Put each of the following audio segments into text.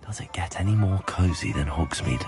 Does it get any more cosy than Hogsmeade?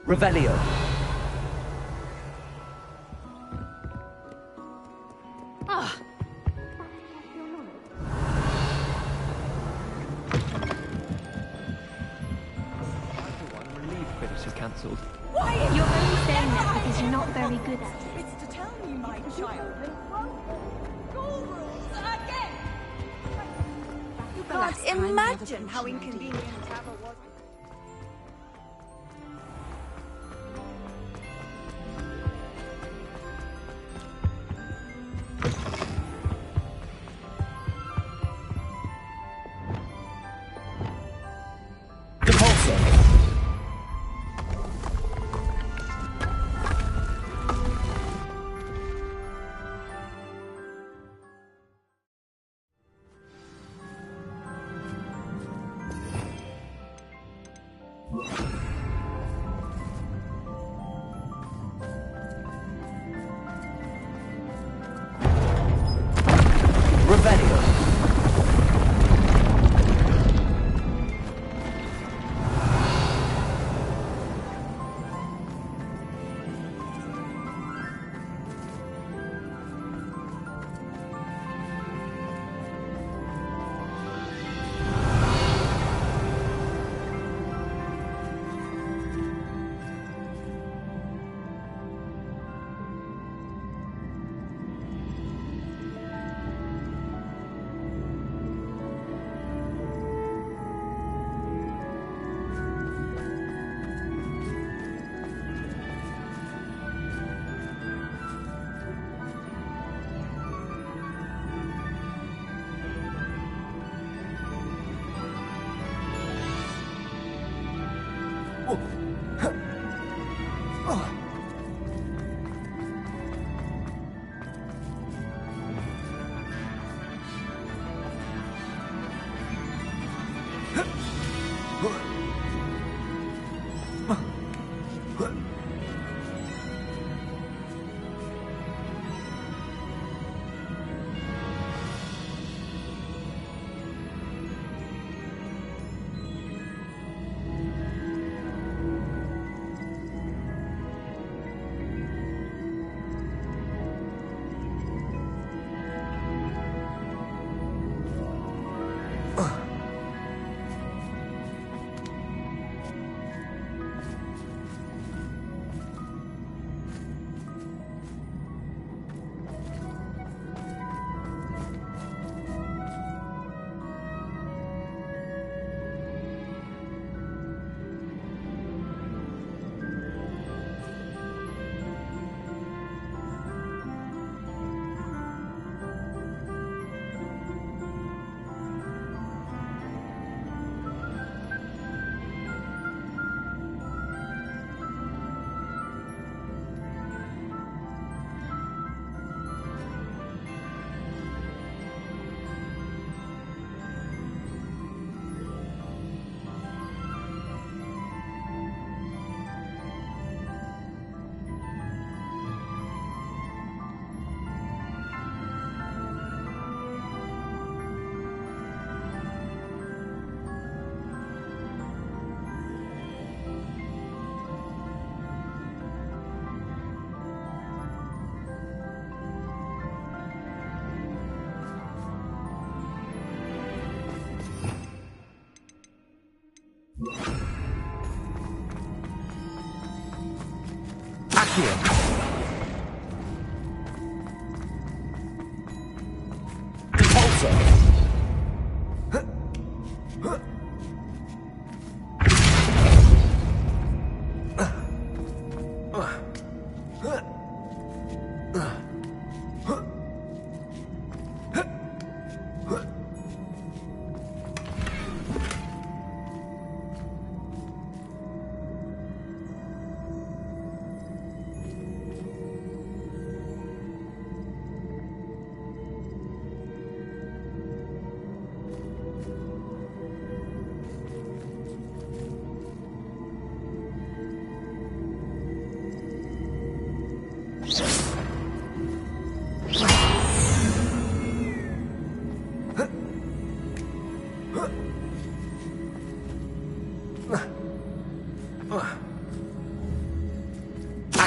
Revelio. Ah. I'm relieved Quidditch is cancelled. Why? You're only saying that because you're not very good at it. It's to tell you, my child. School rules again! You can't imagine how inconvenient travel was.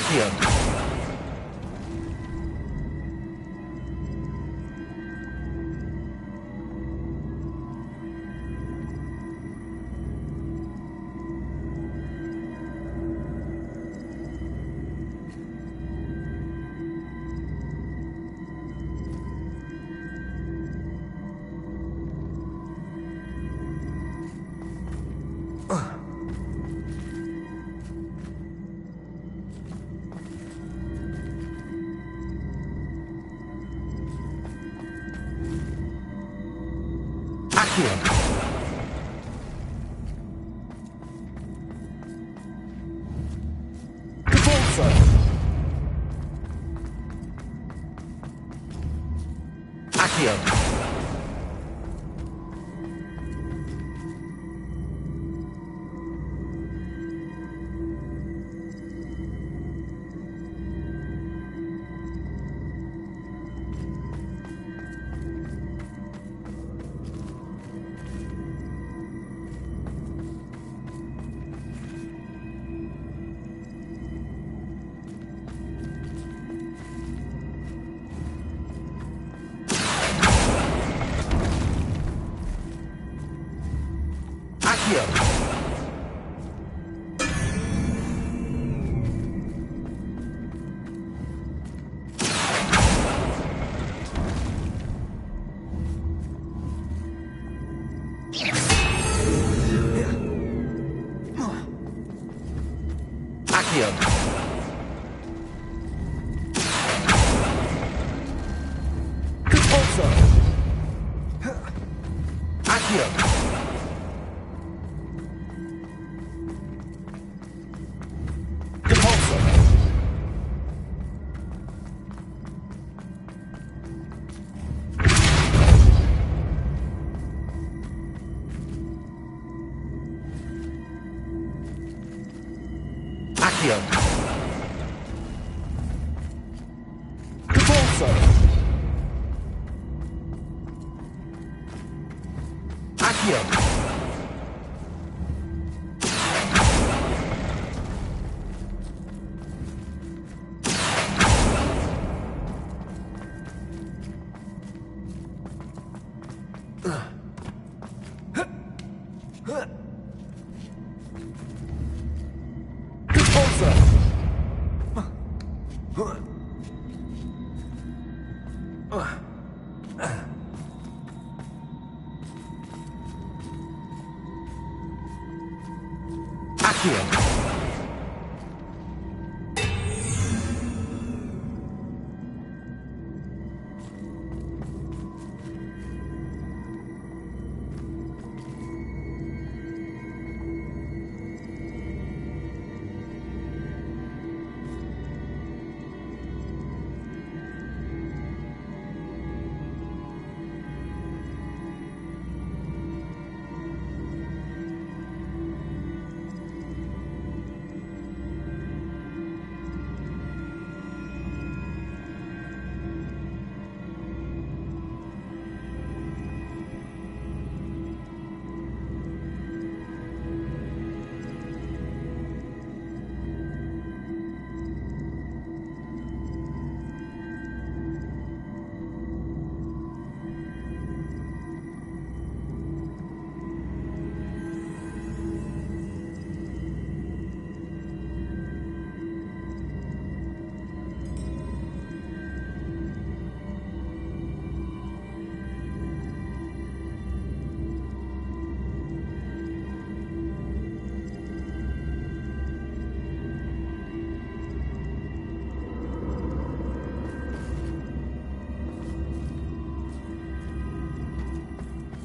Accio. Accio. Capolso. Accio. Accio. Accio. Capolso. Accio. Capolso. Accio. Capolso. Accio. Capolso. Accio.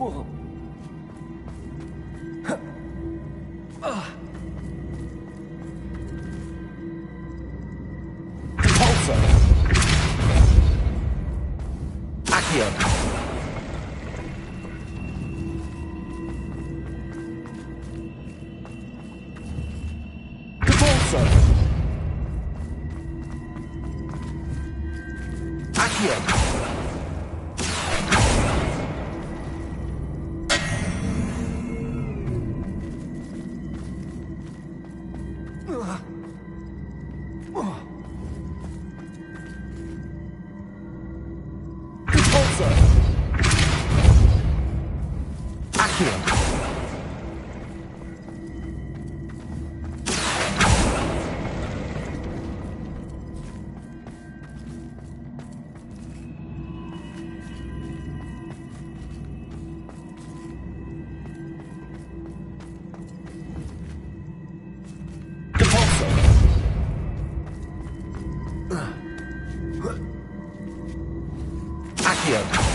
Whoa. Capolso. Accio. Capolso. Accio. Oh. Accio.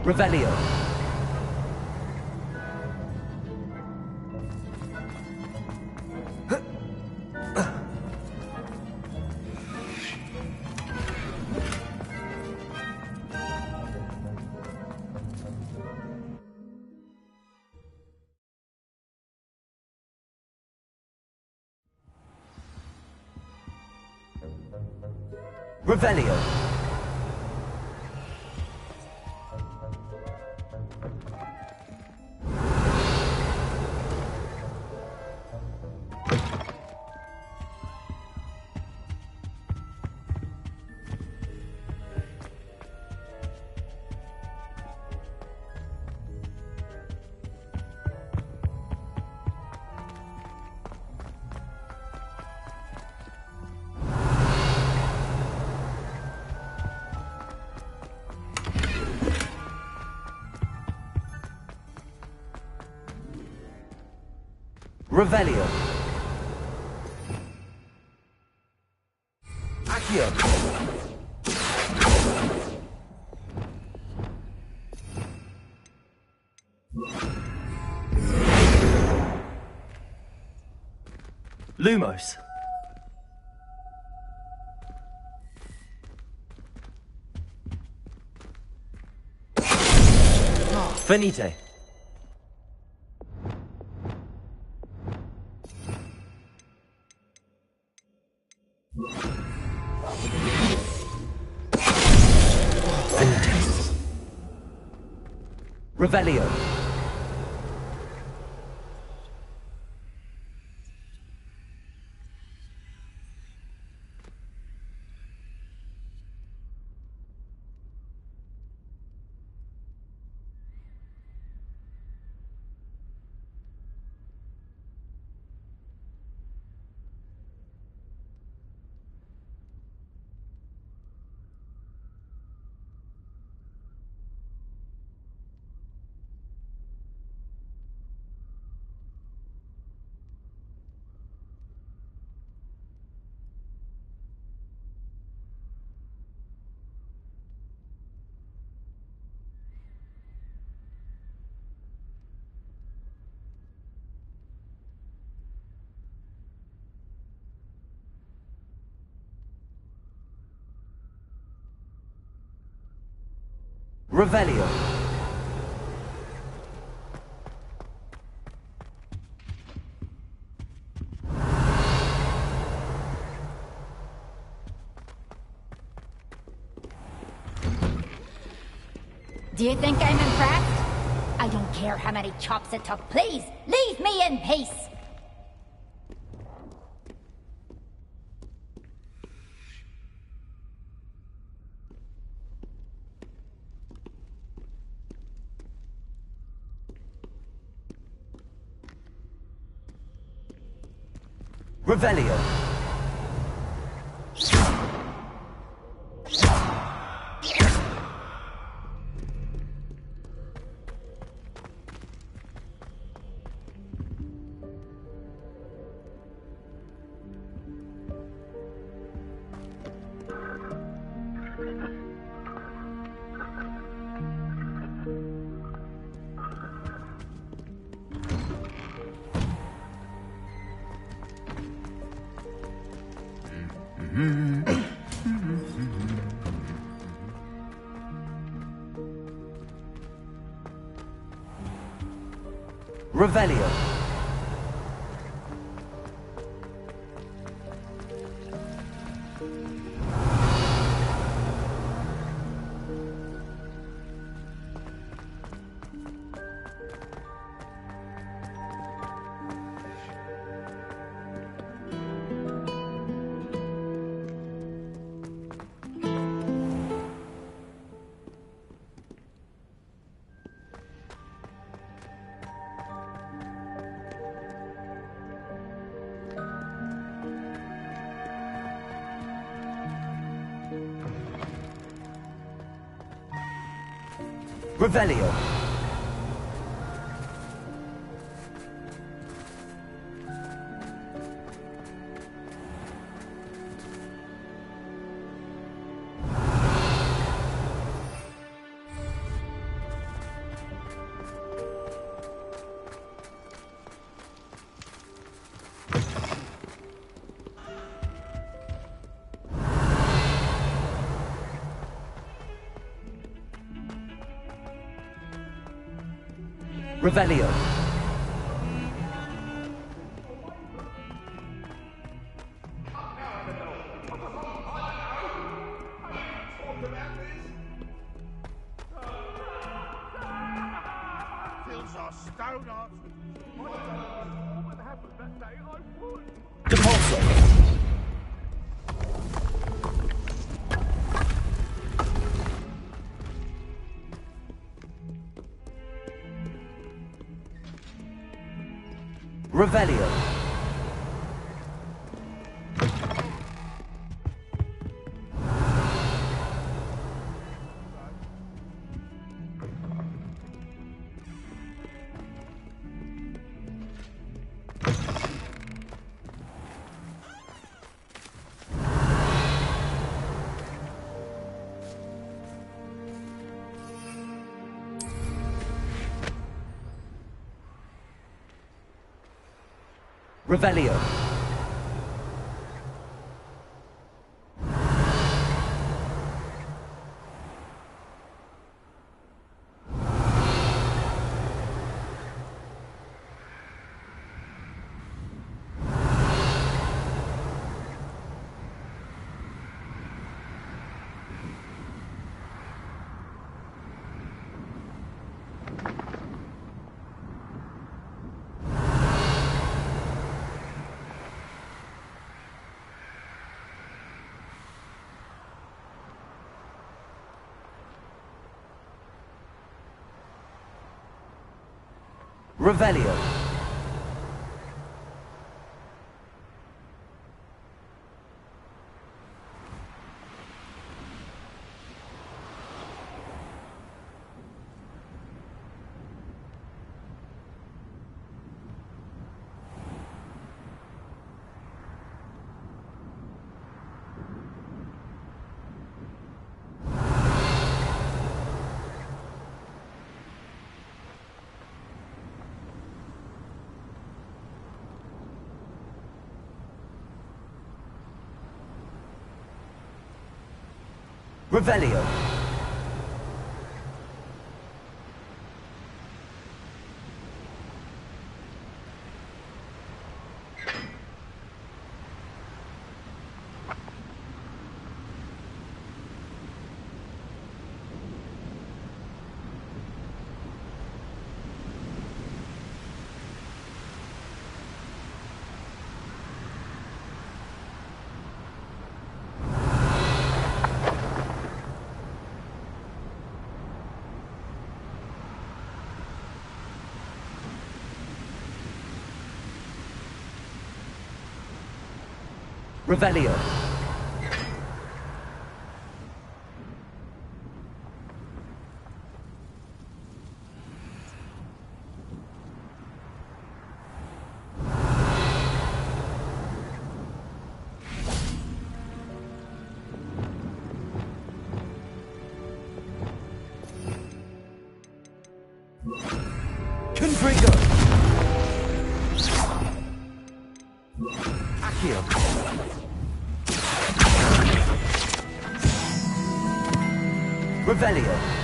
Revelio. Revelio. Revelio. Accio. Lumos. Finite. Revelio. Revelio. Do you think I'm impressed? I don't care how many chops it took. Please, leave me in peace! Revelio. Revelio. Revelio. Revelio. Depulso. Revelio. Revelio. Revelio. Revelio. Revelio. Confrigo. Accio. Revelio.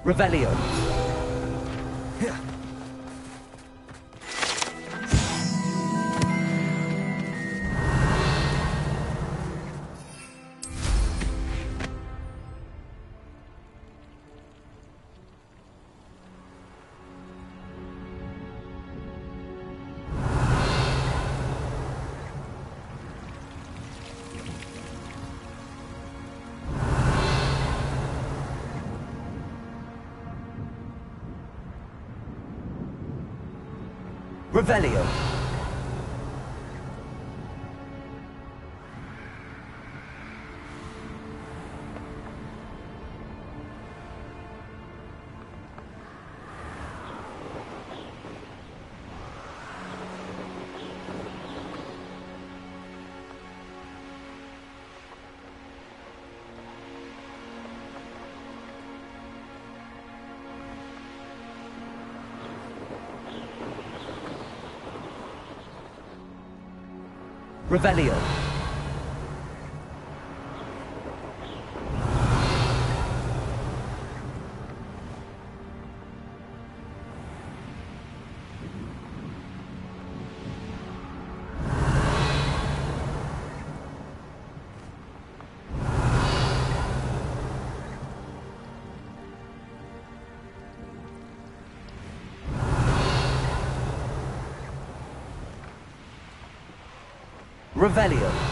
Revelio. Revelio. Revelio. Revelio.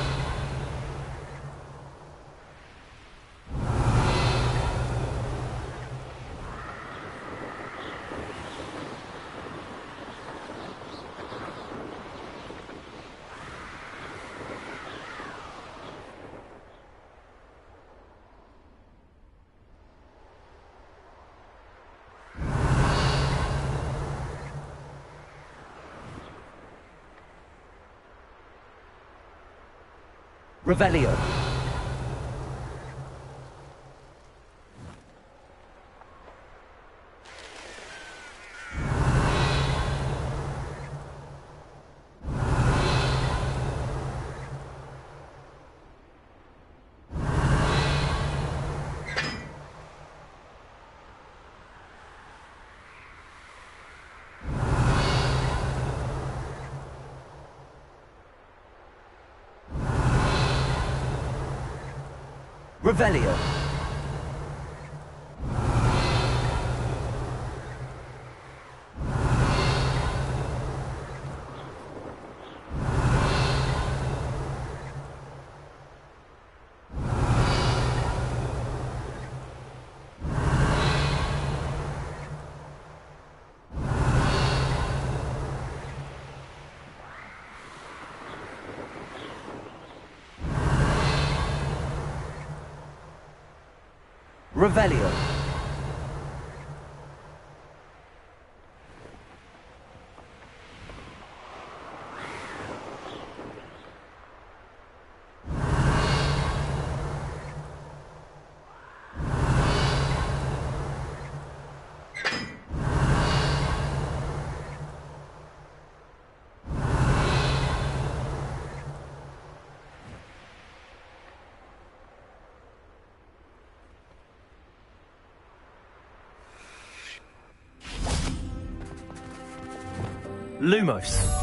Revelio. Revelio. Revelio. Lumos.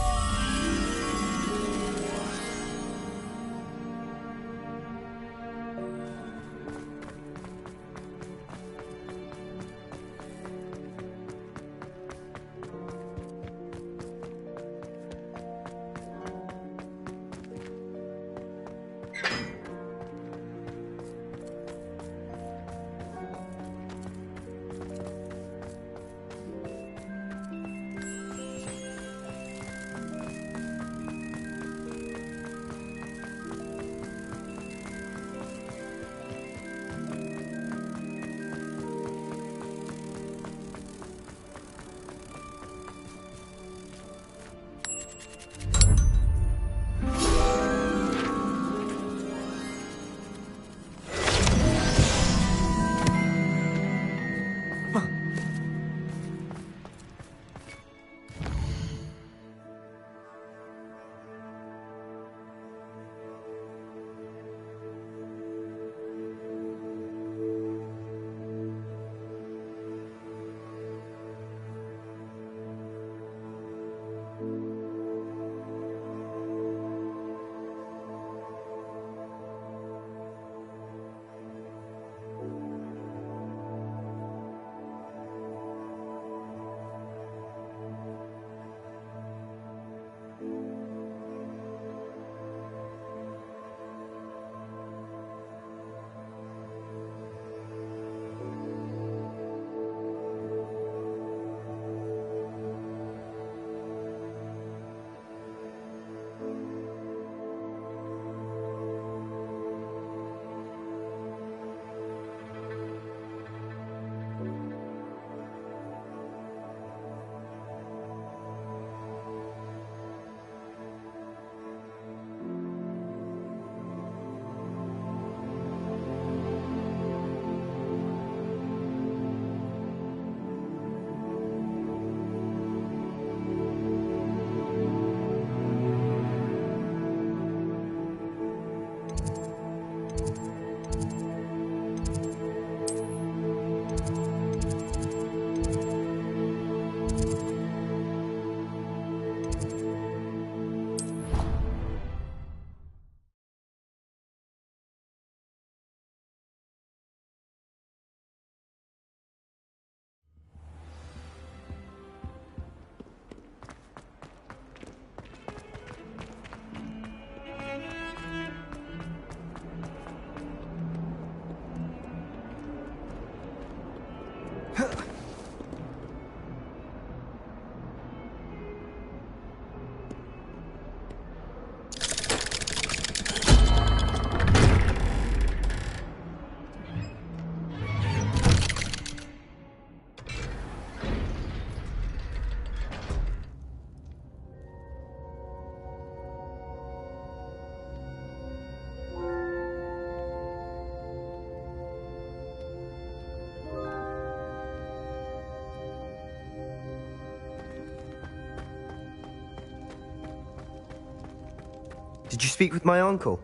Did you speak with my uncle?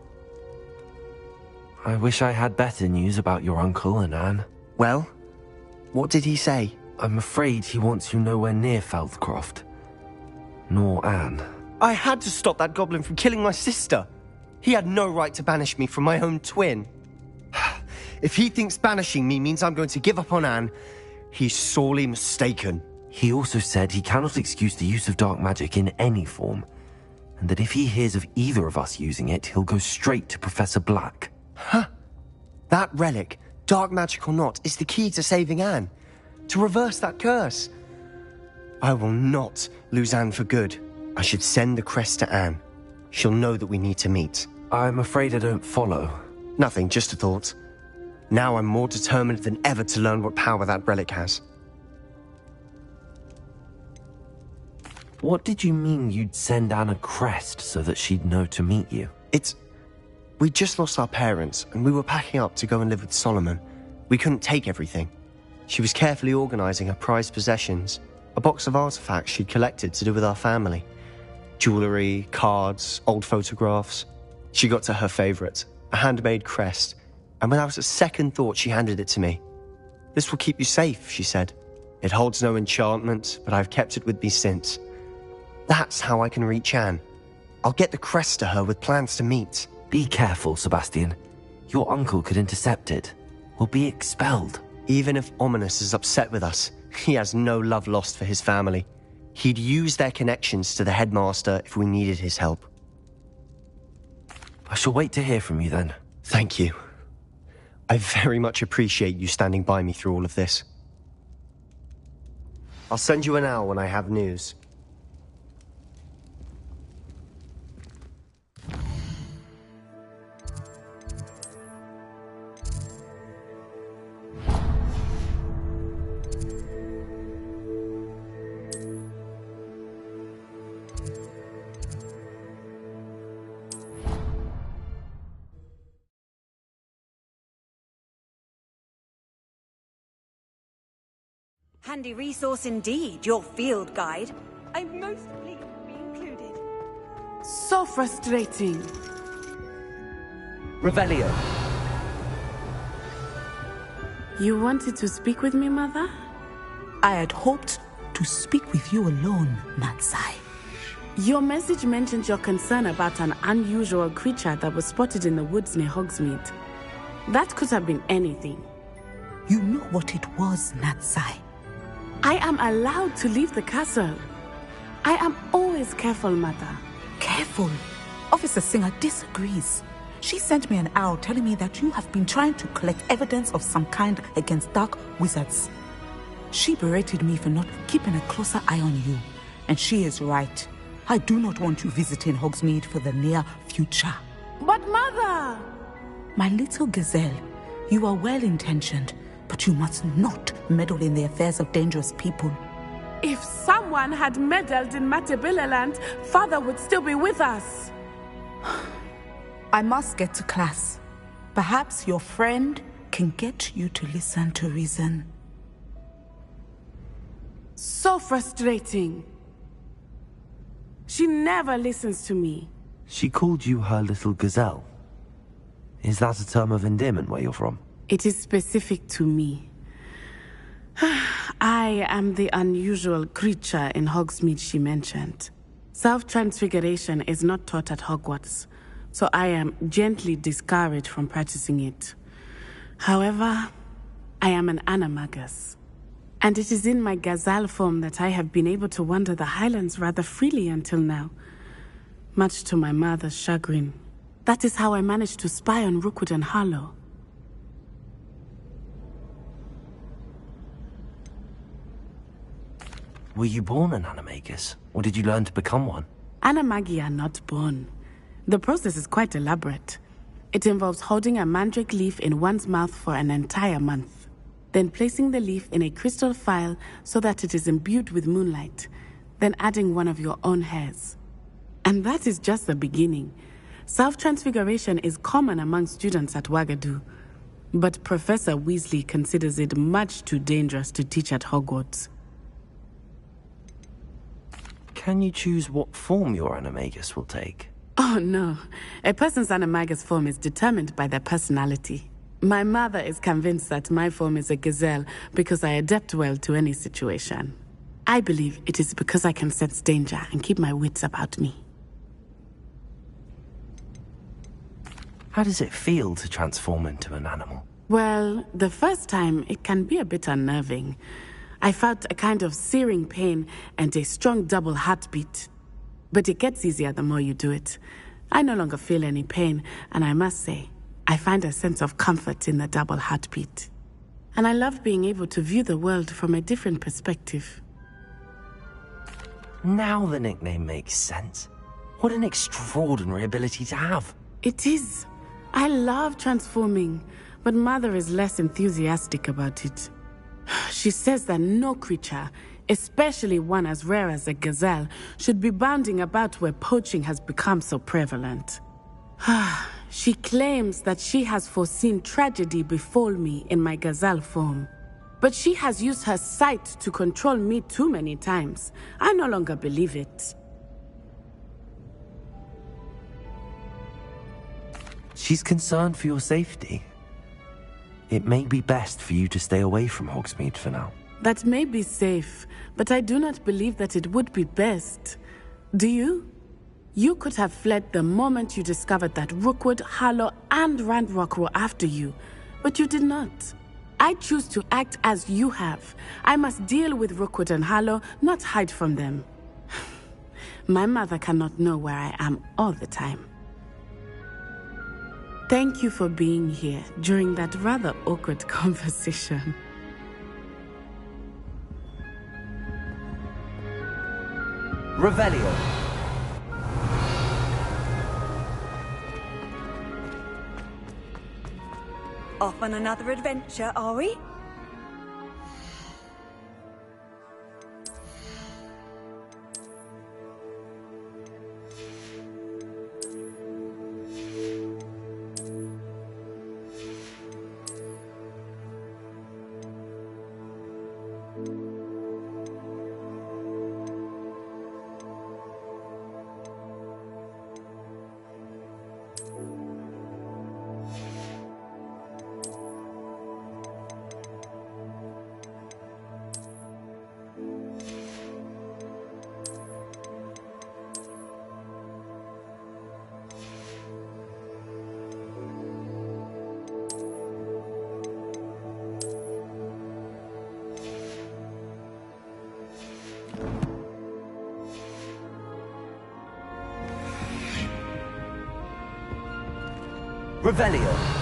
I wish I had better news about your uncle and Anne. Well, what did he say? I'm afraid he wants you nowhere near Feldcroft. Nor Anne. I had to stop that goblin from killing my sister. He had no right to banish me from my own twin. If he thinks banishing me means I'm going to give up on Anne, he's sorely mistaken. He also said he cannot excuse the use of dark magic in any form, and that if he hears of either of us using it, he'll go straight to Professor Black. Huh? That relic, dark magic or not, is the key to saving Anne. To reverse that curse. I will not lose Anne for good. I should send the crest to Anne. She'll know that we need to meet. I'm afraid I don't follow. Nothing, just a thought. Now I'm more determined than ever to learn what power that relic has. What did you mean you'd send Anne a crest so that she'd know to meet you? We just lost our parents, and we were packing up to go and live with Solomon. We couldn't take everything. She was carefully organizing her prized possessions, a box of artifacts she'd collected to do with our family. Jewelry, cards, old photographs. She got to her favorite, a handmade crest, and without a second thought she handed it to me. "This will keep you safe," she said. "It holds no enchantment, but I've kept it with me since. That's how I can reach Anne. I'll get the crest to her with plans to meet." Be careful, Sebastian. Your uncle could intercept it. We'll be expelled. Even if Ominous is upset with us, he has no love lost for his family. He'd use their connections to the headmaster if we needed his help. I shall wait to hear from you then. Thank you. I very much appreciate you standing by me through all of this. I'll send you an owl when I have news. Handy resource indeed, your field guide. I'm most pleased to be included. So frustrating. Revelio. You wanted to speak with me, Mother? I had hoped to speak with you alone, Natsai. Your message mentioned your concern about an unusual creature that was spotted in the woods near Hogsmeade. That could have been anything. You know what it was, Natsai. I am allowed to leave the castle. I am always careful, Mother. Careful. Officer Singer disagrees. She sent me an owl telling me that you have been trying to collect evidence of some kind against dark wizards. She berated me for not keeping a closer eye on you. And she is right. I do not want you visiting Hogsmeade for the near future. But Mother! My little gazelle, you are well-intentioned, but you must not meddle in the affairs of dangerous people. If someone had meddled in Matabeleland, Father would still be with us. I must get to class. Perhaps your friend can get you to listen to reason. So frustrating. She never listens to me. She called you her little gazelle. Is that a term of endearment where you're from? It is specific to me. I am the unusual creature in Hogsmeade she mentioned. Self-transfiguration is not taught at Hogwarts, so I am gently discouraged from practicing it. However, I am an animagus, and it is in my gazelle form that I have been able to wander the Highlands rather freely until now, much to my mother's chagrin. That is how I managed to spy on Rookwood and Harlow. Were you born an animagus, or did you learn to become one? Animagi are not born. The process is quite elaborate. It involves holding a mandrake leaf in one's mouth for an entire month, then placing the leaf in a crystal phial so that it is imbued with moonlight, then adding one of your own hairs. And that is just the beginning. Self-transfiguration is common among students at Wagadu, but Professor Weasley considers it much too dangerous to teach at Hogwarts. Can you choose what form your animagus will take? Oh no, a person's animagus form is determined by their personality. My mother is convinced that my form is a gazelle because I adapt well to any situation. I believe it is because I can sense danger and keep my wits about me. How does it feel to transform into an animal? Well, the first time, it can be a bit unnerving. I felt a kind of searing pain and a strong double heartbeat. But it gets easier the more you do it. I no longer feel any pain, and I must say, I find a sense of comfort in the double heartbeat. And I love being able to view the world from a different perspective. Now the nickname makes sense. What an extraordinary ability to have. It is. I love transforming, but Mother is less enthusiastic about it. She says that no creature, especially one as rare as a gazelle, should be bounding about where poaching has become so prevalent. She claims that she has foreseen tragedy befall me in my gazelle form. But she has used her sight to control me too many times. I no longer believe it. She's concerned for your safety. It may be best for you to stay away from Hogsmeade for now. That may be safe, but I do not believe that it would be best. Do you? You could have fled the moment you discovered that Rookwood, Harlow, and Randrock were after you, but you did not. I choose to act as you have. I must deal with Rookwood and Harlow, not hide from them. My mother cannot know where I am all the time. Thank you for being here during that rather awkward conversation. Revelio. Off on another adventure, are we? Revelio.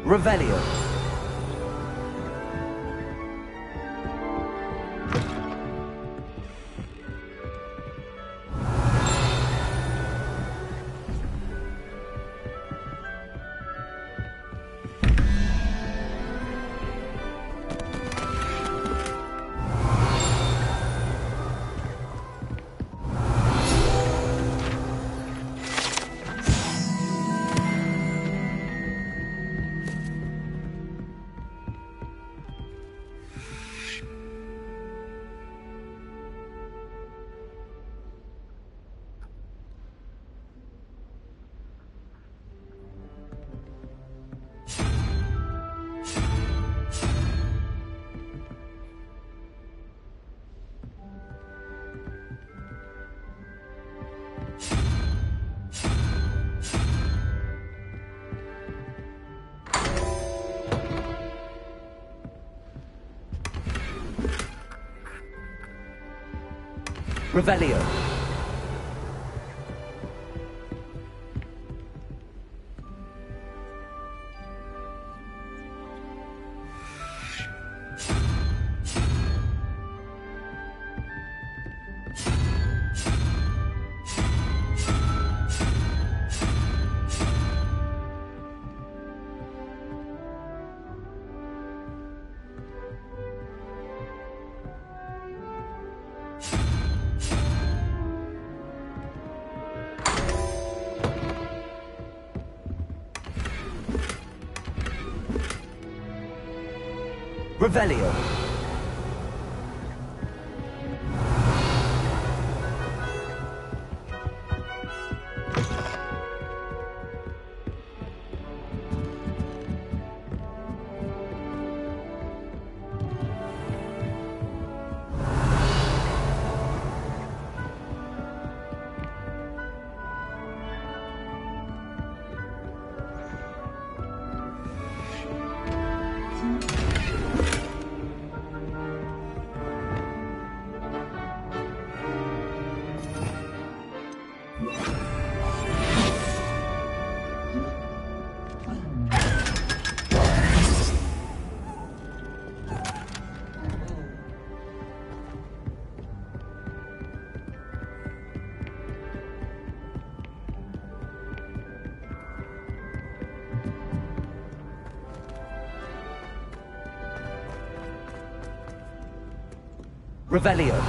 Revelio. Revelio. Revelio. Revelio.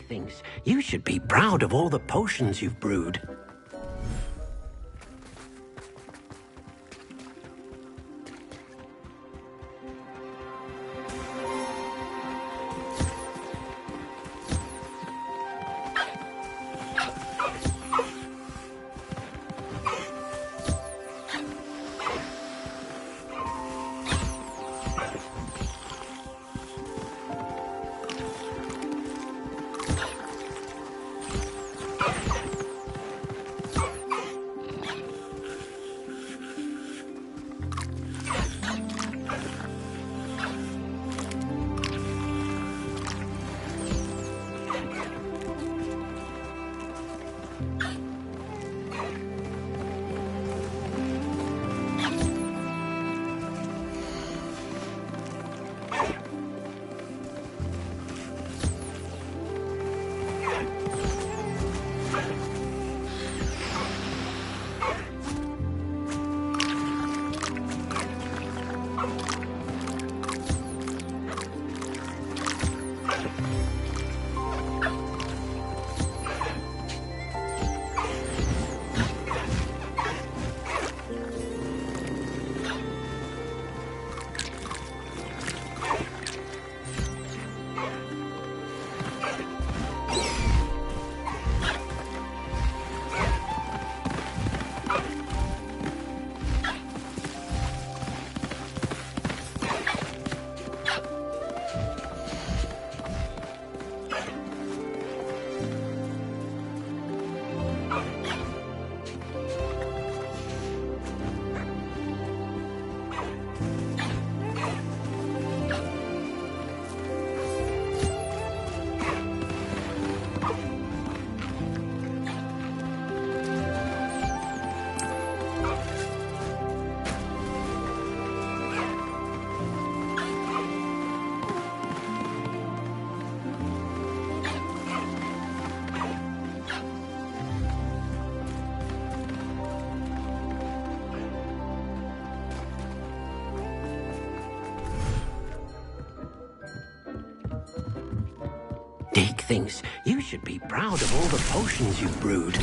Thinks you should be proud of all the potions you've brewed. Dig thinks you should be proud of all the potions you've brewed.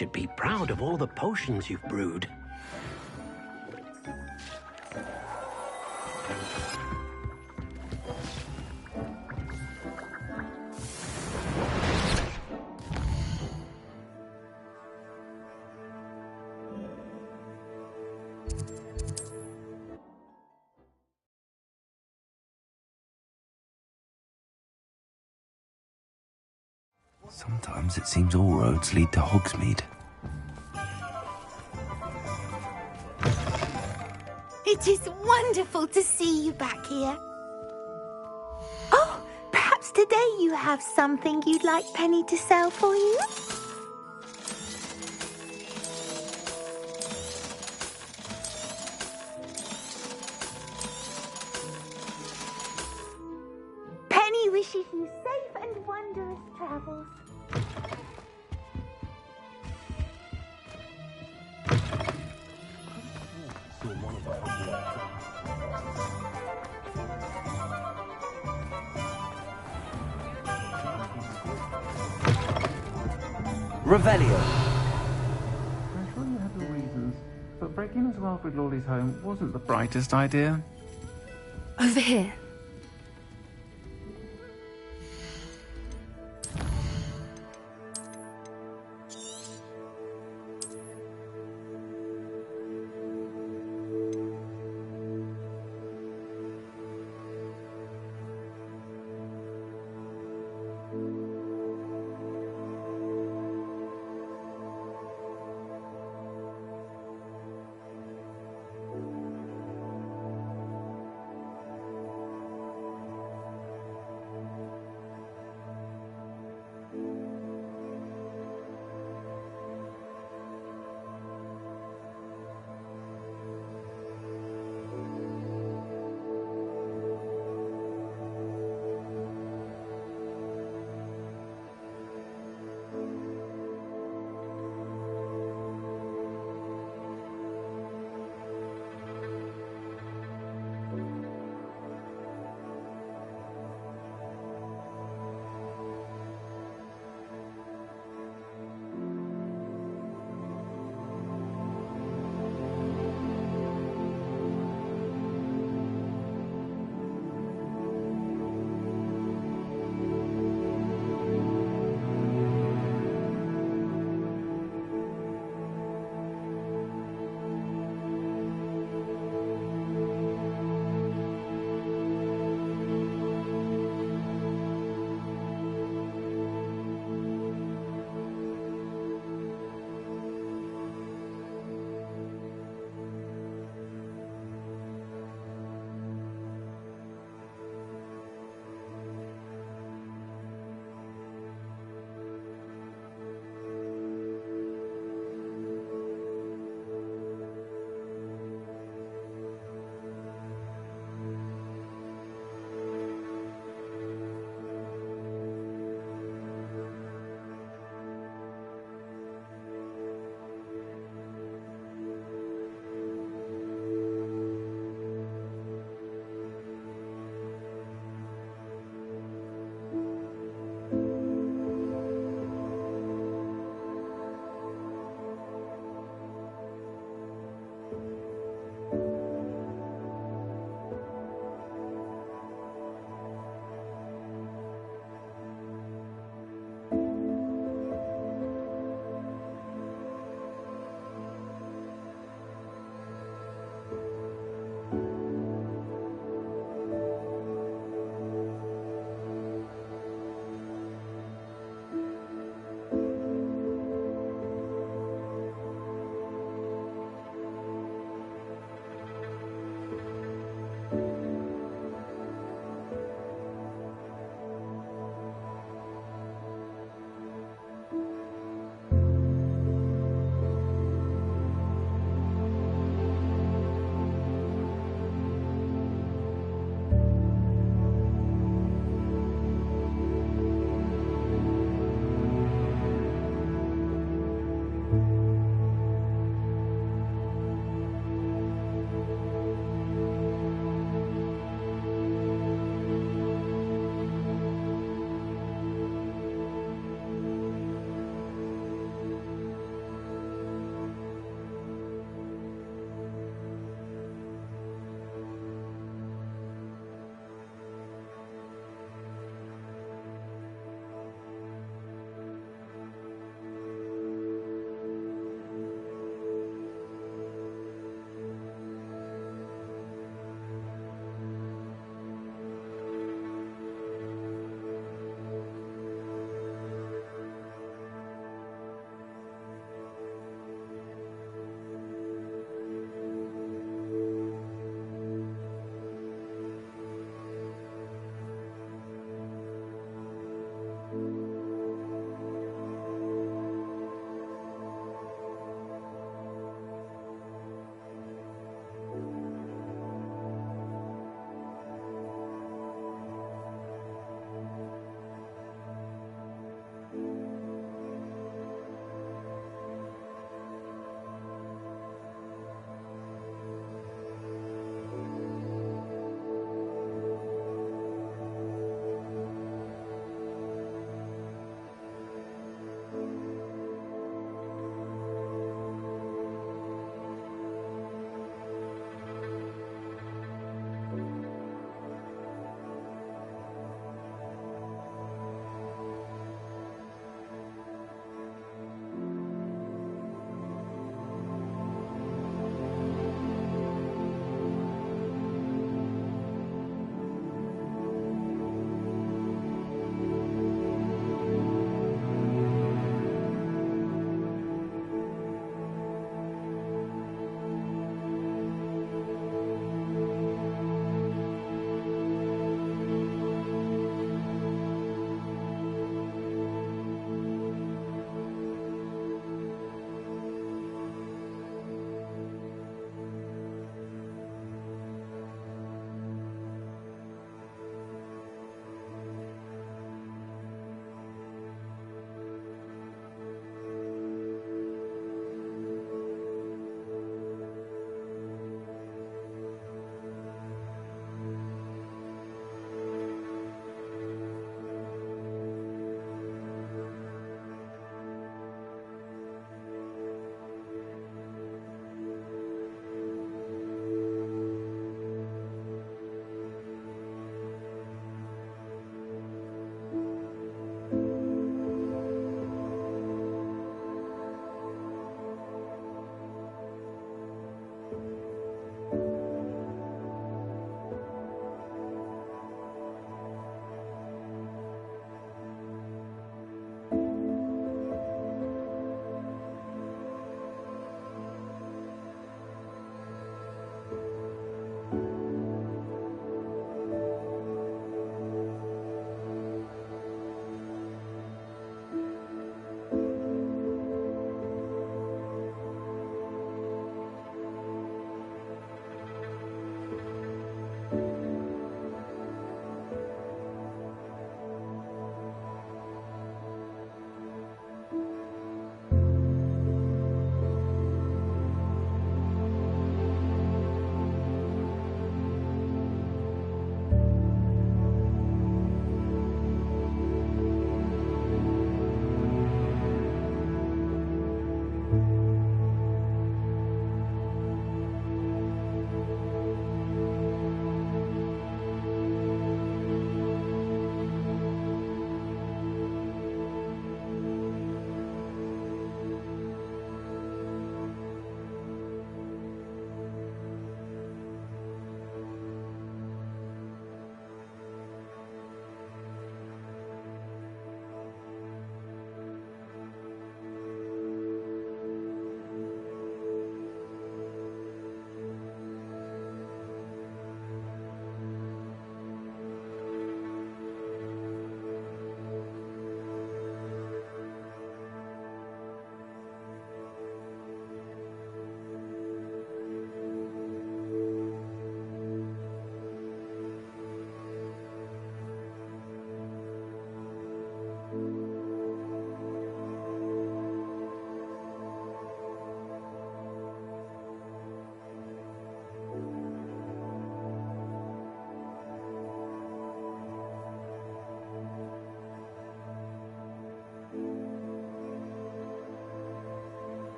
should be proud of all the potions you've brewed. Sometimes it seems all roads lead to Hogsmeade. It is wonderful to see you back here. Oh, perhaps today you have something you'd like Penny to sell for you? Penny wishes you safe and wondrous travels. Revelio. I'm sure you have your reasons, but breaking into Alfred Lawley's home wasn't the brightest idea. Over here.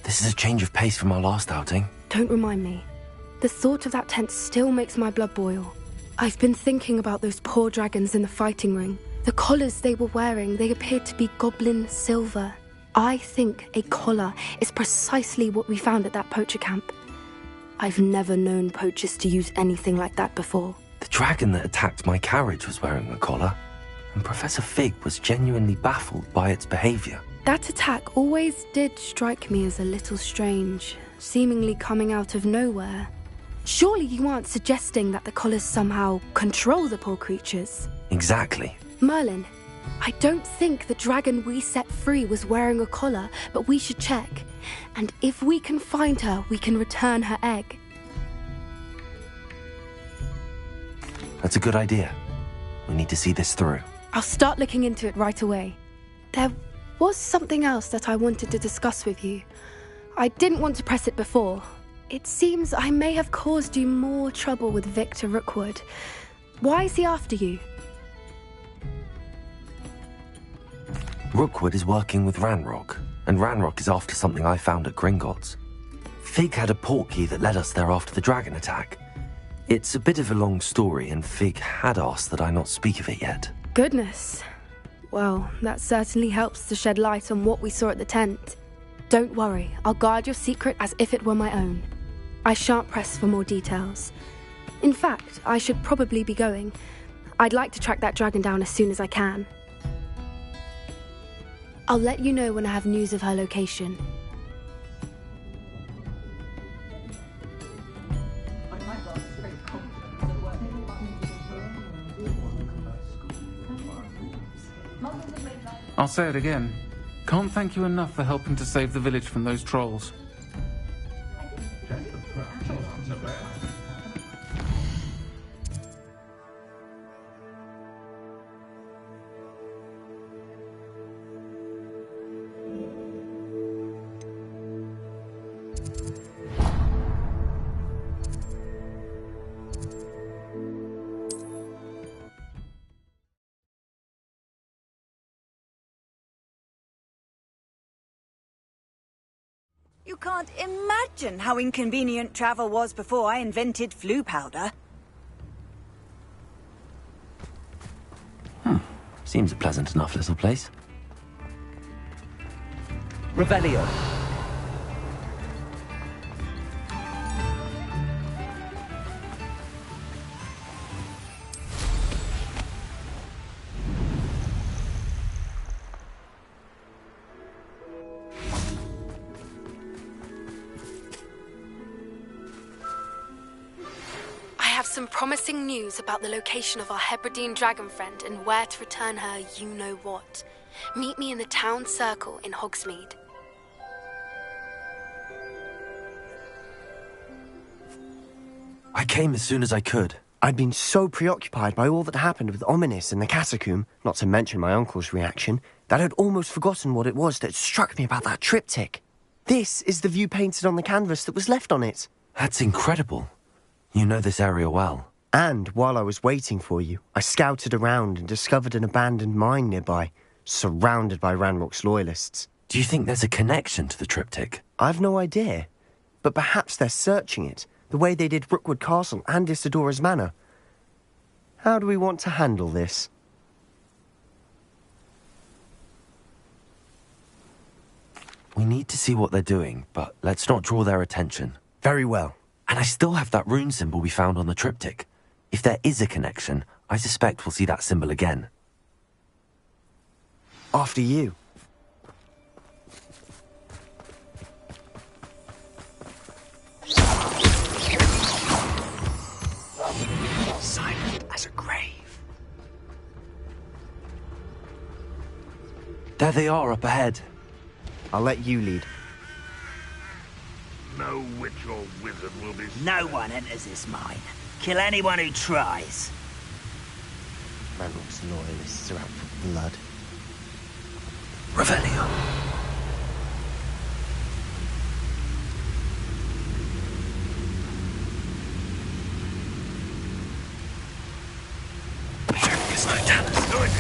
This is a change of pace from our last outing. Don't remind me. The thought of that tent still makes my blood boil. I've been thinking about those poor dragons in the fighting ring. The collars they were wearing, they appeared to be goblin silver. I think a collar is precisely what we found at that poacher camp. I've never known poachers to use anything like that before. The dragon that attacked my carriage was wearing a collar, and Professor Fig was genuinely baffled by its behavior. That attack always did strike me as a little strange, seemingly coming out of nowhere. Surely you aren't suggesting that the collars somehow control the poor creatures? Exactly. Merlin, I don't think the dragon we set free was wearing a collar, but we should check. And if we can find her, we can return her egg. That's a good idea. We need to see this through. I'll start looking into it right away. There was something else that I wanted to discuss with you. I didn't want to press it before. It seems I may have caused you more trouble with Victor Rookwood. Why is he after you? Rookwood is working with Ranrock, and Ranrock is after something I found at Gringotts. Fig had a portkey that led us there after the dragon attack. It's a bit of a long story, and Fig had asked that I not speak of it yet. Goodness. Well, that certainly helps to shed light on what we saw at the tent. Don't worry, I'll guard your secret as if it were my own. I shan't press for more details. In fact, I should probably be going. I'd like to track that dragon down as soon as I can. I'll let you know when I have news of her location. I'll say it again. Can't thank you enough for helping to save the village from those trolls. You can't imagine how inconvenient travel was before I invented flu powder. Seems a pleasant enough little place. Revelio. Some promising news about the location of our Hebridean dragon friend and where to return her you-know-what. Meet me in the town circle in Hogsmeade. I came as soon as I could. I'd been so preoccupied by all that happened with Ominis and the catacomb, not to mention my uncle's reaction, that I'd almost forgotten what it was that struck me about that triptych. This is the view painted on the canvas that was left on it. That's incredible. You know this area well. And while I was waiting for you, I scouted around and discovered an abandoned mine nearby, surrounded by Ranrock's loyalists. Do you think there's a connection to the triptych? I've no idea, but perhaps they're searching it, the way they did Rookwood Castle and Isidora's Manor. How do we want to handle this? We need to see what they're doing, but let's not draw their attention. Very well. And I still have that rune symbol we found on the triptych. If there is a connection, I suspect we'll see that symbol again. After you. Silent as a grave. There they are up ahead. I'll let you lead. No witch or wizard will be... No one enters this mine. Kill anyone who tries. Ranrock's loyalists are out for blood. Revelio. It's no talent. Do it.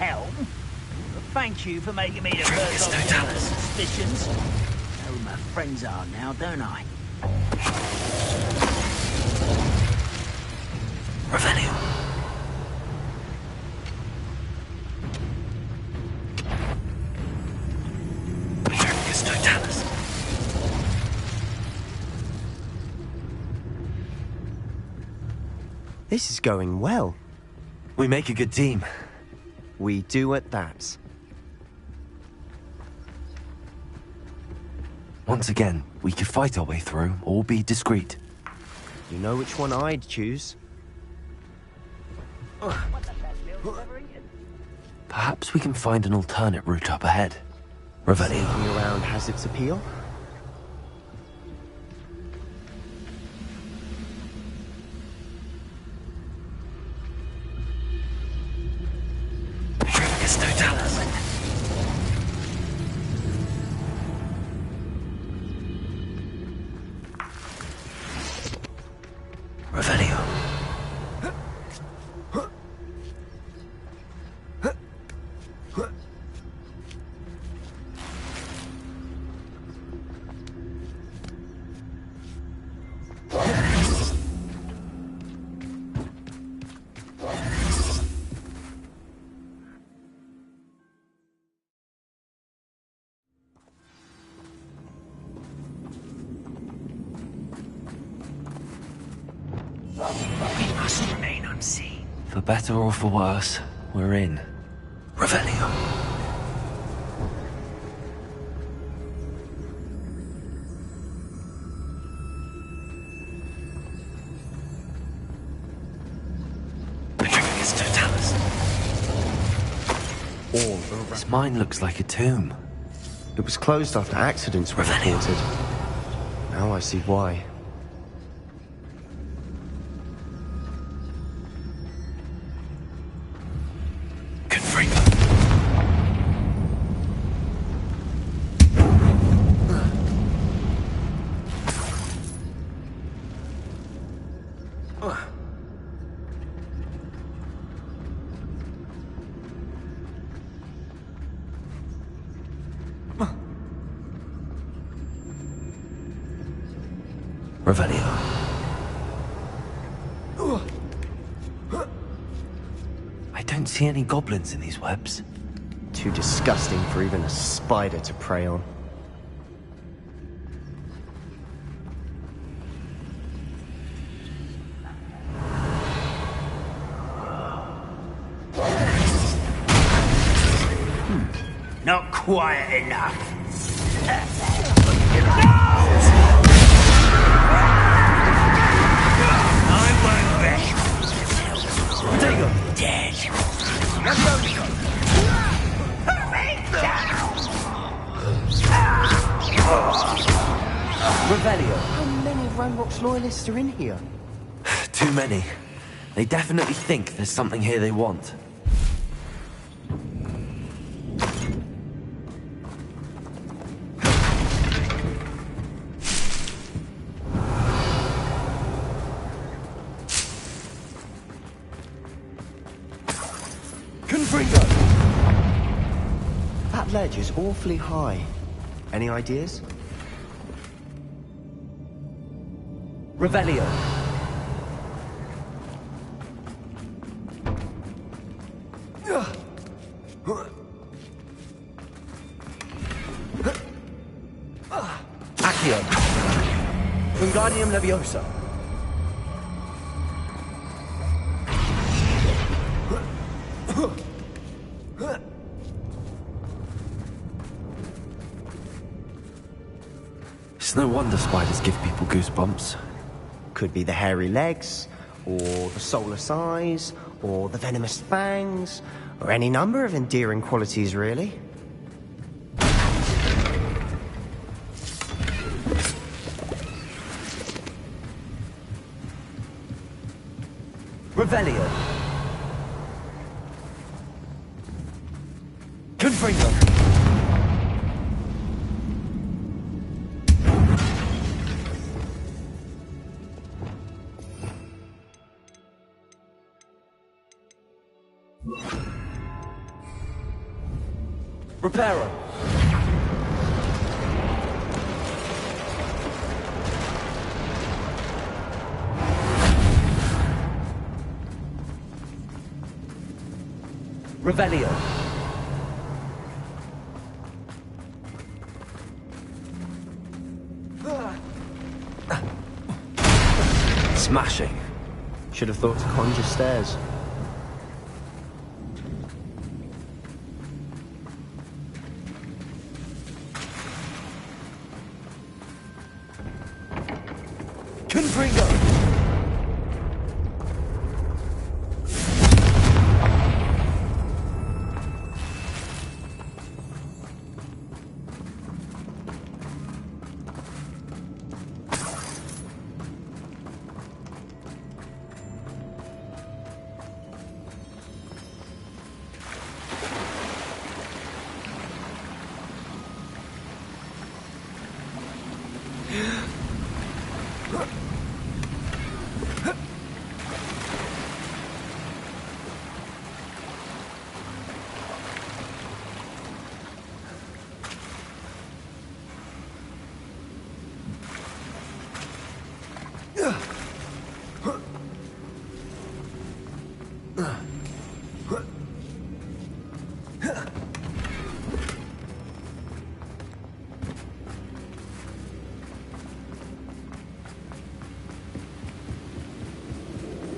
helm. But thank you for making me the first object of suspicions. I know who my friends are now, don't I? Revelio. Petricus Totalis. This is going well. We make a good team. We do at that. Once again, we could fight our way through or be discreet. You know which one I'd choose. Perhaps we can find an alternate route up ahead. Revelio. Sneaking around has its appeal. Petricus Totalis. Revelio. We must remain unseen. For better or for worse, we're in. Revelio. Petricus Totalis. This mine looks like a tomb. It was closed after accidents were reported. Now I see why. Revelio. I don't see any goblins in these webs. Too disgusting for even a spider to prey on. Not quiet enough. Dead. Revelio. How many of Ranrock's loyalists are in here? Too many. They definitely think there's something here they want. That ledge is awfully high. Any ideas? Revelio. Accio. Wingardium Leviosa. It's no wonder spiders give people goosebumps. Could be the hairy legs, or the soulless eyes, or the venomous fangs, or any number of endearing qualities, really. Revelio. Confringo. Reparo. Revelio. Smashing. Should have thought to conjure stairs. Confringo.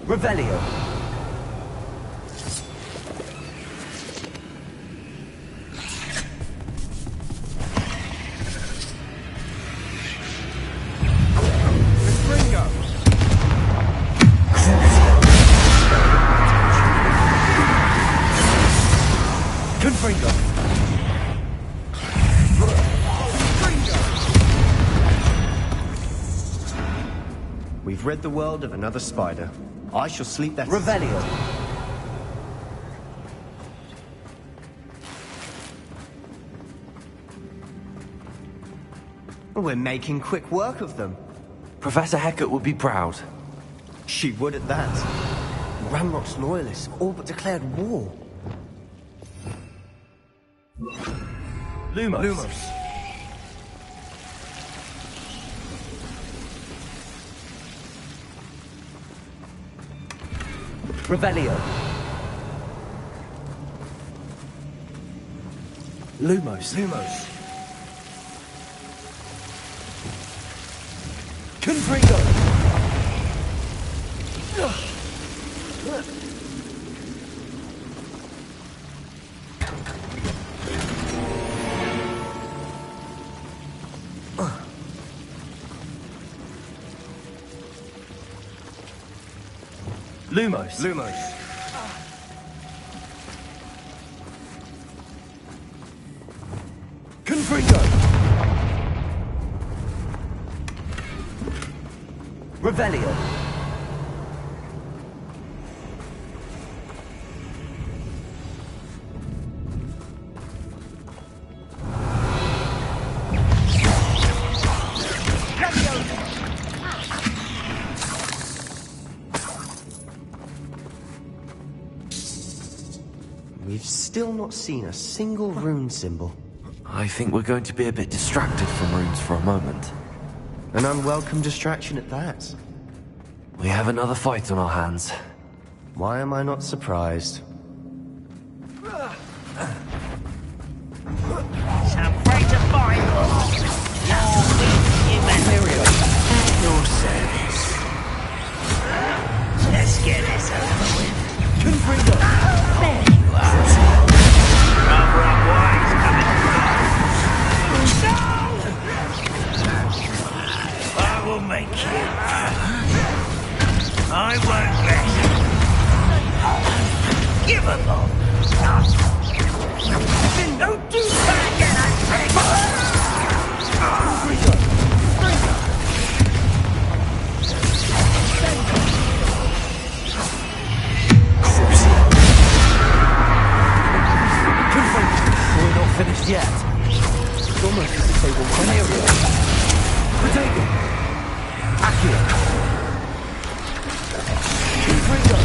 Revelio. Confringo. We've rid the world of another spider. I shall sleep better. Revelio. We're making quick work of them. Professor Hecat would be proud. She would at that. Ranrock's loyalists all but declared war. Lumos. Revelio. Lumos. Confringo. Lumos. Confringo. Revelio. We've still not seen a single rune symbol. I think we're going to be a bit distracted from runes for a moment. An unwelcome distraction at that. We have another fight on our hands. Why am I not surprised? Some afraid to find your service. Let's get this over with. Confringo. There you are. Rather unwise coming from. No! I will make you. I won't let you. Give a bomb. Don't do that again, I say. We're not finished yet. It's almost as if they will come here. Potato. Accio. Confringo.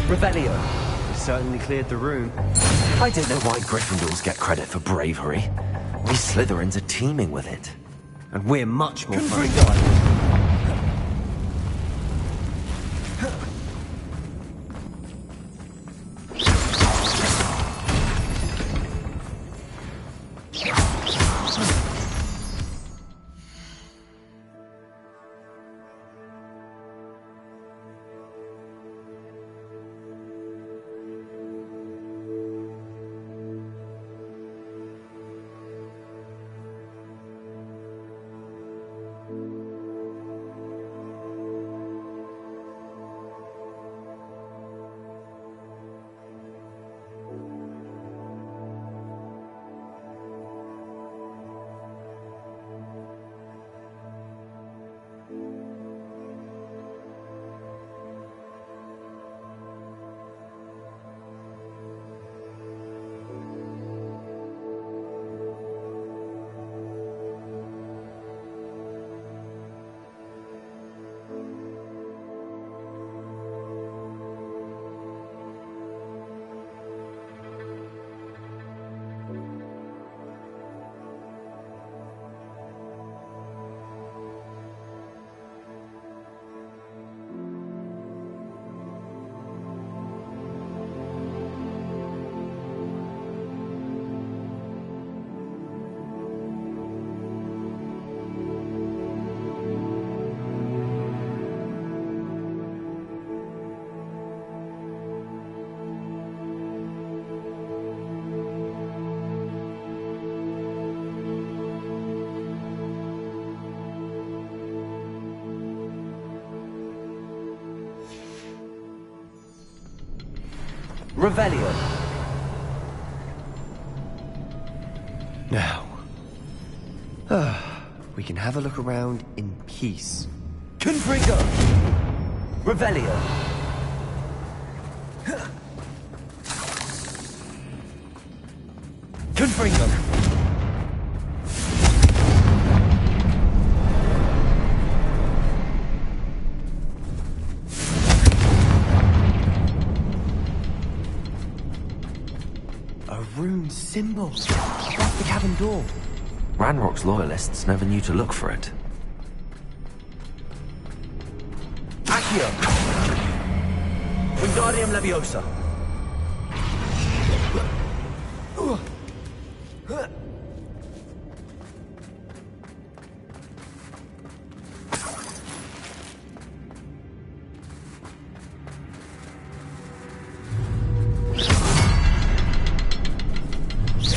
Revelio. We certainly cleared the room. I don't know why Gryffindors get credit for bravery. We Slytherins are teeming with it. And we're much more fun. Revelio. Now, we can have a look around in peace. Confringo. Revelio. Confringo. A rune symbol. That's the cabin door. Ranrock's loyalists never knew to look for it. Accio. Wingardium Leviosa.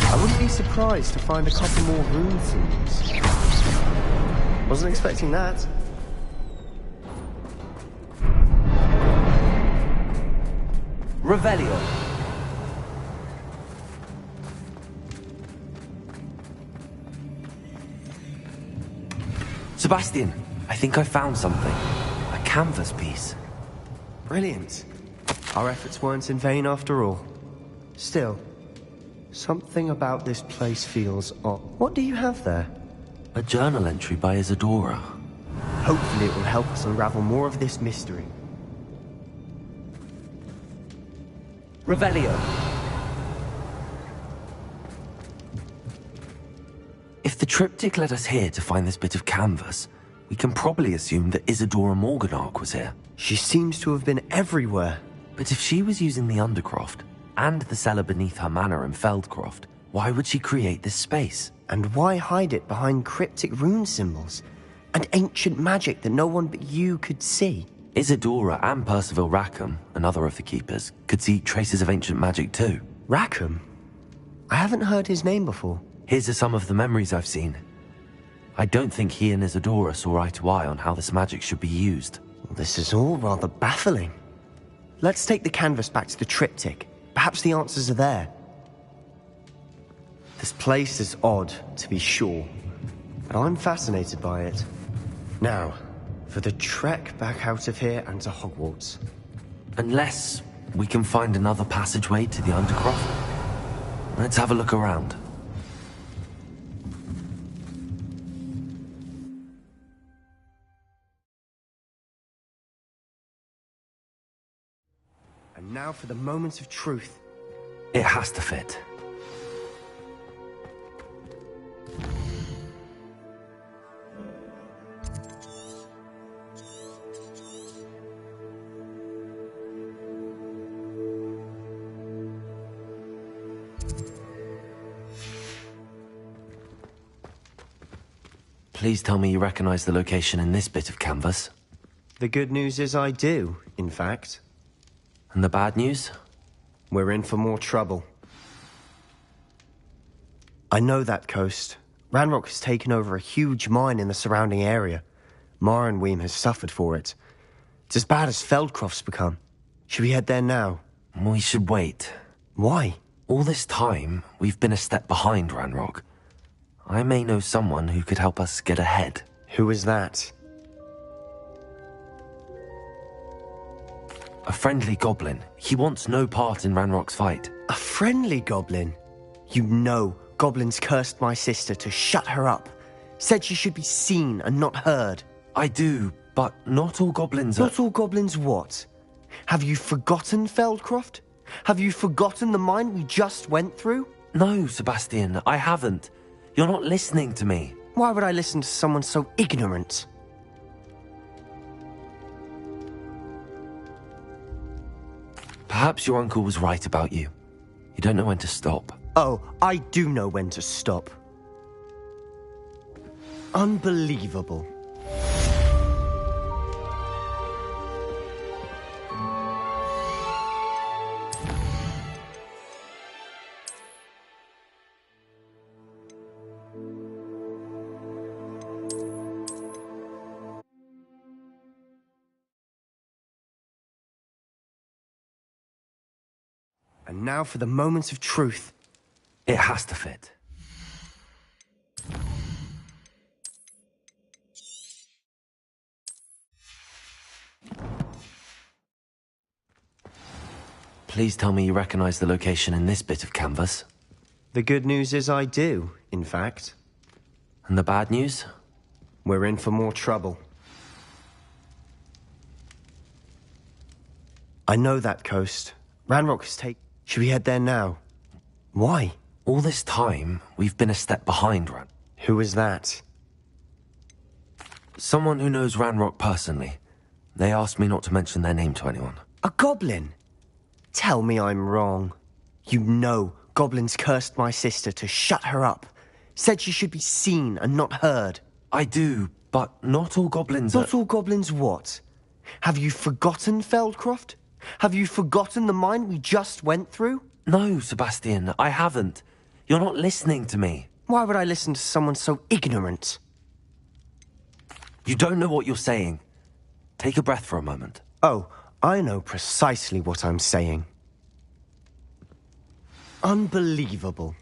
I wouldn't be surprised to find a couple more rune symbols. Wasn't expecting that. Revelio. Sebastian, I think I found something. A canvas piece. Brilliant. Our efforts weren't in vain after all. Still, something about this place feels odd. What do you have there? A journal entry by Isadora. Hopefully it will help us unravel more of this mystery. Revelio. If the triptych led us here to find this bit of canvas, we can probably assume that Isadora Morganach was here. She seems to have been everywhere. But if she was using the Undercroft, and the cellar beneath her manor in Feldcroft, why would she create this space? And why hide it behind cryptic rune symbols? And ancient magic that no one but you could see? Isadora and Percival Rackham, another of the Keepers, could see traces of ancient magic too. Rackham? I haven't heard his name before. Here's are some of the memories I've seen. I don't think he and Isadora saw eye to eye on how this magic should be used. Well, this is all rather baffling. Let's take the canvas back to the triptych. Perhaps the answers are there. This place is odd, to be sure, but I'm fascinated by it. Now, for the trek back out of here and to Hogwarts. Unless we can find another passageway to the Undercroft. Let's have a look around. And And now for the moment of truth. It has to fit. Please tell me you recognize the location in this bit of canvas. The good news is I do, in fact. And the bad news? We're in for more trouble. I know that coast. Ranrock has taken over a huge mine in the surrounding area. Marenweem has suffered for it. It's as bad as Feldcroft's become. Should we head there now? We should wait. Why? All this time, we've been a step behind Ranrock. I may know someone who could help us get ahead. Who is that? A friendly goblin. He wants no part in Ranrock's fight. A friendly goblin? You know, goblins cursed my sister to shut her up. Said she should be seen and not heard. I do, but not all goblins are... Not all goblins what? Have you forgotten Feldcroft? Have you forgotten the mine we just went through? No, Sebastian, I haven't. You're not listening to me. Why would I listen to someone so ignorant? Perhaps your uncle was right about you. You don't know when to stop. Oh, I do know when to stop. Unbelievable. And now for the moments of truth. It has to fit. Please tell me you recognize the location in this bit of canvas. The good news is I do, in fact. And the bad news? We're in for more trouble. I know that coast. Ranrock has taken... Should we head there now? Why? All this time, we've been a step behind Ran. Who is that? Someone who knows Ranrock personally. They asked me not to mention their name to anyone. A goblin? Tell me I'm wrong. You know, goblins cursed my sister to shut her up. Said she should be seen and not heard. I do, but not all goblins are... Not all goblins what? Have you forgotten Feldcroft? Have you forgotten the mine we just went through? No, Sebastian, I haven't. You're not listening to me. Why would I listen to someone so ignorant? You don't know what you're saying. Take a breath for a moment. Oh, I know precisely what I'm saying. Unbelievable.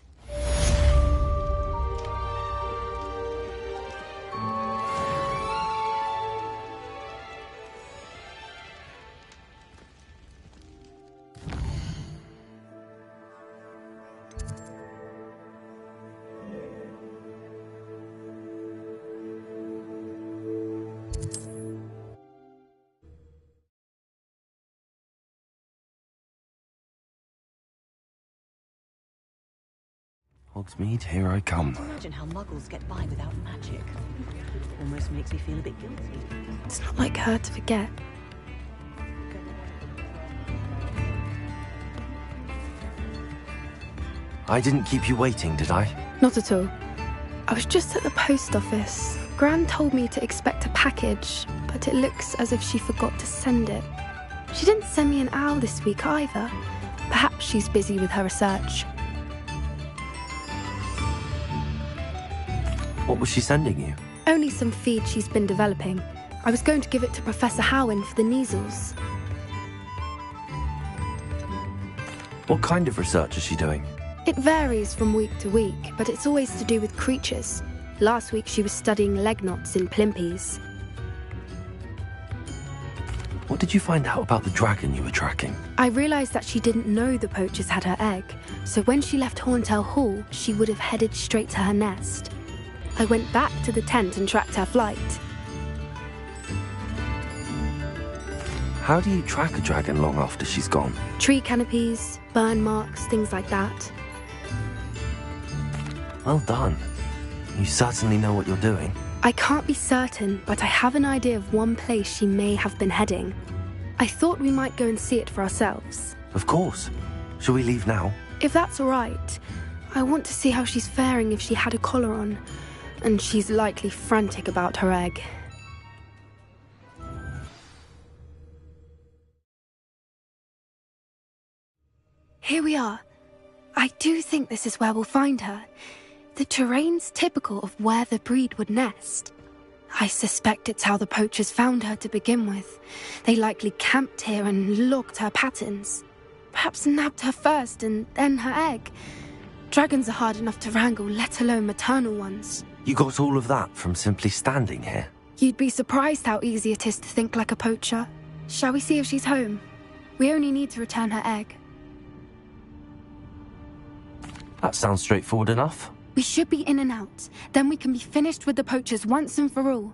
Hogsmeade, here I come. Imagine how muggles get by without magic. Almost makes me feel a bit guilty. It's not like her to forget. I didn't keep you waiting, did I? Not at all. I was just at the post office. Gran told me to expect a package, but it looks as if she forgot to send it. She didn't send me an owl this week either. Perhaps she's busy with her research. What was she sending you? Only some feed she's been developing. I was going to give it to Professor Howin for the measles. What kind of research is she doing? It varies from week to week, but it's always to do with creatures. Last week she was studying leg knots in plimpies. What did you find out about the dragon you were tracking? I realised that she didn't know the poachers had her egg, so when she left Horntail Hall, she would have headed straight to her nest. I went back to the tent and tracked her flight. How do you track a dragon long after she's gone? Tree canopies, burn marks, things like that. Well done. You certainly know what you're doing. I can't be certain, but I have an idea of one place she may have been heading. I thought we might go and see it for ourselves. Of course. Shall we leave now? If that's all right. I want to see how she's faring if she had a collar on. And she's likely frantic about her egg. Here we are. I do think this is where we'll find her. The terrain's typical of where the breed would nest. I suspect it's how the poachers found her to begin with. They likely camped here and logged her patterns. Perhaps nabbed her first and then her egg. Dragons are hard enough to wrangle, let alone maternal ones. You got all of that from simply standing here? You'd be surprised how easy it is to think like a poacher. Shall we see if she's home? We only need to return her egg. That sounds straightforward enough. We should be in and out. Then we can be finished with the poachers once and for all.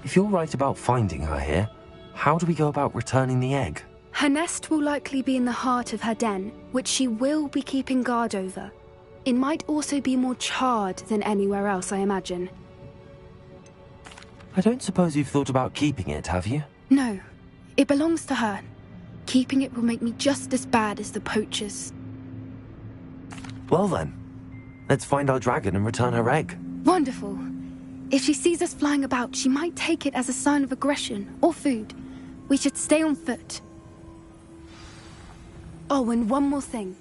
If you're right about finding her here, how do we go about returning the egg? Her nest will likely be in the heart of her den, which she will be keeping guard over. It might also be more charred than anywhere else, I imagine. I don't suppose you've thought about keeping it, have you? No. It belongs to her. Keeping it will make me just as bad as the poachers. Well then, let's find our dragon and return her egg. Wonderful. If she sees us flying about, she might take it as a sign of aggression or food. We should stay on foot. Oh, and one more thing.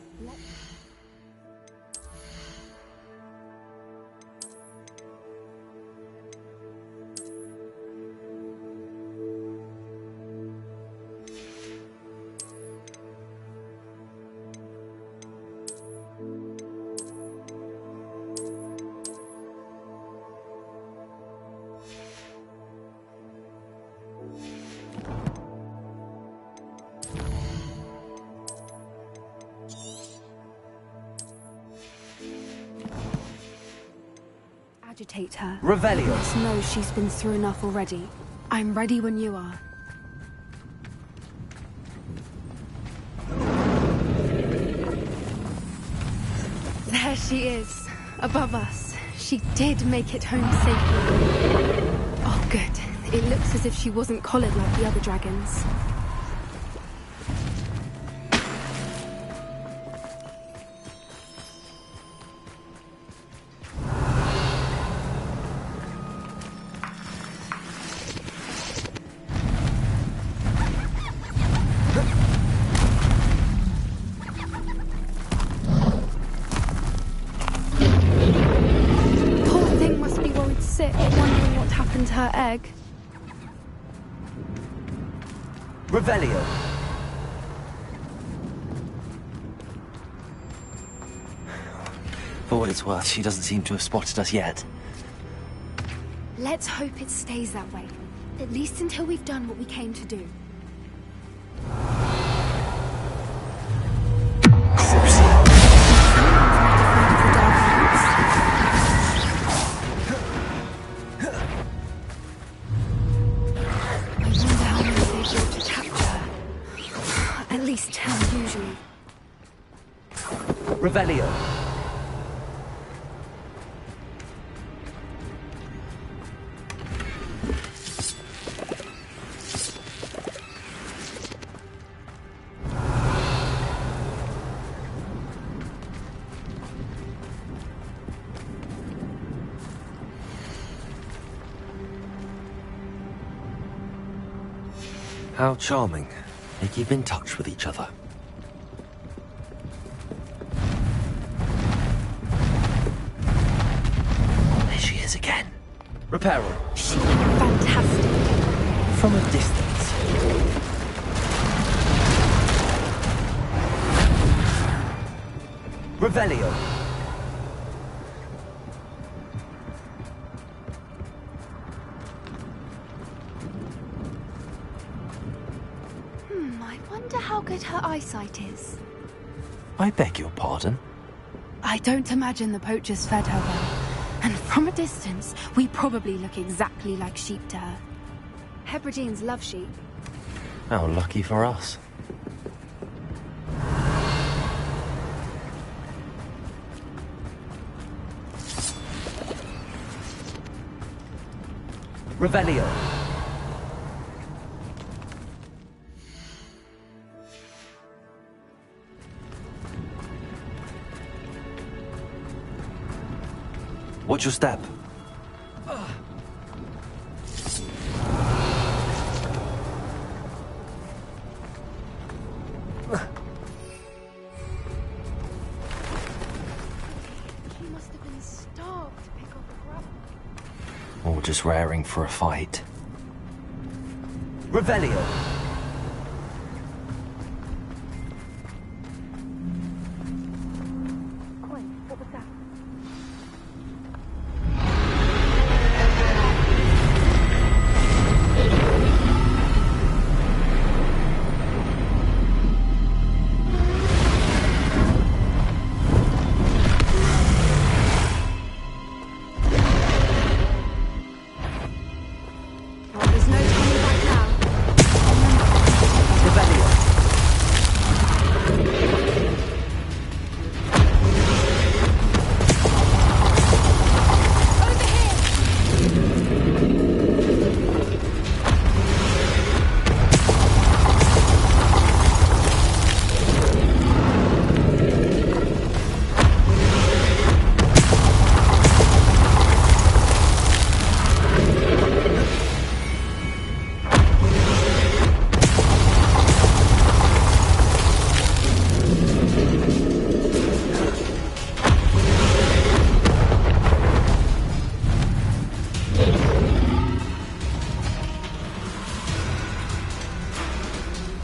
Agitate her. Revelio. Let's know she's been through enough already. I'm ready when you are. There she is, above us. She did make it home safely. Oh, good. It looks as if she wasn't collared like the other dragons. Her egg. Revelio. For what it's worth, she doesn't seem to have spotted us yet. Let's hope it stays that way. At least until we've done what we came to do. Revelio. How charming. They keep in touch with each other. Again. Reparo. Fantastic. From a distance. Revelio. I wonder how good her eyesight is. I beg your pardon? I don't imagine the poachers fed her well. And from a distance, we probably look exactly like sheep to her. Hebrideans love sheep. How lucky for us. Revelio. Watch your step. He must have been starved to pick up a grub. Or just raring for a fight. Revelio. What was that? Well, there's no turning back now. Revelio.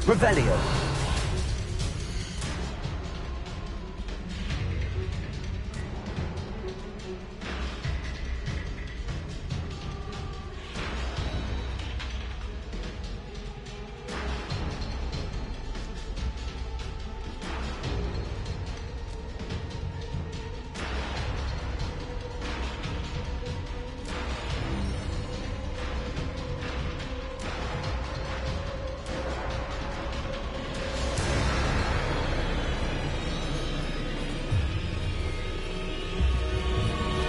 Revelio.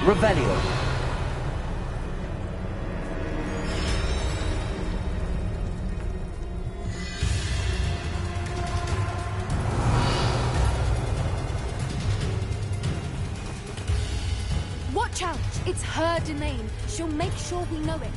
Revelio. Watch out! It's her domain. She'll make sure we know it.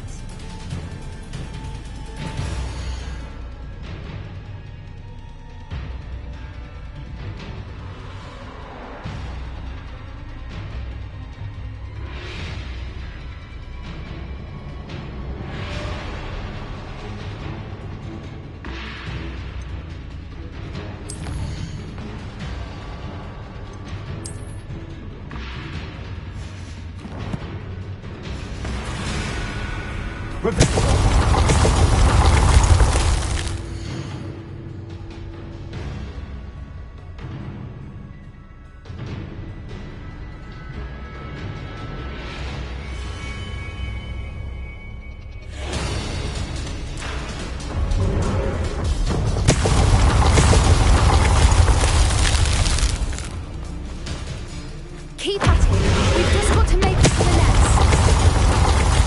Keep at it. We've just got to make it to the nest.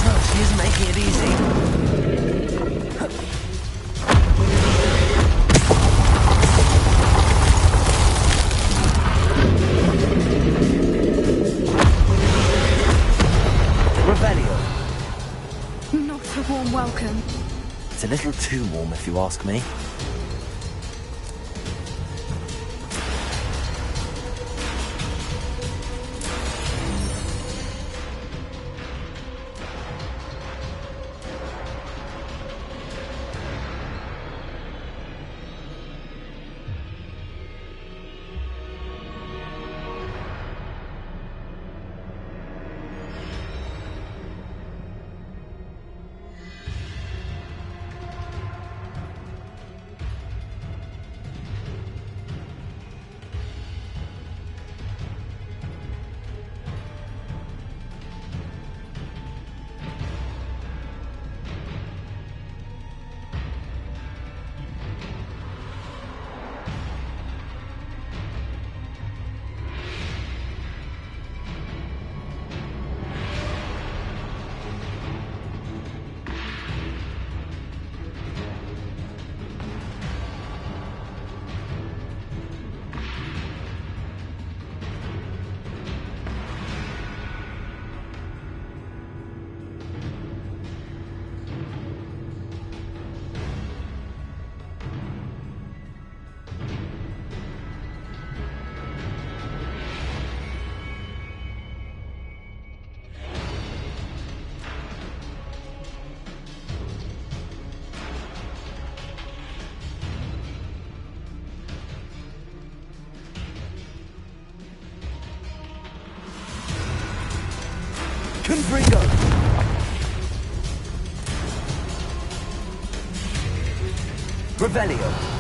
Oh, she isn't making it easy. Revelio. Not a warm welcome. It's a little too warm, if you ask me. Confringo! Revelio!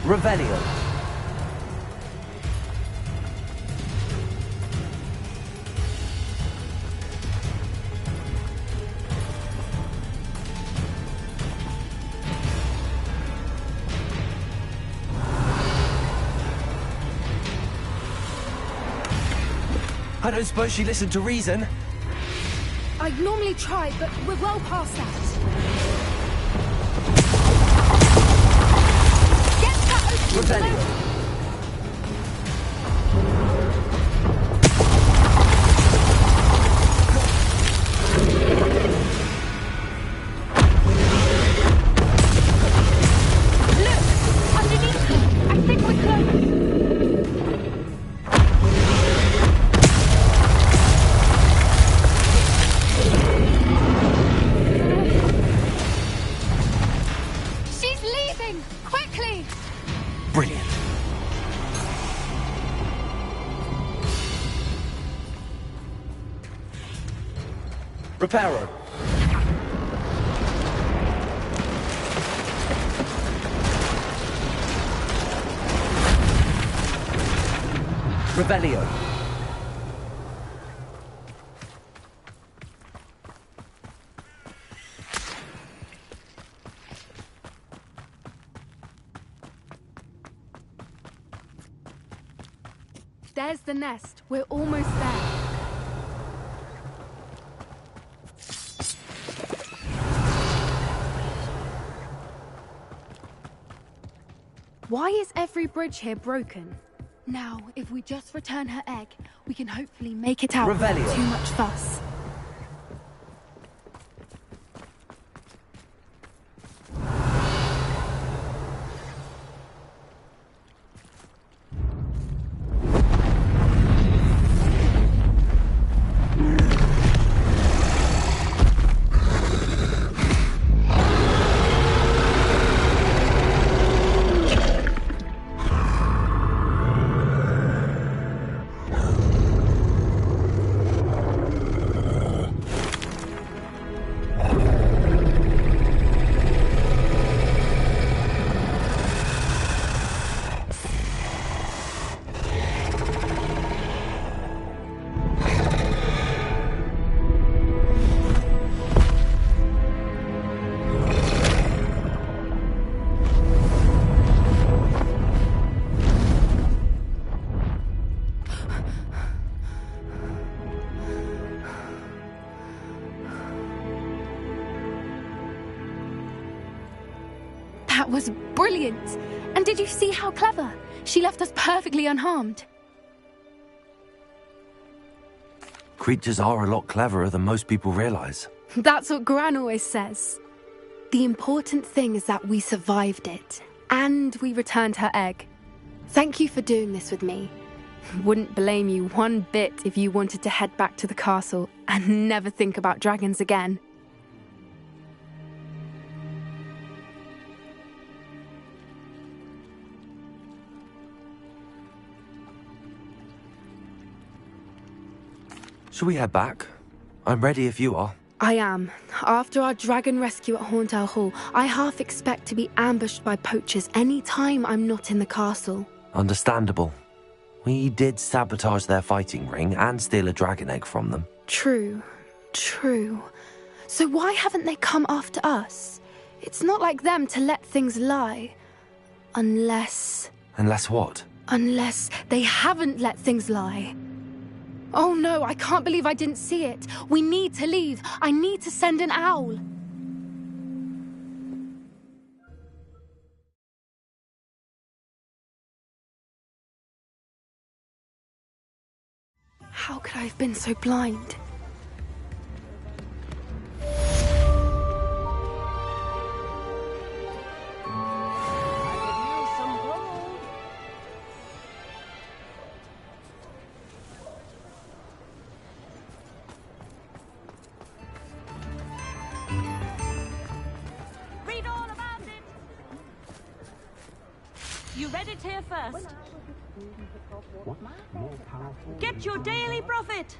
Revelio. I don't suppose she listened to reason. I'd normally try, but we're well past that. Revelio. Reparo. Revelio. There's the nest. We're almost there. Why is every bridge here broken? Now, if we just return her egg, we can hopefully make it out without too much fuss. That was brilliant! And did you see how clever? She left us perfectly unharmed. Creatures are a lot cleverer than most people realize. That's what Gran always says. The important thing is that we survived it, and we returned her egg. Thank you for doing this with me. Wouldn't blame you one bit if you wanted to head back to the castle and never think about dragons again. Shall we head back? I'm ready if you are. I am. After our dragon rescue at Hauntow Hall, I half expect to be ambushed by poachers any time I'm not in the castle. Understandable. We did sabotage their fighting ring and steal a dragon egg from them. True. True. So why haven't they come after us? It's not like them to let things lie. Unless... Unless what? Unless they haven't let things lie. Oh no, I can't believe I didn't see it. We need to leave. I need to send an owl. How could I have been so blind? Read all about it. You read it here first. Get your daily profit.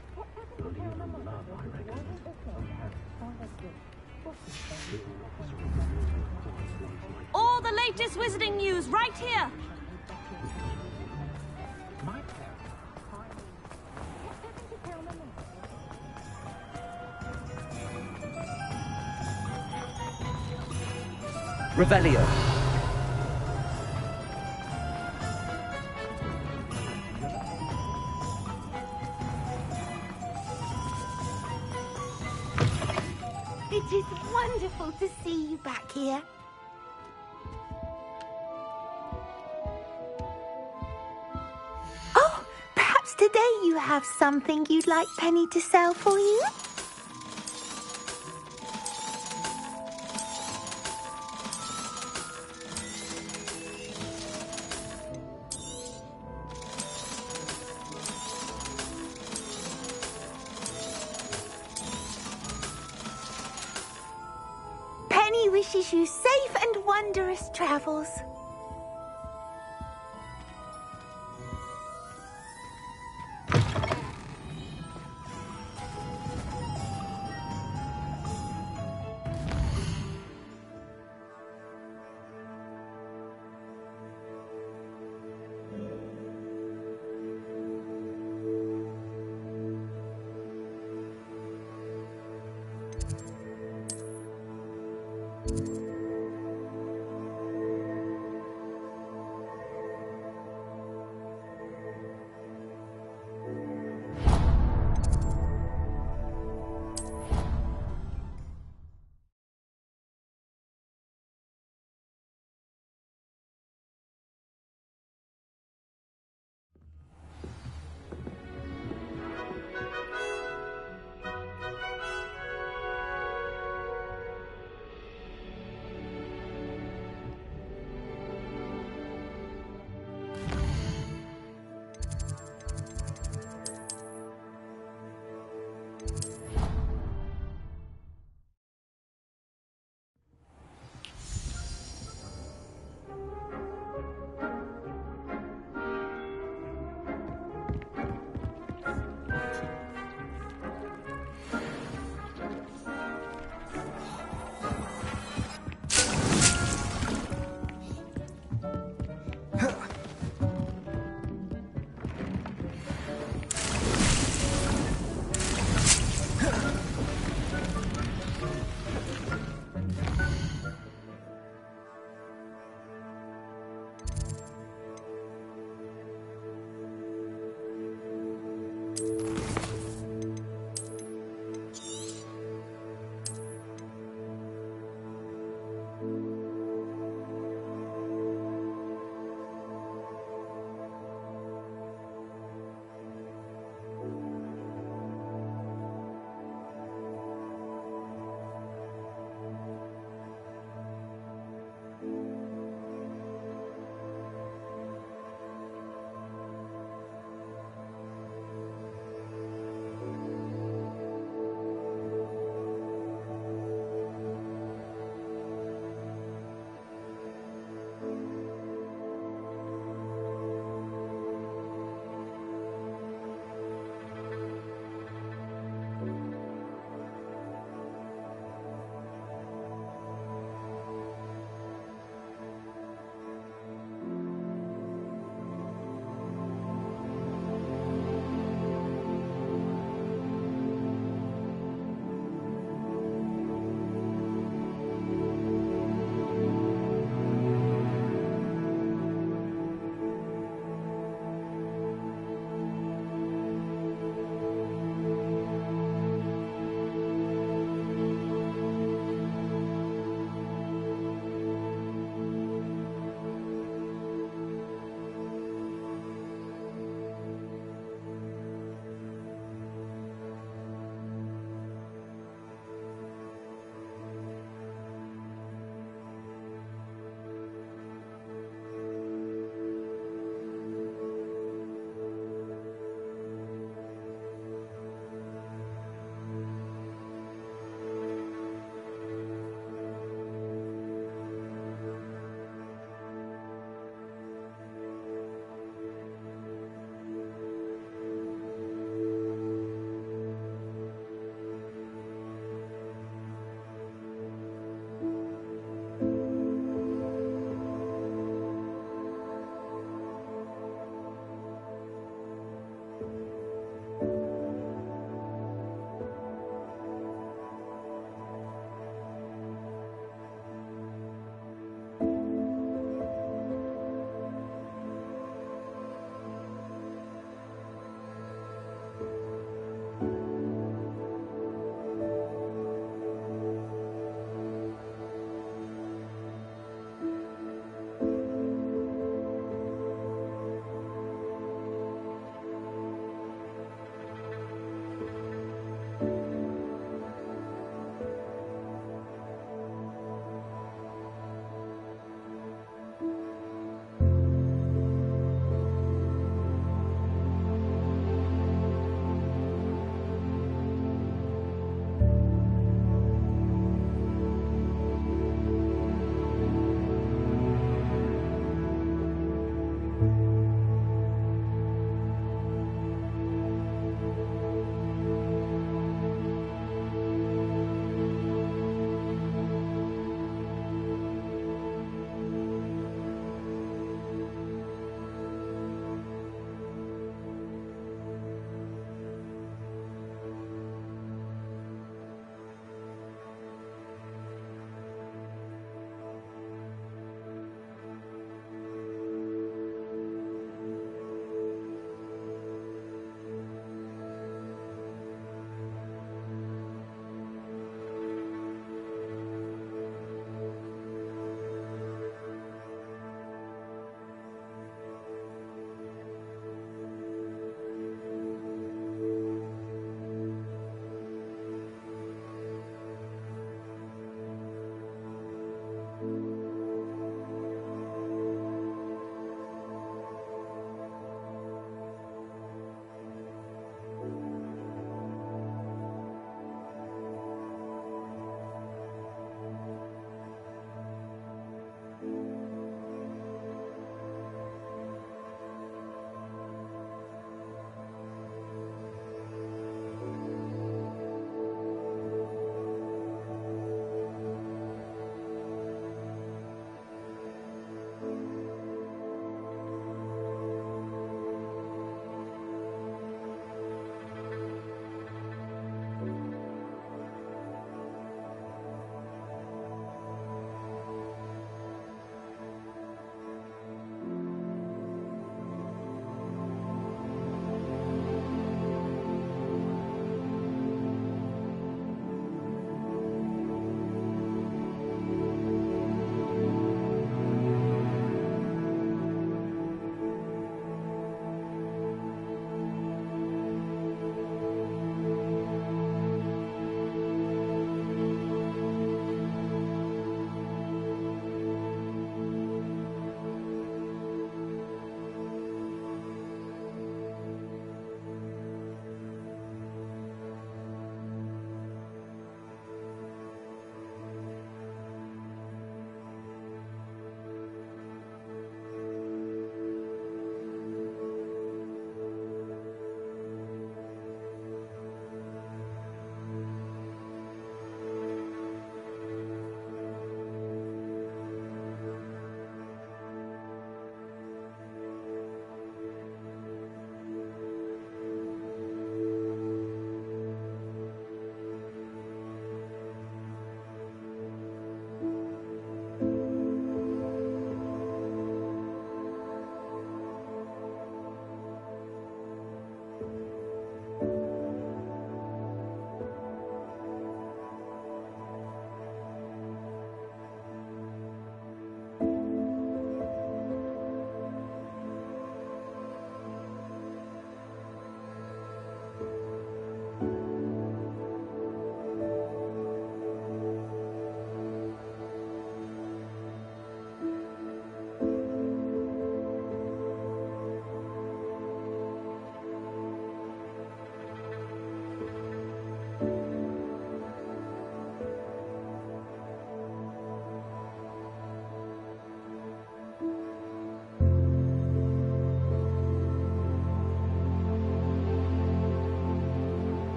All the latest wizarding news right here. Revelio. It is wonderful to see you back here. Oh, perhaps today you have something you'd like Penny to sell for you? Penny wishes you safe and wondrous travels.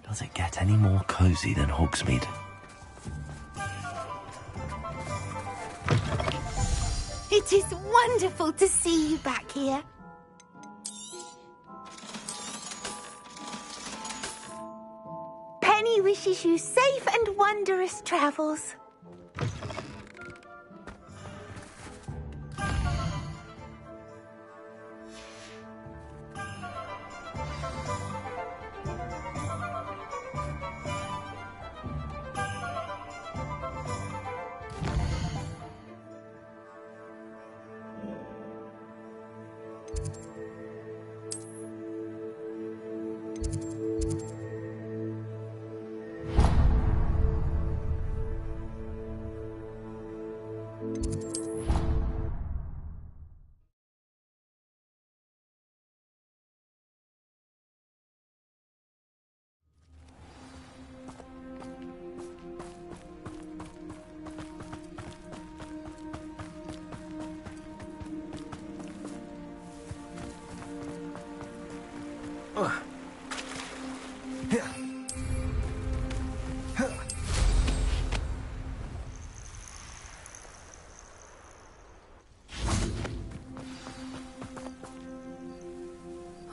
Does it get any more cozy than Hogsmeade? It is wonderful to see you back here. Penny wishes you safe and wondrous travels.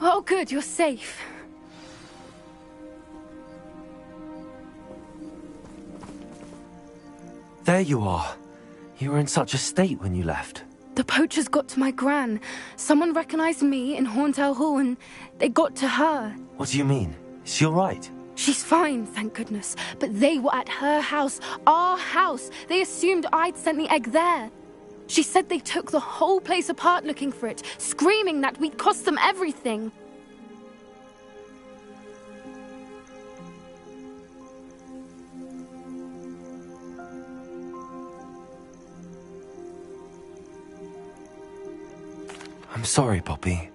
Oh, good, you're safe. There you are. You were in such a state when you left. The poachers got to my gran. Someone recognized me in Horntail Hall and they got to her. What do you mean? Is she all right? She's fine, thank goodness. But they were at her house, our house. They assumed I'd sent the egg there. She said they took the whole place apart looking for it, screaming that we'd cost them everything. I'm sorry, Poppy.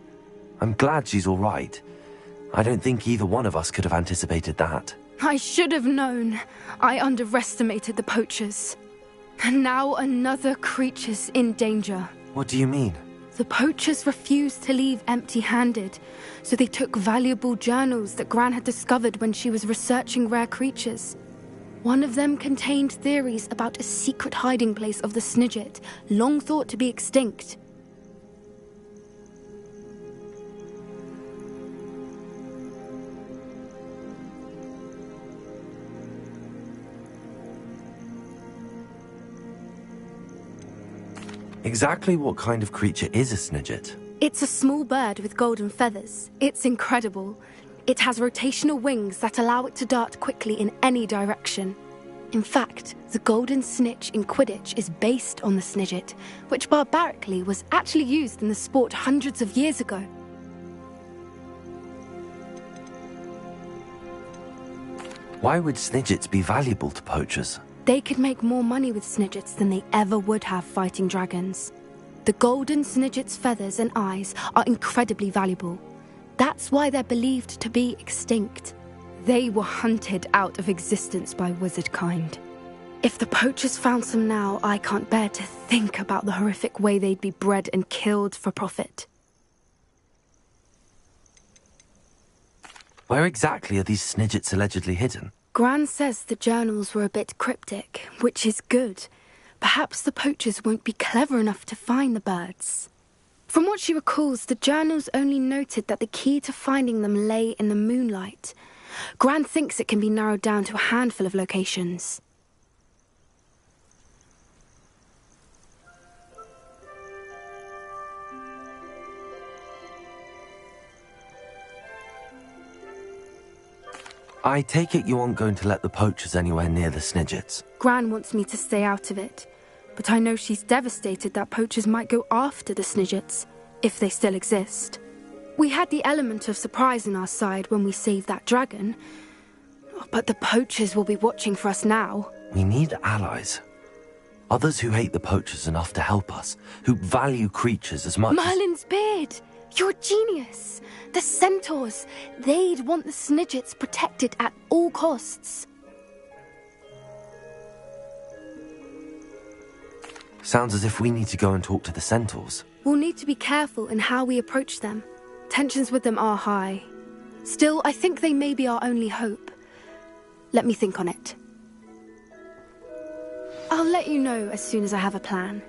I'm glad she's all right. I don't think either one of us could have anticipated that. I should have known. I underestimated the poachers. And now another creature's in danger. What do you mean? The poachers refused to leave empty-handed, so they took valuable journals that Gran had discovered when she was researching rare creatures. One of them contained theories about a secret hiding place of the Snidget, long thought to be extinct. Exactly what kind of creature is a Snidget? It's a small bird with golden feathers. It's incredible. It has rotational wings that allow it to dart quickly in any direction. In fact, the golden snitch in Quidditch is based on the Snidget, which barbarically was actually used in the sport hundreds of years ago. Why would Snidgets be valuable to poachers? They could make more money with Snidgets than they ever would have fighting dragons. The golden Snidget's feathers and eyes are incredibly valuable. That's why they're believed to be extinct. They were hunted out of existence by wizard kind. If the poachers found some now, I can't bear to think about the horrific way they'd be bred and killed for profit. Where exactly are these Snidgets allegedly hidden? Gran says the journals were a bit cryptic, which is good. Perhaps the poachers won't be clever enough to find the birds. From what she recalls, the journals only noted that the key to finding them lay in the moonlight. Gran thinks it can be narrowed down to a handful of locations. I take it you aren't going to let the poachers anywhere near the Snidgets. Gran wants me to stay out of it, but I know she's devastated that poachers might go after the Snidgets, if they still exist. We had the element of surprise on our side when we saved that dragon, but the poachers will be watching for us now. We need allies. Others who hate the poachers enough to help us, who value creatures as much Merlin's beard! You're a genius! The centaurs! They'd want the Snidgets protected at all costs. Sounds as if we need to go and talk to the centaurs. We'll need to be careful in how we approach them. Tensions with them are high. Still, I think they may be our only hope. Let me think on it. I'll let you know as soon as I have a plan.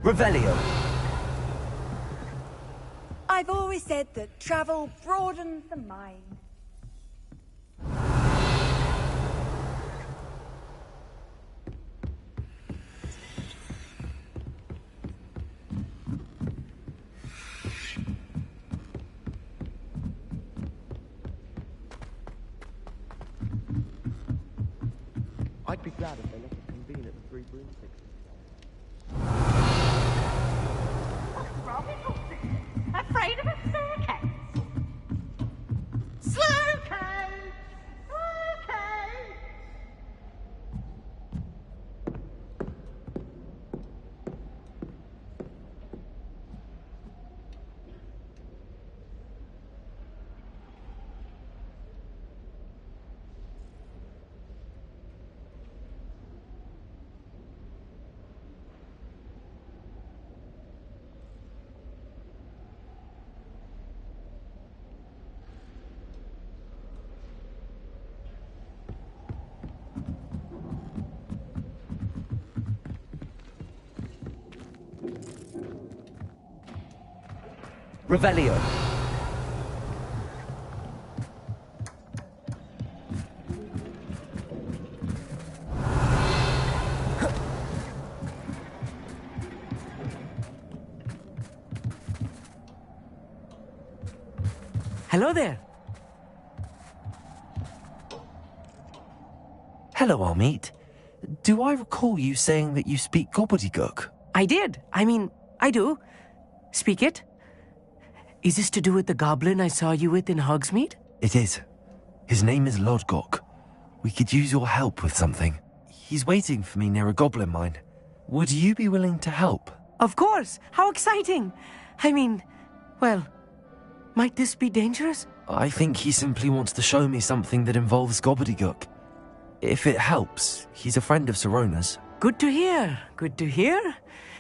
Revelio. I've always said that travel broadens the mind. I'd be glad if they let us convene at the Three Broomsticks. Afraid of a staircase? Slow coach! Slow coach! Revelio. Hello there. Hello, Armeet. Do I recall you saying that you speak gobbledygook? I did. I do. Speak it. Is this to do with the goblin I saw you with in Hogsmeade? It is. His name is Lodgok. We could use your help with something. He's waiting for me near a goblin mine. Would you be willing to help? Of course. How exciting. Well, might this be dangerous? I think he simply wants to show me something that involves gobbledygook. If it helps, he's a friend of Sirona's. Good to hear. Good to hear.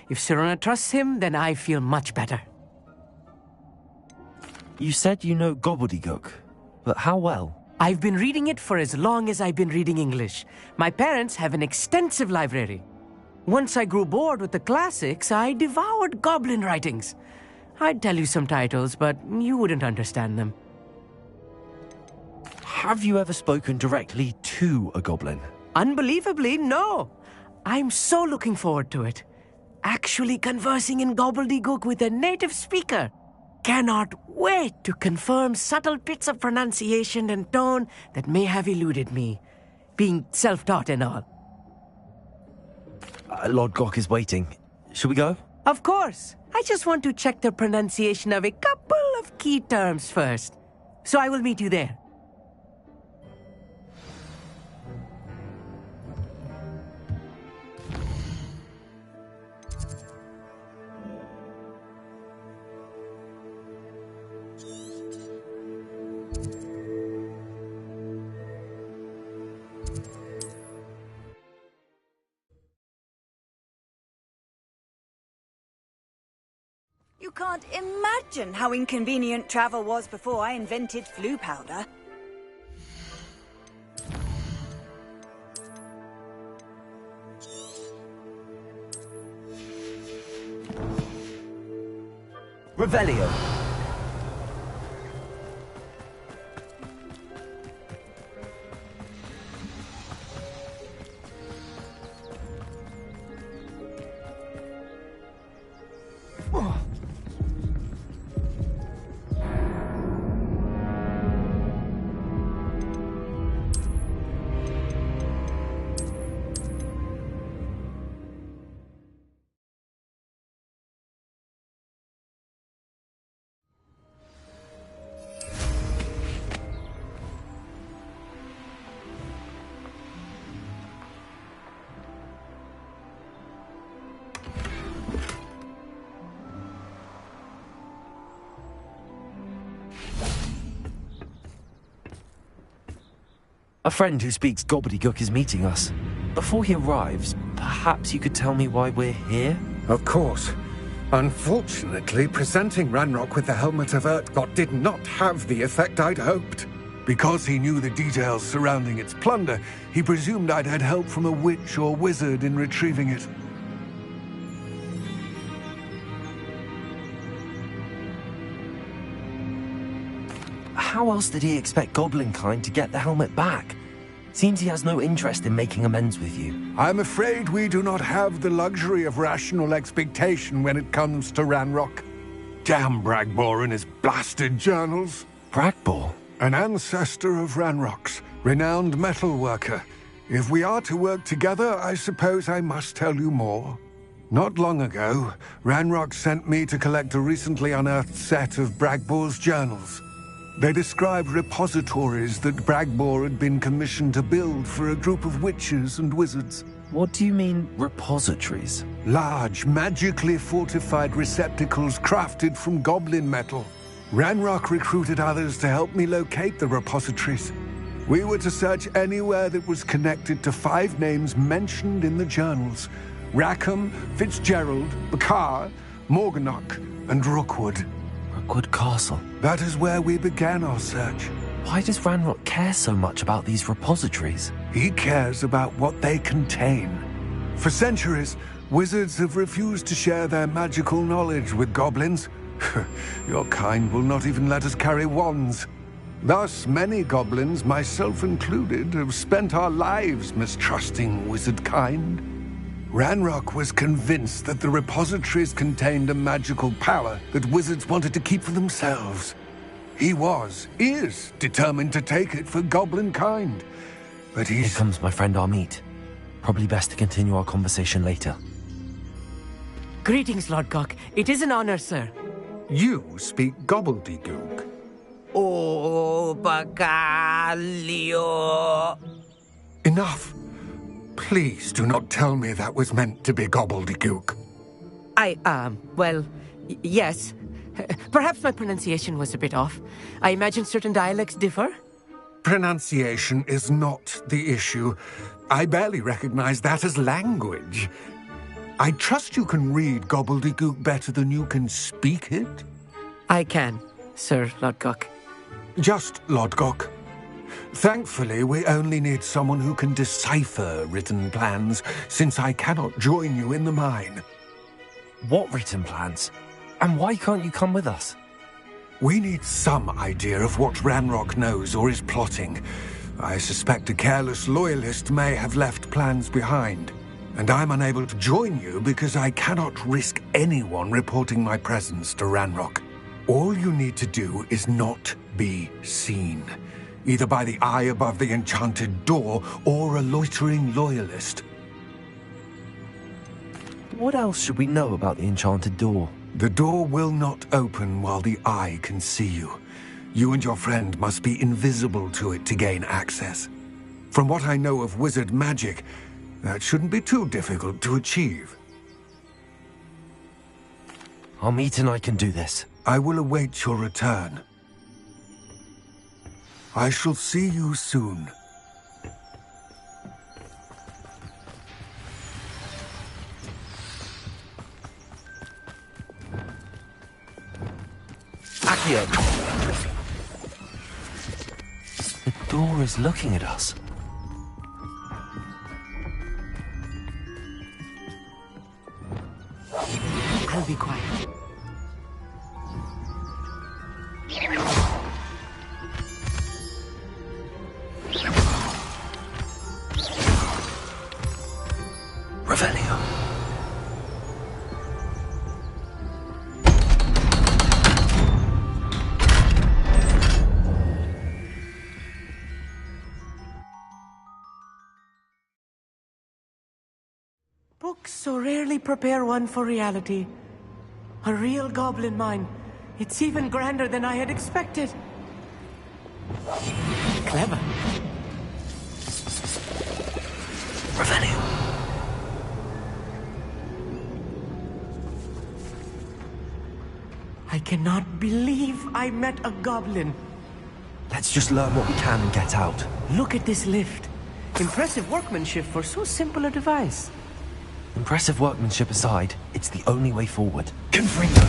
If Sirona trusts him, then I feel much better. You said you know gobbledygook, but how well? I've been reading it for as long as I've been reading English. My parents have an extensive library. Once I grew bored with the classics, I devoured goblin writings. I'd tell you some titles, but you wouldn't understand them. Have you ever spoken directly to a goblin? Unbelievably, no. I'm so looking forward to it. Actually conversing in gobbledygook with a native speaker. Cannot wait to confirm subtle bits of pronunciation and tone that may have eluded me, being self-taught and all. Lord Gok is waiting. Shall we go? Of course. I just want to check the pronunciation of a couple of key terms first. So I will meet you there. You can't imagine how inconvenient travel was before I invented flu powder. Revelio. A friend who speaks gobbledygook is meeting us. Before he arrives, perhaps you could tell me why we're here? Of course. Unfortunately, presenting Ranrock with the Helmet of Urtkot did not have the effect I'd hoped. Because he knew the details surrounding its plunder, he presumed I'd had help from a witch or wizard in retrieving it. How else did he expect Goblinkind to get the helmet back? Seems he has no interest in making amends with you. I'm afraid we do not have the luxury of rational expectation when it comes to Ranrock. Damn Bragbor and his blasted journals. Bragbor? An ancestor of Ranrock's, renowned metal worker. If we are to work together, I suppose I must tell you more. Not long ago, Ranrock sent me to collect a recently unearthed set of Bragbor's journals. They described repositories that Bragbor had been commissioned to build for a group of witches and wizards. What do you mean, repositories? Large, magically fortified receptacles crafted from goblin metal. Ranrock recruited others to help me locate the repositories. We were to search anywhere that was connected to 5 names mentioned in the journals: Rackham, Fitzgerald, Bakar, Morganach, and Rookwood. Rookwood Castle. That is where we began our search. Why does Ranrock care so much about these repositories? He cares about what they contain. For centuries, wizards have refused to share their magical knowledge with goblins. Your kind will not even let us carry wands. Thus, many goblins, myself included, have spent our lives mistrusting wizard kind. Ranrock was convinced that the repositories contained a magical power that wizards wanted to keep for themselves. He is determined to take it for goblin kind. But Here comes my friend Amit. Probably best to continue our conversation later. Greetings, Lord Gok. It is an honor, sir. You speak gobbledygook. Oh, Bagalio. Enough. Please do not tell me that was meant to be gobbledygook. Yes. Perhaps my pronunciation was a bit off. I imagine certain dialects differ. Pronunciation is not the issue. I barely recognize that as language. I trust you can read gobbledygook better than you can speak it? I can, Sir Lord Gok. Just Lord Gok. Thankfully, we only need someone who can decipher written plans, since I cannot join you in the mine. What written plans? And why can't you come with us? We need some idea of what Ranrock knows or is plotting. I suspect a careless loyalist may have left plans behind, and I'm unable to join you because I cannot risk anyone reporting my presence to Ranrock. All you need to do is not be seen, either by the eye above the enchanted door or a loitering loyalist. What else should we know about the enchanted door? The door will not open while the eye can see you. You and your friend must be invisible to it to gain access. From what I know of wizard magic, that shouldn't be too difficult to achieve. Amit and I can do this. I will await your return. I shall see you soon. Accio! The door is looking at us. I'll be quiet. Revelio. Books so rarely prepare one for reality. A real goblin mine. It's even grander than I had expected. Clever. Revelio. I cannot believe I met a goblin. Let's just learn what we can and get out. Look at this lift. Impressive workmanship for so simple a device. Impressive workmanship aside, it's the only way forward. Confringo!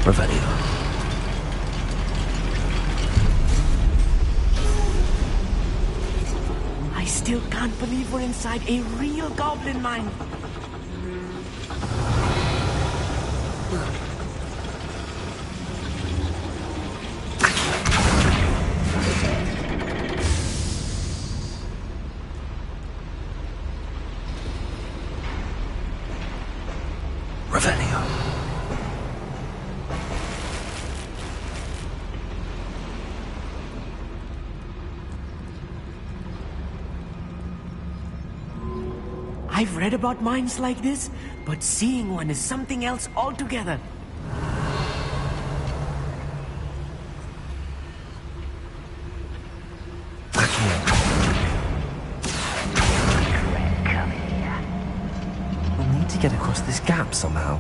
Revelio. I still can't believe we're inside a real goblin mine. Revelio. I've read about mines like this, but seeing one is something else altogether. We'll need to get across this gap somehow.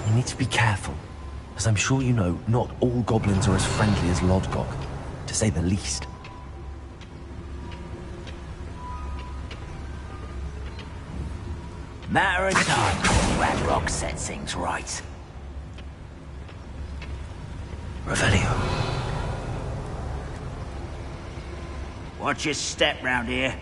We need to be careful, as I'm sure you know, not all goblins are as friendly as Lodgok, to say the least. Matter of time till Ranrock sets things right. Revelio. Watch your step round here.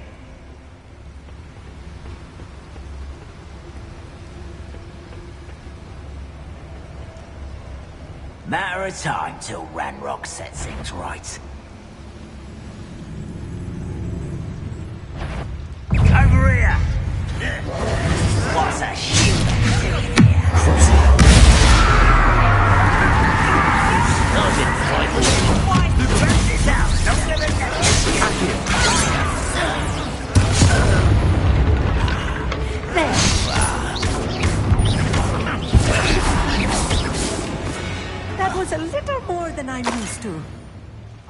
Matter of time till Ranrock sets things right. Over here! What's a human doing here? I've been fighting. Why the rest is out? Don't give it That was a little more than I'm used to.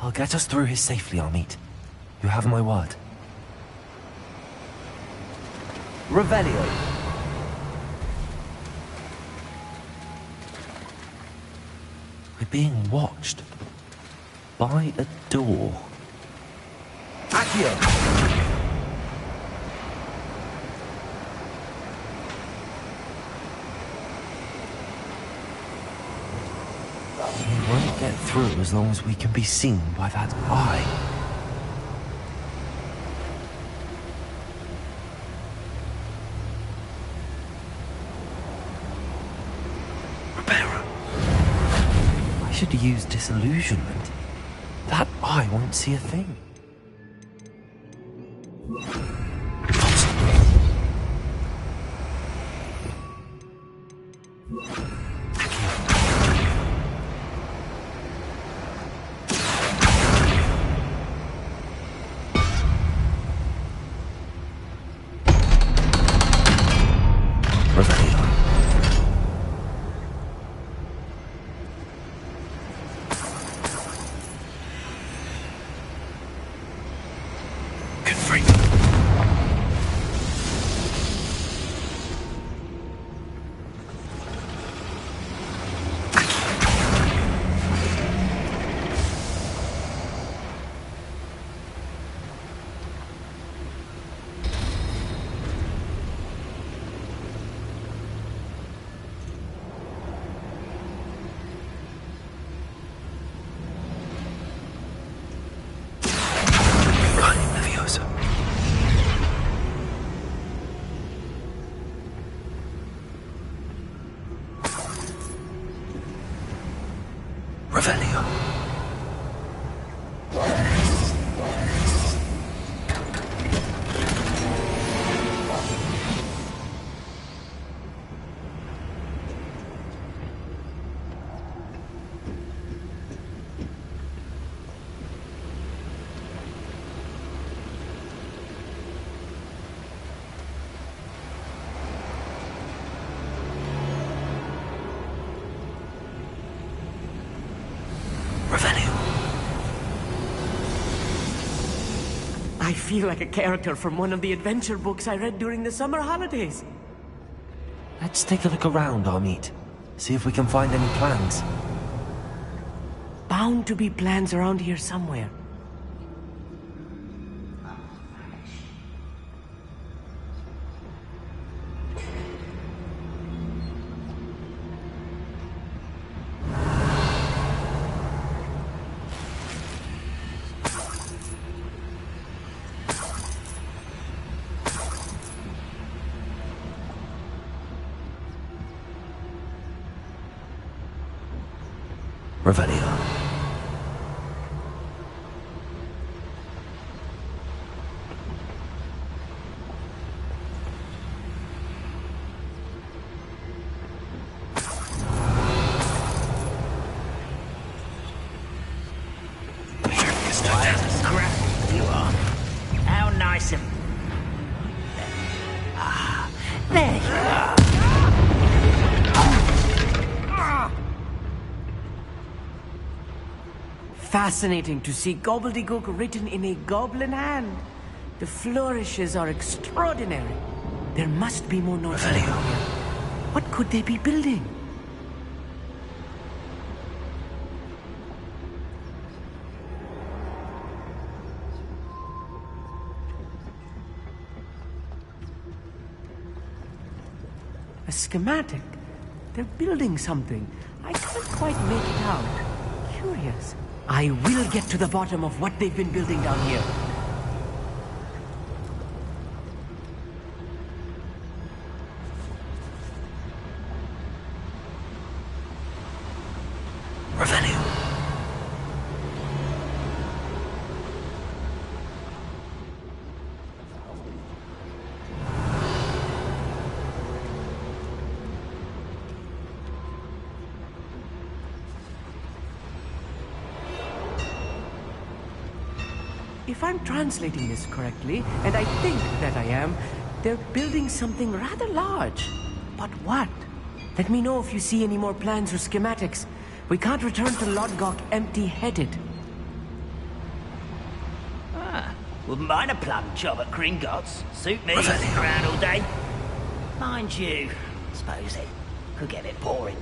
I'll get us through here safely, Amit. You have my word. Revelio. We're being watched. By a door. Accio! We won't get through as long as we can be seen by that eye. should use disillusionment. That eye won't see a thing. I feel like a character from one of the adventure books I read during the summer holidays. Let's take a look around, Amit. See if we can find any plans. Bound to be plans around here somewhere. Revelio. You are. How nice of... Ah, there you are. Fascinating to see gobbledygook written in a goblin hand. The flourishes are extraordinary. There must be more notes here. What could they be building? A schematic. They're building something. I can't quite make it out. Curious. I will get to the bottom of what they've been building down here. Revelio. If I'm translating this correctly, and I think that I am, they're building something rather large. But what? Let me know if you see any more plans or schematics. We can't return to Lodgok empty-headed. Ah, wouldn't mind a plum job at Gringotts. Suit me, around all day. Mind you, suppose it could get a bit boring.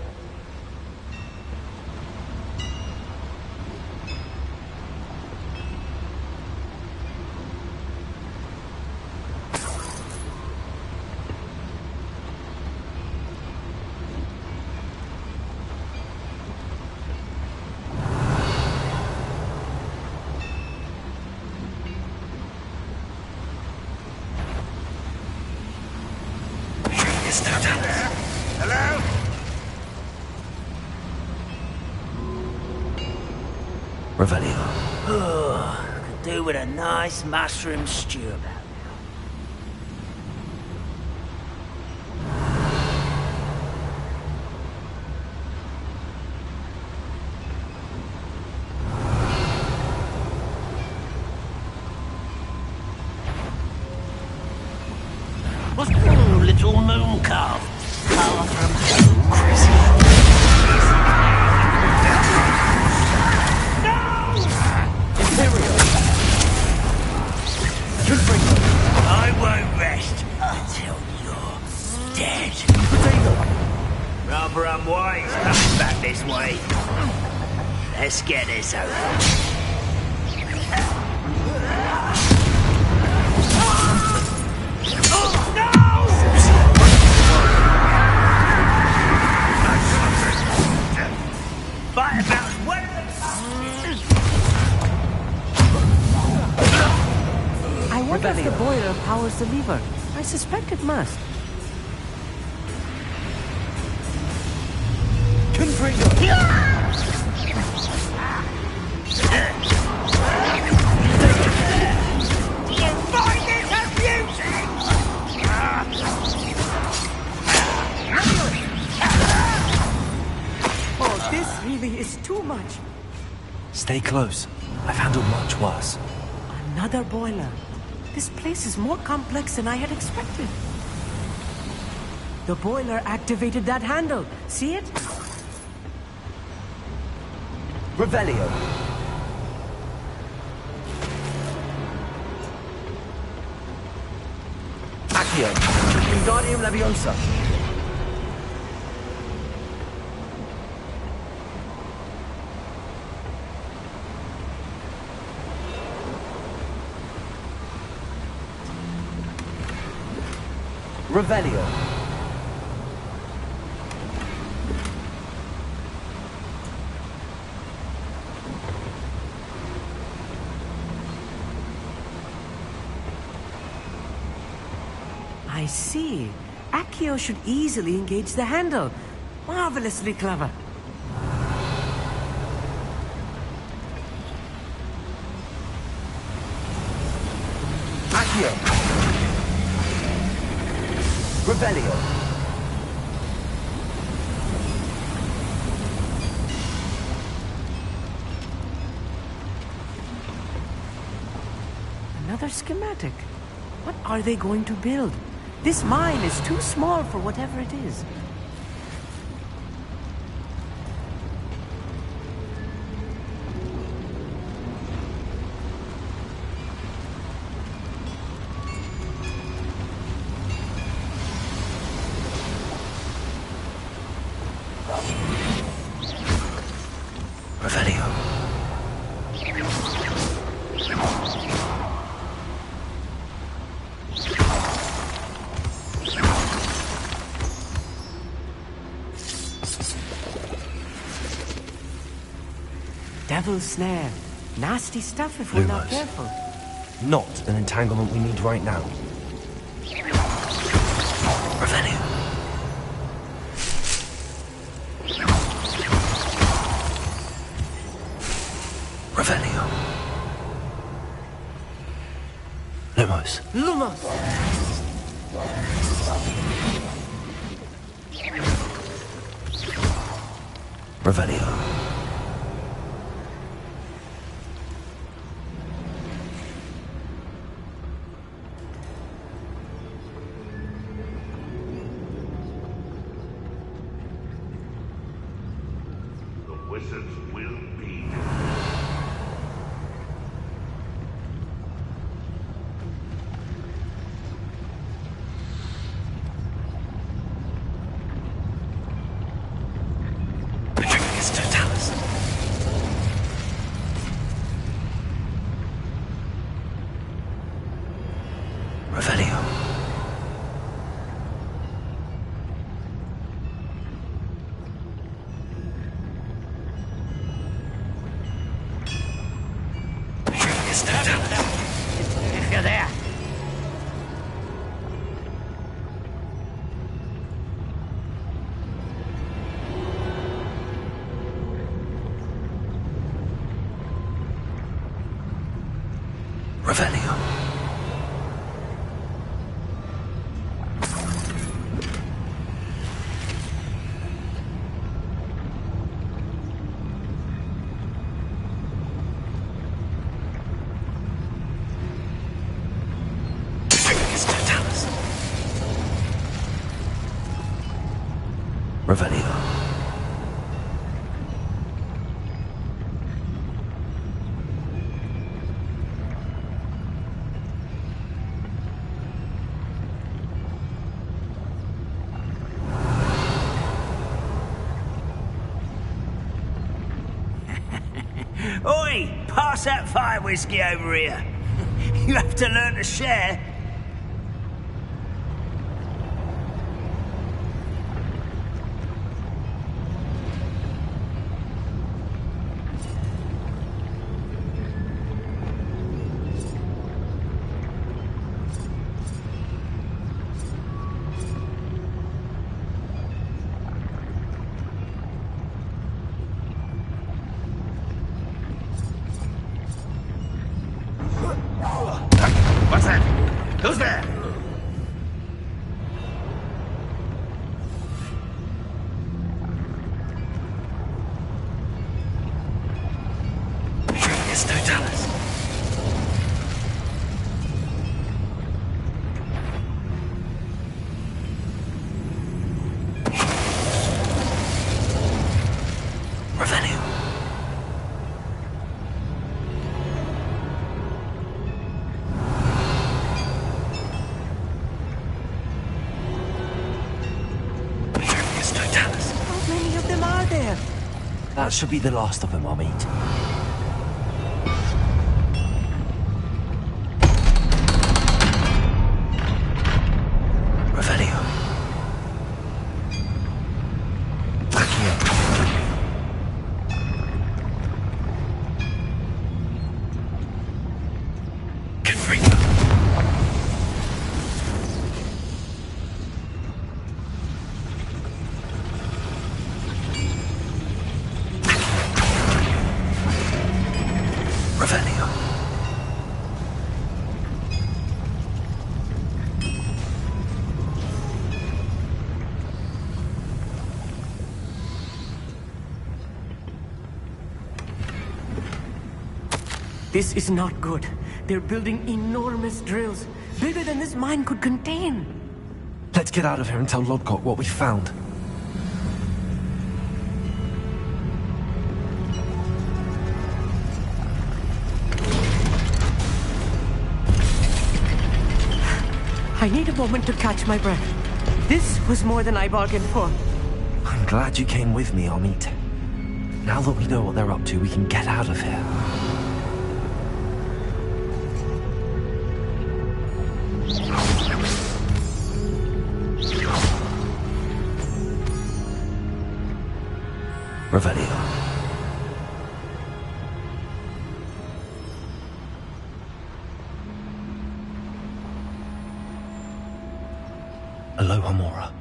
Hello? Revelio. Could do with a nice mushroom stew about now. Little moon calf. Far from home. I won't rest until you're dead. Rather unwise coming back this way. Let's get this over. I wonder if the boiler powers the lever. I suspect it must. Oh, this really is too much. Stay close. I've handled much worse. Another boiler. This place is more complex than I had expected. The boiler activated that handle. See it? Revelio. Accio. Wingardium Leviosa. Revelio. I see. Accio should easily engage the handle. Marvelously clever. Accio. Revelio. Another schematic. What are they going to build? This mine is too small for whatever it is. Revelio. Devil's snare. Nasty stuff if we're not careful. Not an entanglement we need right now. Revelio. Revelio. Lumos. Lumos! Revelio. Wizards will be. Patricius Totalis. Revelio. If you're there. Revelio. Revelio. Oi! Pass that fire whiskey over here. You have to learn to share. What's that? Who's there? It's Totalis. Revelio. How many of them are there? That should be the last of them, I'll meet. Revelio. Backing up. Confringo. Revelio. This is not good. They're building enormous drills, bigger than this mine could contain. Let's get out of here and tell Lodgok what we found. I need a moment to catch my breath. This was more than I bargained for. I'm glad you came with me, Amit. Now that we know what they're up to, we can get out of here. Revelio. Aloha Mora.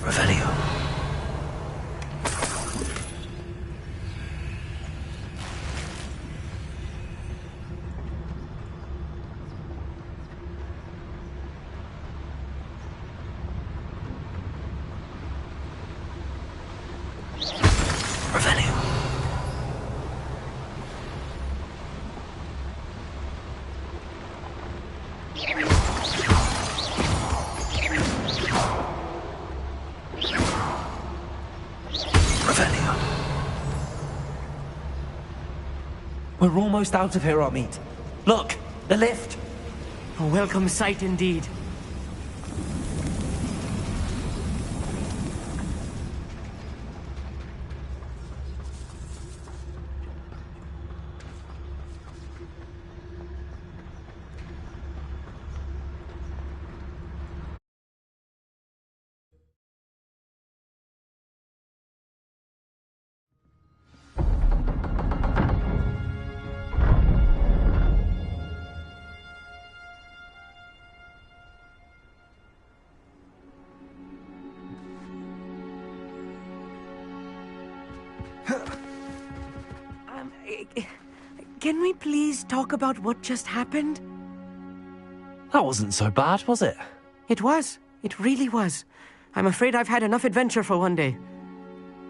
Revelio. Revelio. Revelio. We're almost out of here, Amit. Look, the lift. A welcome sight indeed. Can we please talk about what just happened? That wasn't so bad, was it? It was. It really was. I'm afraid I've had enough adventure for one day.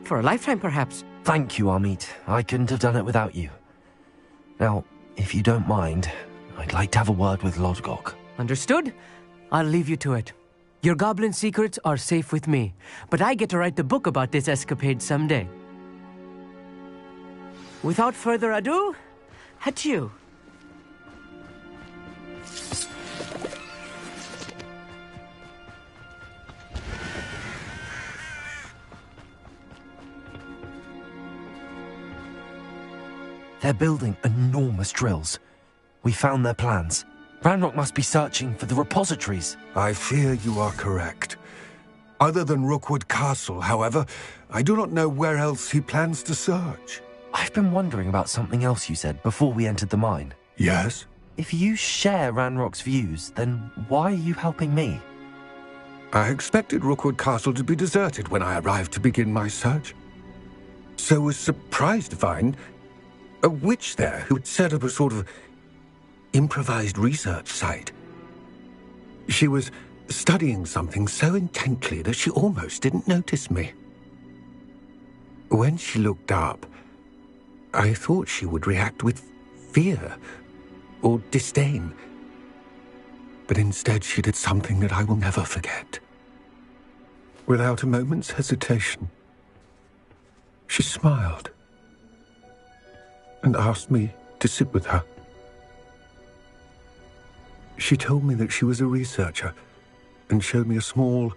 For a lifetime, perhaps. Thank you, Amit. I couldn't have done it without you. Now, if you don't mind, I'd like to have a word with Lodgok. Understood? I'll leave you to it. Your goblin secrets are safe with me, but I get to write the book about this escapade someday. Without further ado, adieu. They're building enormous drills. We found their plans. Ranrock must be searching for the repositories. I fear you are correct. Other than Rookwood Castle, however, I do not know where else he plans to search. I've been wondering about something else you said before we entered the mine. Yes? If you share Ranrock's views, then why are you helping me? I expected Rookwood Castle to be deserted when I arrived to begin my search. So was surprised to find a witch there who had set up a sort of improvised research site. She was studying something so intently that she almost didn't notice me. When she looked up, I thought she would react with fear or disdain. But instead she did something that I will never forget. Without a moment's hesitation, she smiled and asked me to sit with her. She told me that she was a researcher and showed me a small,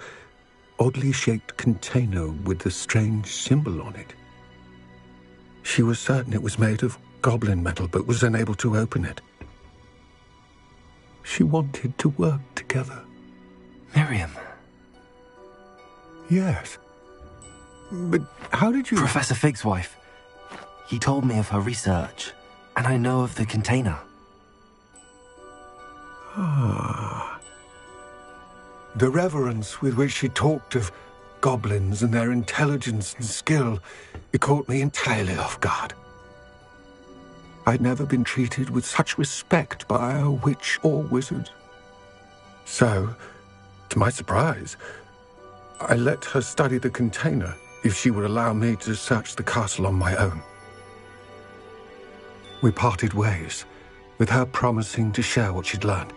oddly shaped container with a strange symbol on it. She was certain it was made of goblin metal, but was unable to open it. She wanted to work together. Miriam. Yes. But how did you... Professor Fig's wife. He told me of her research, and I know of the container. Ah. The reverence with which she talked of goblins and their intelligence and skill, it caught me entirely off guard. I'd never been treated with such respect by a witch or wizard. So, to my surprise, I let her study the container if she would allow me to search the castle on my own. We parted ways, with her promising to share what she'd learned.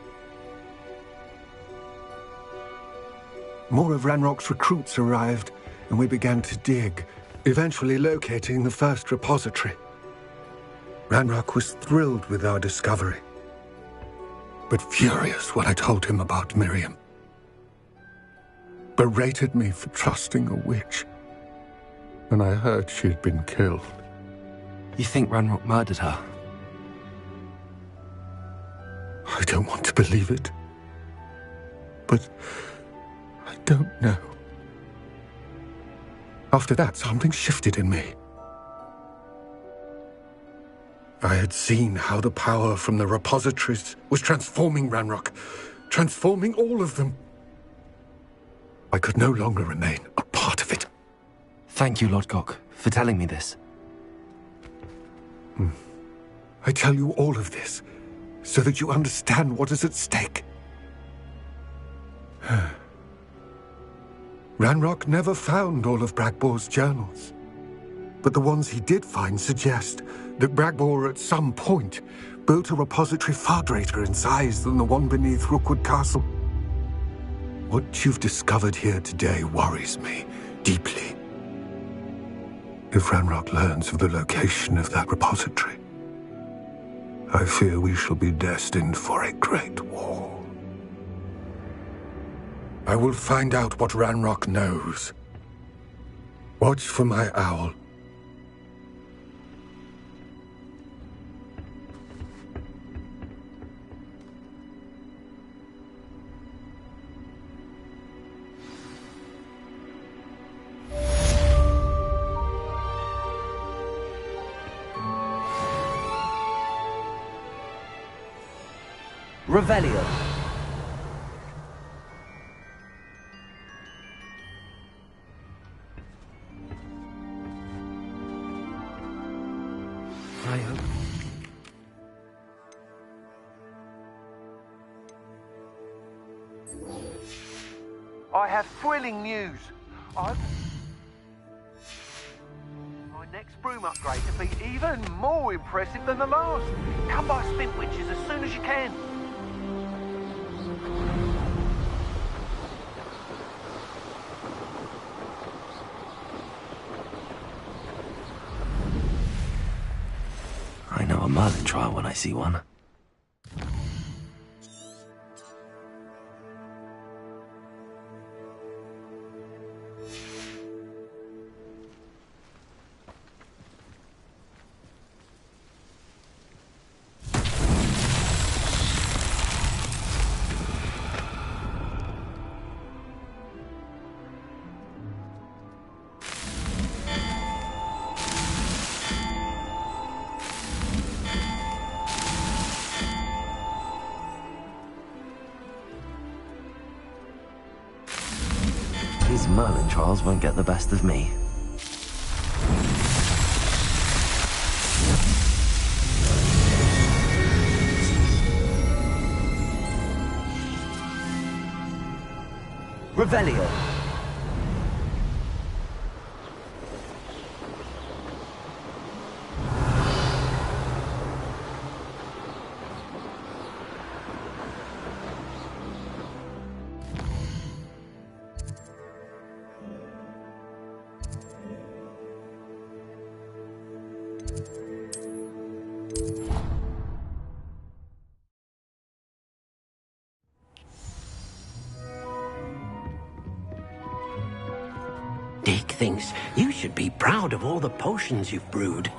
More of Ranrock's recruits arrived, and we began to dig, eventually locating the first repository. Ranrock was thrilled with our discovery, but furious when I told him about Miriam. Berated me for trusting a witch, and I heard she had been killed. You think Ranrock murdered her? I don't want to believe it, but I don't know. After that, something shifted in me. I had seen how the power from the repositories was transforming Ranrock, transforming all of them. I could no longer remain a part of it. Thank you, Lodgok, for telling me this. I tell you all of this so that you understand what is at stake. Ranrock never found all of Bragbor's journals, but the ones he did find suggest that Bragbor at some point built a repository far greater in size than the one beneath Rookwood Castle. What you've discovered here today worries me deeply. If Ranrock learns of the location of that repository, I fear we shall be destined for a great war. I will find out what Ranrock knows. Watch for my owl. Revelio. I have thrilling news. My next broom upgrade to be even more impressive than the last. Come by Spintwitches as soon as you can. I know a Merlin trial when I see one. These Merlin trials won't get the best of me. Revelio. Dick thinks you should be proud of all the potions you've brewed.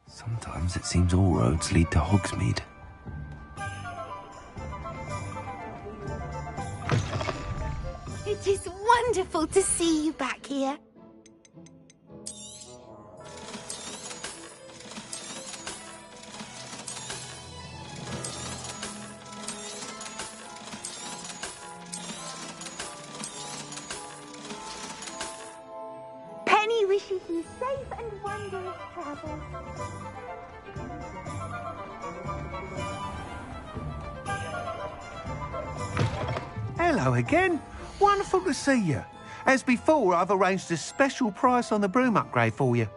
Sometimes it seems all roads lead to Hogsmeade. It is wonderful to see you back here. Penny wishes you safe and wondrous travels. Hello again. Wonderful to see you. As before, I've arranged a special price on the broom upgrade for you.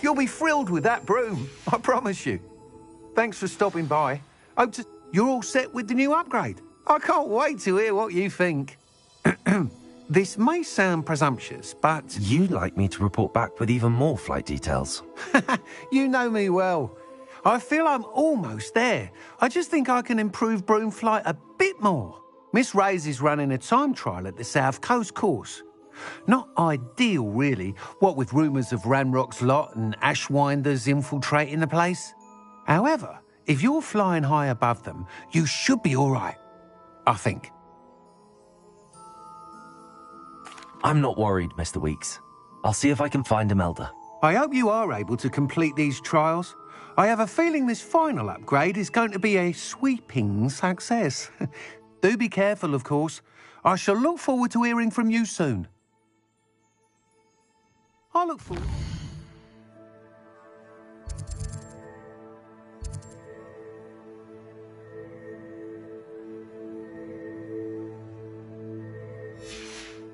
You'll be thrilled with that broom, I promise you. Thanks for stopping by. You're all set with the new upgrade. I can't wait to hear what you think. This may sound presumptuous, but... You'd like me to report back with even more flight details. You know me well. I feel I'm almost there. I just think I can improve broom flight a bit more. Miss Ray's is running a time trial at the South Coast course. Not ideal, really, what with rumours of Ranrock's lot and Ashwinders infiltrating the place. However, if you're flying high above them, you should be all right, I think. I'm not worried, Mr. Weeks. I'll see if I can find Imelda. I hope you are able to complete these trials. I have a feeling this final upgrade is going to be a sweeping success. Do be careful, of course. I shall look forward to hearing from you soon. I look forward...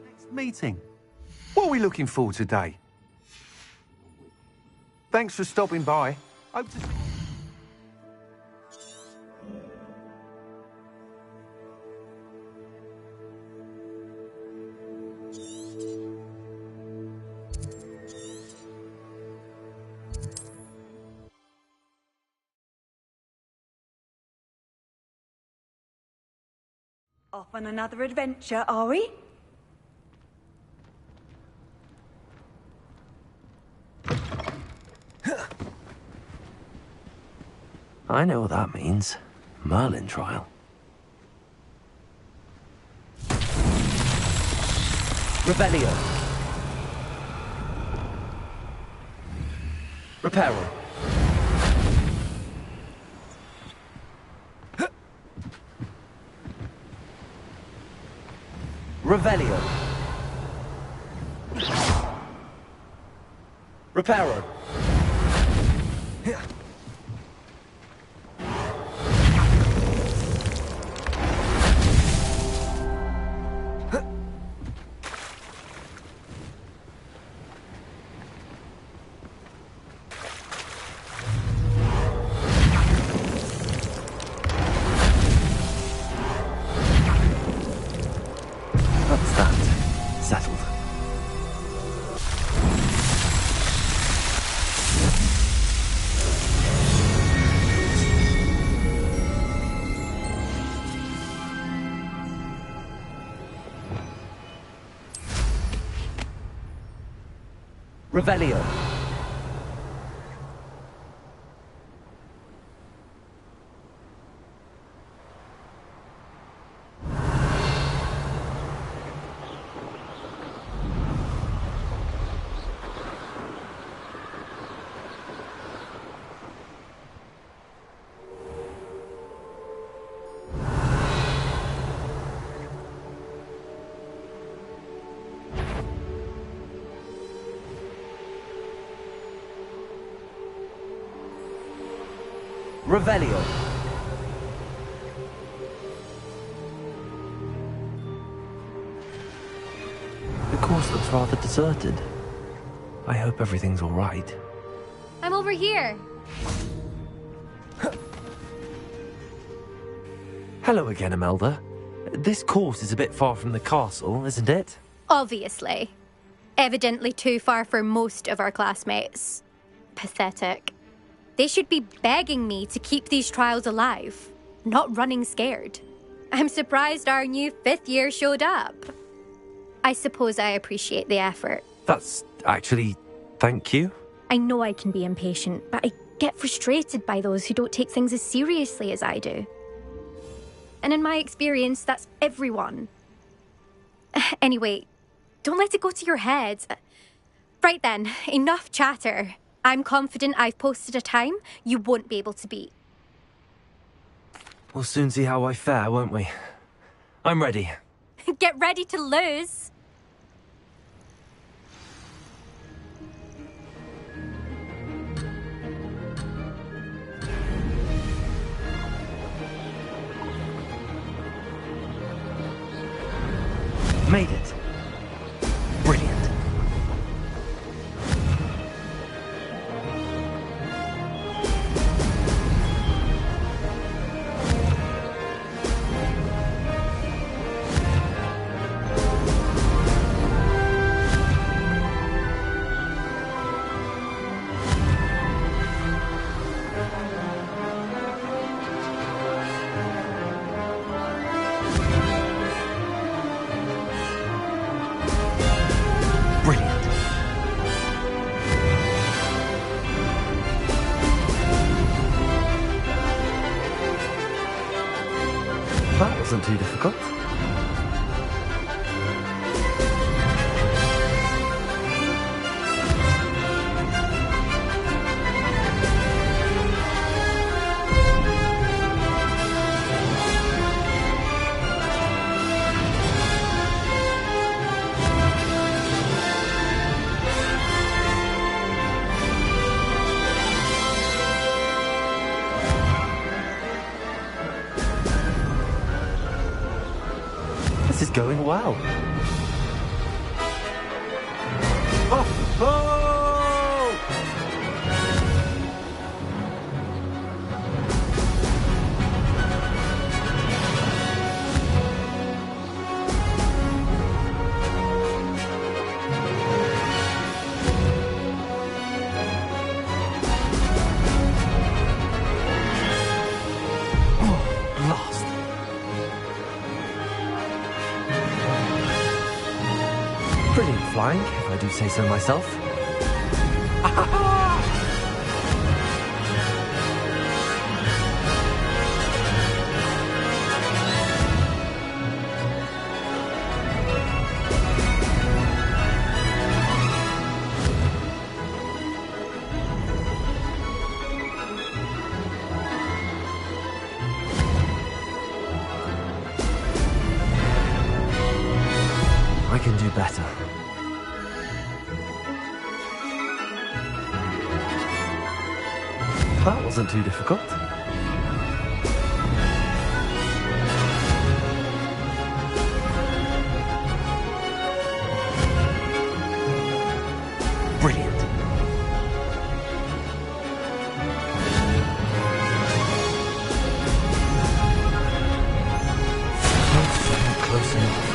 Next meeting. What are we looking for today? Thanks for stopping by. Hope to... Off on another adventure, are we? I know what that means. Merlin trial. Revelio. Reparo. Revelio. Reparo. That's that. Settled. Revelio. Revelio. The course looks rather deserted. I hope everything's all right. I'm over here. Hello again, Imelda. This course is a bit far from the castle, isn't it? Obviously. Evidently too far for most of our classmates. Pathetic. They should be begging me to keep these trials alive, not running scared. I'm surprised our new 5th year showed up. I suppose I appreciate the effort. That's actually... thank you. I know I can be impatient, but I get frustrated by those who don't take things as seriously as I do. And in my experience, that's everyone. Anyway, don't let it go to your head. Right then, enough chatter. I'm confident I've posted a time you won't be able to beat. We'll soon see how I fare, won't we? I'm ready. Get ready to lose. Made it. Brilliant. That wasn't too difficult. going well. Oh, oh! Lost. Brilliant flying, if I do say so myself. I can do better. That wasn't too difficult. Brilliant. Not close enough.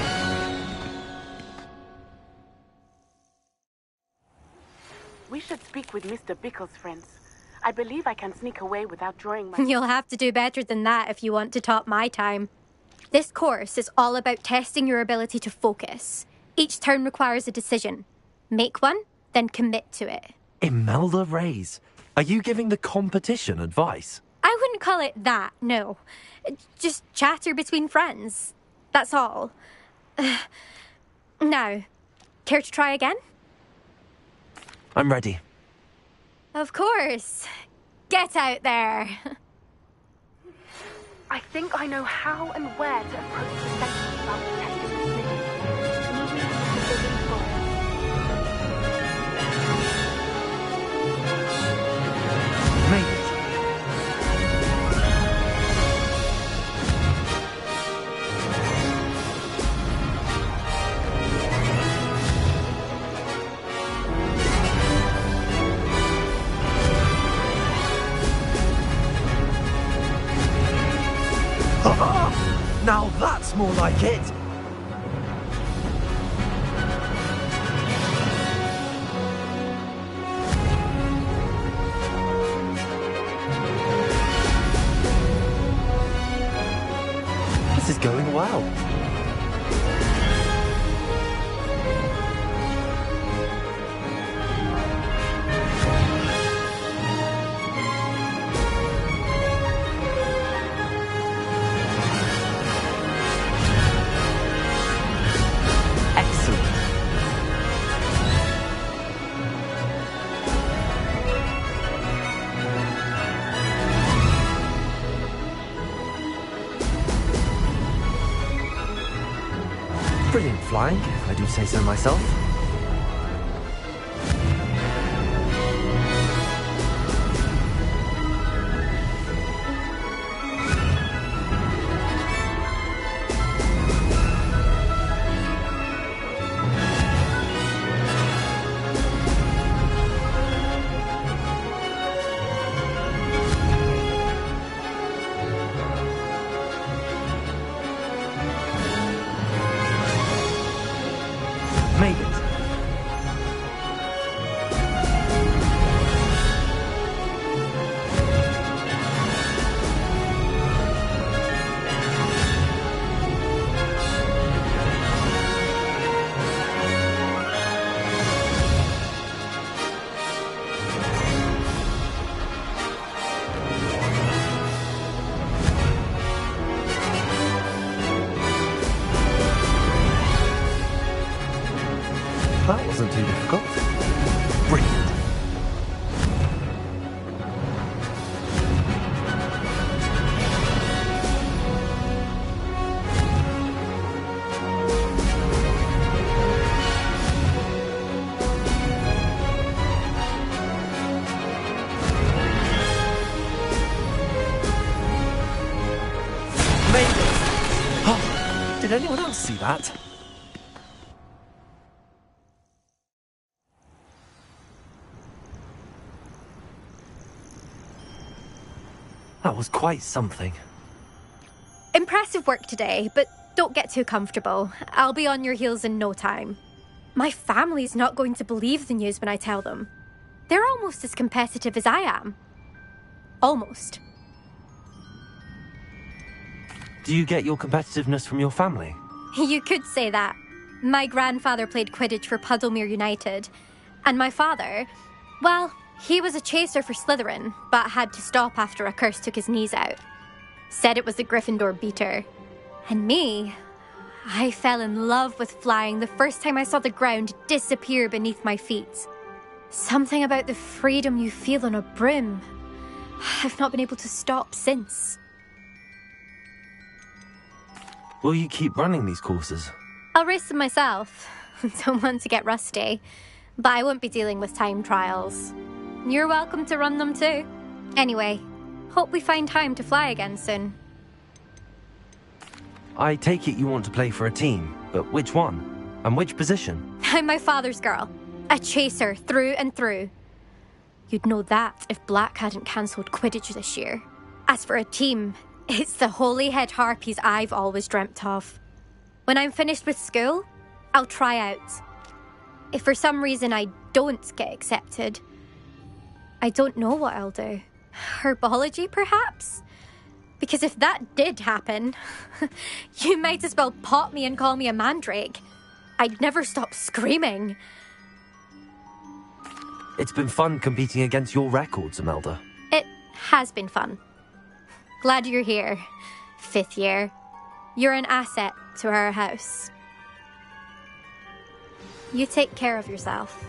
We should speak with Mr. Bickle's friends. I believe I can sneak away without drawing my... You'll have to do better than that if you want to top my time. This course is all about testing your ability to focus. Each turn requires a decision. Make one, then commit to it. Imelda Reyes, are you giving the competition advice? I wouldn't call it that, no. Just chatter between friends. That's all. Now, care to try again? I'm ready. Of course. Get out there. I think I know how and where to approach the sentence about testing the snake. Moving to the living forest. Made it. Now that's more like it! This is going well. Brilliant flying, if I do say so myself. Made it. That wasn't too difficult. Brilliant. Made it! Oh, Did anyone else see that? That was quite something. Impressive work today, but don't get too comfortable. I'll be on your heels in no time. My family's not going to believe the news when I tell them. They're almost as competitive as I am. Almost. Do you get your competitiveness from your family? You could say that. My grandfather played Quidditch for Puddlemere United. And my father, well, he was a chaser for Slytherin, but had to stop after a curse took his knees out. Said it was the Gryffindor beater. And me, I fell in love with flying the first time I saw the ground disappear beneath my feet. Something about the freedom you feel on a broom. I've not been able to stop since. Will you keep running these courses? I'll race them myself. Don't want to get rusty. But I won't be dealing with time trials. You're welcome to run them too. Anyway, hope we find time to fly again soon. I take it you want to play for a team, but which one? And which position? I'm my father's girl. A chaser through and through. You'd know that if Black hadn't cancelled Quidditch this year. As for a team, it's the Holyhead Harpies I've always dreamt of. When I'm finished with school, I'll try out. If for some reason I don't get accepted, I don't know what I'll do. Herbology, perhaps? Because if that did happen, you might as well pot me and call me a mandrake. I'd never stop screaming. It's been fun competing against your records, Imelda. It has been fun. Glad you're here, 5th year. You're an asset to our house. You take care of yourself.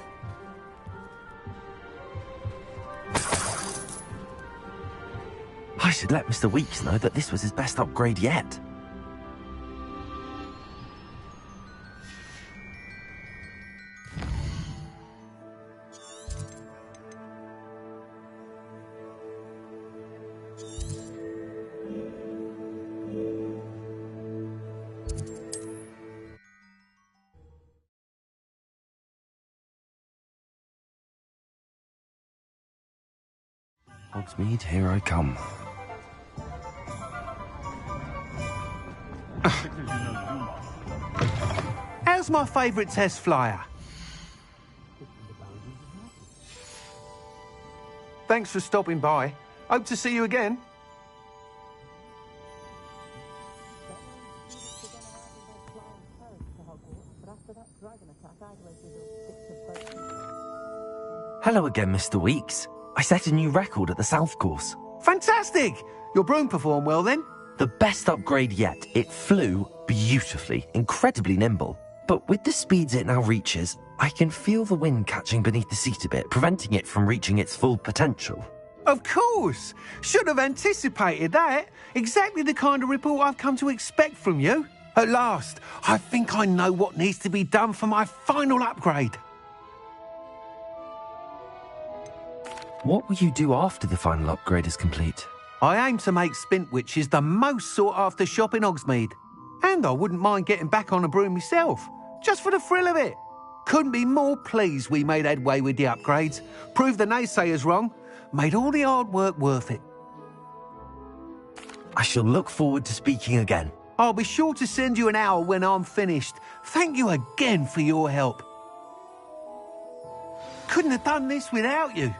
I should let Mr. Weeks know that this was his best upgrade yet. Hogsmeade, here I come. How's my favourite test flyer? Thanks for stopping by. Hope to see you again. Hello again, Mr. Weeks. I set a new record at the South Course. Fantastic! Your broom performed well then? The best upgrade yet. It flew beautifully, incredibly nimble. But with the speeds it now reaches, I can feel the wind catching beneath the seat a bit, preventing it from reaching its full potential. Of course! Should have anticipated that. Exactly the kind of report I've come to expect from you. At last, I think I know what needs to be done for my final upgrade. What will you do after the final upgrade is complete? I aim to make Spintwitches the most sought-after shop in Hogsmeade. And I wouldn't mind getting back on a broom myself, just for the thrill of it. Couldn't be more pleased we made headway with the upgrades, proved the naysayers wrong, made all the hard work worth it. I shall look forward to speaking again. I'll be sure to send you an hour when I'm finished. Thank you again for your help. Couldn't have done this without you.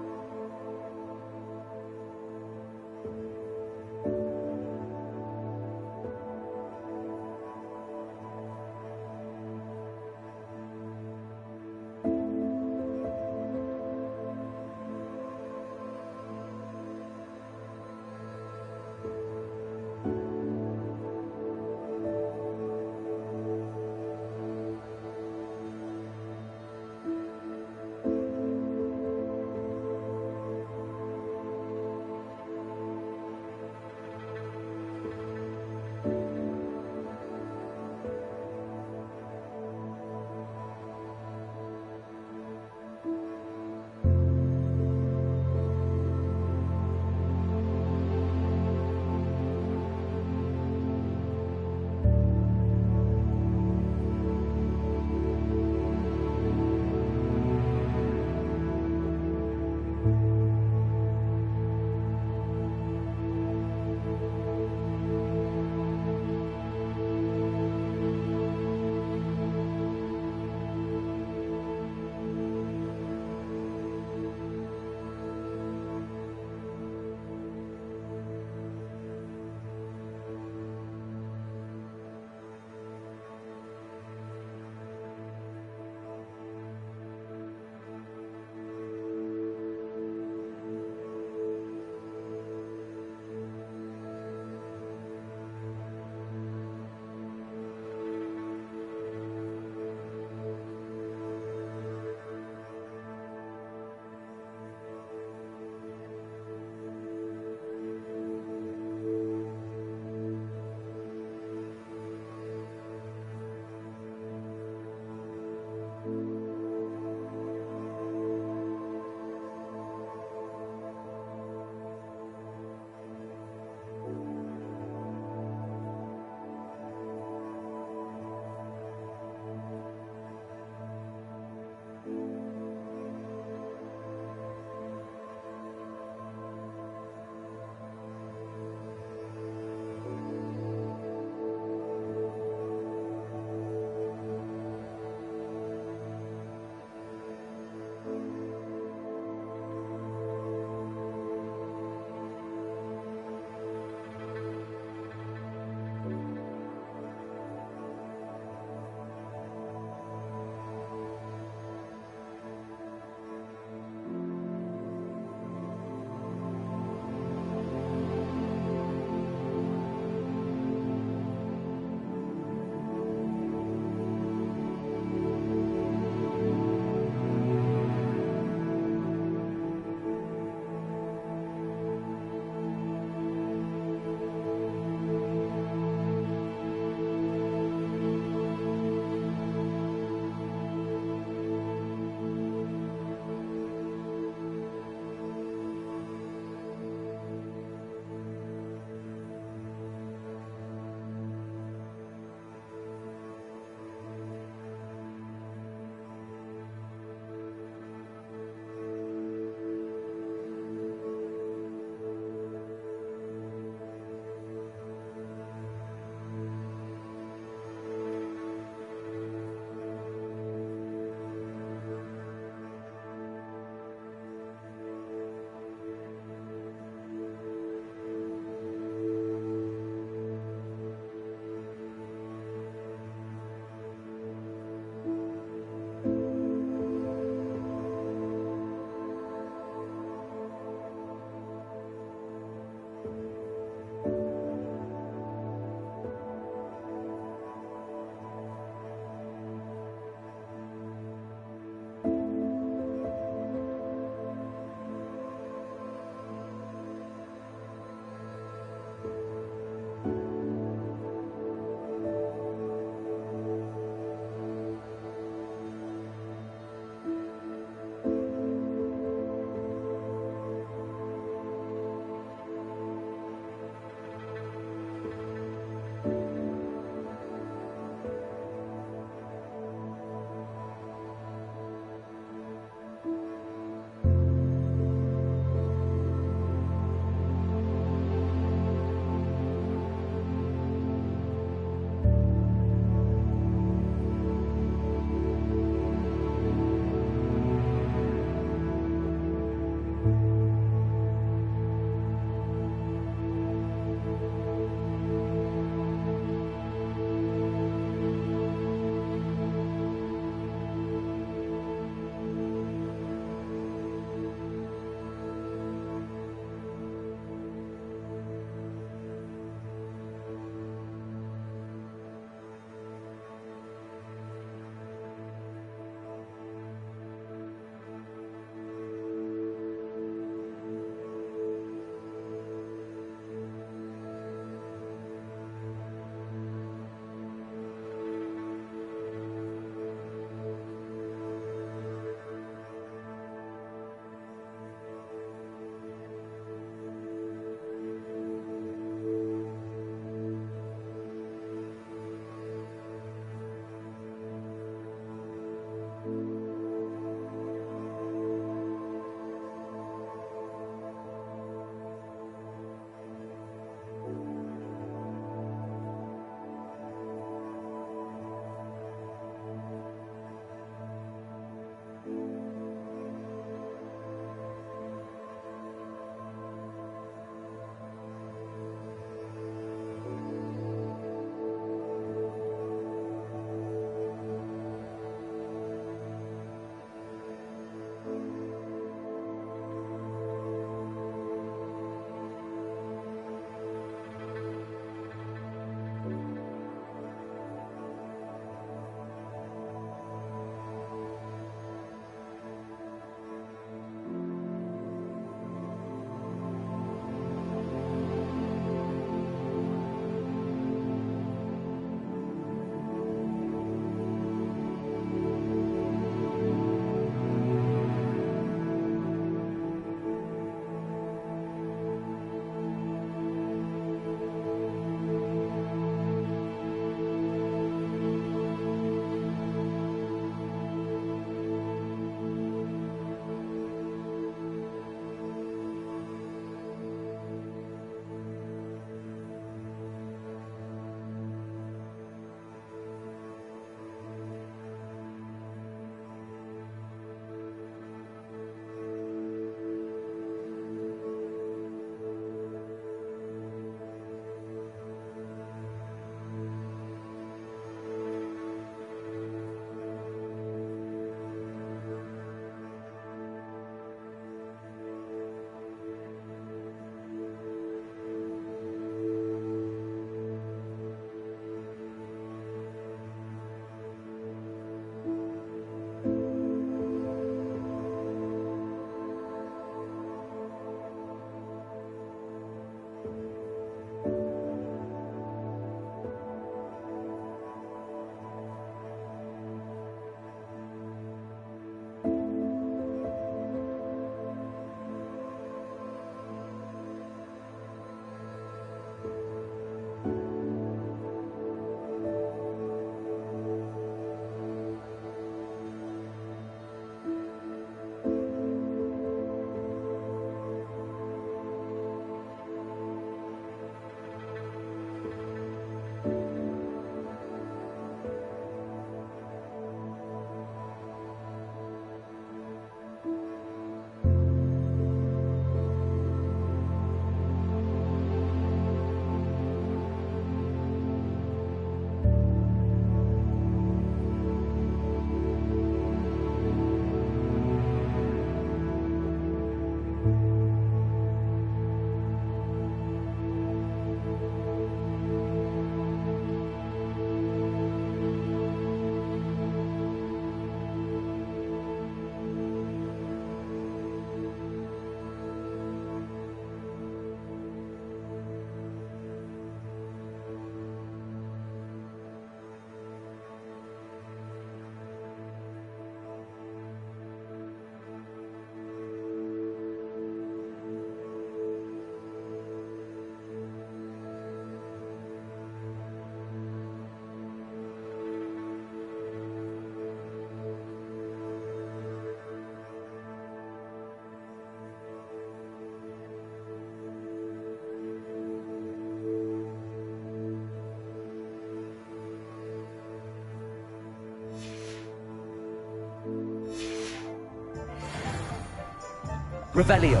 Revelio.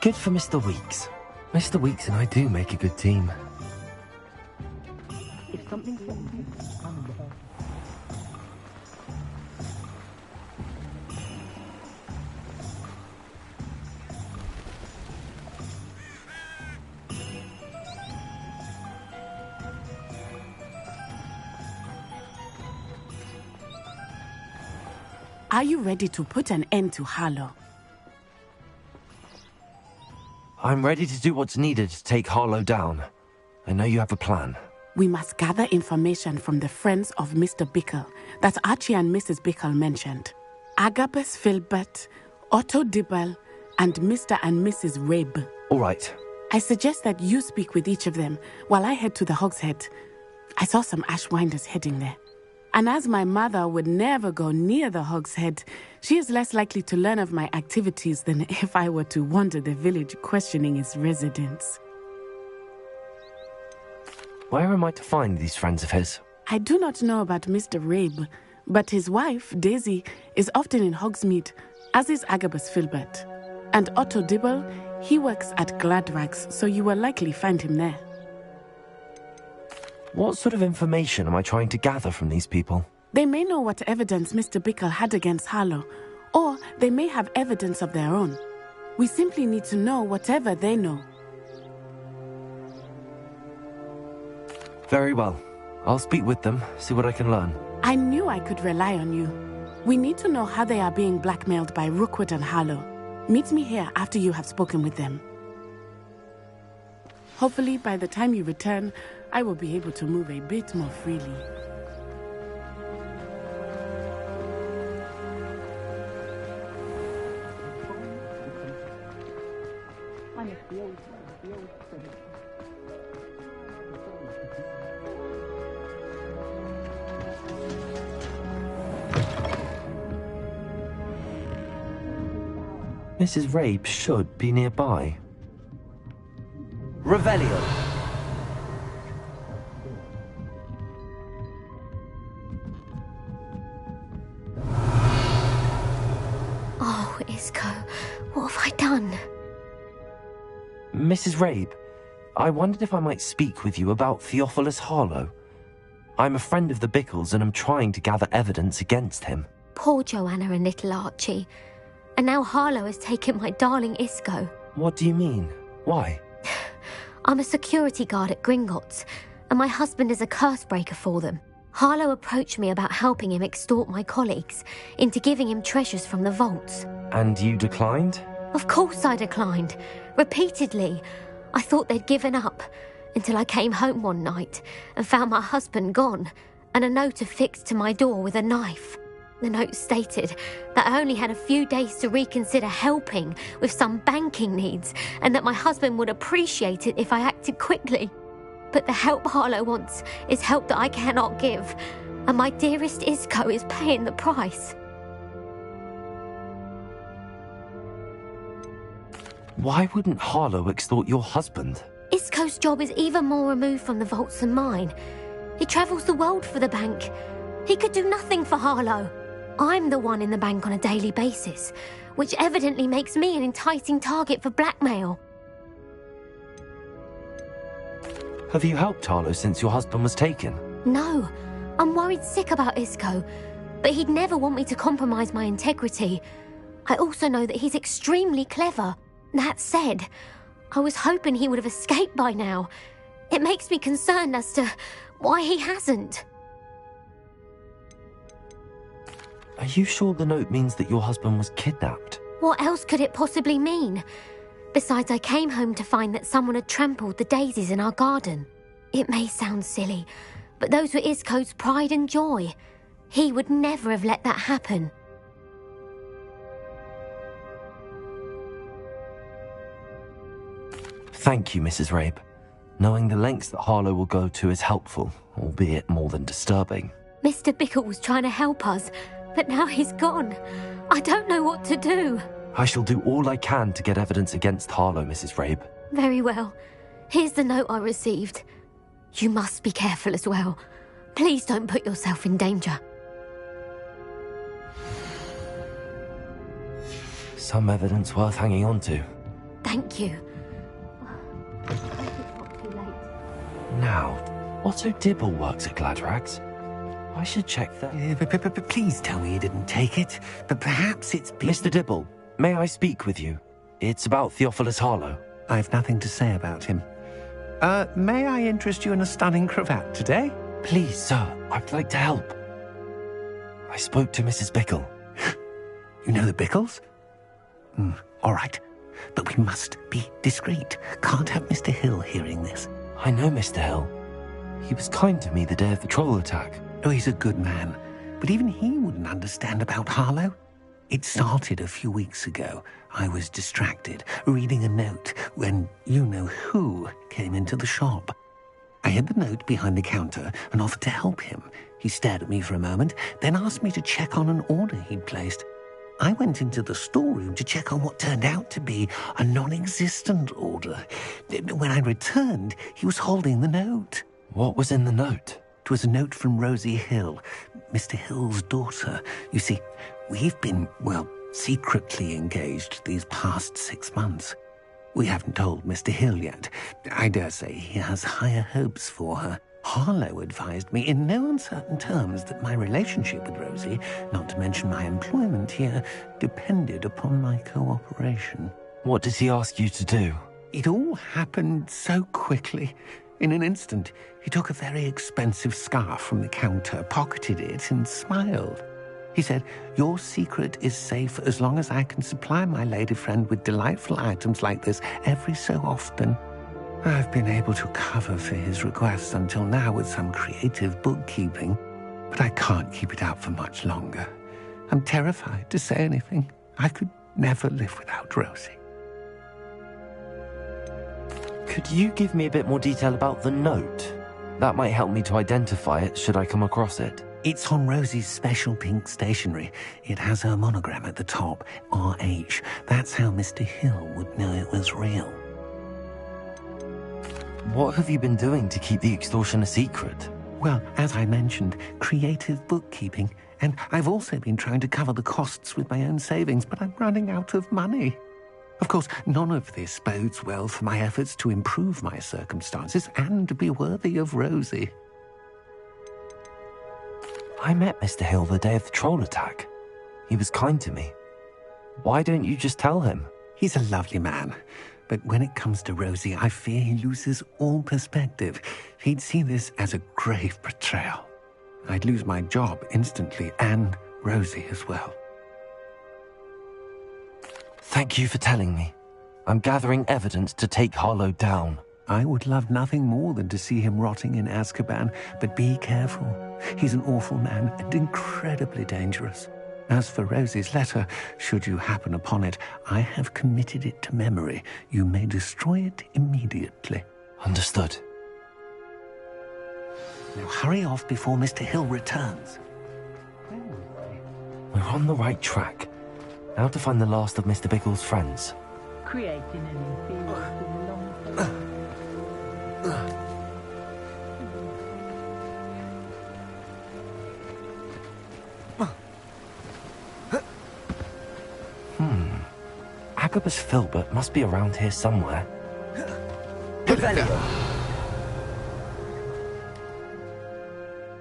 Good for Mr. Weeks. Mr. Weeks and I do make a good team. If something's wrong, I'm in the bed. Are you ready to put an end to Harlow? I'm ready to do what's needed to take Harlow down. I know you have a plan. We must gather information from the friends of Mr. Bickle that Archie and Mrs. Bickle mentioned. Agabus Filbert, Otto Dibble, and Mr. and Mrs. Rabe. All right. I suggest that you speak with each of them while I head to the Hogshead. I saw some Ashwinders heading there. And as my mother would never go near the Hogshead, she is less likely to learn of my activities than if I were to wander the village questioning its residents. Where am I to find these friends of his? I do not know about Mr. Rabe, but his wife, Daisy, is often in Hogsmeade, as is Agabus Filbert. And Otto Dibble, he works at Gladrags, so you will likely find him there. What sort of information am I trying to gather from these people? They may know what evidence Mr. Bickle had against Harlow, or they may have evidence of their own. We simply need to know whatever they know. Very well. I'll speak with them, see what I can learn. I knew I could rely on you. We need to know how they are being blackmailed by Rookwood and Harlow. Meet me here after you have spoken with them. Hopefully, by the time you return, I will be able to move a bit more freely. Mrs. Rabe should be nearby. Revelio. Oh, Isco, what have I done? Mrs. Rabe, I wondered if I might speak with you about Theophilus Harlow. I'm a friend of the Bickles and am trying to gather evidence against him. Poor Joanna and little Archie. And now Harlow has taken my darling Isco. What do you mean? Why? I'm a security guard at Gringotts, and my husband is a curse breaker for them. Harlow approached me about helping him extort my colleagues into giving him treasures from the vaults. And you declined? Of course I declined. Repeatedly. I thought they'd given up, until I came home one night and found my husband gone, and a note affixed to my door with a knife. The note stated that I only had a few days to reconsider helping with some banking needs, and that my husband would appreciate it if I acted quickly. But the help Harlow wants is help that I cannot give, and my dearest Isco is paying the price. Why wouldn't Harlow extort your husband? Isco's job is even more removed from the vaults than mine. He travels the world for the bank. He could do nothing for Harlow. I'm the one in the bank on a daily basis, which evidently makes me an enticing target for blackmail. Have you helped Harlow since your husband was taken? No, I'm worried sick about Isco, but he'd never want me to compromise my integrity. I also know that he's extremely clever. That said, I was hoping he would have escaped by now. It makes me concerned as to why he hasn't. Are you sure the note means that your husband was kidnapped? What else could it possibly mean? Besides, I came home to find that someone had trampled the daisies in our garden. It may sound silly, but those were Isco's pride and joy. He would never have let that happen. Thank you, Mrs. Rabe. Knowing the lengths that Harlow will go to is helpful, albeit more than disturbing. Mr. Bickle was trying to help us, but now he's gone. I don't know what to do. I shall do all I can to get evidence against Harlow, Mrs. Rabe. Very well. Here's the note I received. You must be careful as well. Please don't put yourself in danger. Some evidence worth hanging on to. Thank you. Now, Otto Dibble works at Gladrags. I should check that. Please tell me you didn't take it. But perhaps it's been... Mr. Dibble, may I speak with you? It's about Theophilus Harlow. I've nothing to say about him. May I interest you in a stunning cravat today? Please, sir, I'd like to help. I spoke to Mrs. Bickle. You know the Bickles? All right. But we must be discreet. Can't have Mr. Hill hearing this. I know Mr. Hill. He was kind to me the day of the troll attack. Oh, he's a good man. But even he wouldn't understand about Harlow. It started a few weeks ago. I was distracted, reading a note, when you-know-who came into the shop. I hid the note behind the counter and offered to help him. He stared at me for a moment, then asked me to check on an order he'd placed. I went into the storeroom to check on what turned out to be a non-existent order. When I returned, he was holding the note. What was in the note? It was a note from Rosie Hill, Mr. Hill's daughter. You see, we've been, secretly engaged these past 6 months. We haven't told Mr. Hill yet. I dare say he has higher hopes for her. Harlow advised me in no uncertain terms that my relationship with Rosie, not to mention my employment here, depended upon my cooperation. What did he ask you to do? It all happened so quickly. In an instant, he took a very expensive scarf from the counter, pocketed it, and smiled. He said, "Your secret is safe as long as I can supply my lady friend with delightful items like this every so often." I've been able to cover for his requests until now with some creative bookkeeping, but I can't keep it up for much longer. I'm terrified to say anything. I could never live without Rosie. Could you give me a bit more detail about the note? That might help me to identify it should I come across it. It's on Rosie's special pink stationery. It has her monogram at the top, RH. That's how Mr. Hill would know it was real. What have you been doing to keep the extortion a secret? Well, as I mentioned, creative bookkeeping. And I've also been trying to cover the costs with my own savings, but I'm running out of money. Of course, none of this bodes well for my efforts to improve my circumstances and be worthy of Rosie. I met Mr. Hill the day of the troll attack. He was kind to me. Why don't you just tell him? He's a lovely man. But when it comes to Rosie, I fear he loses all perspective. He'd see this as a grave betrayal. I'd lose my job instantly, and Rosie as well. Thank you for telling me. I'm gathering evidence to take Harlow down. I would love nothing more than to see him rotting in Azkaban, but be careful. He's an awful man and incredibly dangerous. As for Rosie's letter, should you happen upon it, I have committed it to memory. You may destroy it immediately. Understood. Now hurry off before Mr. Hill returns. We're on the right track. Now to find the last of Mr. Bickle's friends. Creating an inferior to the Agabus Filbert must be around here somewhere.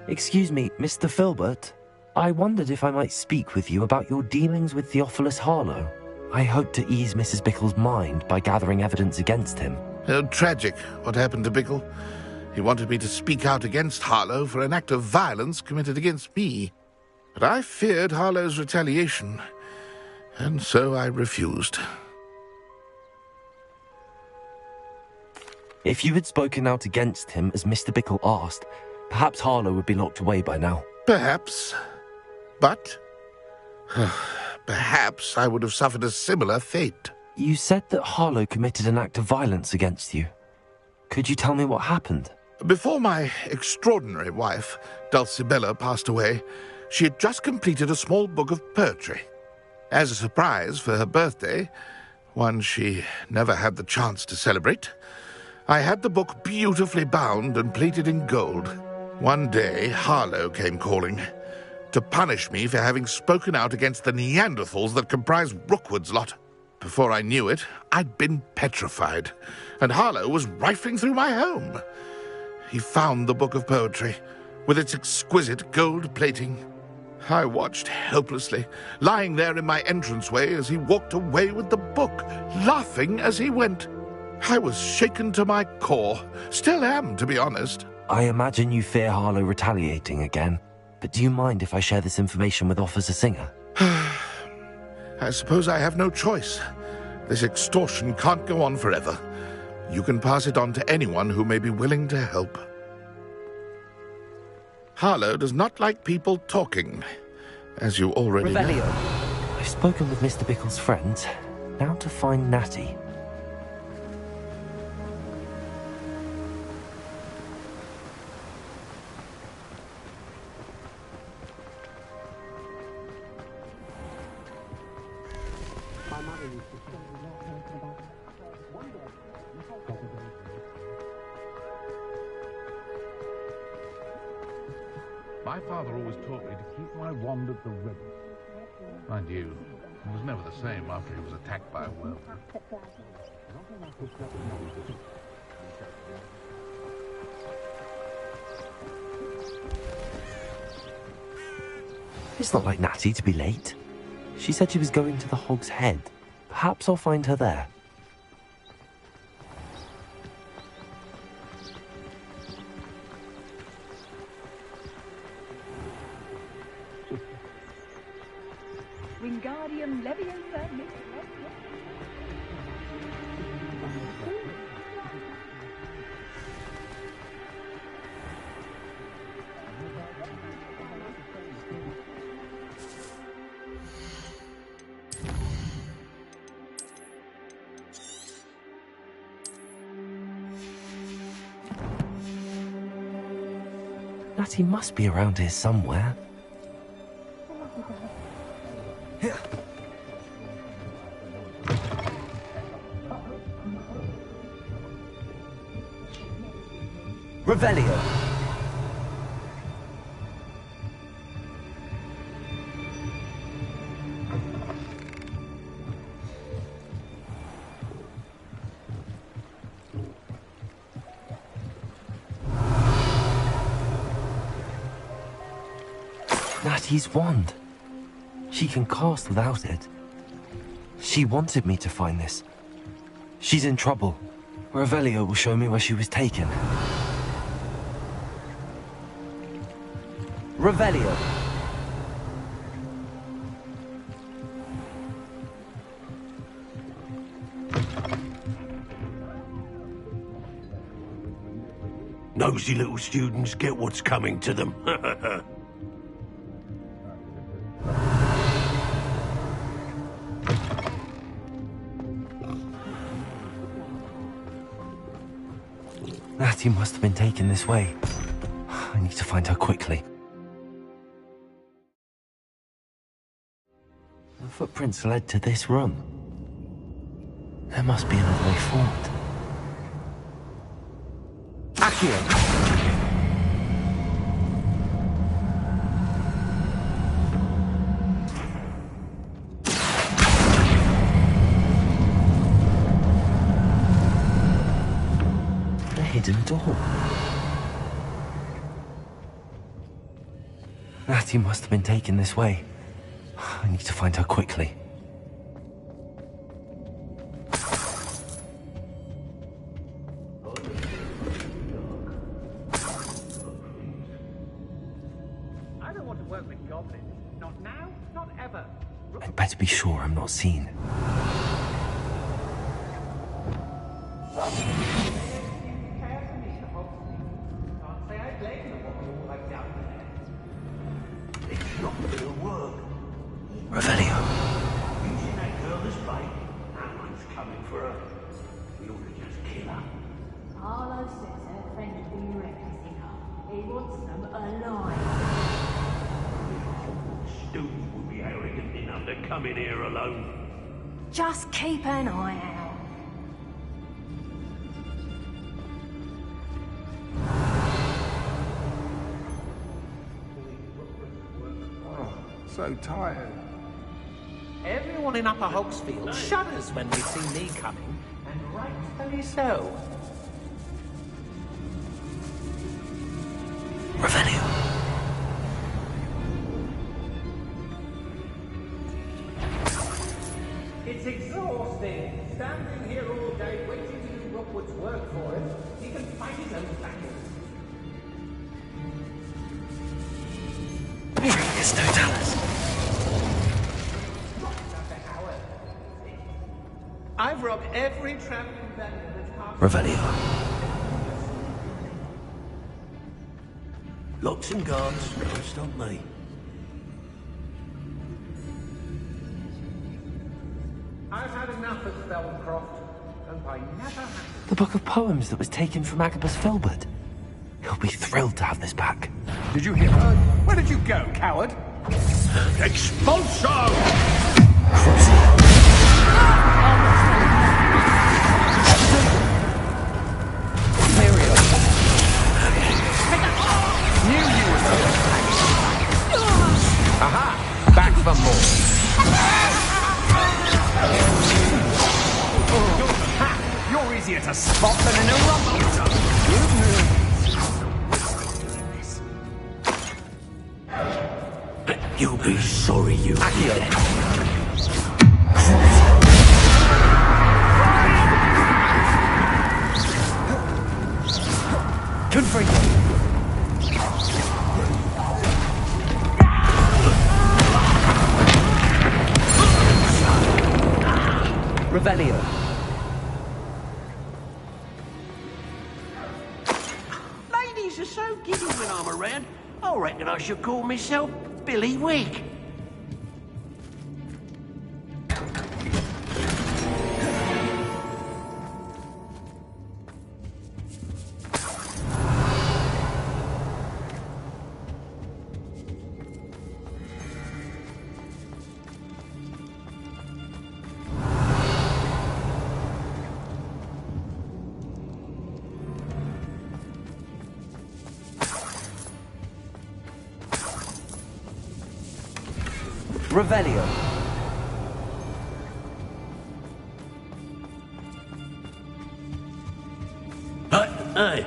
Excuse me, Mr. Filbert. I wondered if I might speak with you about your dealings with Theophilus Harlow. I hope to ease Mrs. Bickle's mind by gathering evidence against him. Oh, tragic what happened to Bickle. He wanted me to speak out against Harlow for an act of violence committed against me. But I feared Harlow's retaliation, and so I refused. If you had spoken out against him as Mr. Bickle asked, perhaps Harlow would be locked away by now. Perhaps. But perhaps I would have suffered a similar fate. You said that Harlow committed an act of violence against you. Could you tell me what happened? Before my extraordinary wife, Dulcibella, passed away, she had just completed a small book of poetry. As a surprise for her birthday, one she never had the chance to celebrate, I had the book beautifully bound and plated in gold. One day, Harlow came calling to punish me for having spoken out against the Neanderthals that comprise Rookwood's lot. Before I knew it, I'd been petrified, and Harlow was rifling through my home. He found the book of poetry, with its exquisite gold plating. I watched helplessly, lying there in my entranceway as he walked away with the book, laughing as he went. I was shaken to my core. Still am, to be honest. I imagine you fear Harlow retaliating again, but do you mind if I share this information with Officer Singer? I suppose I have no choice. This extortion can't go on forever. You can pass it on to anyone who may be willing to help. Harlow does not like people talking, as you already know. I've spoken with Mr. Bickle's friends. Now to find Natty. My father always taught me to keep my wand at the ready. Mind you, he was never the same after he was attacked by a werewolf. It's not like Natty to be late. She said she was going to the Hog's Head. Perhaps I'll find her there. Wingardium Leviosa. Natty must be around here somewhere. Revelio. Natty's wand. She can cast without it. She wanted me to find this. She's in trouble. Revelio will show me where she was taken. Revelio. Nosy little students get what's coming to them. Natty must have been taken this way. I need to find her quickly. The footprints led to this room. There must be another way forward. Accio. A hidden door. Natty must have been taken this way. I need to find her quickly. I don't want to work with goblins. Not now, not ever. I'd better be sure I'm not seen. Revelio. coming for her. We ought to just kill her. Harlow says her friend will be reckless enough. He wants them alive. Student would be arrogant enough to come in here alone. Just keep an eye out. So tired. Everyone in Upper Hogsfield shudders when they see me coming, and rightfully so. Revelio. It's exhausting. Standing here all day waiting to do Rockwood's work for us. He can fight his own battles. It's no Dallas. I've robbed every traveling vendor that's passed. Revelio. Locks and guards, can't stop me. I've had enough of Spellcroft, and I never have. The book of poems that was taken from Agabus Filbert. He'll be thrilled to have this back. Did you hear her? Where did you go, coward? Expulso! Aha! Back for more. You're easier to spot than an erometer. You'll be sorry you did. Confringo. Revelio. Ladies are so giddy when I'm around. I reckon I should call myself Billy Wig. Revelio. Hey.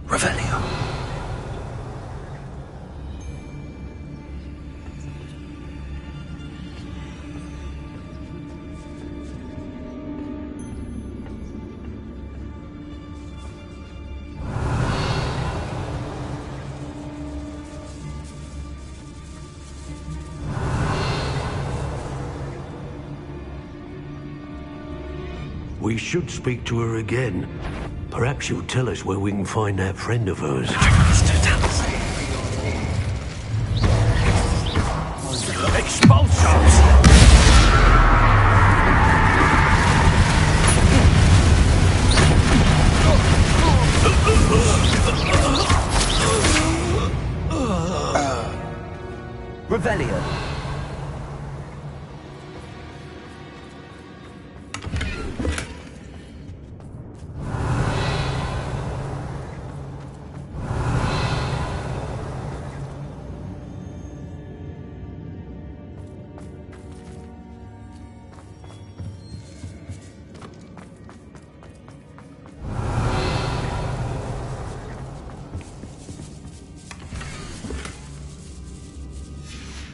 Revelio. We should speak to her again. Perhaps she'll tell us where we can find that friend of hers. Expulsos! Revelio.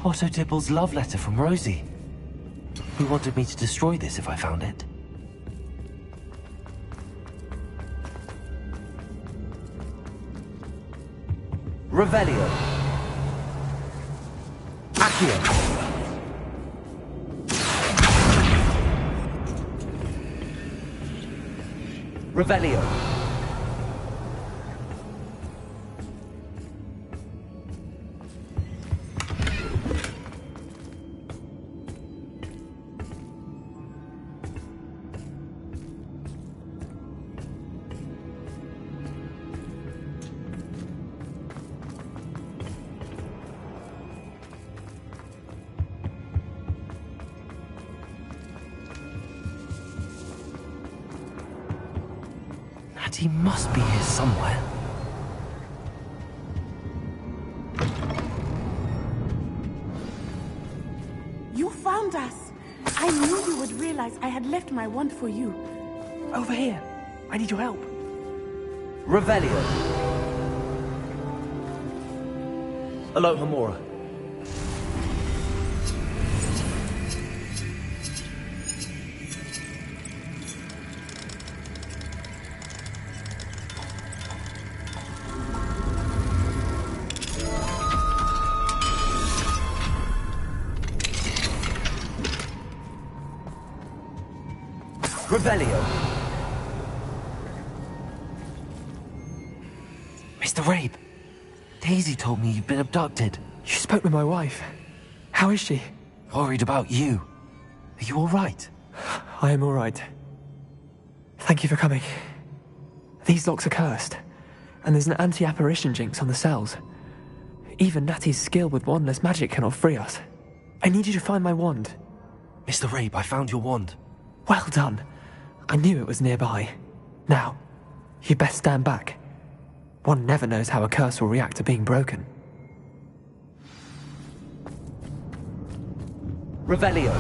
Otto Dibble's love letter from Rosie. He wanted me to destroy this if I found it. Revelio. Accio. Revelio. He must be here somewhere. You found us! I knew you would realize I had left my wand for you. Over here. I need your help. Revelio. Aloha Mora. Revelio. Mr. Rabe, Daisy told me you've been abducted. You spoke with my wife. How is she? Worried about you. Are you all right? I am all right. Thank you for coming. These locks are cursed, and there's an anti-apparition jinx on the cells. Even Natty's skill with wandless magic cannot free us. I need you to find my wand. Mr. Rabe, I found your wand. Well done. I knew it was nearby. Now, you best stand back. One never knows how a curse will react to being broken. Revelio.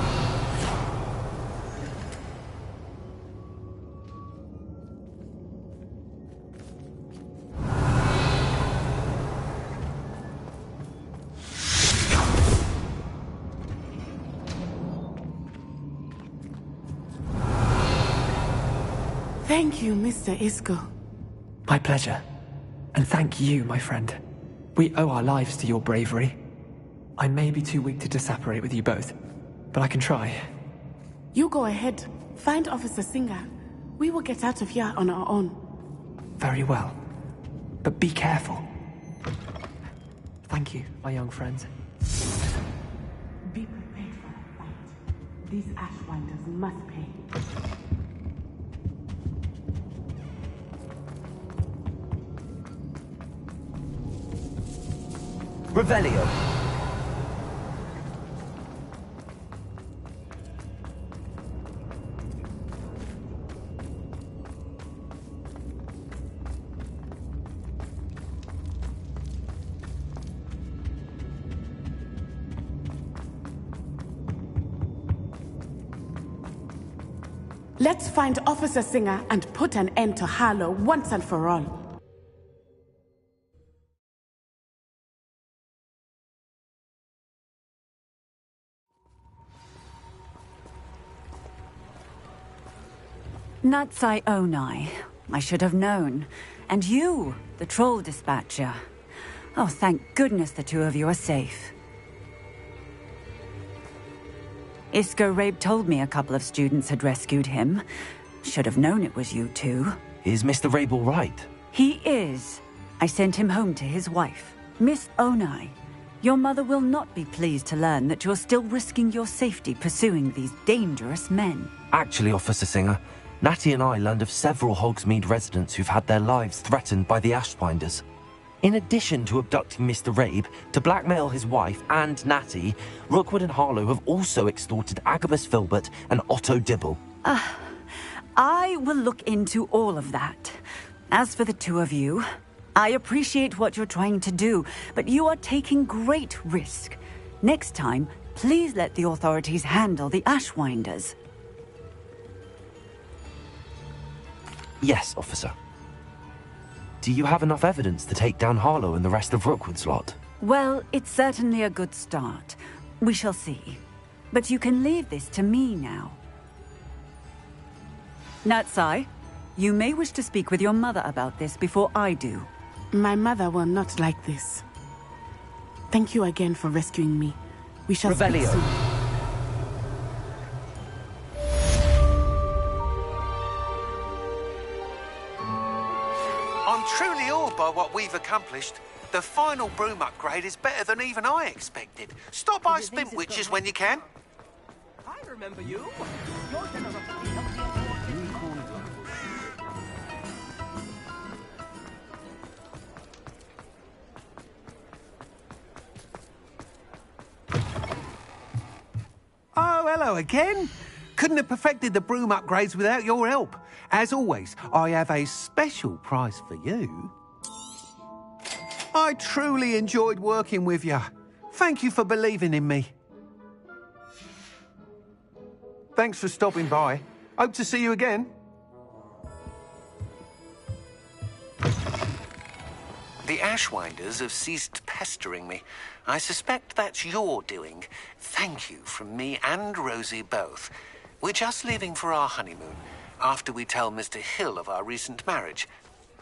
Thank you, Mr. Isco. My pleasure. And thank you, my friend. We owe our lives to your bravery. I may be too weak to disapparate with you both, but I can try. You go ahead. Find Officer Singer. We will get out of here on our own. Very well. But be careful. Thank you, my young friends. Be prepared for a fight. These Ashwinders must pay. Revelio. Let's find Officer Singer and put an end to Harlow once and for all. Natsai Onai. I should have known. And you, the troll dispatcher. Oh, thank goodness the two of you are safe. Isco Rabe told me a couple of students had rescued him. Should have known it was you two. Is Mr. Rabe all right? He is. I sent him home to his wife. Miss Onai, your mother will not be pleased to learn that you're still risking your safety pursuing these dangerous men. Actually, Officer Singer, Natty and I learned of several Hogsmeade residents who've had their lives threatened by the Ashwinders. In addition to abducting Mr. Rabe to blackmail his wife and Natty, Rookwood and Harlow have also extorted Agabus Filbert and Otto Dibble. I will look into all of that. As for the two of you, I appreciate what you're trying to do, but you are taking great risk. Next time, please let the authorities handle the Ashwinders. Yes, officer. Do you have enough evidence to take down Harlow and the rest of Rookwood's lot? Well, it's certainly a good start. We shall see. But you can leave this to me now. Natsai, you may wish to speak with your mother about this before I do. My mother will not like this. Thank you again for rescuing me. We shall speak soon. by what we've accomplished. The final broom upgrade is better than even I expected. Stop by Spint Witches when you can. I remember you. Oh, hello again. Couldn't have perfected the broom upgrades without your help. As always, I have a special prize for you. I truly enjoyed working with you. Thank you for believing in me. Thanks for stopping by. Hope to see you again. The Ashwinders have ceased pestering me. I suspect that's your doing. Thank you from me and Rosie both. We're just leaving for our honeymoon, after we tell Mr. Hill of our recent marriage.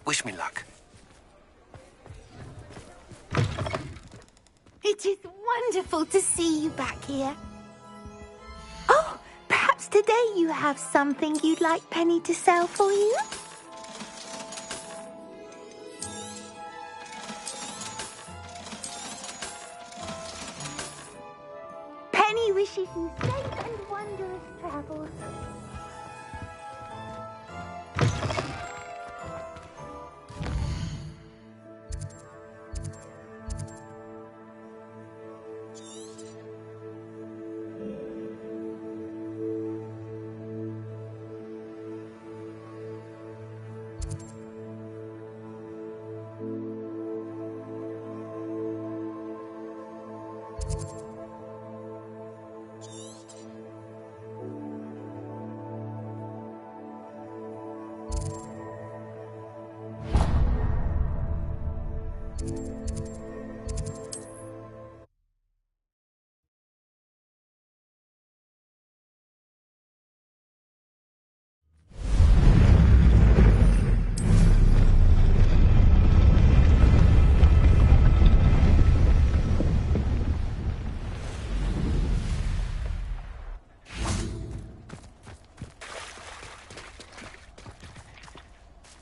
Wish me luck. It is wonderful to see you back here. Oh, perhaps today you have something you'd like Penny to sell for you? Penny wishes you safe and wondrous travels.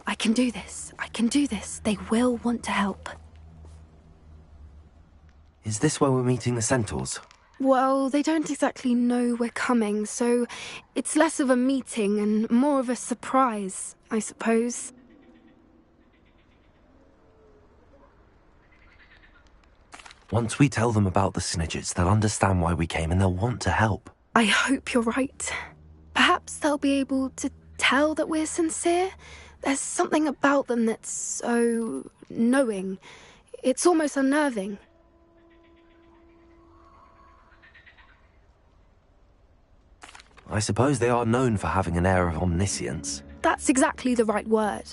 I can do this. I can do this. They will want to help. Is this where we're meeting the centaurs? Well, they don't exactly know we're coming, so it's less of a meeting and more of a surprise, I suppose. Once we tell them about the Snidgets, they'll understand why we came and they'll want to help. I hope you're right. Perhaps they'll be able to tell that we're sincere. There's something about them that's so knowing. It's almost unnerving. I suppose they are known for having an air of omniscience. That's exactly the right word.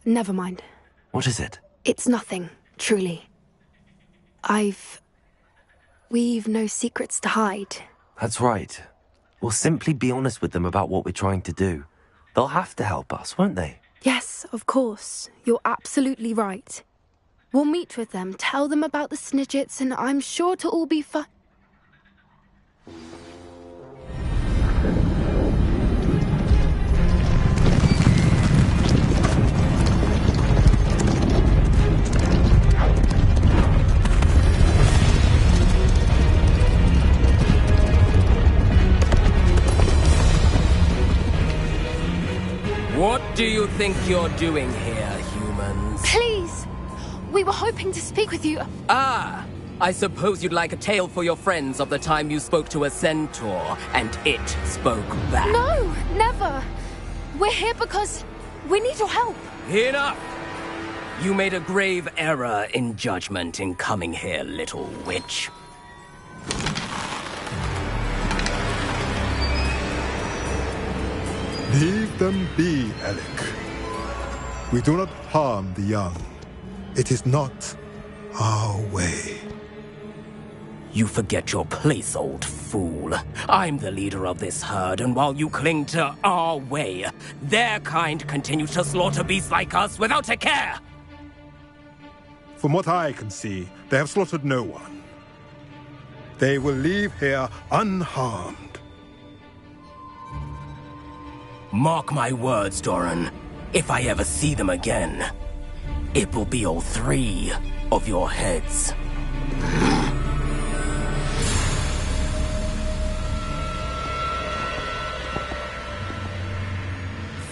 Never mind. What is it? It's nothing, truly. We've no secrets to hide. That's right. We'll simply be honest with them about what we're trying to do. They'll have to help us, won't they? Yes, of course. You're absolutely right. We'll meet with them, tell them about the Snidgets, and I'm sure it'll all be fun. What do you think you're doing here, humans? Please! We were hoping to speak with you. Ah! I suppose you'd like a tale for your friends of the time you spoke to a centaur, and it spoke back. No, never! We're here because we need your help. Enough! You made a grave error in judgment in coming here, little witch. Leave them be, Alec. We do not harm the young. It is not our way. You forget your place, old fool. I'm the leader of this herd, and while you cling to our way, their kind continue to slaughter beasts like us without a care! From what I can see, they have slaughtered no one. They will leave here unharmed. Mark my words, Doran. If I ever see them again, it will be all 3 of your heads.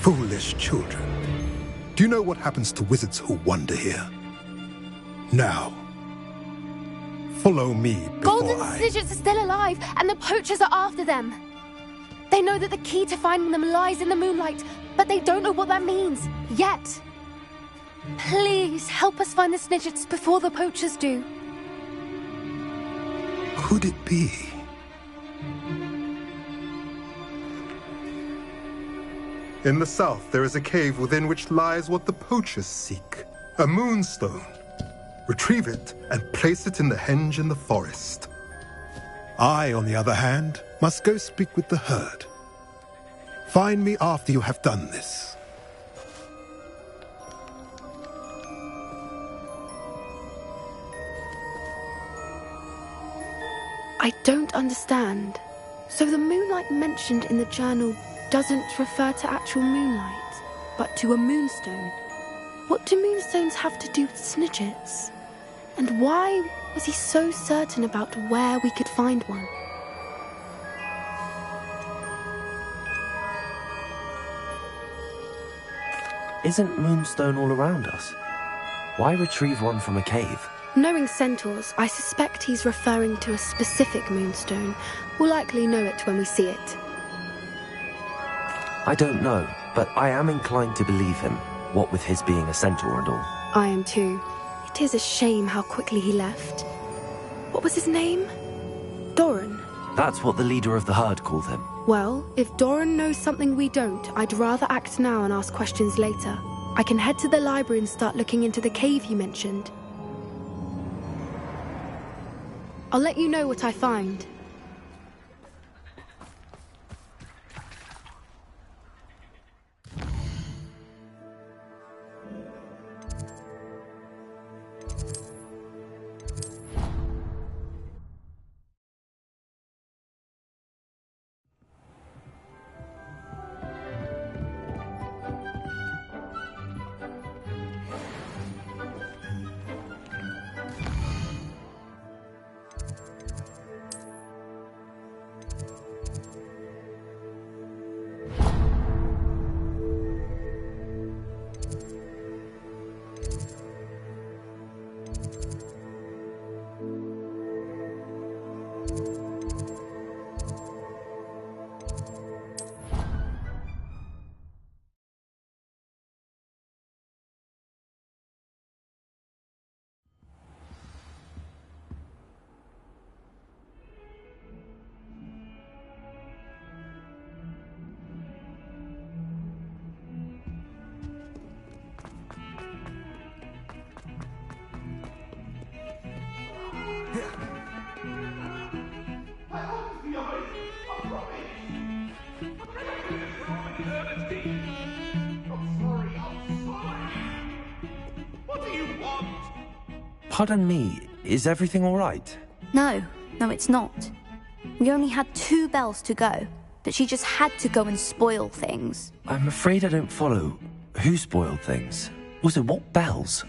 Foolish children. Do you know what happens to wizards who wander here? Now, follow me before Golden Snidgets are still alive, and the poachers are after them. They know that the key to finding them lies in the moonlight, but they don't know what that means, yet. Please, help us find the Snidgets before the poachers do. Could it be? In the south, there is a cave within which lies what the poachers seek. A moonstone. Retrieve it and place it in the henge in the forest. I, on the other hand, must go speak with the herd. Find me after you have done this. I don't understand. So the moonlight mentioned in the journal doesn't refer to actual moonlight, but to a moonstone. What do moonstones have to do with Snidgets? And why was he so certain about where we could find one? Isn't Moonstone all around us? Why retrieve one from a cave? Knowing centaurs, I suspect he's referring to a specific moonstone. We'll likely know it when we see it. I don't know, but I am inclined to believe him, what with his being a centaur and all. I am too. It is a shame how quickly he left. What was his name? Doran. That's what the leader of the herd called him. Well, if Doran knows something we don't, I'd rather act now and ask questions later. I can head to the library and start looking into the cave you mentioned. I'll let you know what I find. Pardon me, is everything all right? No, it's not. We only had 2 bells to go, but she just had to go and spoil things. I'm afraid I don't follow. Who spoiled things? Also, what bells?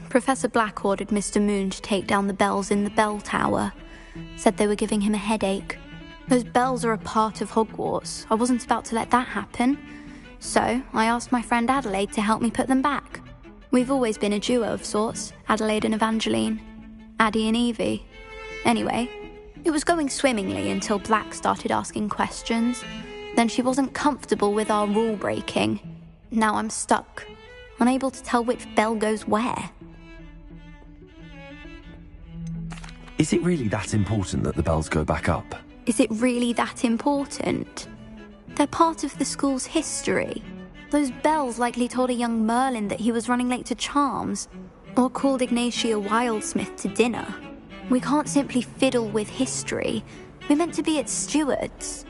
Professor Black ordered Mr. Moon to take down the bells in the bell tower. Said they were giving him a headache. Those bells are a part of Hogwarts. I wasn't about to let that happen. So, I asked my friend Adelaide to help me put them back. We've always been a duo of sorts, Adelaide and Evangeline. Addie and Evie. Anyway, it was going swimmingly until Black started asking questions. Then she wasn't comfortable with our rule breaking. Now I'm stuck, unable to tell which bell goes where. Is it really that important that the bells go back up? Is it really that important? They're part of the school's history. Those bells likely told a young Merlin that he was running late to charms, or called Ignatia Wildsmith to dinner. We can't simply fiddle with history. We're meant to be its stewards.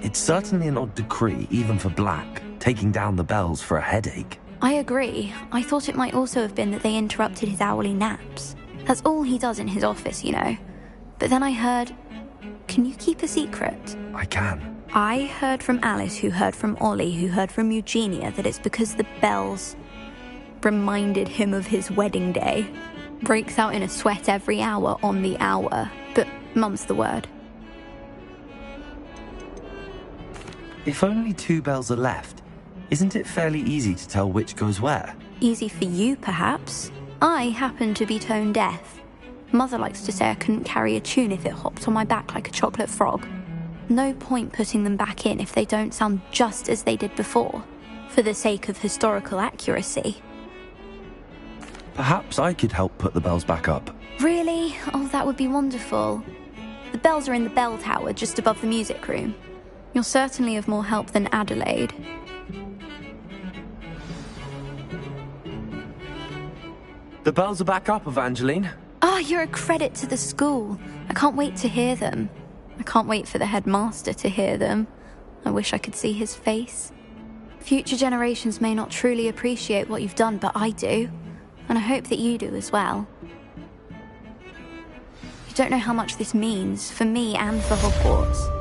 It's certainly an odd decree, even for Black, taking down the bells for a headache. I agree. I thought it might also have been that they interrupted his hourly naps. That's all he does in his office, you know. But then I heard... Can you keep a secret? I can. I heard from Alice, who heard from Ollie, who heard from Eugenia, that it's because the bells reminded him of his wedding day. Breaks out in a sweat every hour on the hour, but mum's the word. If only 2 bells are left, isn't it fairly easy to tell which goes where? Easy for you, perhaps. I happen to be tone deaf. Mother likes to say I couldn't carry a tune if it hopped on my back like a chocolate frog. No point putting them back in if they don't sound just as they did before, for the sake of historical accuracy. Perhaps I could help put the bells back up. Really? Oh, that would be wonderful. The bells are in the bell tower just above the music room. You're certainly of more help than Adelaide. The bells are back up, Evangeline. Oh, you're a credit to the school. I can't wait to hear them. I can't wait for the headmaster to hear them. I wish I could see his face. Future generations may not truly appreciate what you've done, but I do. And I hope that you do as well. You don't know how much this means for me and for Hogwarts.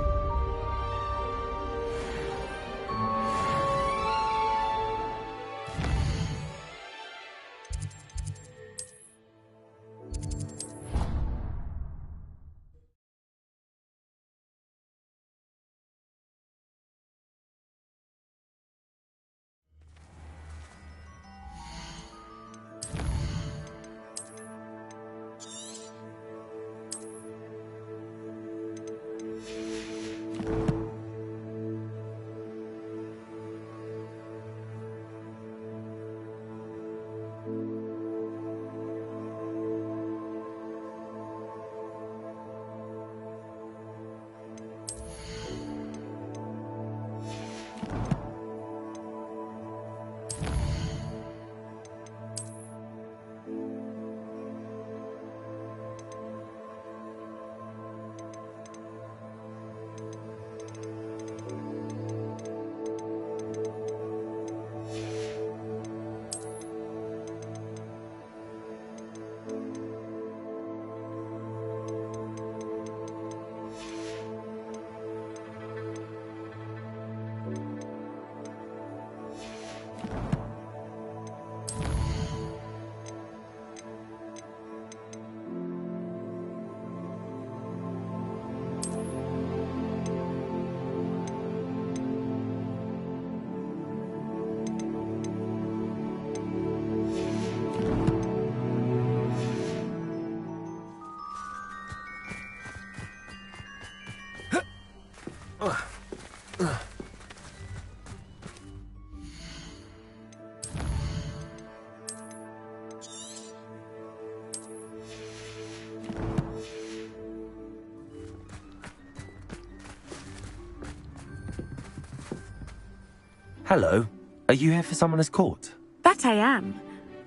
Hello. Are you here for Summoner's Court? That I am.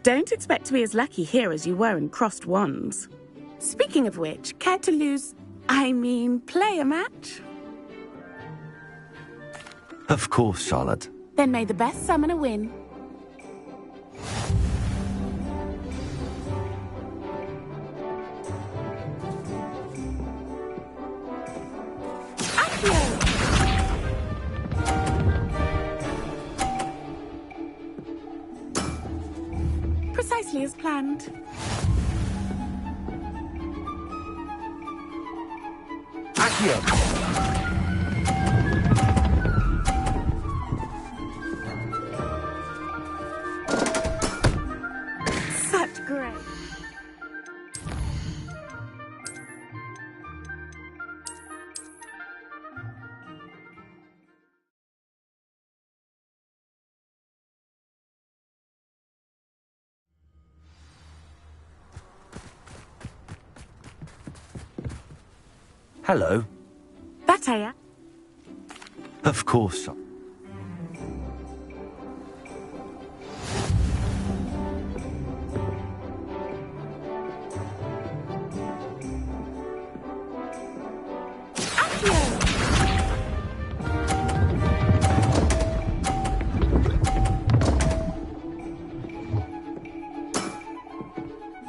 Don't expect to be as lucky here as you were in Crossed Wands. Speaking of which, care to play a match? Of course, Charlotte. Then may the best summoner win. Precisely as planned. Accio! Such grace. Hello. That I am. Of course.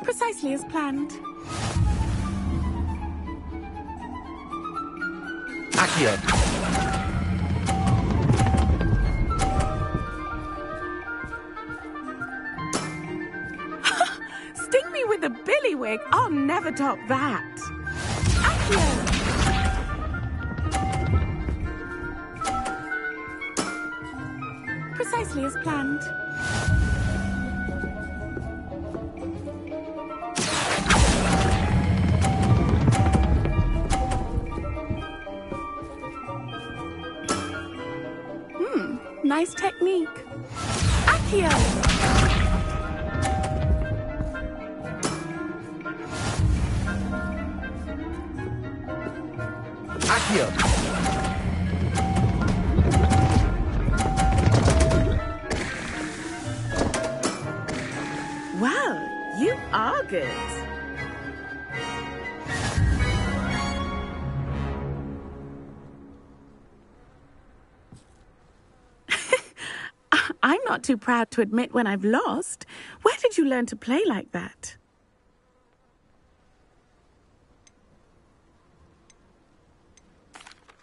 Precisely as planned. Accio! Billywig, I'll never top that. Accio! Precisely as planned. Nice technique. Accio! Accio! Well, you are good. I'm not too proud to admit when I've lost. Where did you learn to play like that?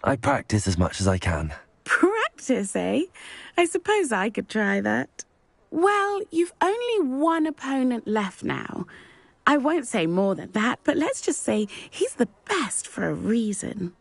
I practice as much as I can. Practice, eh? I suppose I could try that. Well, you've only one opponent left now. I won't say more than that, but let's just say he's the best for a reason.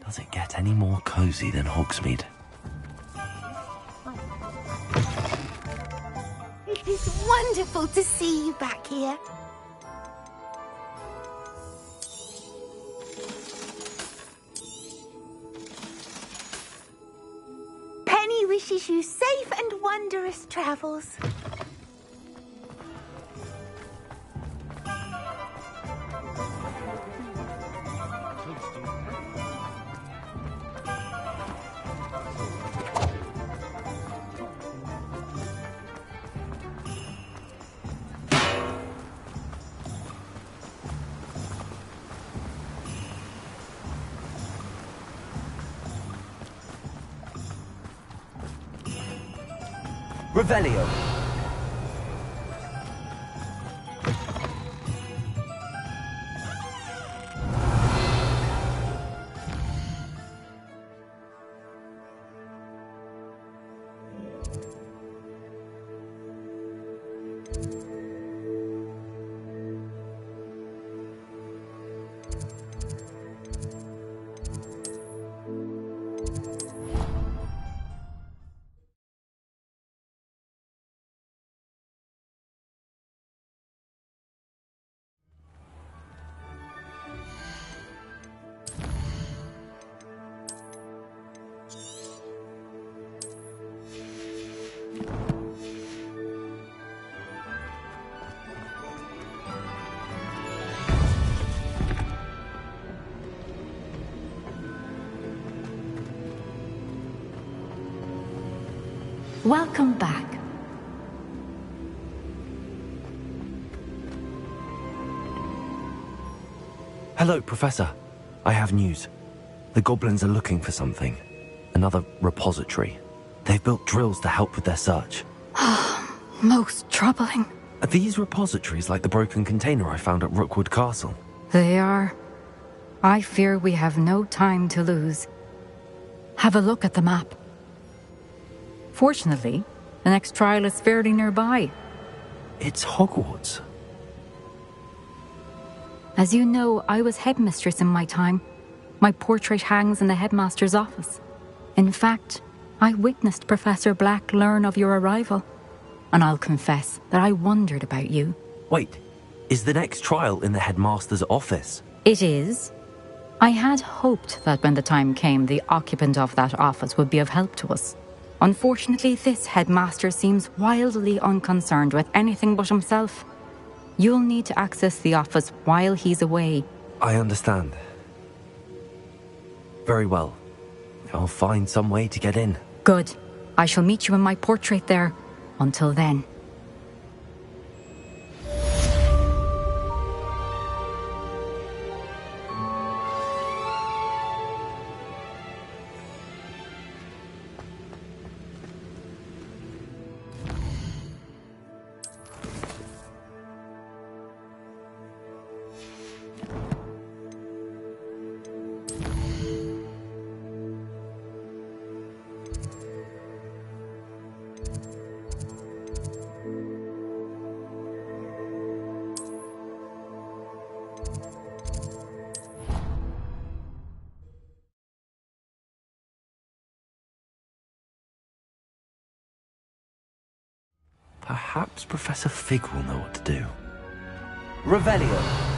Does it get any more cozy than Hogsmeade? It is wonderful to see you back here. Penny wishes you safe and wondrous travels. Revelio. Welcome back. Hello, Professor. I have news. The goblins are looking for something. Another repository. They've built drills to help with their search. Most troubling. Are these repositories like the broken container I found at Rookwood Castle? They are. I fear we have no time to lose. Have a look at the map. Fortunately, the next trial is fairly nearby. It's Hogwarts. As you know, I was headmistress in my time. My portrait hangs in the headmaster's office. In fact, I witnessed Professor Black learn of your arrival. And I'll confess that I wondered about you. Wait, is the next trial in the headmaster's office? It is. I had hoped that when the time came, the occupant of that office would be of help to us. Unfortunately, this headmaster seems wildly unconcerned with anything but himself. You'll need to access the office while he's away. I understand. Very well. I'll find some way to get in. Good. I shall meet you in my portrait there. Until then. Perhaps Professor Fig will know what to do. Revelio!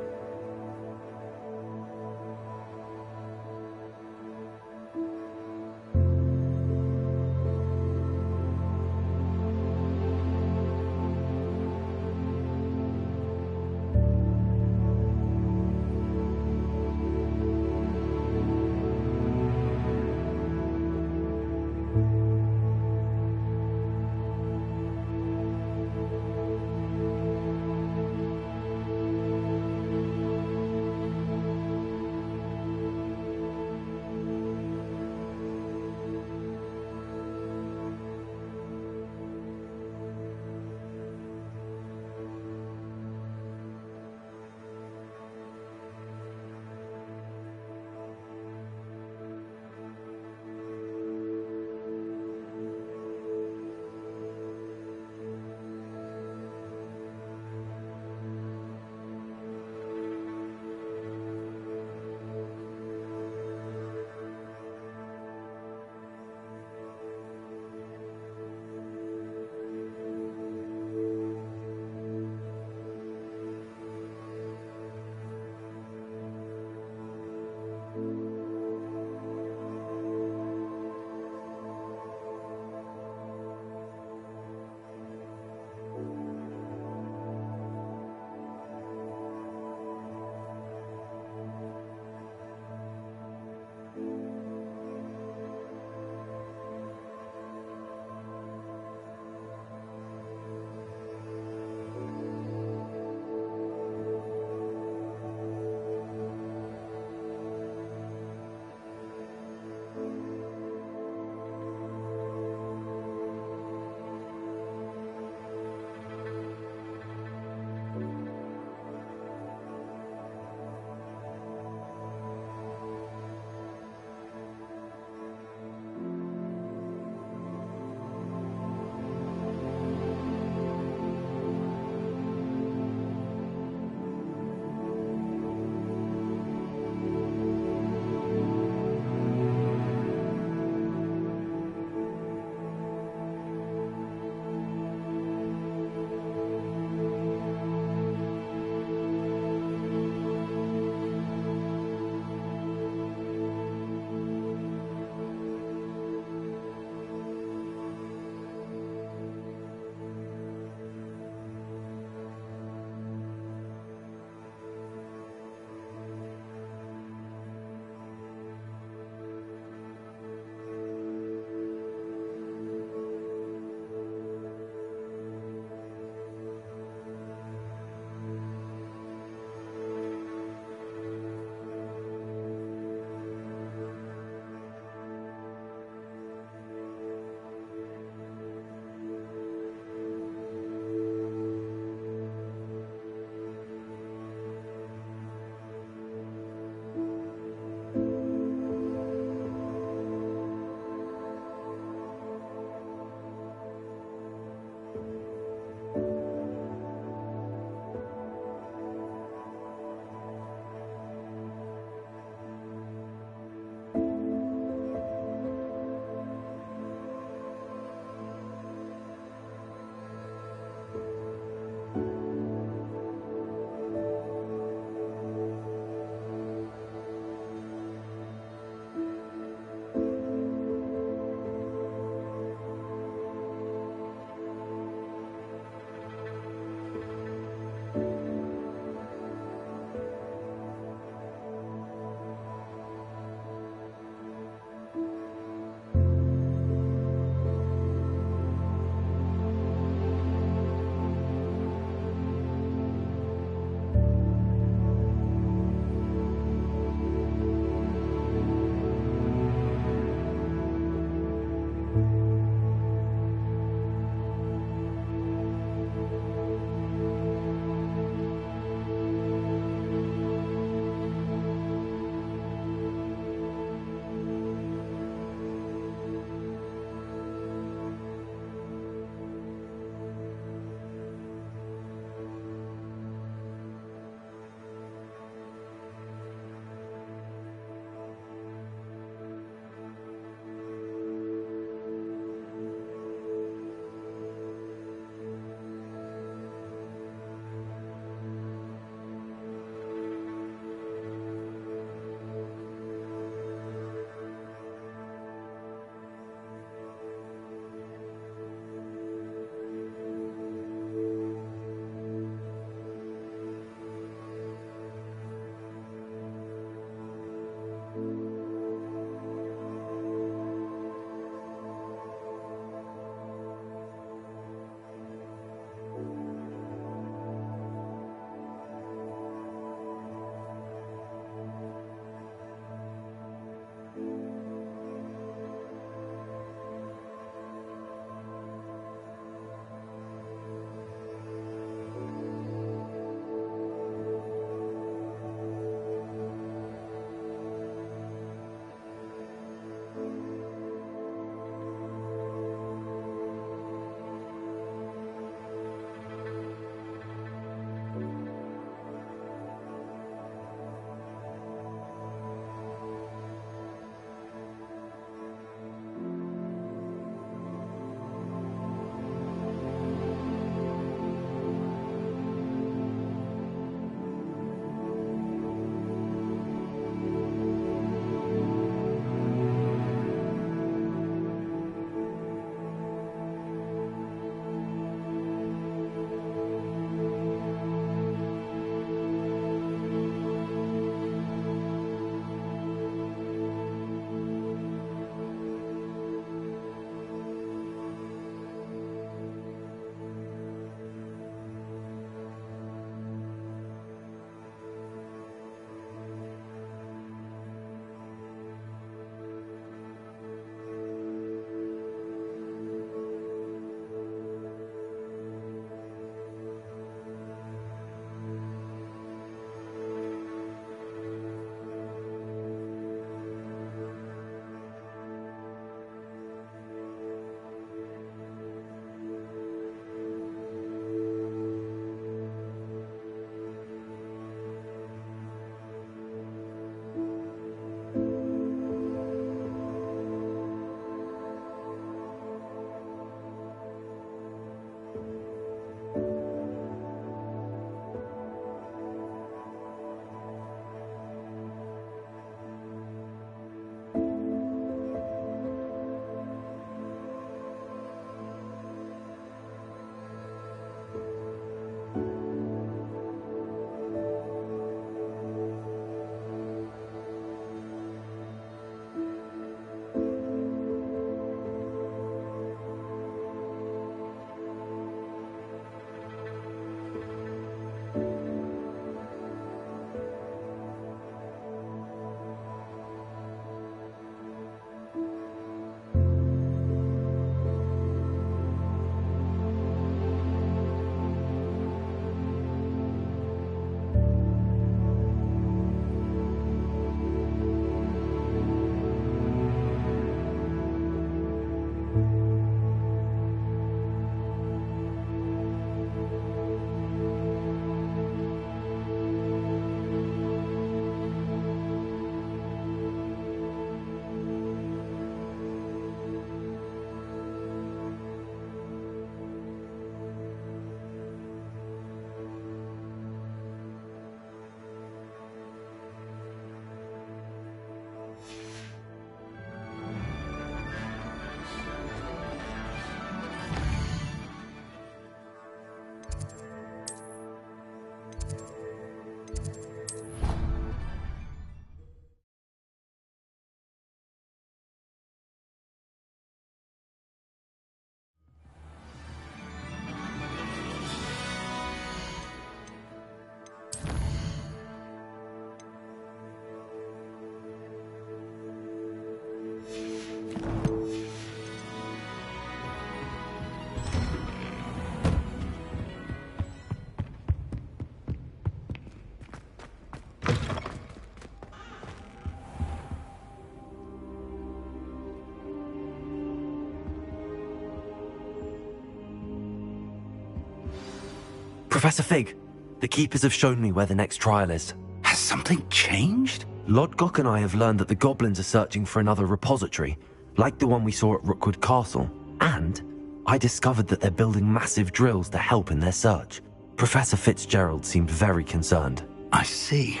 Professor Fig, the Keepers have shown me where the next trial is. Has something changed? Lodgok and I have learned that the goblins are searching for another repository, like the one we saw at Rookwood Castle. And I discovered that they're building massive drills to help in their search. Professor Fitzgerald seemed very concerned. I see.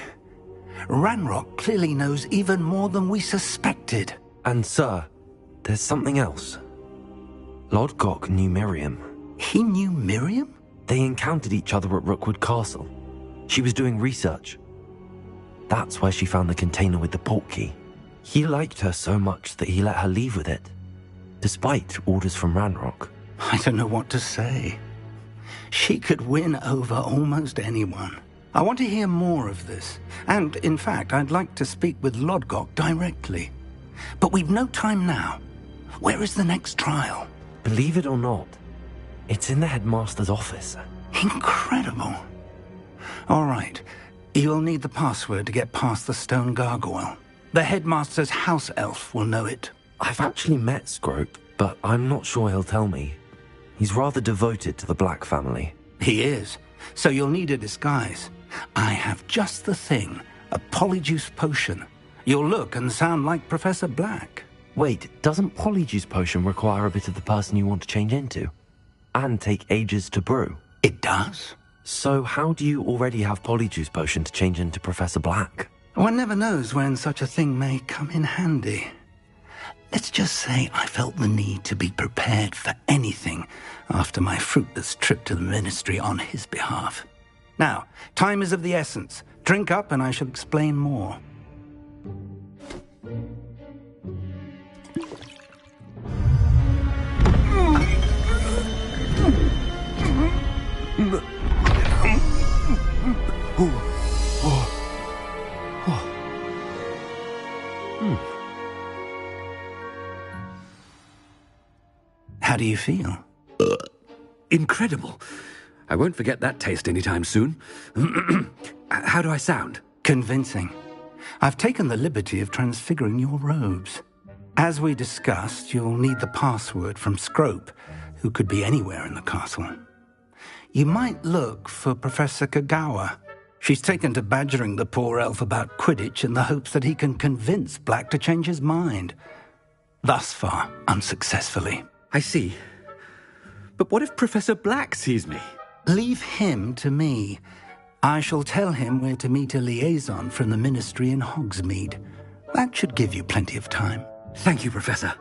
Ranrock clearly knows even more than we suspected. And sir, there's something else. Lodgok knew Miriam. He knew Miriam? They encountered each other at Rookwood Castle. She was doing research. That's where she found the container with the portkey. He liked her so much that he let her leave with it, despite orders from Ranrock. I don't know what to say. She could win over almost anyone. I want to hear more of this. And, in fact, I'd like to speak with Lodgok directly. But we've no time now. Where is the next trial? Believe it or not, it's in the headmaster's office. Incredible. All right. You'll need the password to get past the stone gargoyle. The headmaster's house elf will know it. I've actually met Scrope, but I'm not sure he'll tell me. He's rather devoted to the Black family. He is. So you'll need a disguise. I have just the thing. A polyjuice potion. You'll look and sound like Professor Black. Wait, doesn't polyjuice potion require a bit of the person you want to change into? And take ages to brew? It does. So how do you already have polyjuice potion to change into Professor Black? One never knows when such a thing may come in handy. Let's just say I felt the need to be prepared for anything after my fruitless trip to the Ministry on his behalf. Now, time is of the essence. Drink up and I shall explain more. How do you feel? Incredible. I won't forget that taste anytime soon. How do I sound? Convincing. I've taken the liberty of transfiguring your robes. As we discussed, you'll need the password from Scrope, who could be anywhere in the castle. You might look for Professor Kagawa. She's taken to badgering the poor elf about Quidditch in the hopes that he can convince Black to change his mind. Thus far, unsuccessfully. I see. But what if Professor Black sees me? Leave him to me. I shall tell him where to meet a liaison from the Ministry in Hogsmeade. That should give you plenty of time. Thank you, Professor.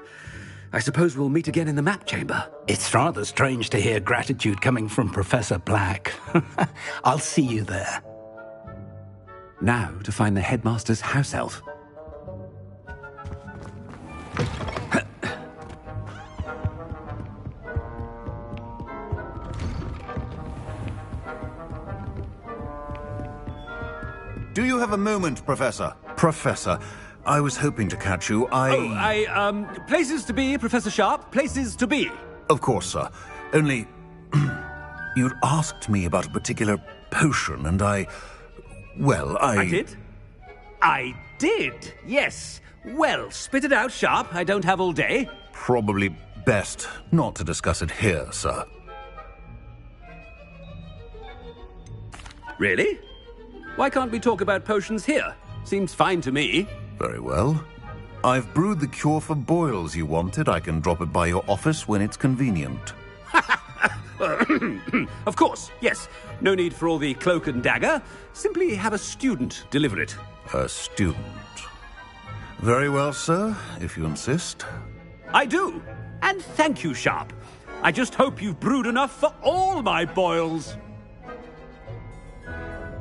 I suppose we'll meet again in the map chamber. It's rather strange to hear gratitude coming from Professor Black. I'll see you there. Now to find the headmaster's house elf. Do you have a moment, Professor? Professor, I was hoping to catch you. Places to be, Professor Sharp. Places to be. Of course, sir. Only, you'd asked me about a particular potion, and I did? I did, yes. Well, spit it out, Sharp. I don't have all day. Probably best not to discuss it here, sir. Really? Why can't we talk about potions here? Seems fine to me. Very well. I've brewed the cure for boils you wanted. I can drop it by your office when it's convenient. Of course, yes. No need for all the cloak and dagger. Simply have a student deliver it. A student. Very well, sir, if you insist. I do. And thank you, Sharp. I just hope you've brewed enough for all my boils.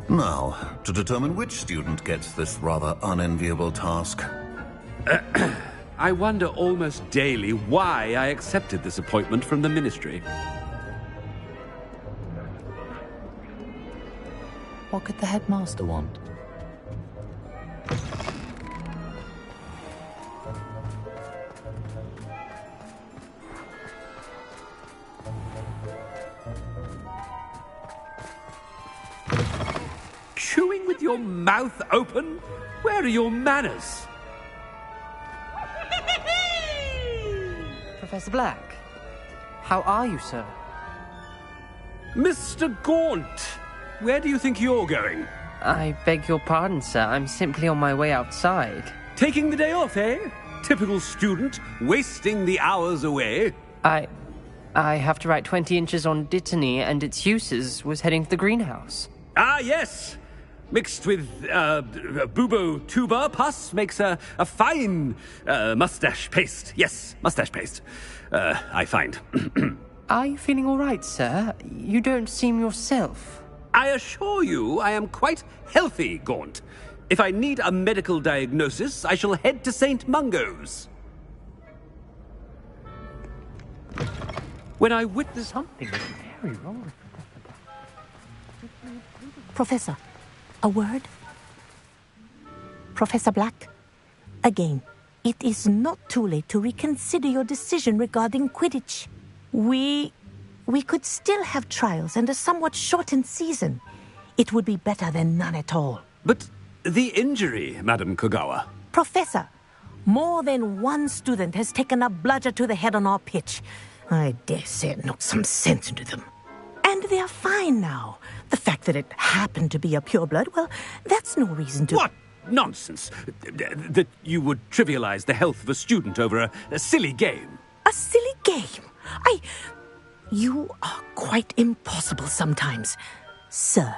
Now, to determine which student gets this rather unenviable task. I wonder almost daily why I accepted this appointment from the Ministry. What could the headmaster want? Chewing with your mouth open? Where are your manners? Professor Black, how are you, sir? Mr. Gaunt, where do you think you're going? I beg your pardon, sir. I'm simply on my way outside. Taking the day off, eh? Typical student, wasting the hours away. I have to write 20 inches on Dittany and its uses. Was heading to the greenhouse. Ah, yes! Mixed with bubo tuber pus makes a fine mustache paste. Yes, mustache paste. I find. Are you feeling all right, sir? You don't seem yourself. I assure you I am quite healthy, Gaunt. If I need a medical diagnosis, I shall head to St. Mungo's. When I witness something is very wrong. Professor, a word? Professor Black, again, it is not too late to reconsider your decision regarding Quidditch. We could still have trials and a somewhat shortened season. It would be better than none at all. But the injury, Madam Kogawa. Professor, more than one student has taken a bludger to the head on our pitch. I dare say it knocked some sense into them. And they are fine now. The fact that it happened to be a pureblood, well, that's no reason to... What nonsense! That you would trivialize the health of a student over a silly game. A silly game? You are quite impossible sometimes. Sir,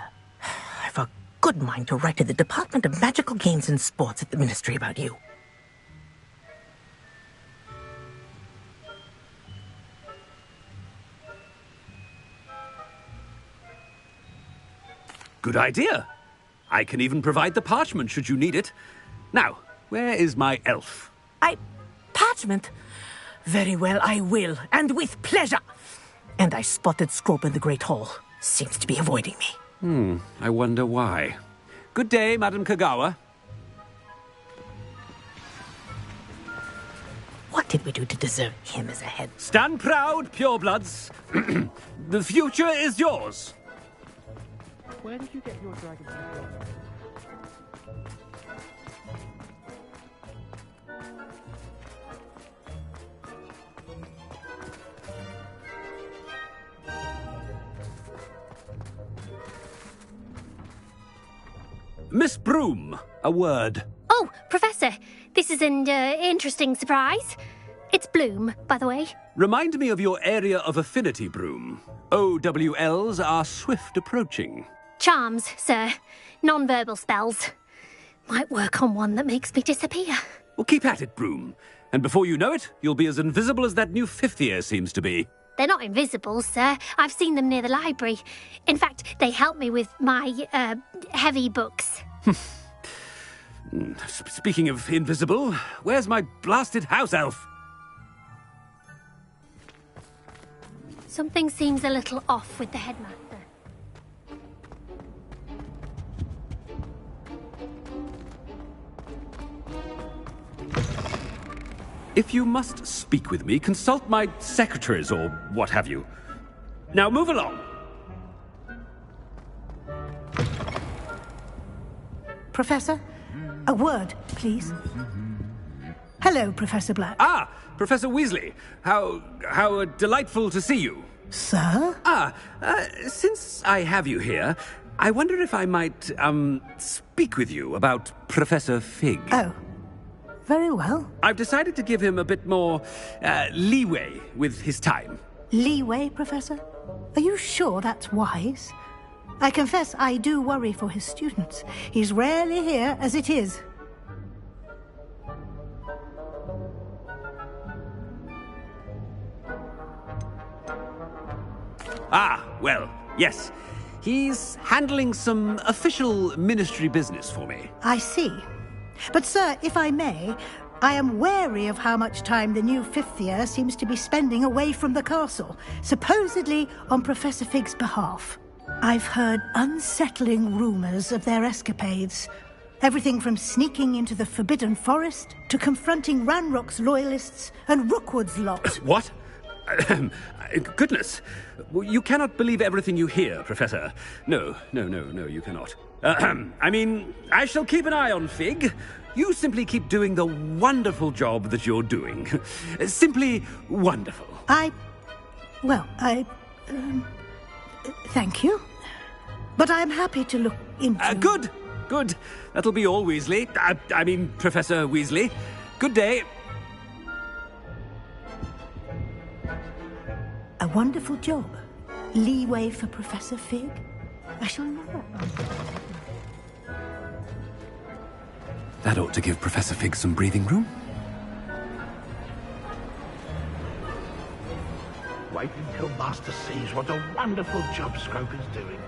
I've a good mind to write to the Department of Magical Games and Sports at the Ministry about you. Good idea. I can even provide the parchment should you need it. Now, where is my elf? Parchment? Very well, I will, and with pleasure. And I spotted Scrope in the Great Hall. Seems to be avoiding me. I wonder why. Good day, Madam Kogawa. What did we do to deserve him as a head? Stand proud, purebloods. The future is yours. Where did you get your dragon from? Miss Broom, a word. Oh, Professor, this is an interesting surprise. It's Bloom, by the way. Remind me of your area of affinity, Broom. OWLs are swift approaching. Charms, sir. Non-verbal spells. Might work on one that makes me disappear. Well, keep at it, Broom. And before you know it, you'll be as invisible as that new fifth year seems to be. They're not invisible, sir. I've seen them near the library. In fact, they help me with my, heavy books. Speaking of invisible, where's my blasted house elf? Something seems a little off with the headmaster. If you must speak with me, consult my secretaries or what have you. Now move along. Professor, a word, please. Hello, Professor Black. Ah, Professor Weasley. How delightful to see you. Sir? Since I have you here, I wonder if I might, speak with you about Professor Fig. Oh. Very well. I've decided to give him a bit more, leeway with his time. Leeway, Professor? Are you sure that's wise? I confess I do worry for his students. He's rarely here as it is. Ah, well, yes. He's handling some official ministry business for me. I see. But, sir, if I may, I am wary of how much time the new fifth year seems to be spending away from the castle, supposedly on Professor Fig's behalf. I've heard unsettling rumours of their escapades. Everything from sneaking into the Forbidden Forest to confronting Ranrock's loyalists and Rookwood's lot. What? Goodness. You cannot believe everything you hear, Professor. No, you cannot. I mean, I shall keep an eye on Fig. You simply keep doing the wonderful job that you're doing. Simply wonderful. Thank you. But I'm happy to look into... Good. Good. That'll be all, Weasley. I mean, Professor Weasley. Good day. A wonderful job. Leeway for Professor Fig. I shall never... That ought to give Professor Fig some breathing room. Wait until Master sees what a wonderful job Scrope is doing.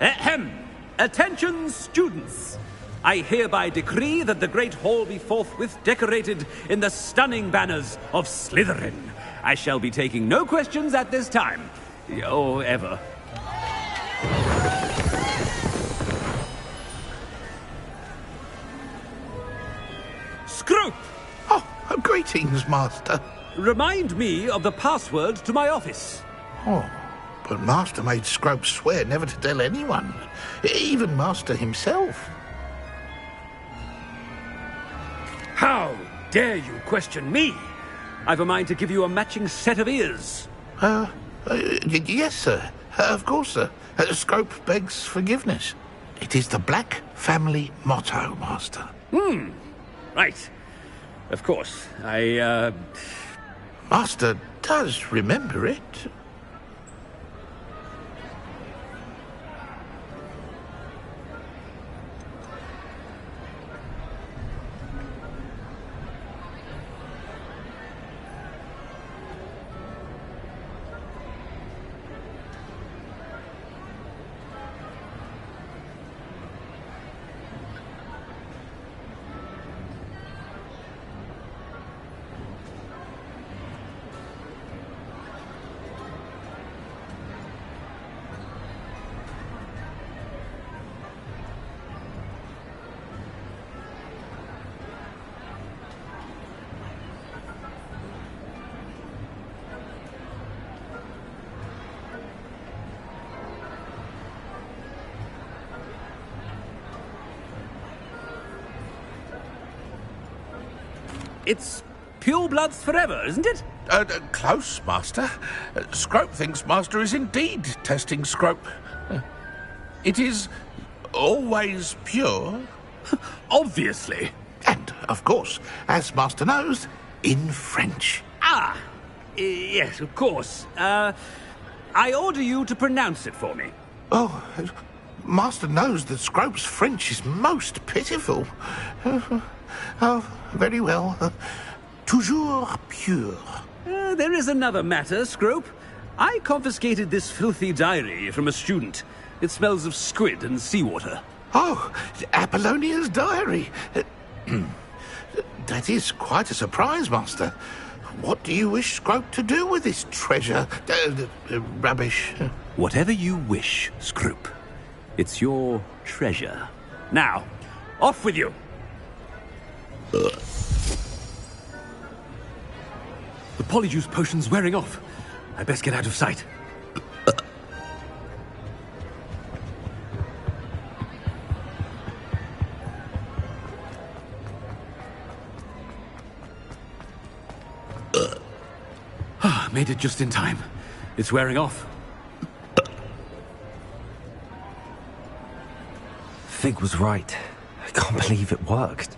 Ahem! Attention, students! I hereby decree that the Great Hall be forthwith decorated in the stunning banners of Slytherin. I shall be taking no questions at this time. Or ever. Scrope! Oh, greetings, Master. Remind me of the password to my office. Oh, but Master made Scrope swear never to tell anyone, even Master himself. How dare you question me? I've a mind to give you a matching set of ears. Yes, sir. Of course, sir. Scrope begs forgiveness. It is the Black family motto, Master. Right. Of course. Master does remember it. It's purebloods forever, isn't it? Close, Master. Scrope thinks Master is indeed testing Scrope. It is always pure. Obviously. And, of course, as Master knows, in French. Yes, of course. I order you to pronounce it for me. Oh, Master knows that Scrope's French is most pitiful. Oh, very well. Toujours pure. There is another matter, Scrope. I confiscated this filthy diary from a student. It smells of squid and seawater. Oh, Apollonia's diary. That is quite a surprise, Master. What do you wish Scrope to do with this treasure? Rubbish. Whatever you wish, Scrope. It's your treasure. Now, off with you. The polyjuice potion's wearing off. I best get out of sight. Made it just in time. It's wearing off. Fig was right. I can't believe it worked.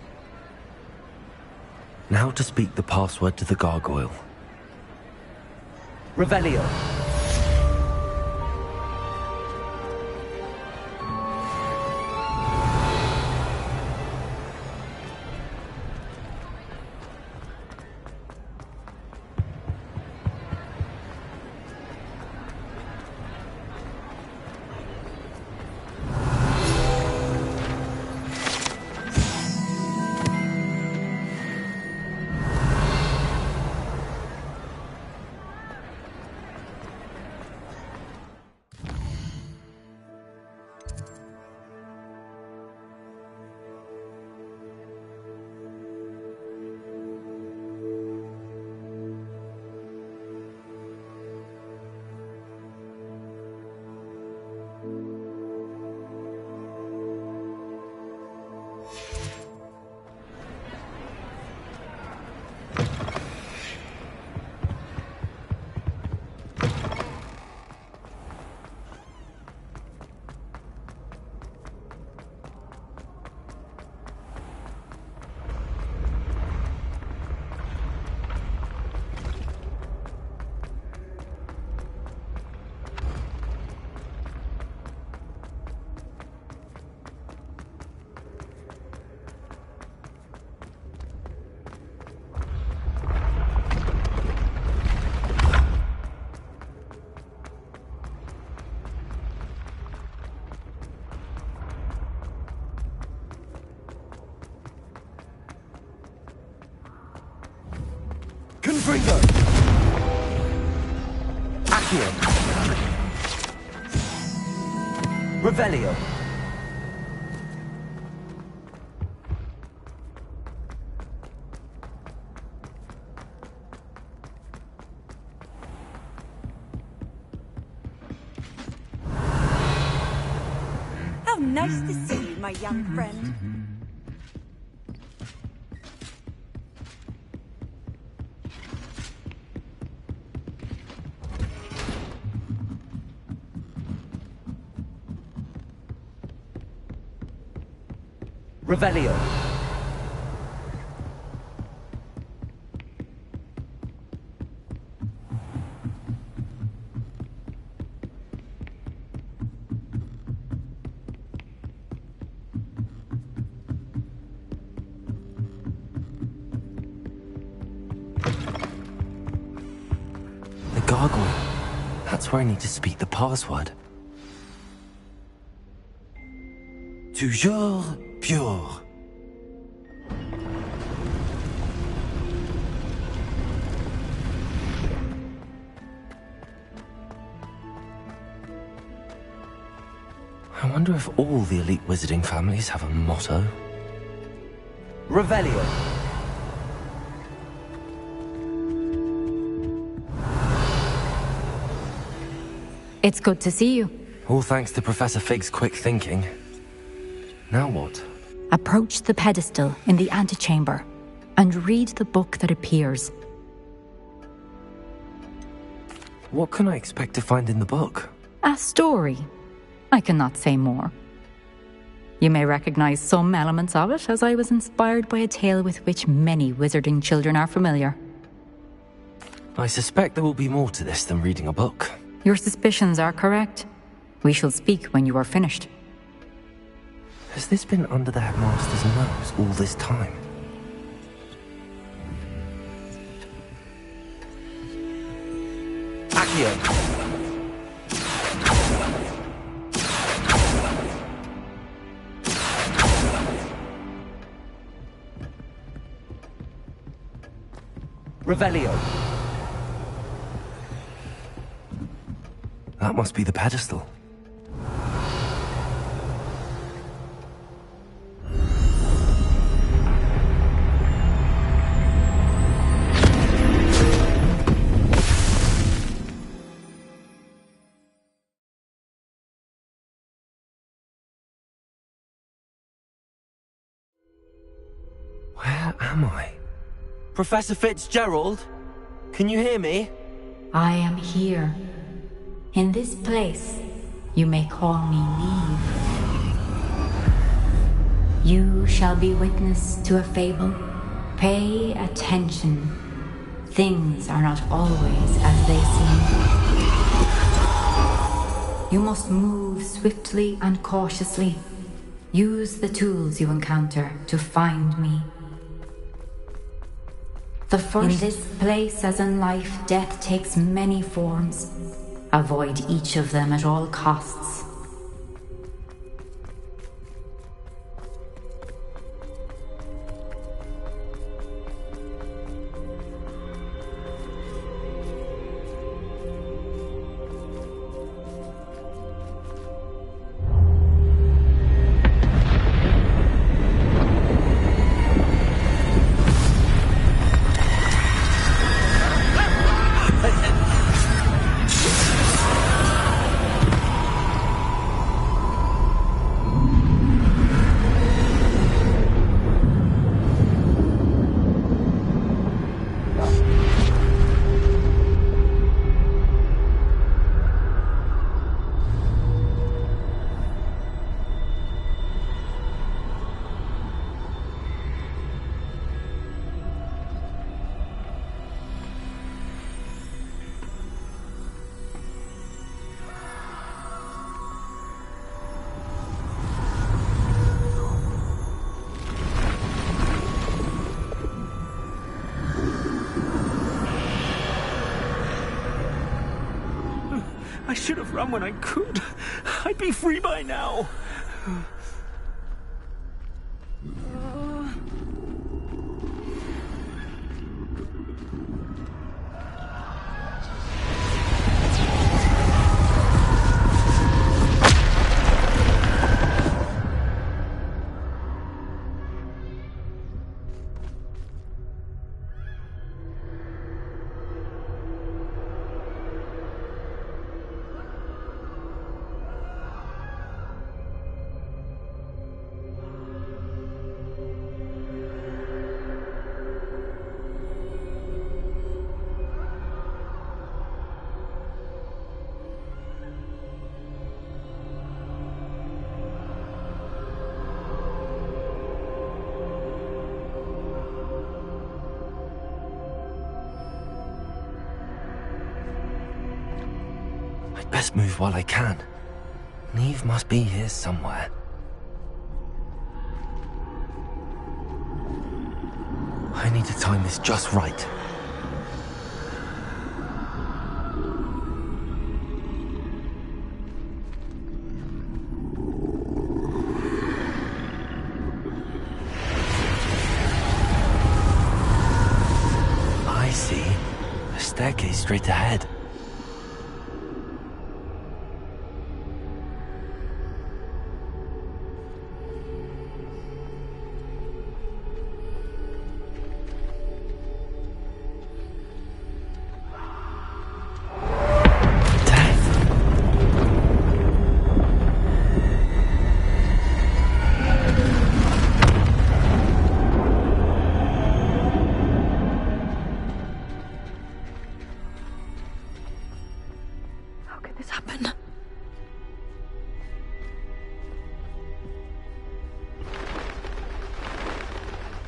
Now to speak the password to the gargoyle. Revelio. Revelio. How nice to see you, my young friend. Revelio. The gargoyle. That's where I need to speak the password. Toujours pure. I wonder if all the elite wizarding families have a motto. Revelio. It's good to see you. All thanks to Professor Fig's quick thinking. Now what? Approach the pedestal in the antechamber and read the book that appears. What can I expect to find in the book? A story. I cannot say more. You may recognize some elements of it, as I was inspired by a tale with which many wizarding children are familiar. I suspect there will be more to this than reading a book. Your suspicions are correct. We shall speak when you are finished. Has this been under the headmaster's nose all this time? Accio! Revelio. That must be the pedestal. Where am I? Professor Fitzgerald? Can you hear me? I am here. In this place, you may call me Neve. You shall be witness to a fable. Pay attention. Things are not always as they seem. You must move swiftly and cautiously. Use the tools you encounter to find me. In this place, as in life, death takes many forms. Avoid each of them at all costs. I should have run when I could. I'd be free by now. I'd best move while I can. Neve must be here somewhere. I need to time this just right. I see. A staircase straight ahead.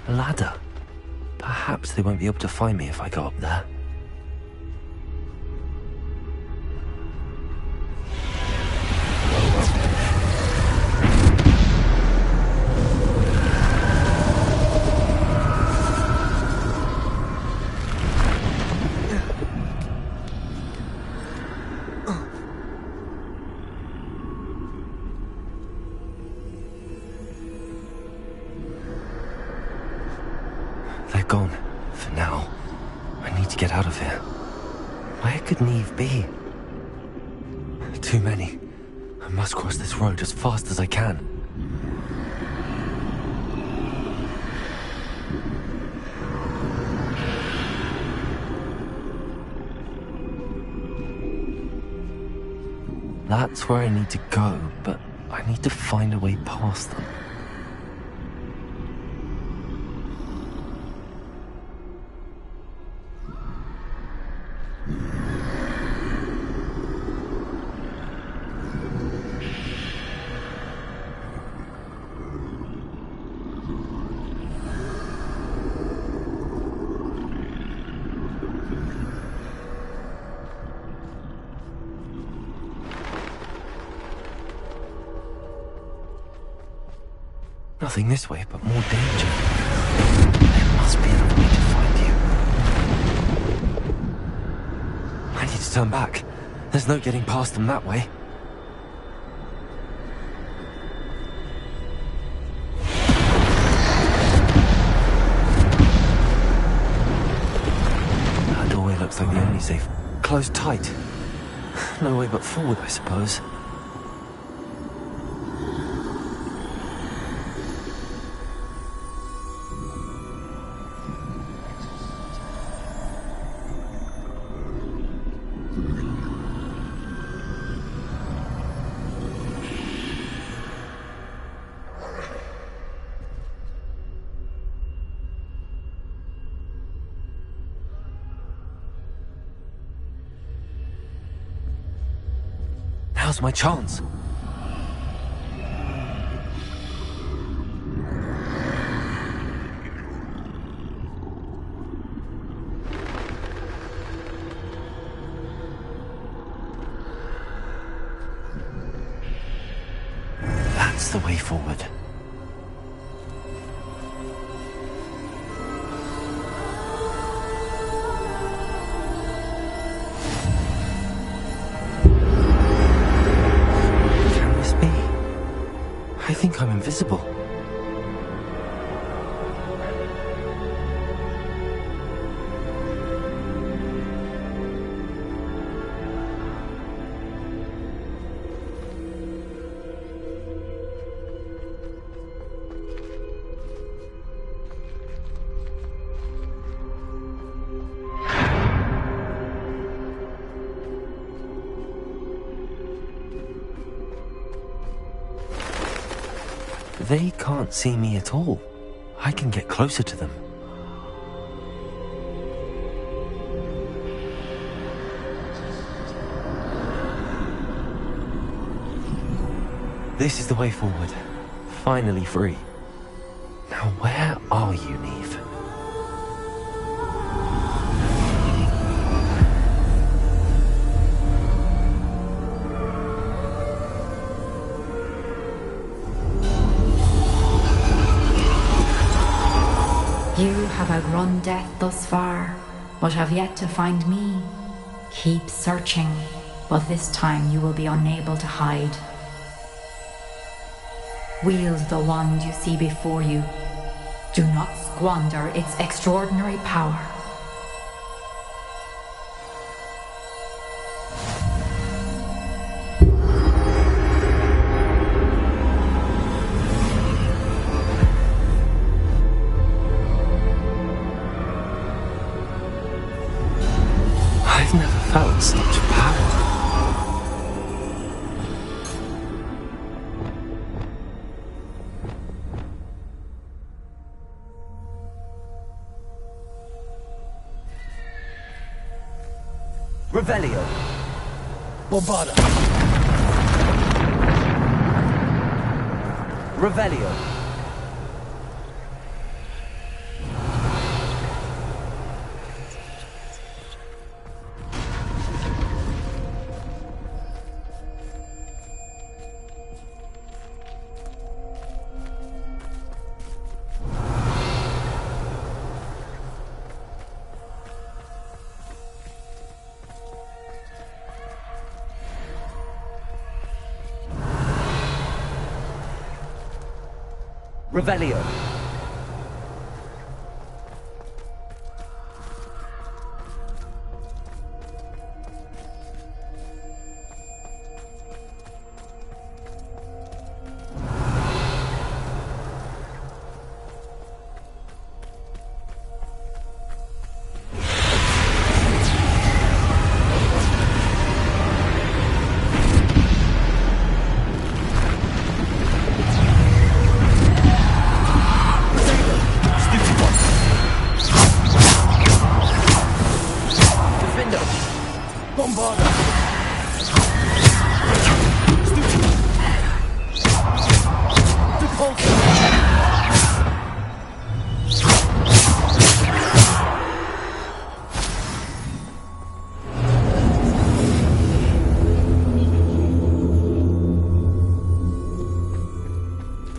A ladder. Perhaps they won't be able to find me if I go up there. They're gone, for now. I need to get out of here. Where could Neve be? Too many. I must cross this road as fast as I can. That's where I need to go, but I need to find a way past them. Nothing this way, but more danger. There must be another way to find you. I need to turn back. There's no getting past them that way. That doorway looks like the only safe. Closed tight. No way but forward, I suppose. Now's my chance. That's the way forward. I think I'm invisible. They can't see me at all. I can get closer to them. This is the way forward. Finally free. Now where are you, Neve? have outrun death thus far, but have yet to find me. Keep searching, but this time you will be unable to hide. Wield the wand you see before you. Do not squander its extraordinary power. I've never felt such power. Revelio. Bombada. Revelio. Revelio.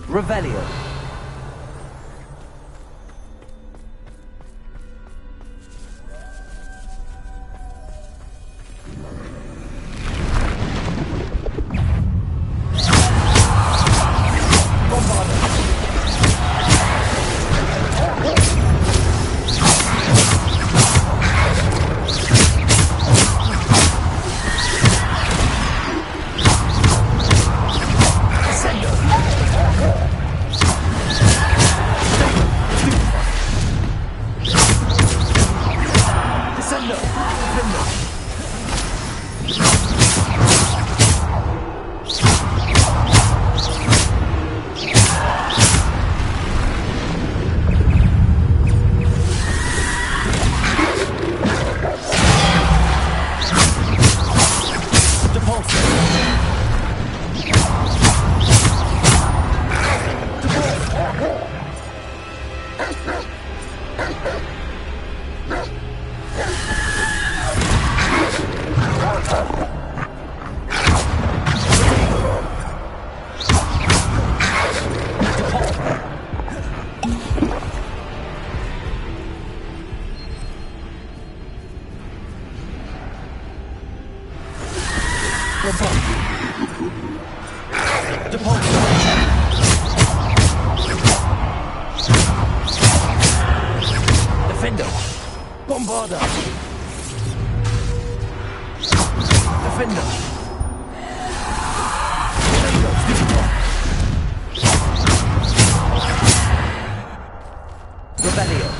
Revelio. Defender. Bombarda. Defender. Rebellion.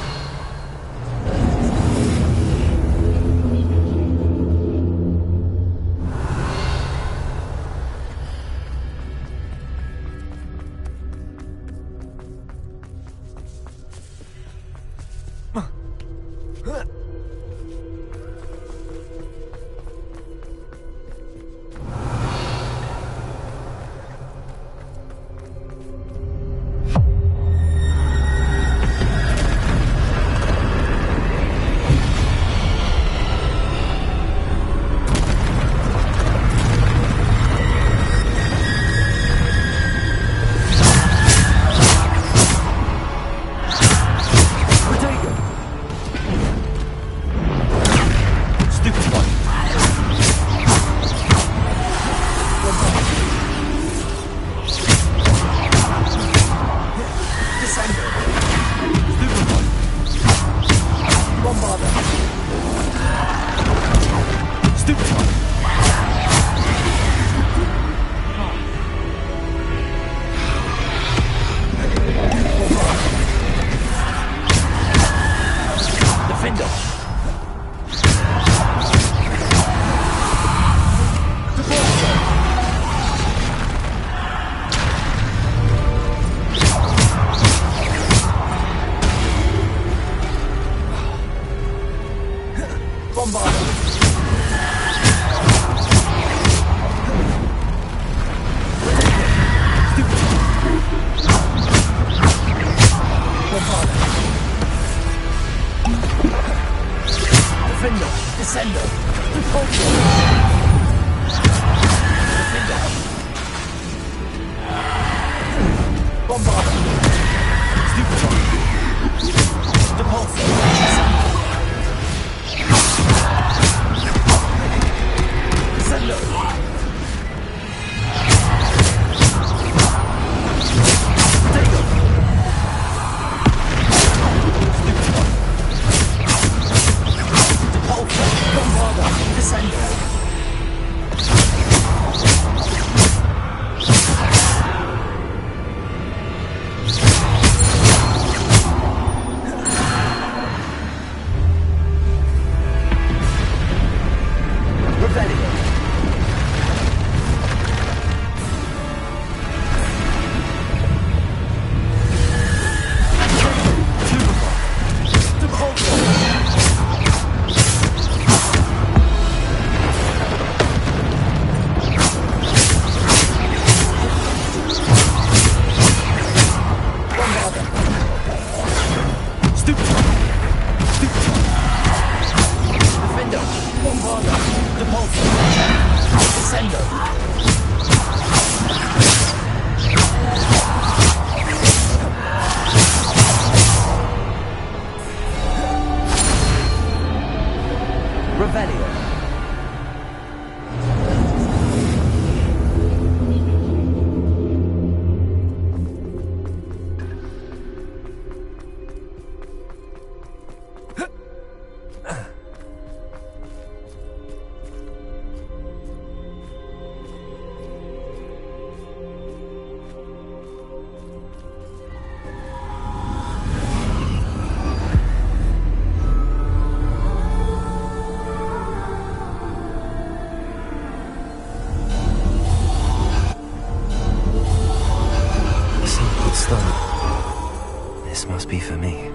This must be for me.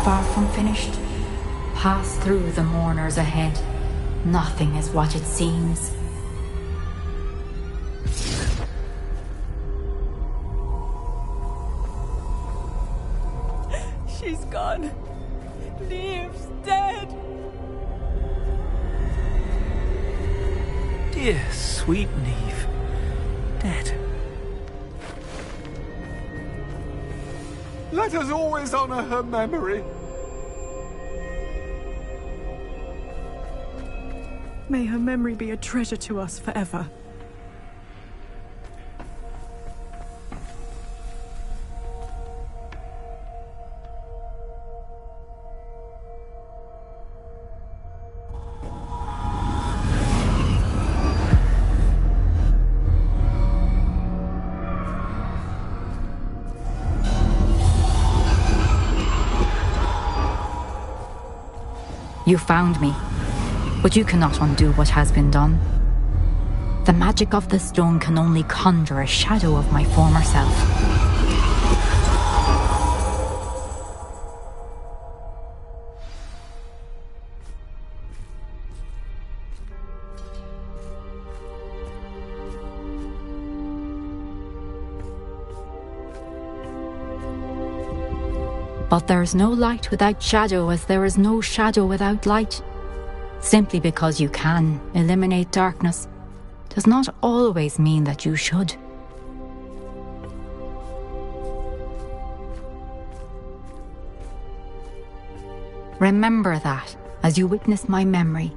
Far from finished. Pass through the mourners ahead. Nothing is what it seems. She's gone. Neve's dead. Dear, sweet Neve. Dead. Let us always honor her memory. May her memory be a treasure to us forever. You found me, but you cannot undo what has been done. The magic of the stone can only conjure a shadow of my former self. But there is no light without shadow, as there is no shadow without light. Simply because you can eliminate darkness does not always mean that you should. Remember that as you witness my memory.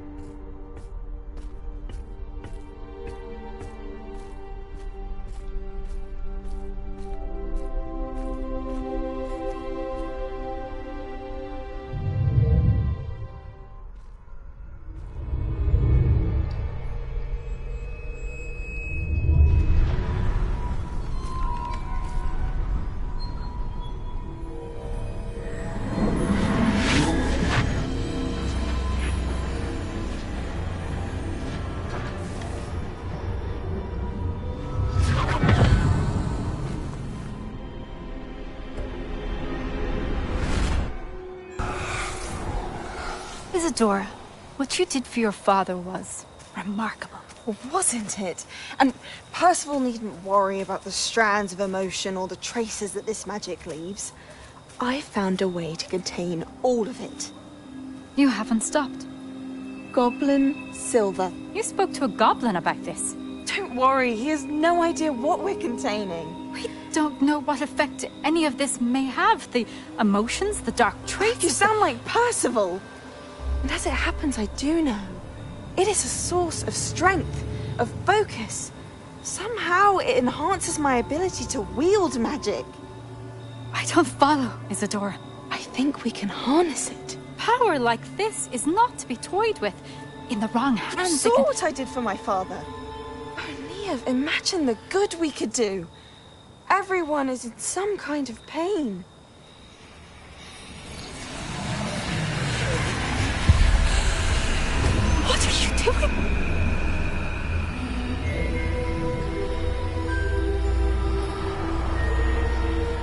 Isadora, what you did for your father was remarkable. Wasn't it? And Percival needn't worry about the strands of emotion or the traces that this magic leaves. I found a way to contain all of it. You haven't stopped. Goblin silver. You spoke to a goblin about this. Don't worry, he has no idea what we're containing. We don't know what effect any of this may have. The emotions, the dark traits. You sound like Percival. And as it happens, I do know. It is a source of strength, of focus. Somehow it enhances my ability to wield magic. I don't follow, Isadora. I think we can harness it. Power like this is not to be toyed with. In the wrong hands, You saw what I did for my father. Oh, Neve, imagine the good we could do. Everyone is in some kind of pain. What are you doing?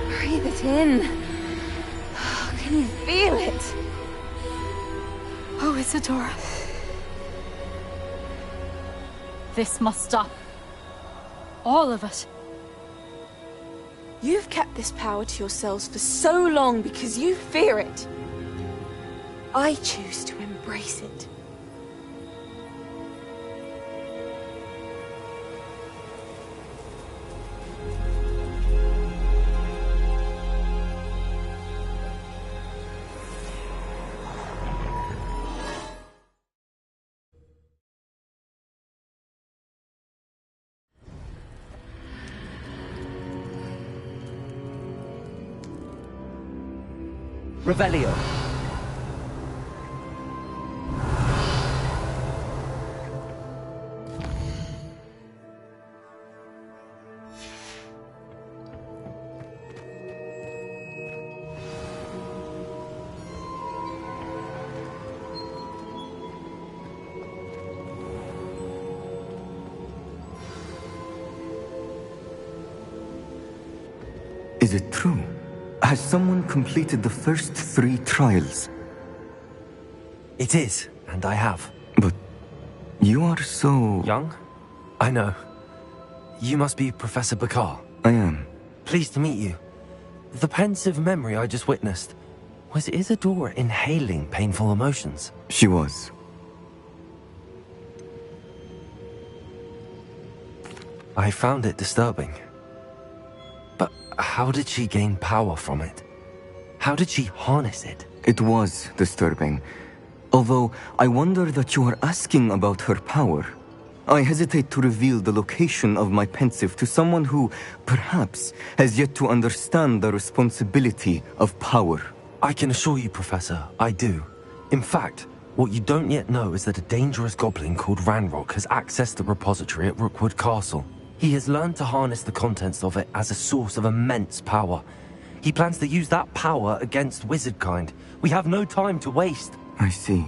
Breathe it in. Can you feel it? Oh, Isadora. This must stop. All of it. You've kept this power to yourselves for so long because you fear it. I choose to embrace it. Revelio. Is it true? Has someone completed the first 3 trials? It is, and I have. But you are so... young? I know. You must be Professor Bakar. I am. Pleased to meet you. The pensive memory I just witnessed, was Isadora inhaling painful emotions? She was. I found it disturbing. But how did she gain power from it? How did she harness it? It was disturbing. Although, I wonder that you are asking about her power. I hesitate to reveal the location of my pensive to someone who, perhaps, has yet to understand the responsibility of power. I can assure you, Professor, I do. In fact, what you don't yet know is that a dangerous goblin called Ranrock has accessed the repository at Rookwood Castle. He has learned to harness the contents of it as a source of immense power. He plans to use that power against wizardkind. We have no time to waste. I see.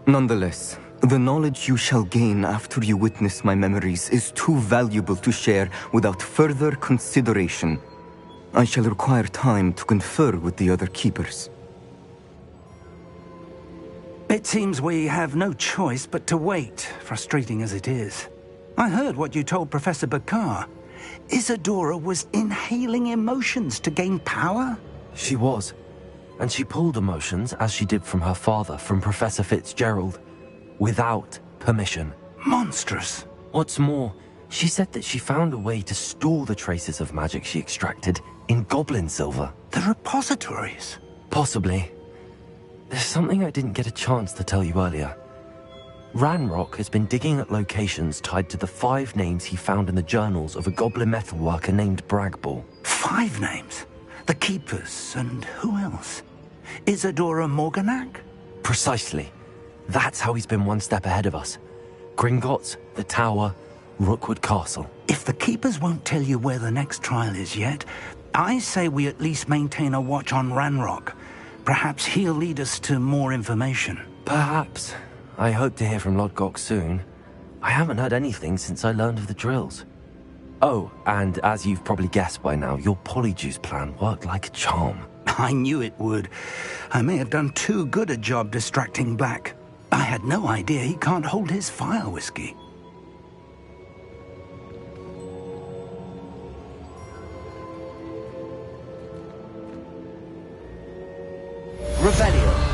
Nonetheless, the knowledge you shall gain after you witness my memories is too valuable to share without further consideration. I shall require time to confer with the other keepers. It seems we have no choice but to wait, frustrating as it is. I heard what you told Professor Bakar. Isadora was inhaling emotions to gain power? She was. And she pulled emotions, as she did from her father, from Professor Fitzgerald, without permission. Monstrous. What's more, she said that she found a way to store the traces of magic she extracted in goblin silver. The repositories? Possibly. There's something I didn't get a chance to tell you earlier. Ranrock has been digging at locations tied to the 5 names he found in the journals of a goblin metalworker named Bragball. 5 names? The Keepers, and who else? Isadora Morganac? Precisely. That's how he's been one step ahead of us. Gringotts, the Tower, Rookwood Castle. If the Keepers won't tell you where the next trial is yet, I say we at least maintain a watch on Ranrock. Perhaps he'll lead us to more information. Perhaps. I hope to hear from Lodgok soon. I haven't heard anything since I learned of the drills. Oh, and as you've probably guessed by now, your polyjuice plan worked like a charm. I knew it would. I may have done too good a job distracting Black. I had no idea he can't hold his fire whiskey. Revelio.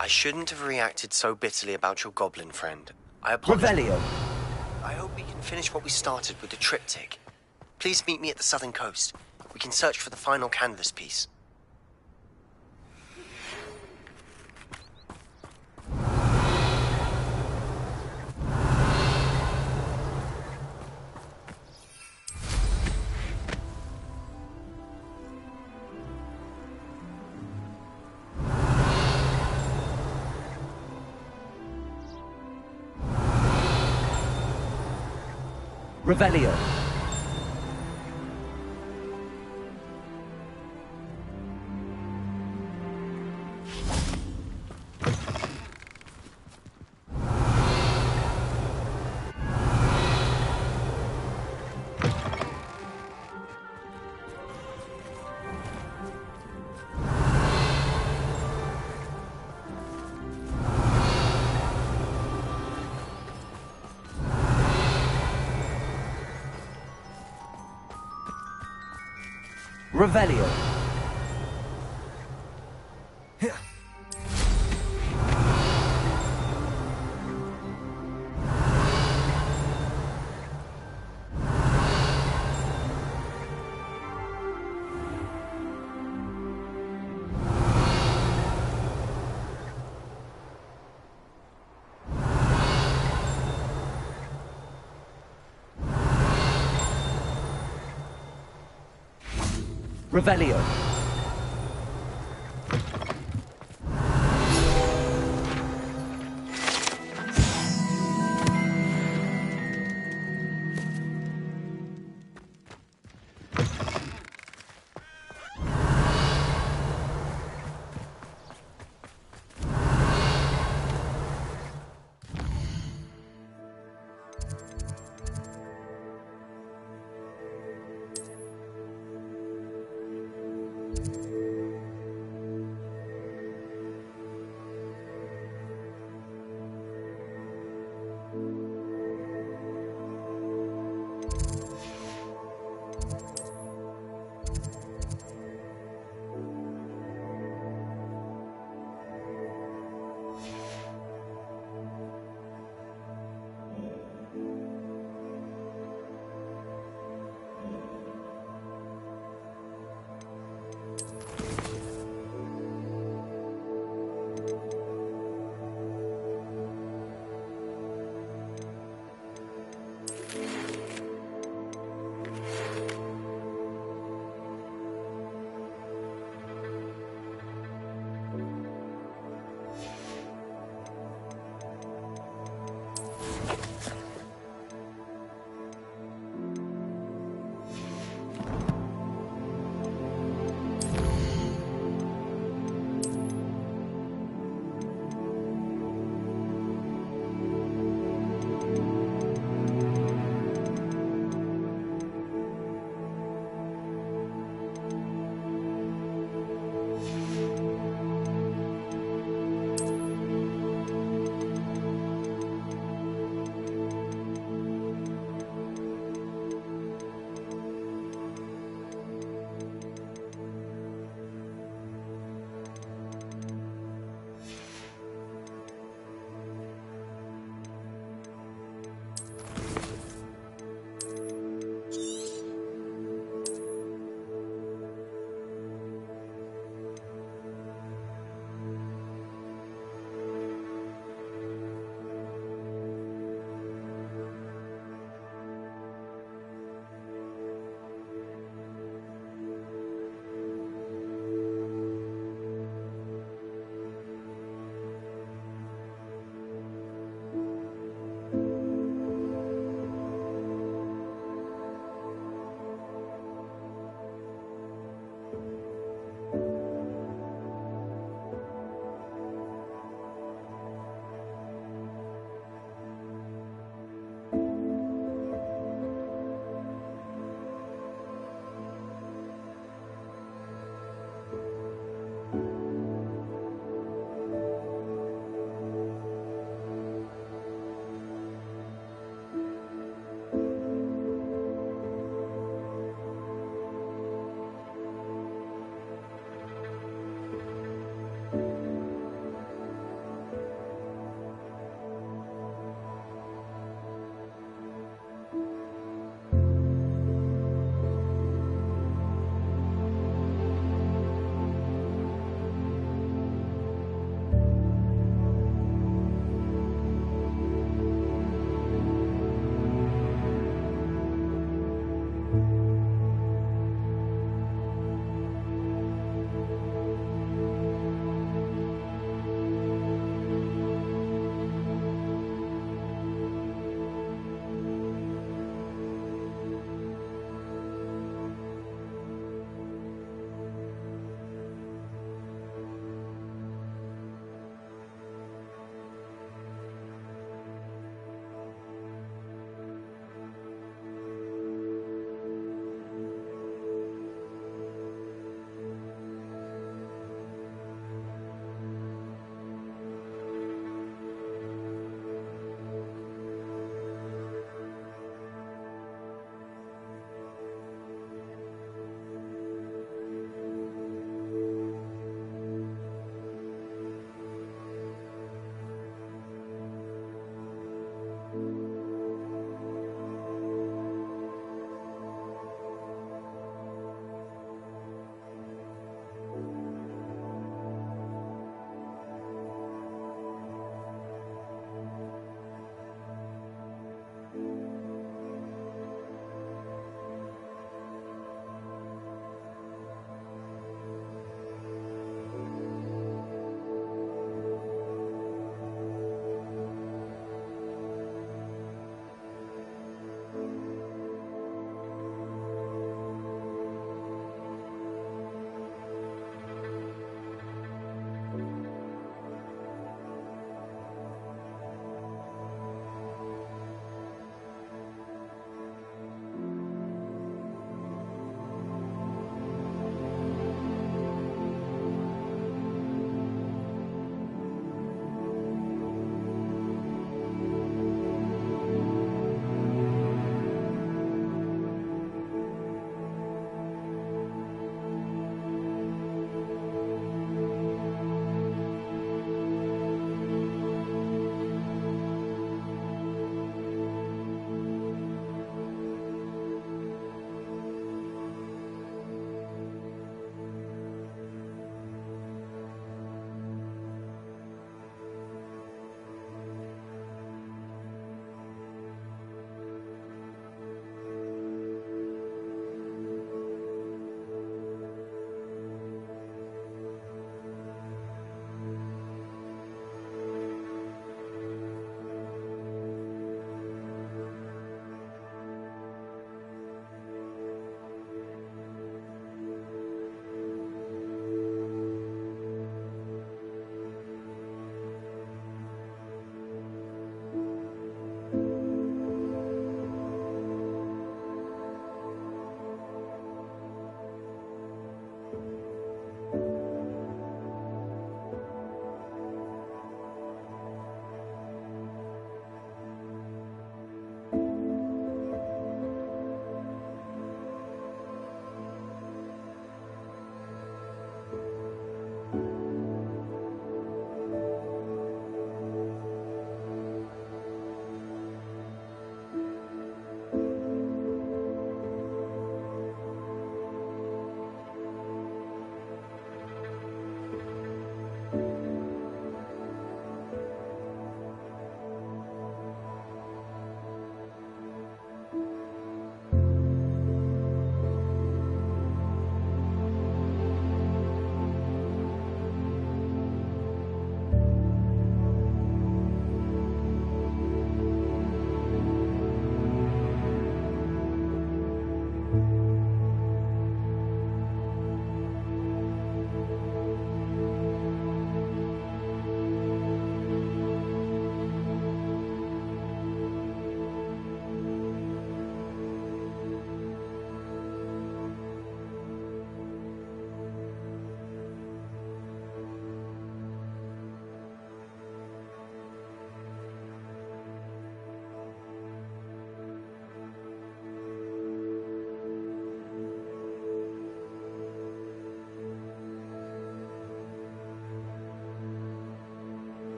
I shouldn't have reacted so bitterly about your goblin friend. I apologize. Revelio. I hope we can finish what we started with the triptych. Please meet me at the southern coast. We can search for the final canvas piece. Revelio. Revelio. Revelio.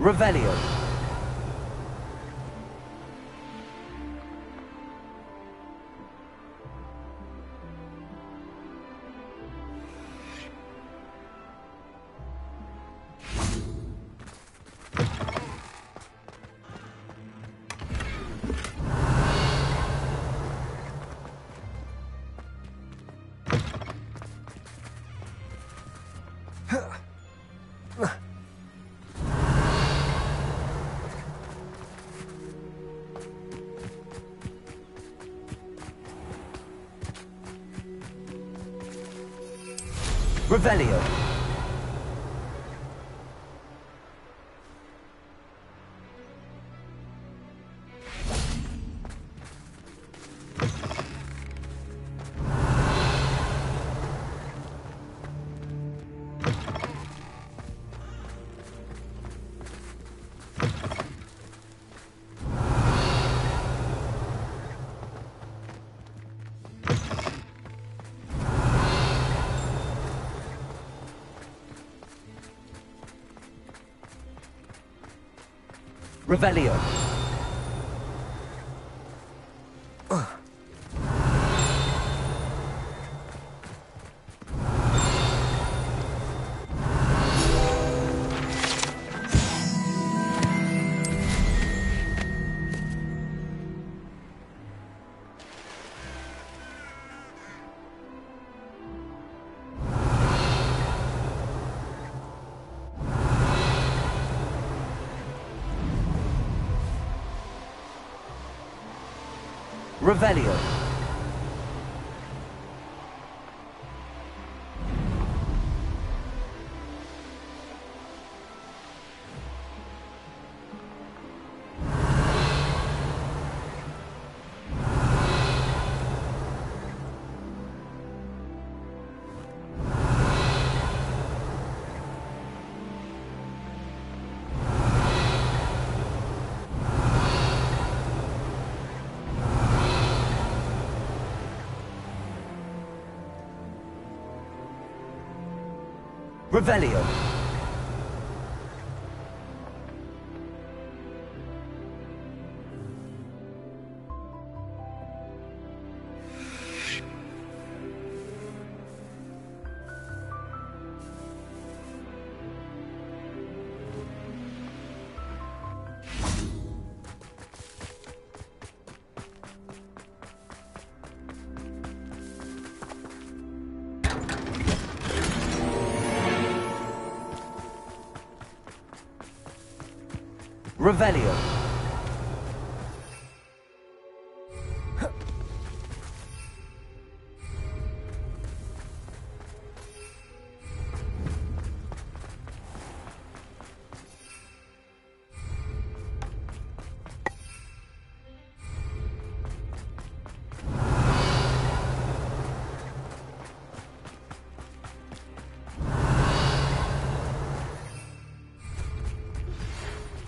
Revelio. Revelio. Revelio. Revelio. Revelio. Revelio.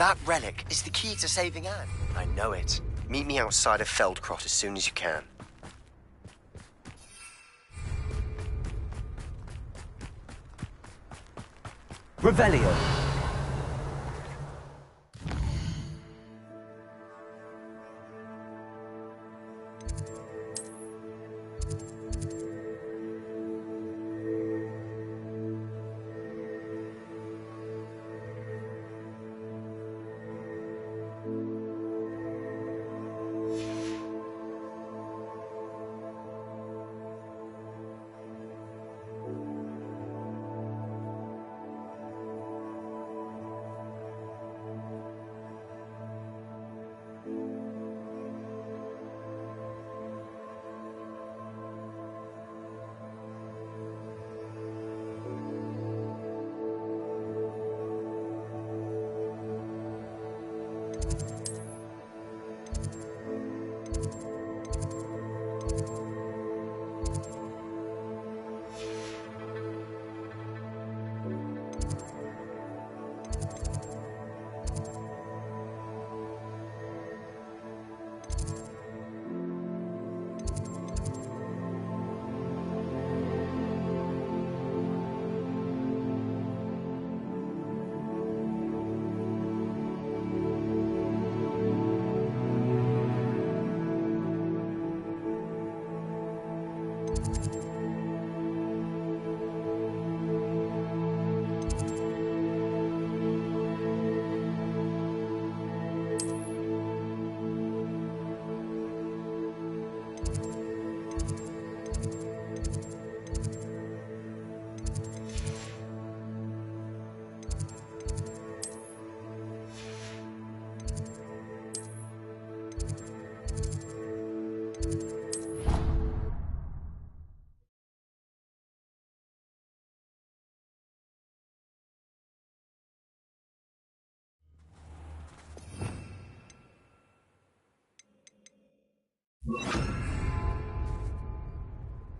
That relic is the key to saving Anne. I know it. Meet me outside of Feldcrot as soon as you can. Revelio.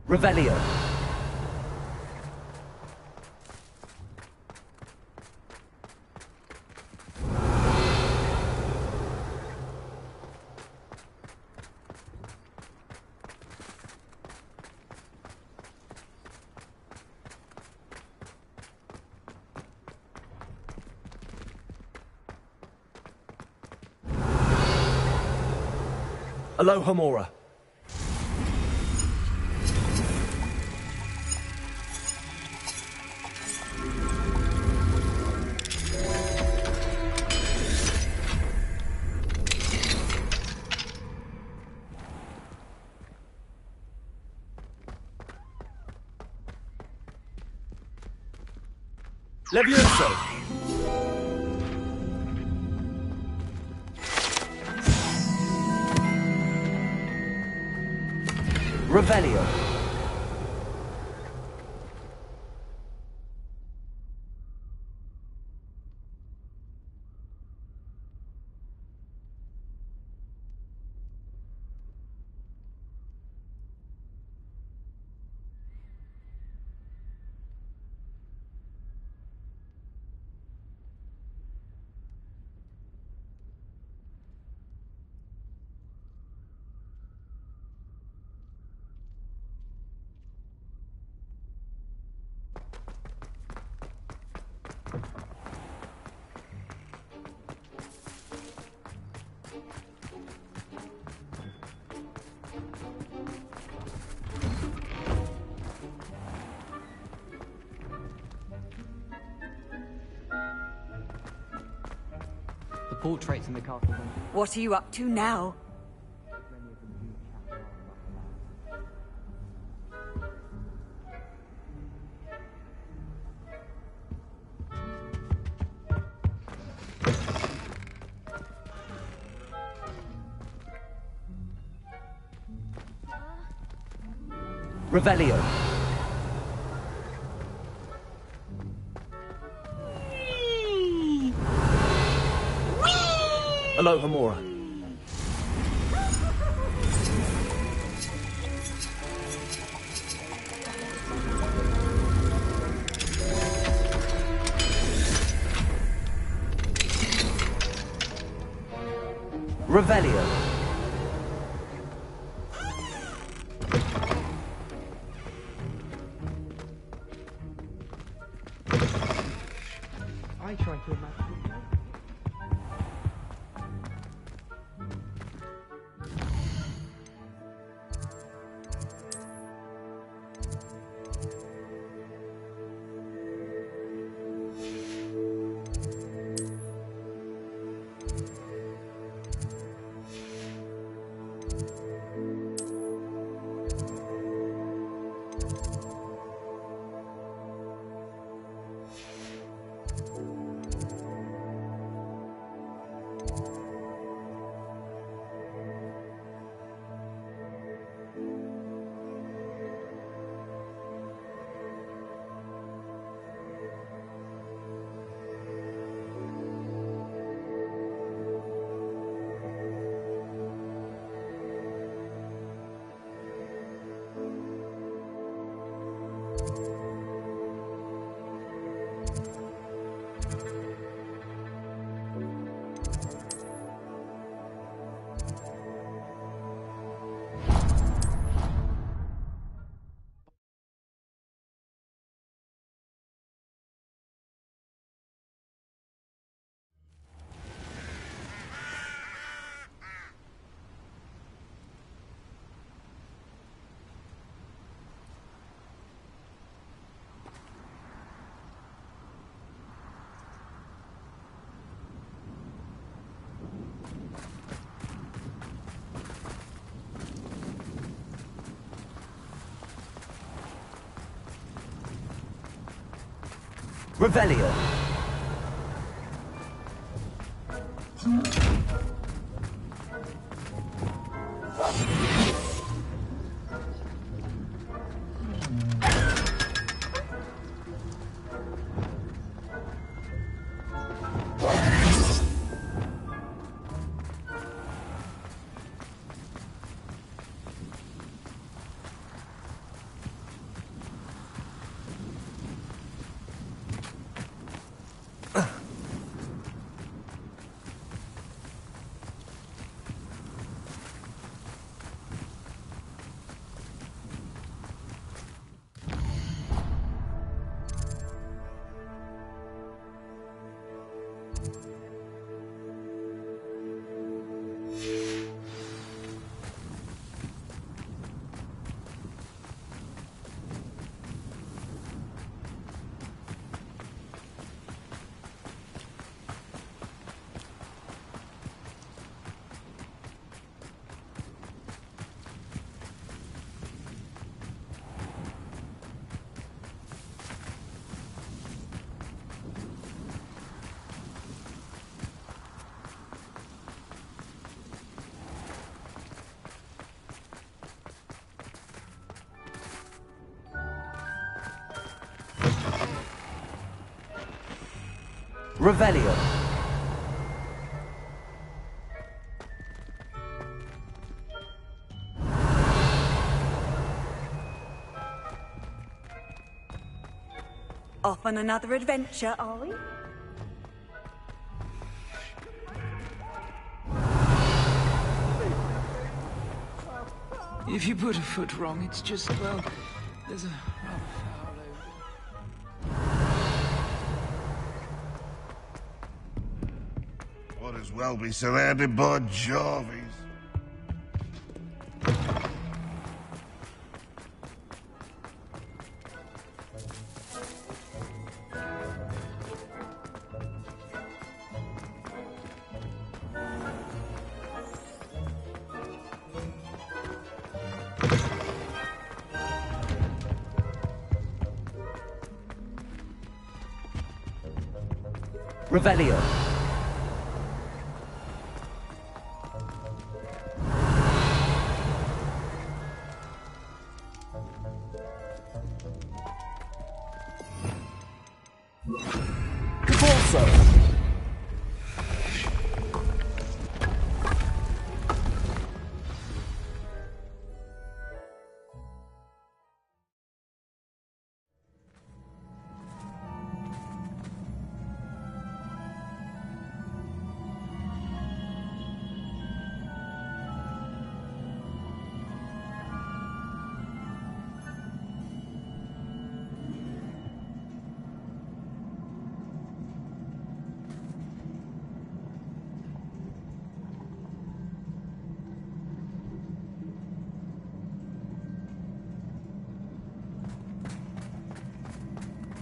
Revelio. Alohomora. Levioso. Revelio. The portraits in the castle. What are you up to now? Revelio. Alohomora. Revelio. I try to imagine. Revelio. Revelio. Off on another adventure, are we? If you put a foot wrong, it's just, well, there's a rather foul Might as well be surrounded by Jarvies. Revelio. Caporso.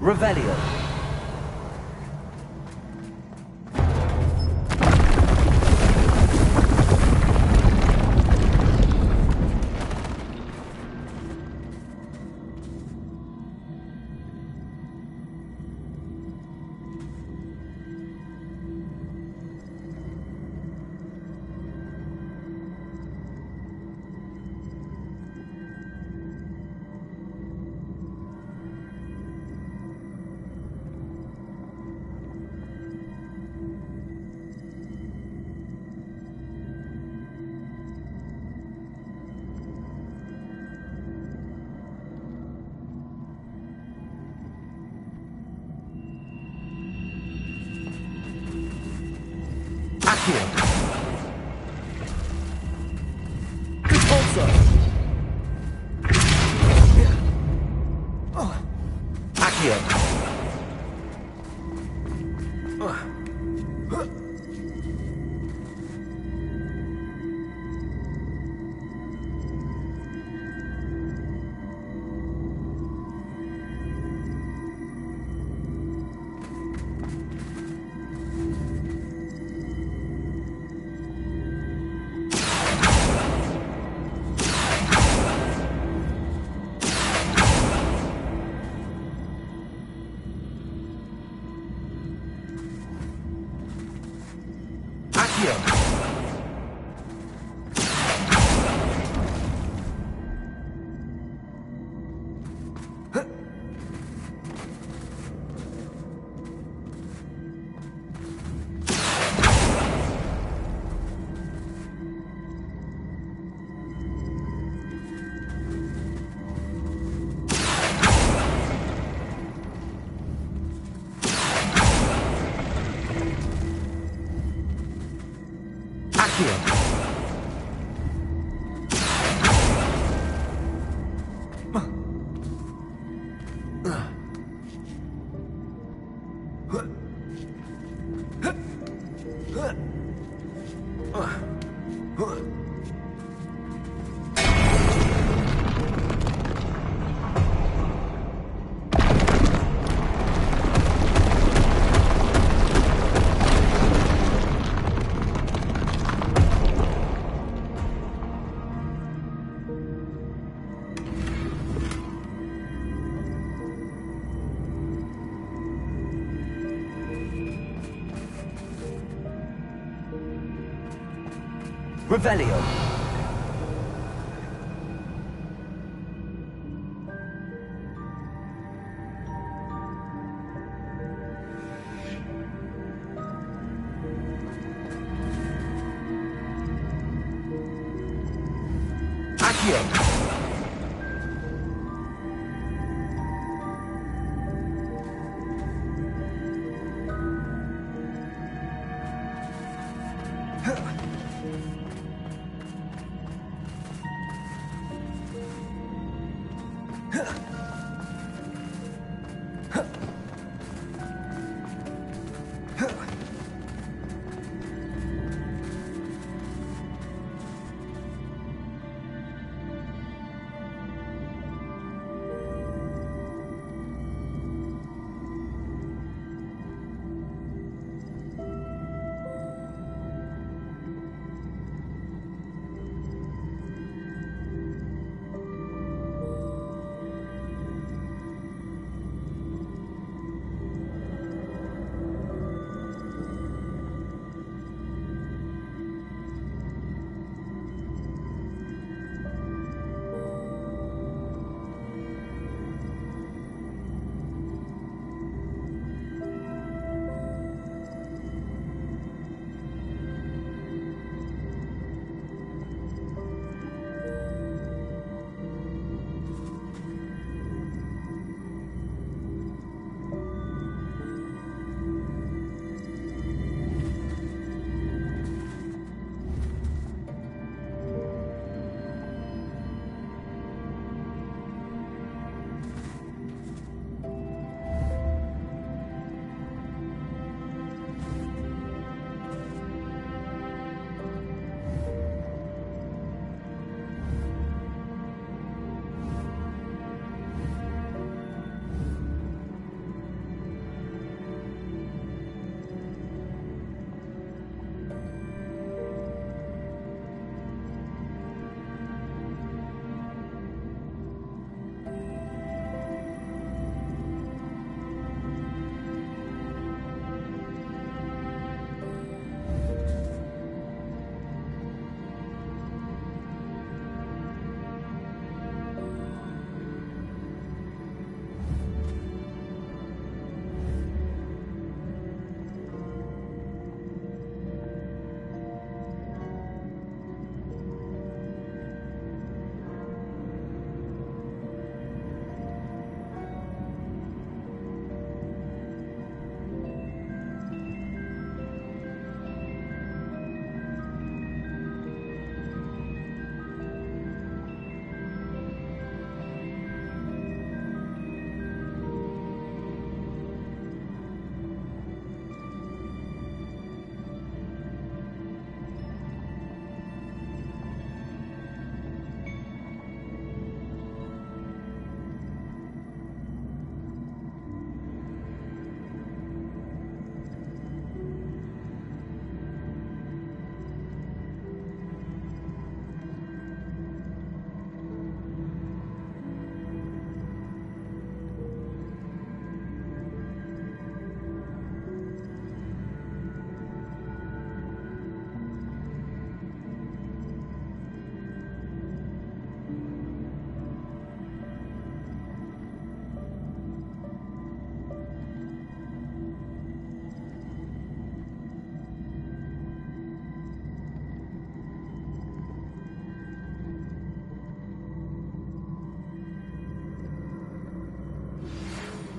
Revelio. Accio. Caporso. Accio. Revelio.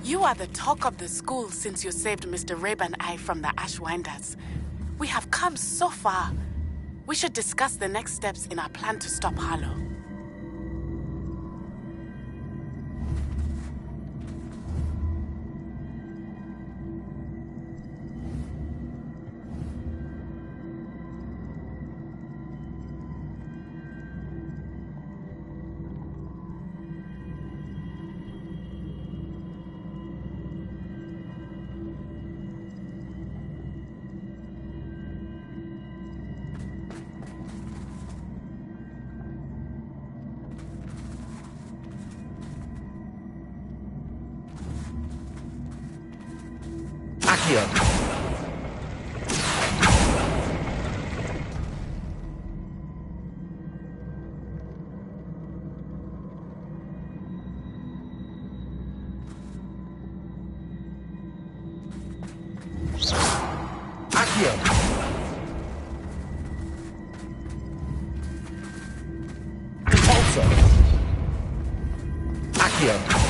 You are the talk of the school since you saved Mr. Rabe and I from the Ashwinders. We have come so far. We should discuss the next steps in our plan to stop Harlow. Accio. Repulsor. Accio.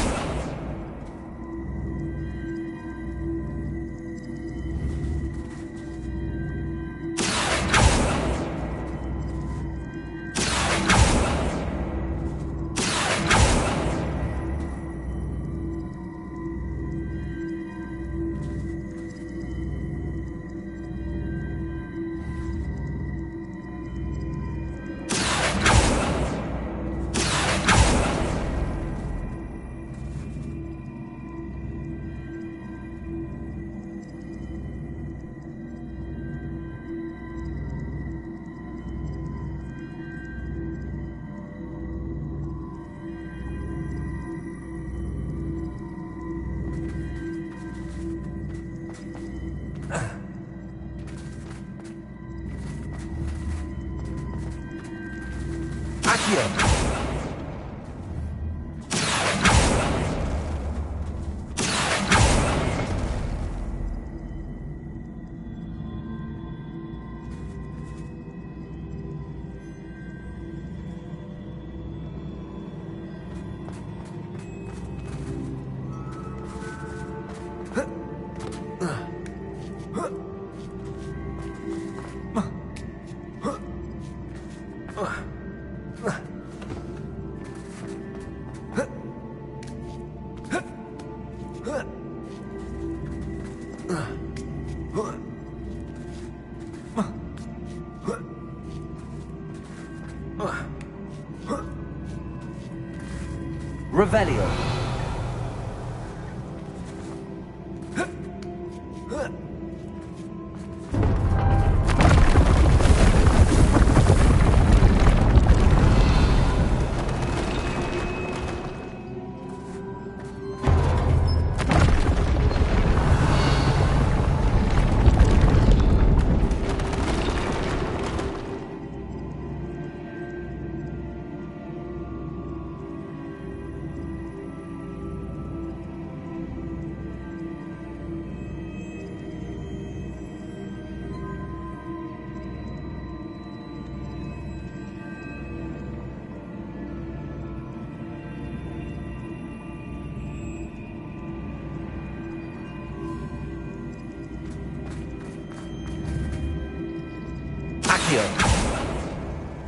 Revelio.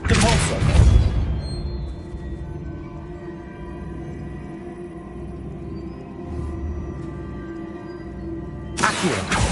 Repulsor. Accio.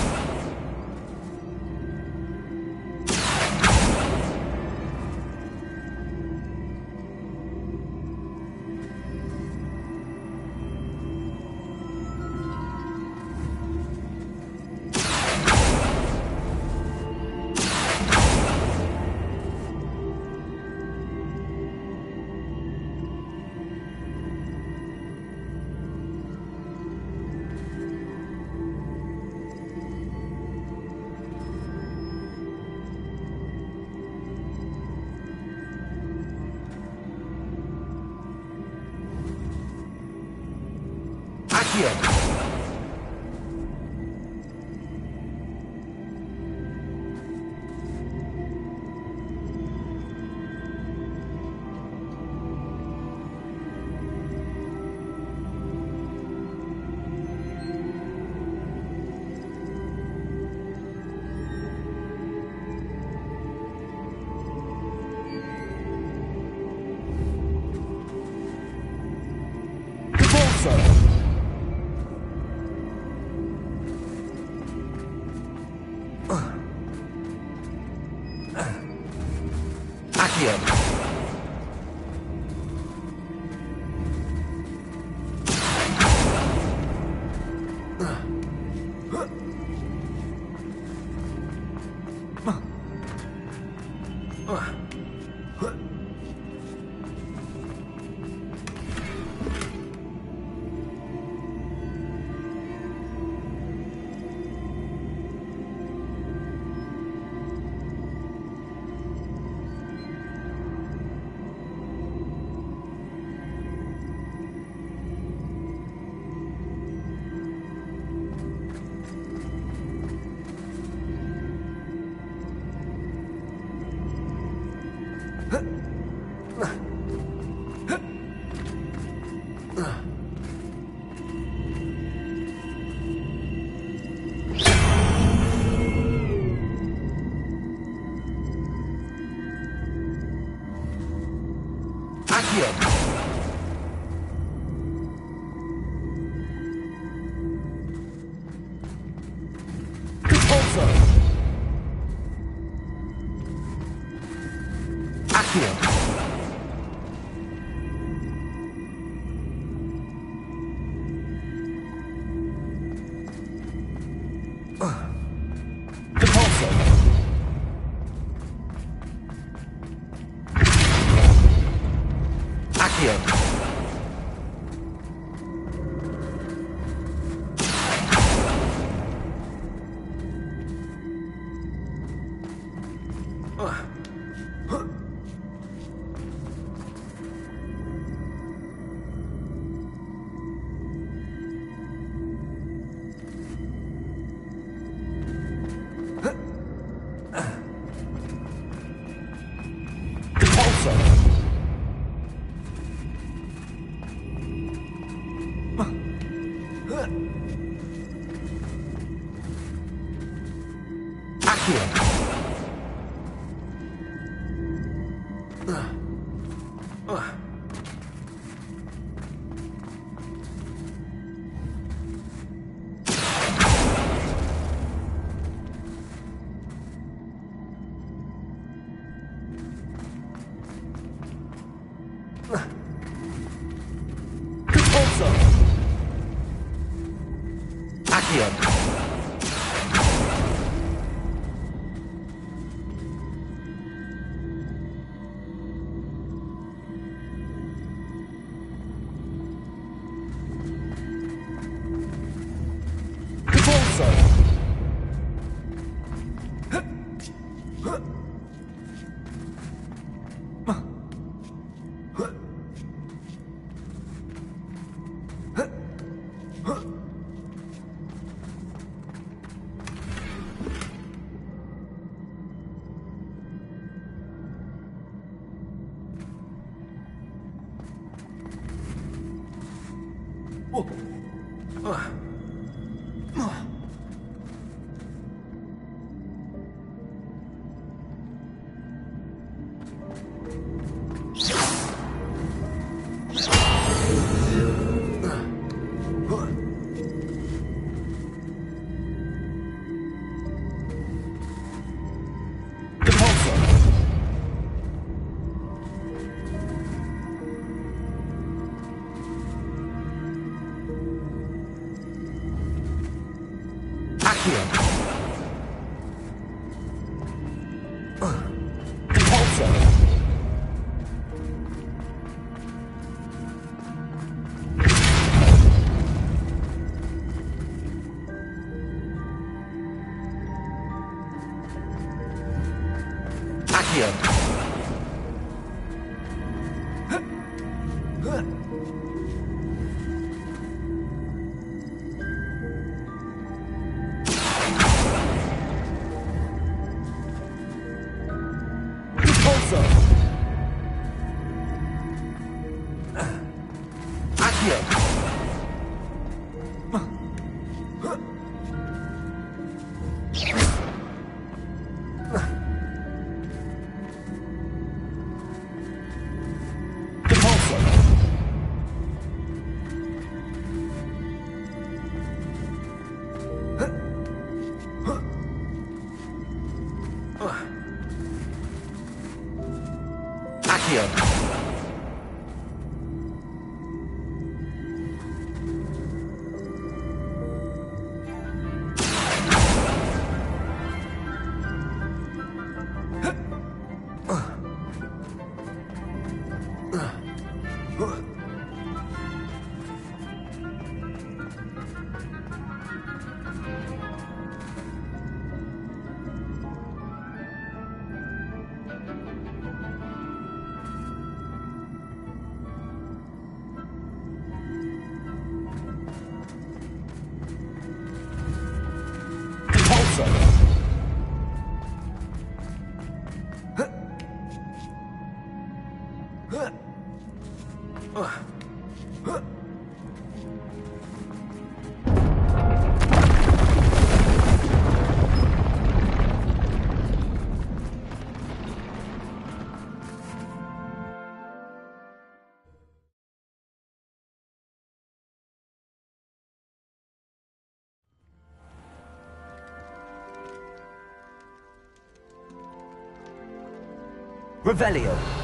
Revelio.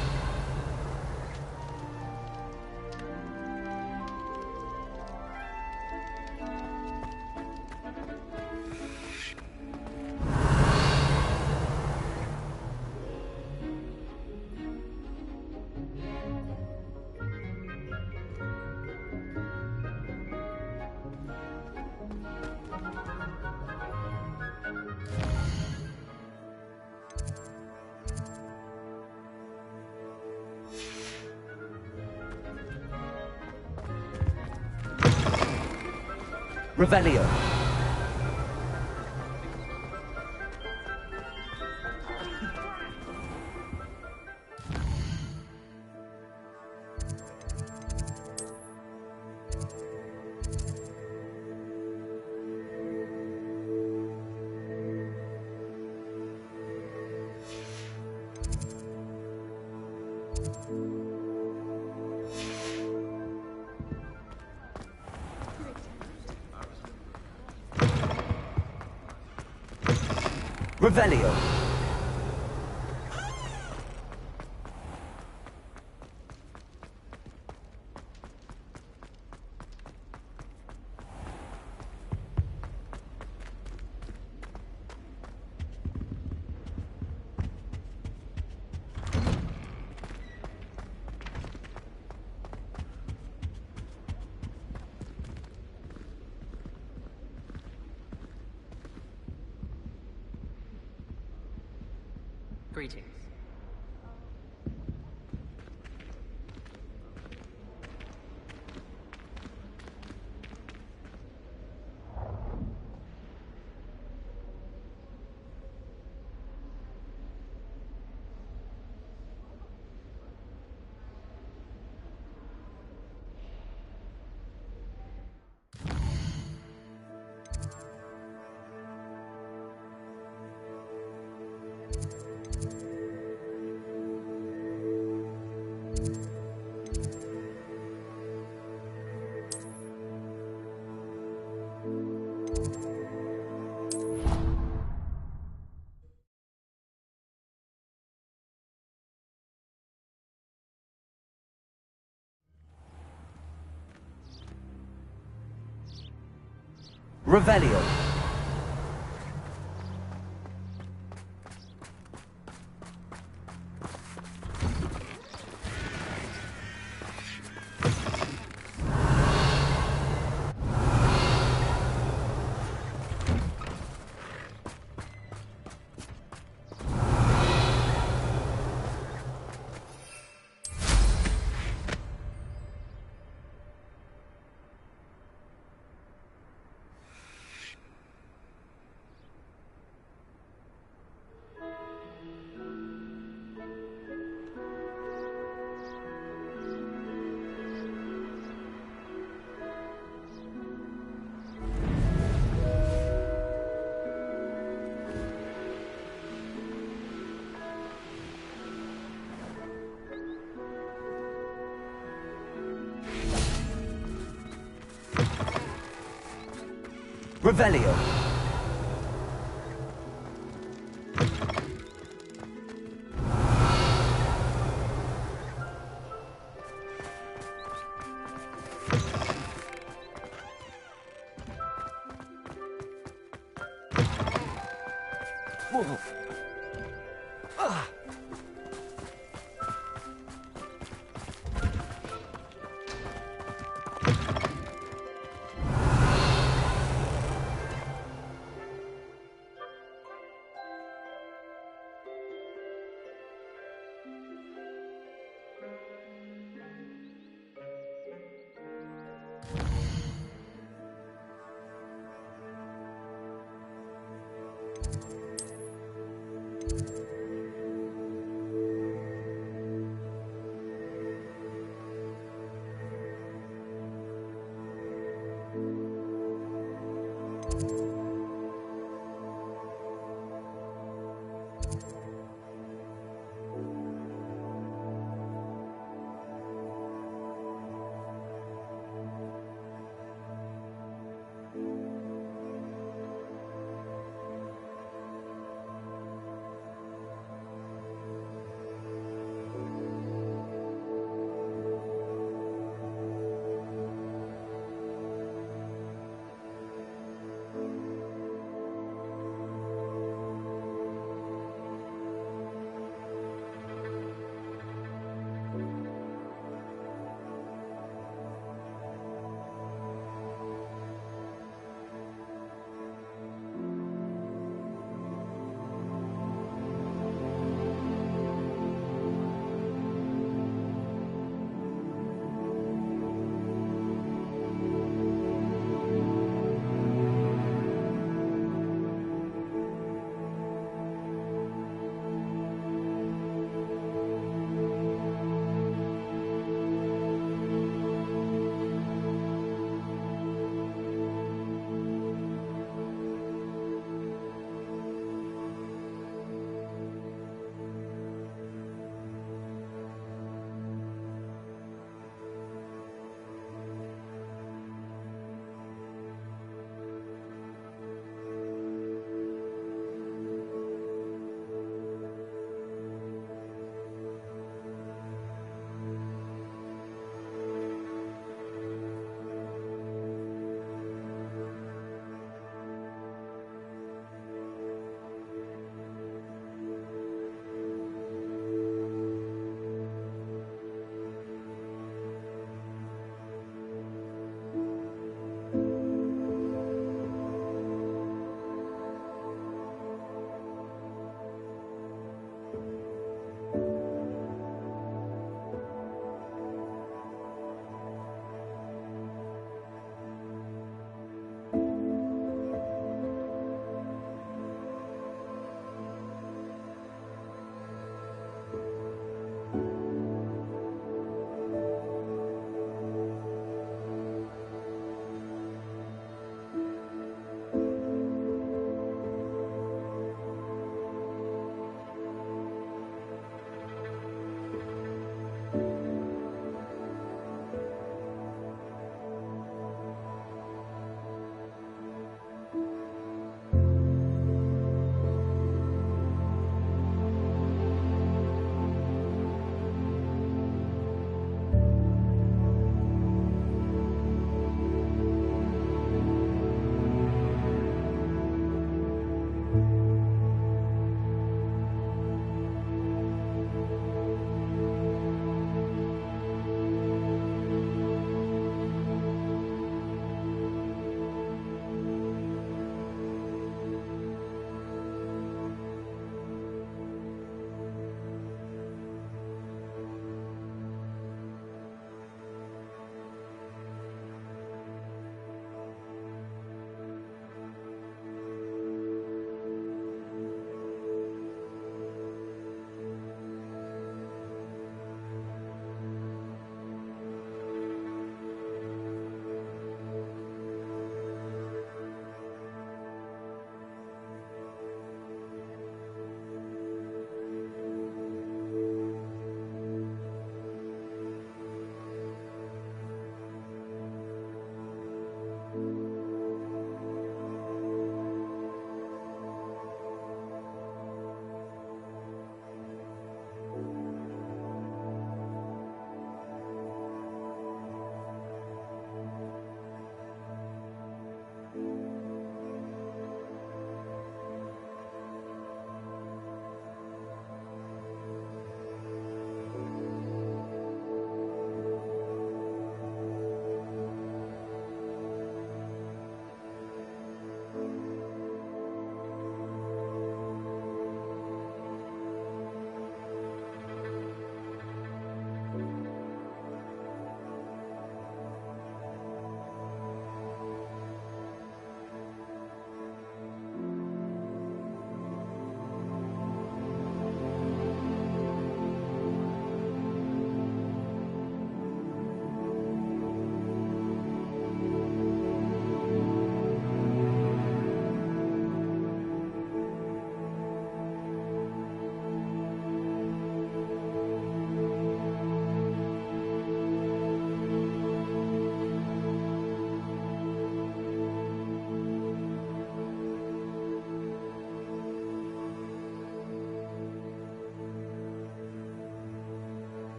Revelio. Revelio. Greetings. Revelio. Revelio. Whoa. Ah.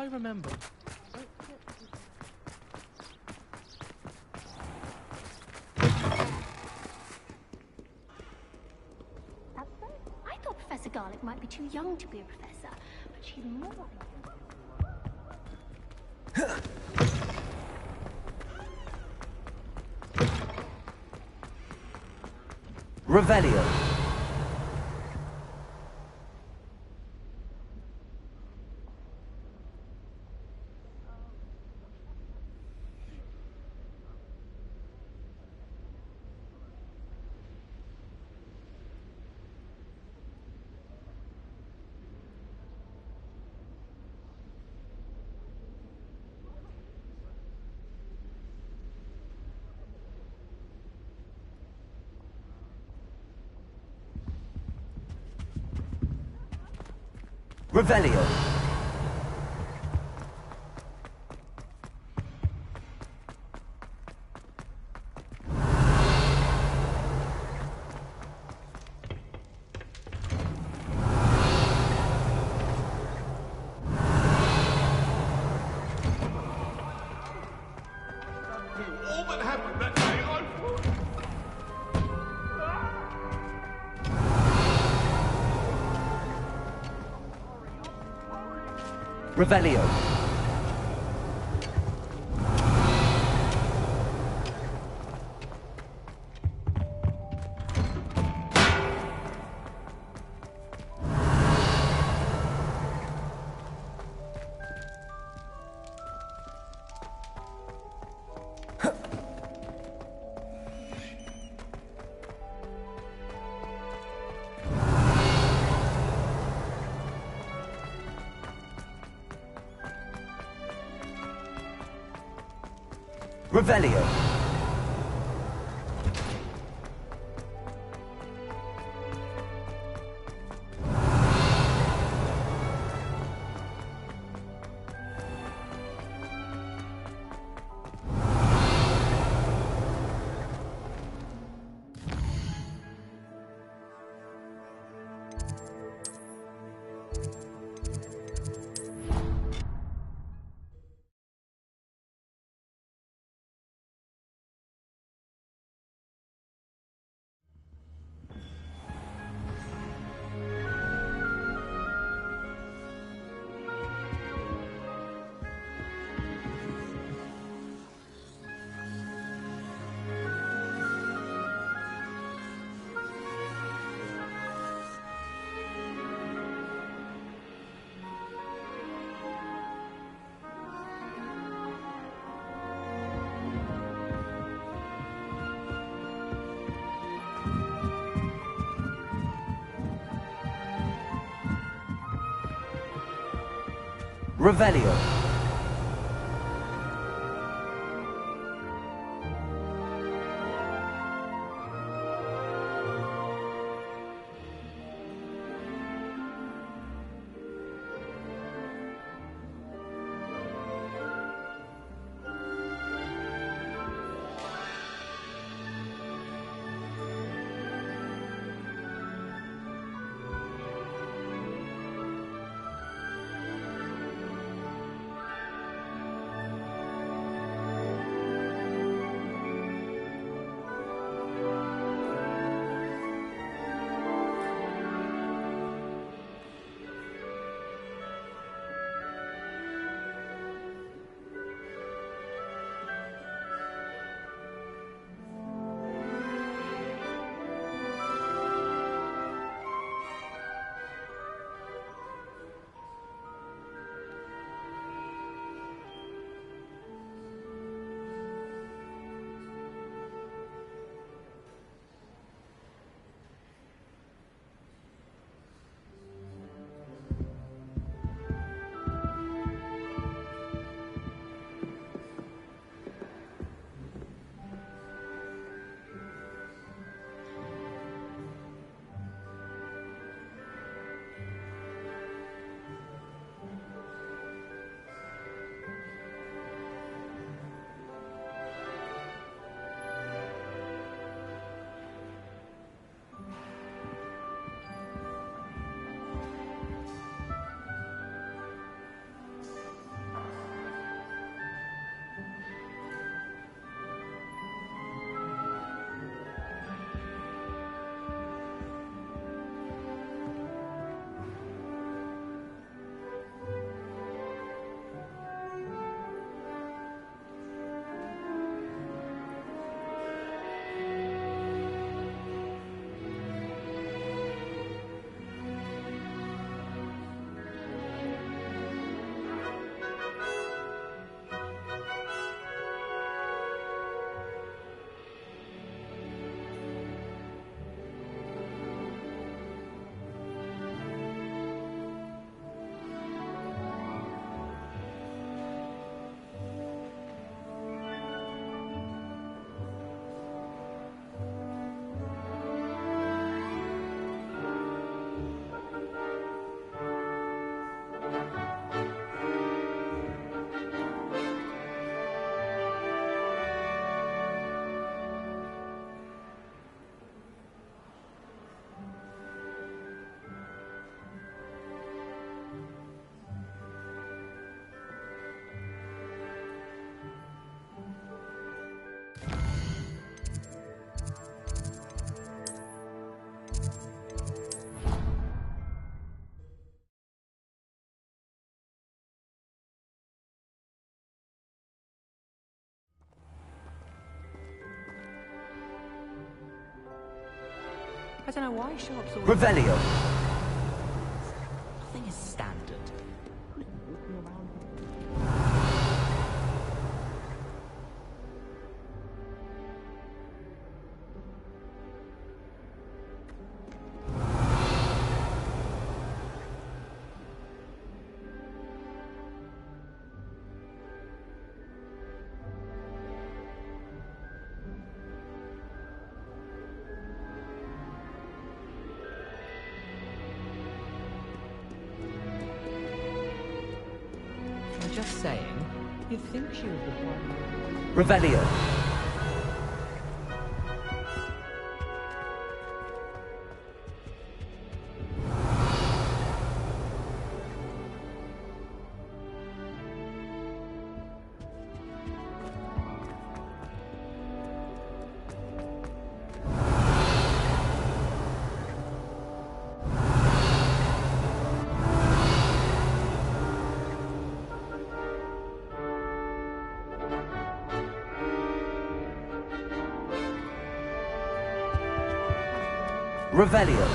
I remember. I thought Professor Garlick might be too young to be a professor, but she's more Revelio. Revelio. All that happened that day, I thought... Revelio. Revelio. Revelio. I don't know why shops always... Revelio. Nothing is standard. Just saying, you'd think she was the one... Revelio. Revelio.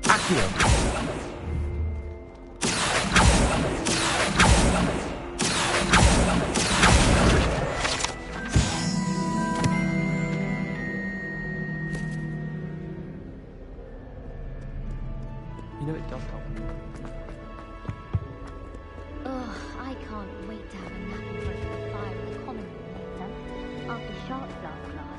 Accio. Ugh, I can't wait to have a nap in front of the fire in the common room later. After sharp last class,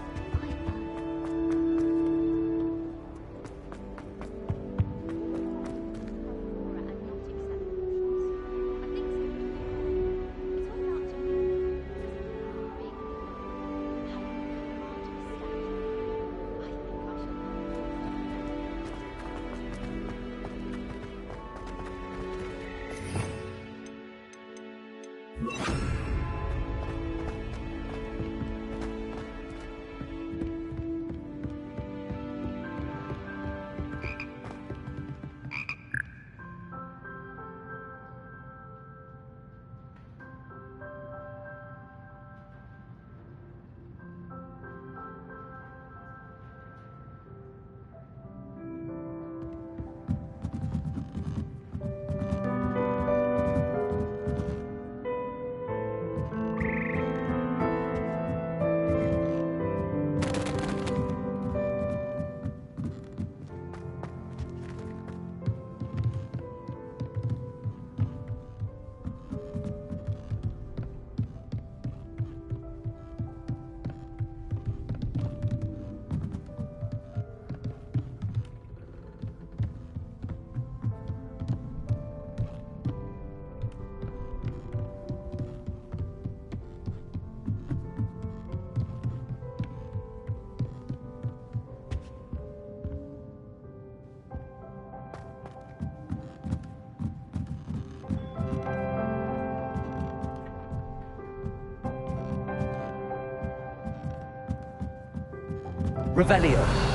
Revelio.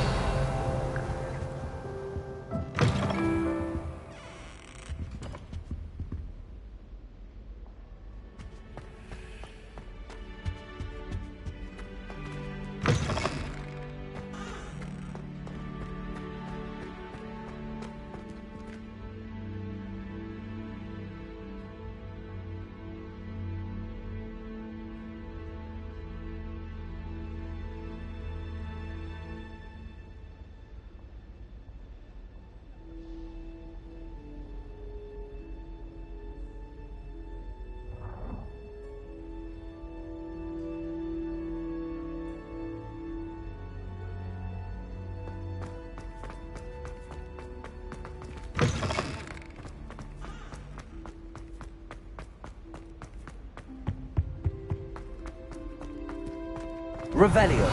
Revelio.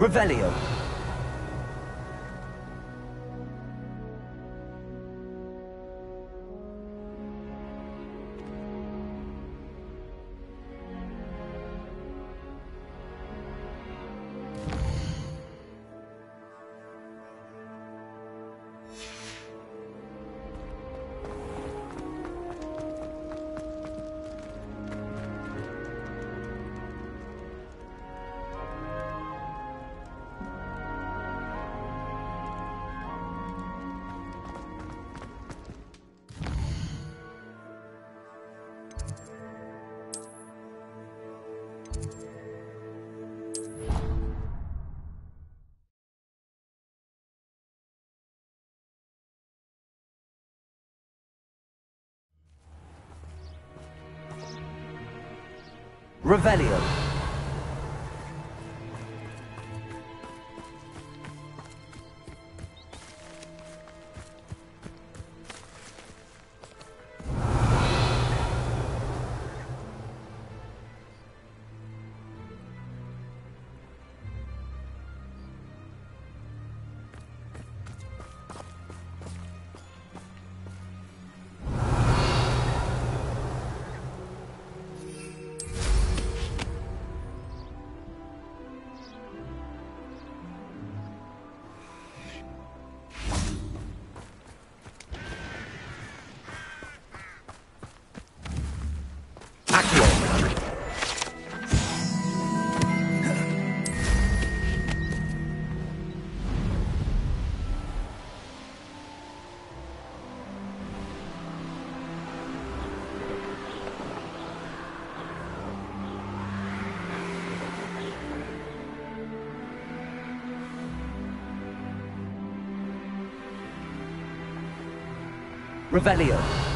Revelio. Revelio. Revelio.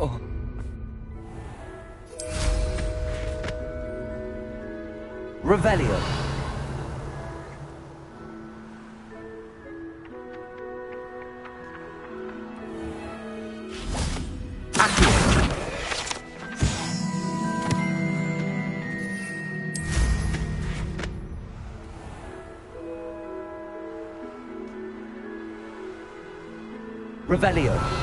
Oh. Revelio. Revelio.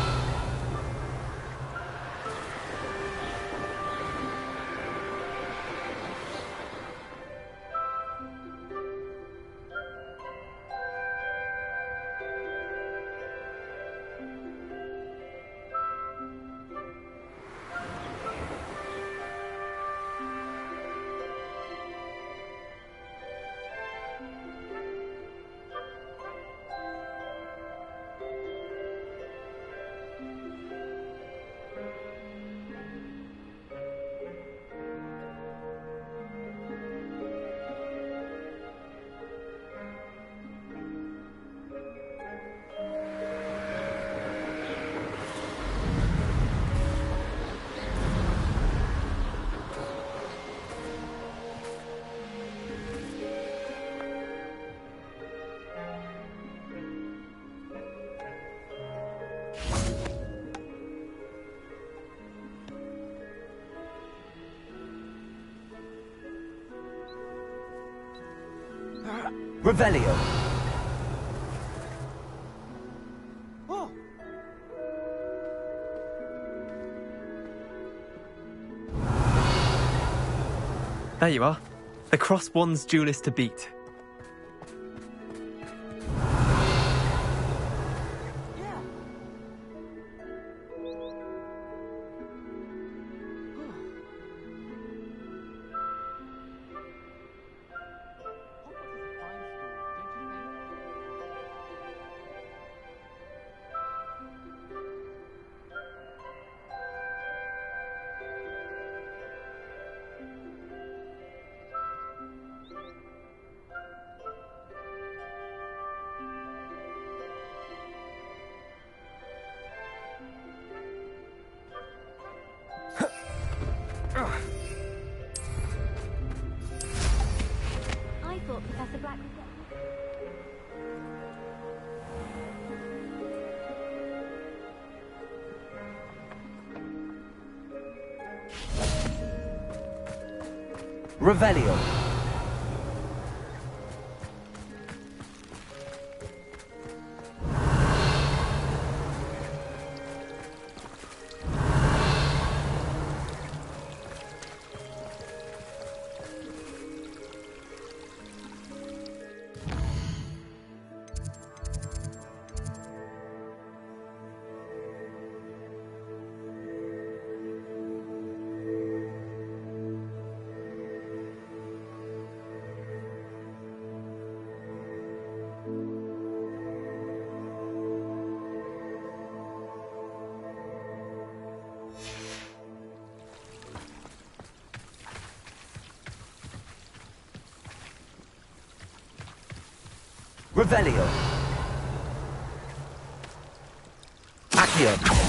Revelio. There you are. The cross-wands duelist to beat. I thought Professor Black would get Revelio. Revelio. Accio.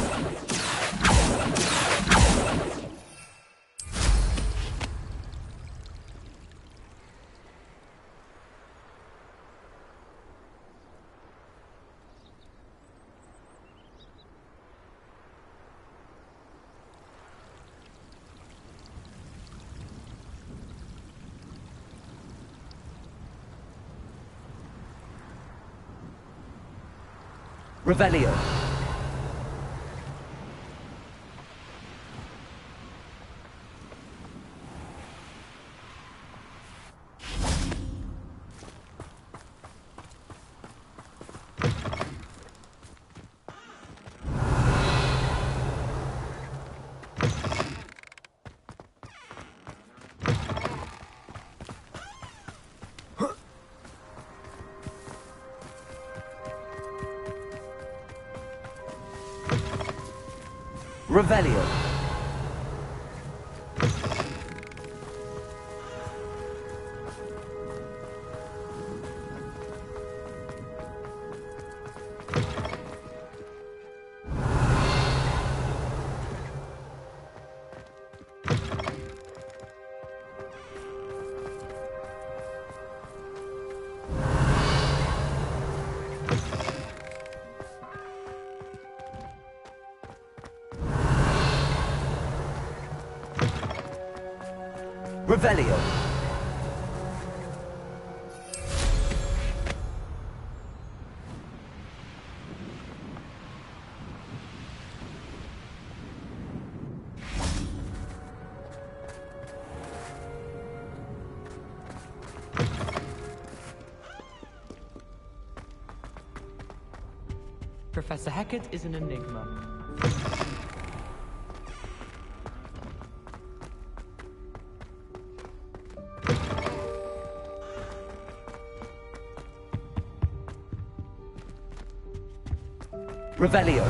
Revelio. Revelio. Revelio. Professor Hackett is an enigma. Revelio.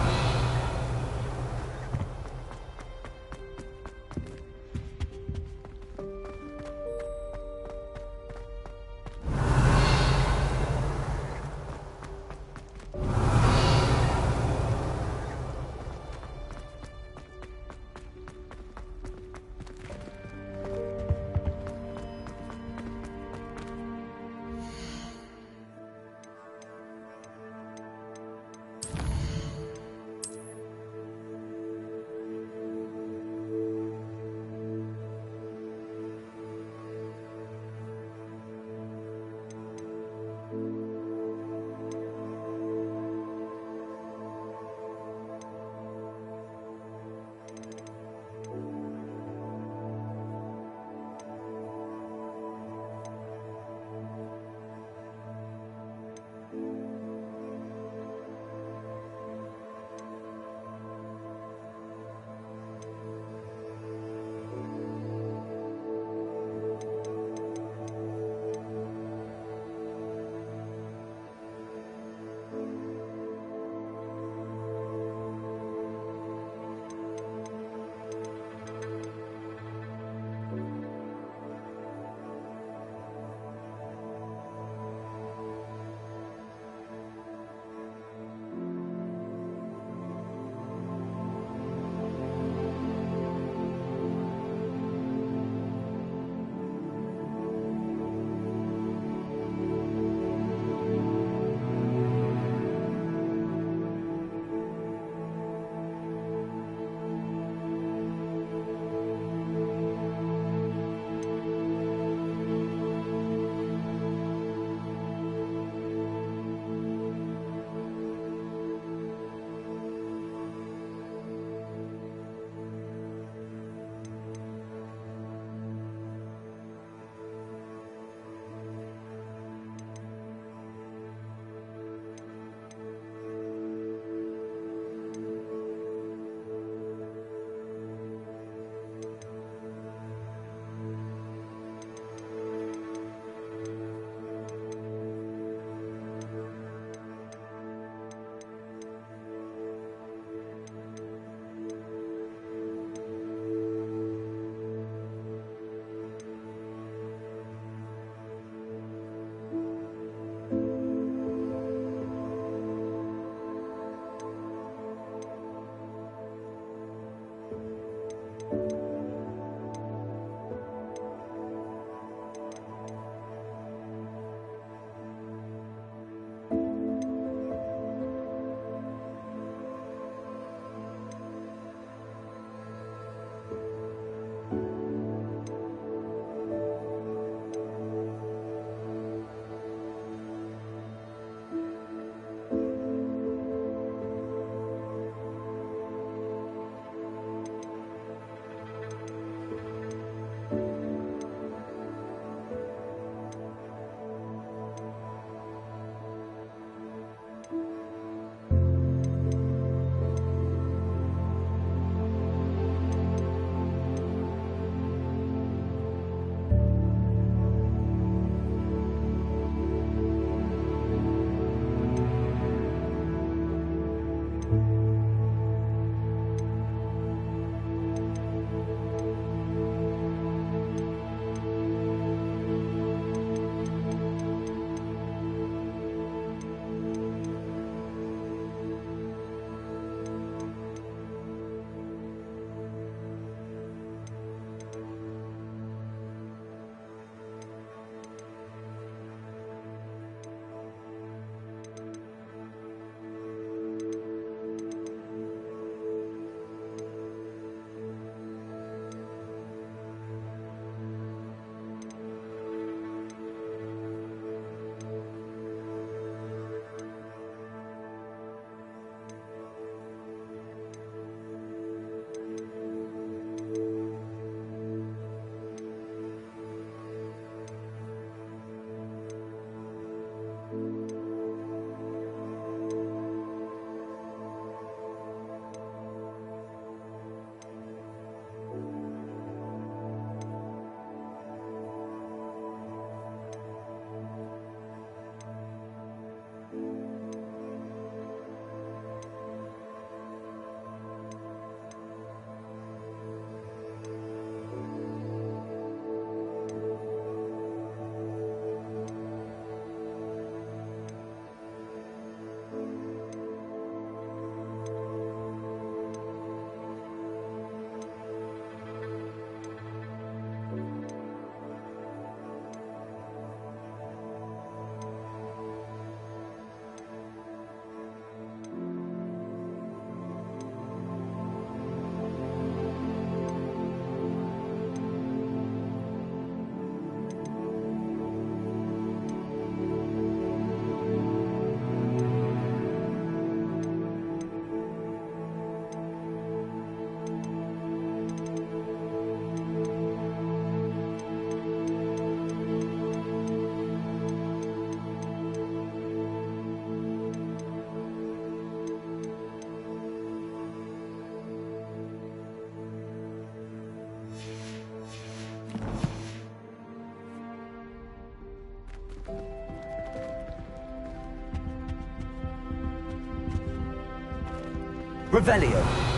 Revelio.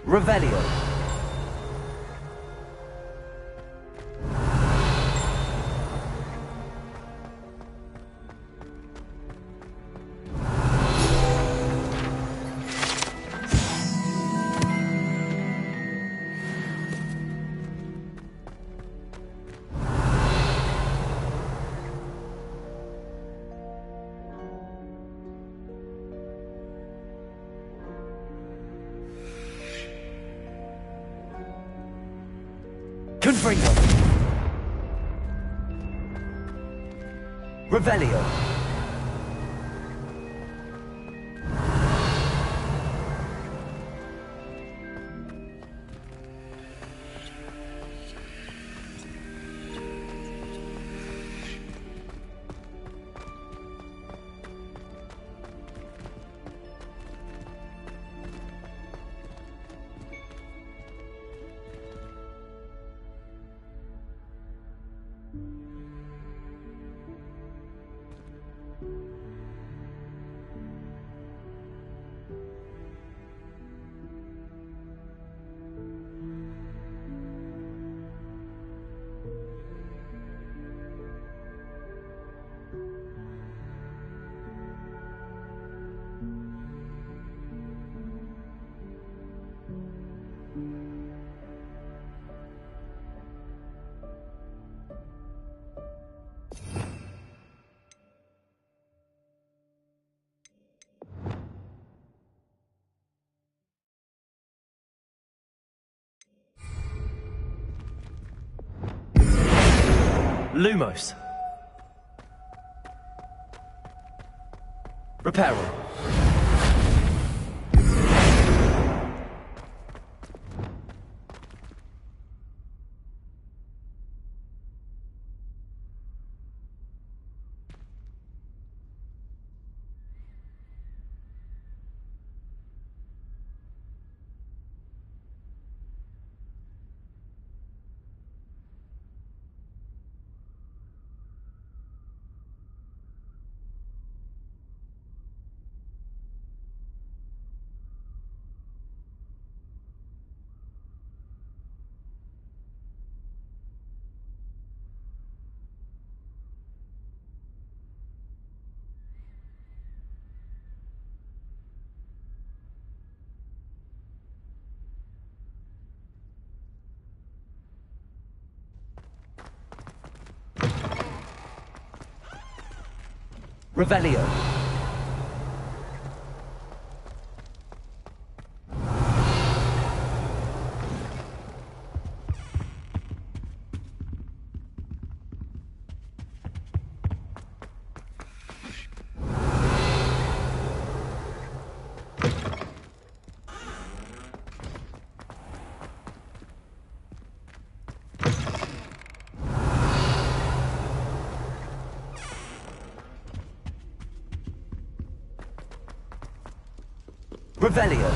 Revelio. Confringo. Revelio. Lumos. Reparo. Revelio. Revelio.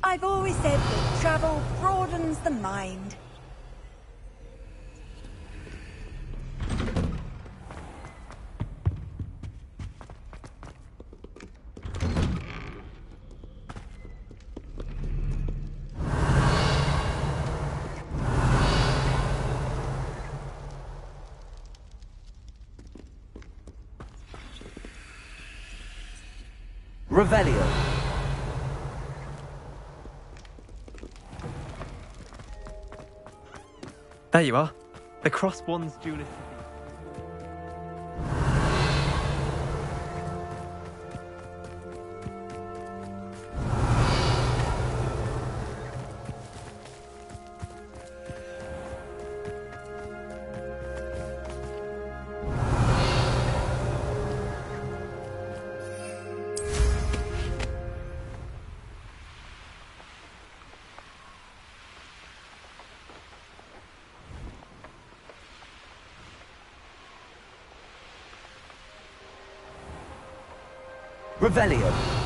I've always said that travel broadens the mind. Revelio. There you are. The cross one's duelist. Revelio.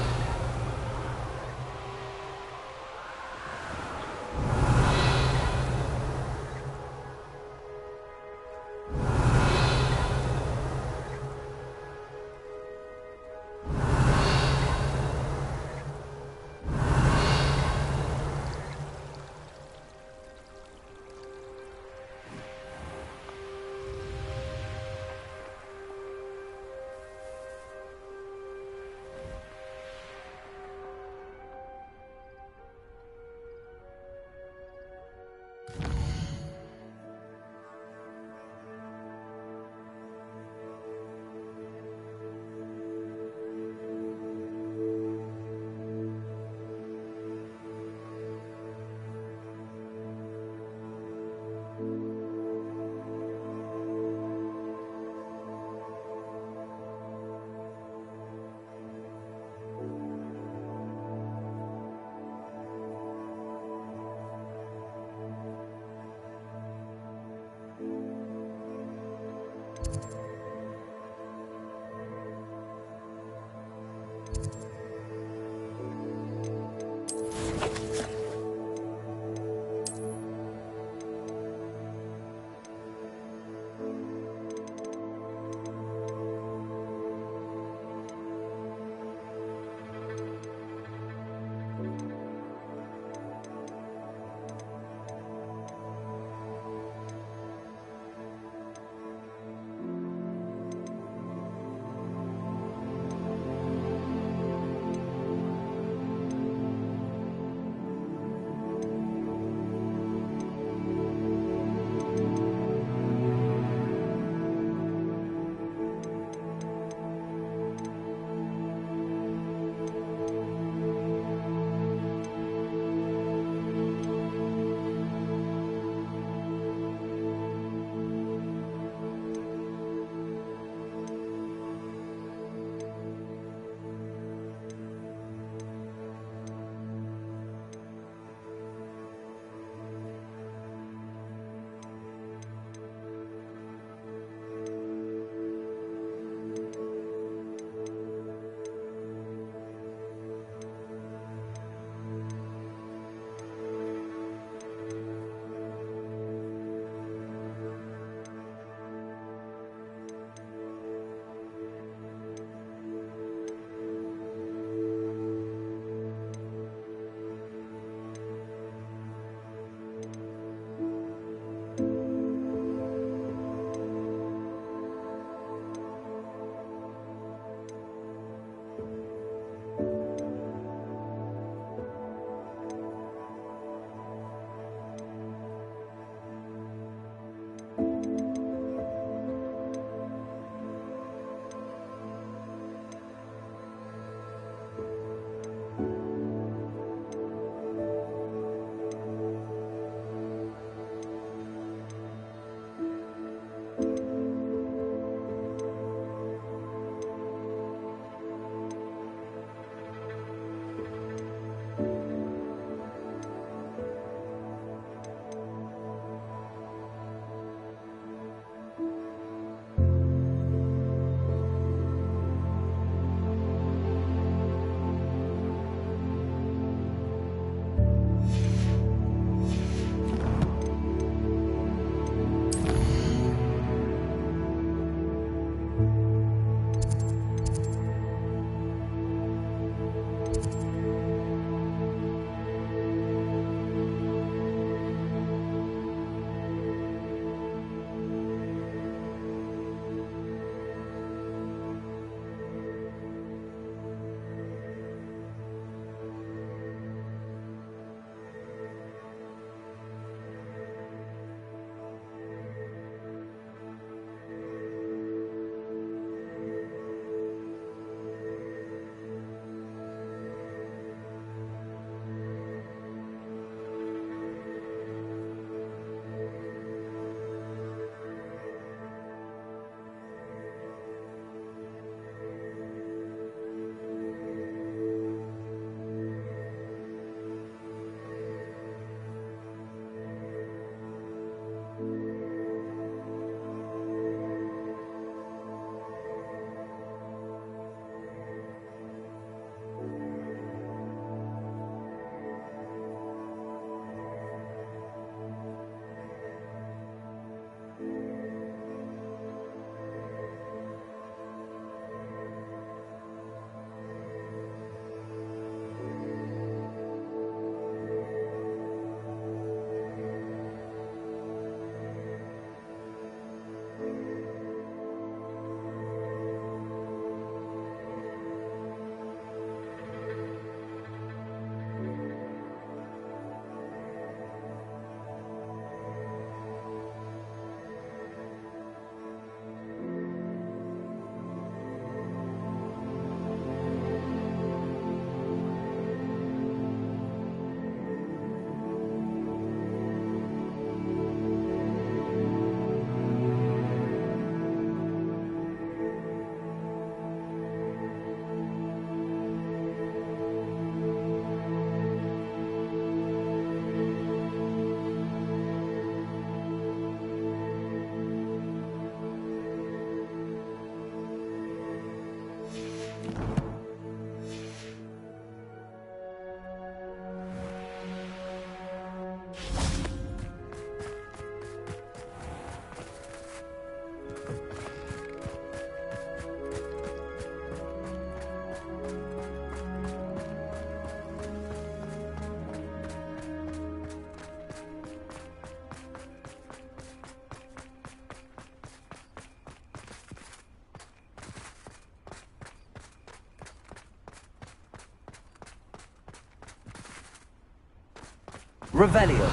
Revelio.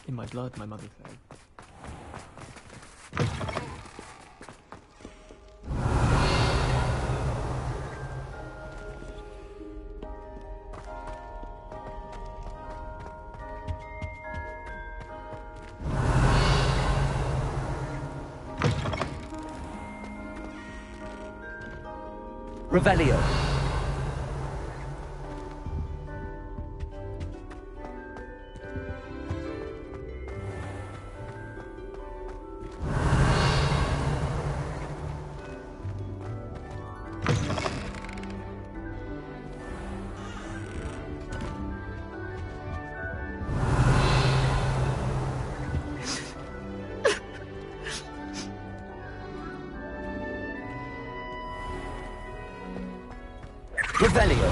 In my blood, my mother said. Revelio. Revelio.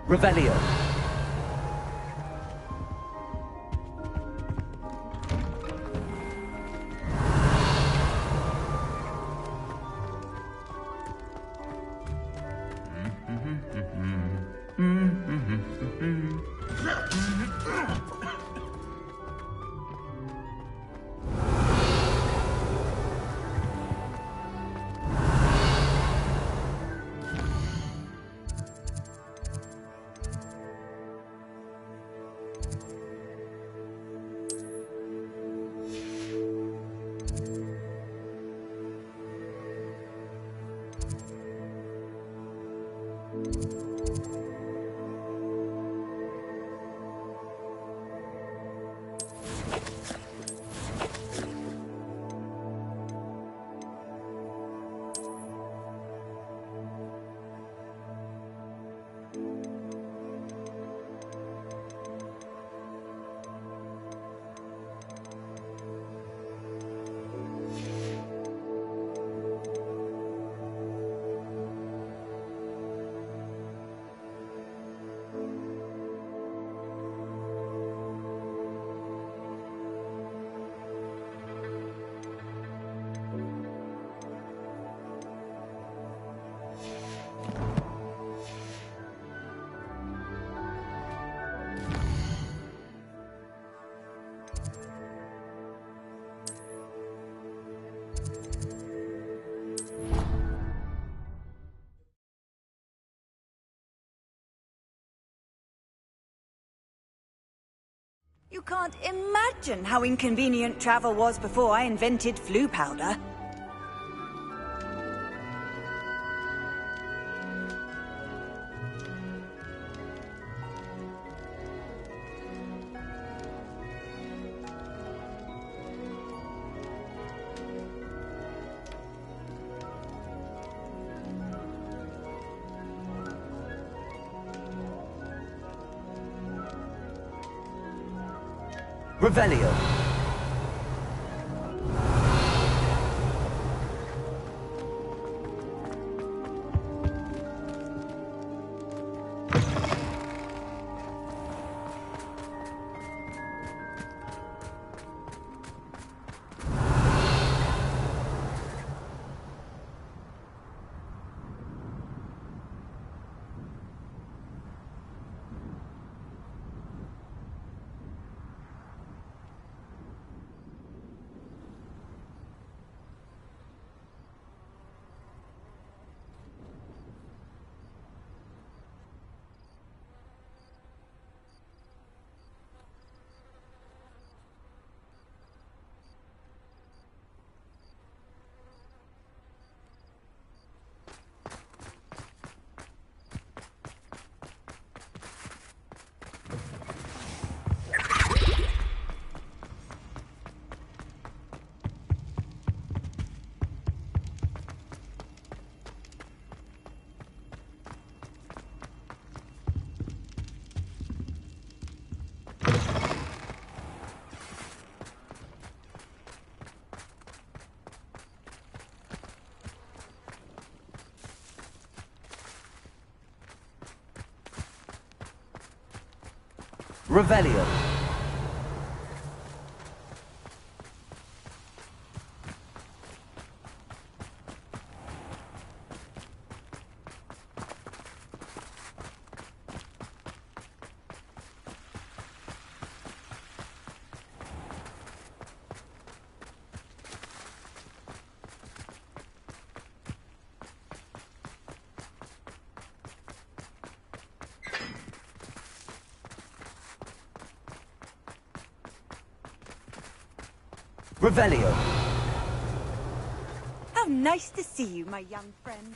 Revelio. You can't imagine how inconvenient travel was before I invented flu powder. Revelio. Revelio. Revelio. How nice to see you, my young friend.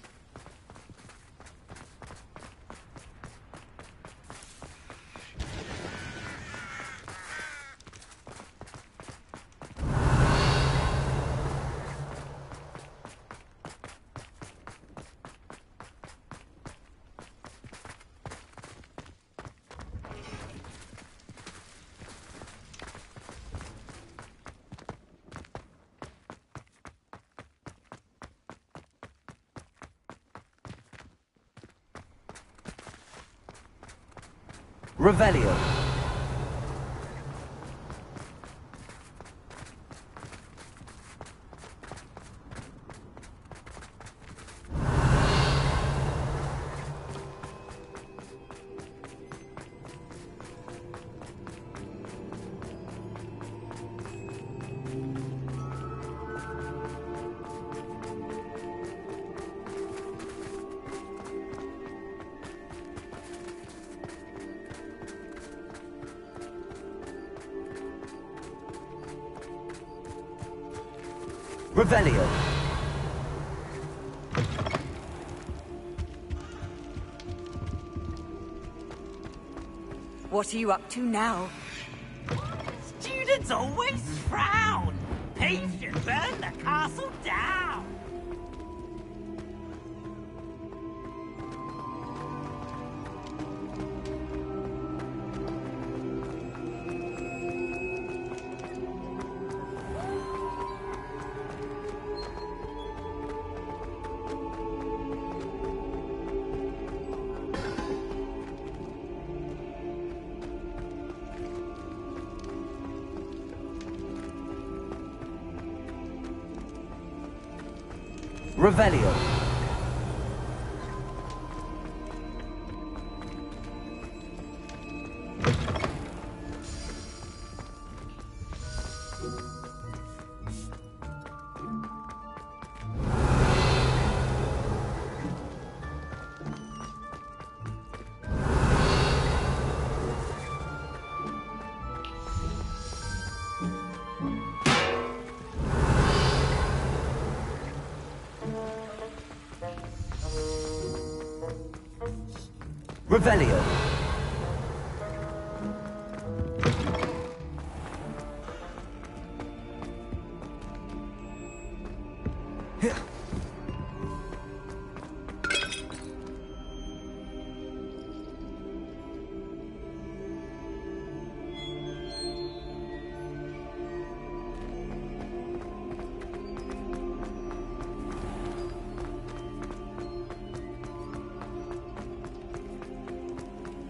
Revelio. Revelio. What are you up to now? Students always frown. Peace should burn the castle down. Revelio. Revelio.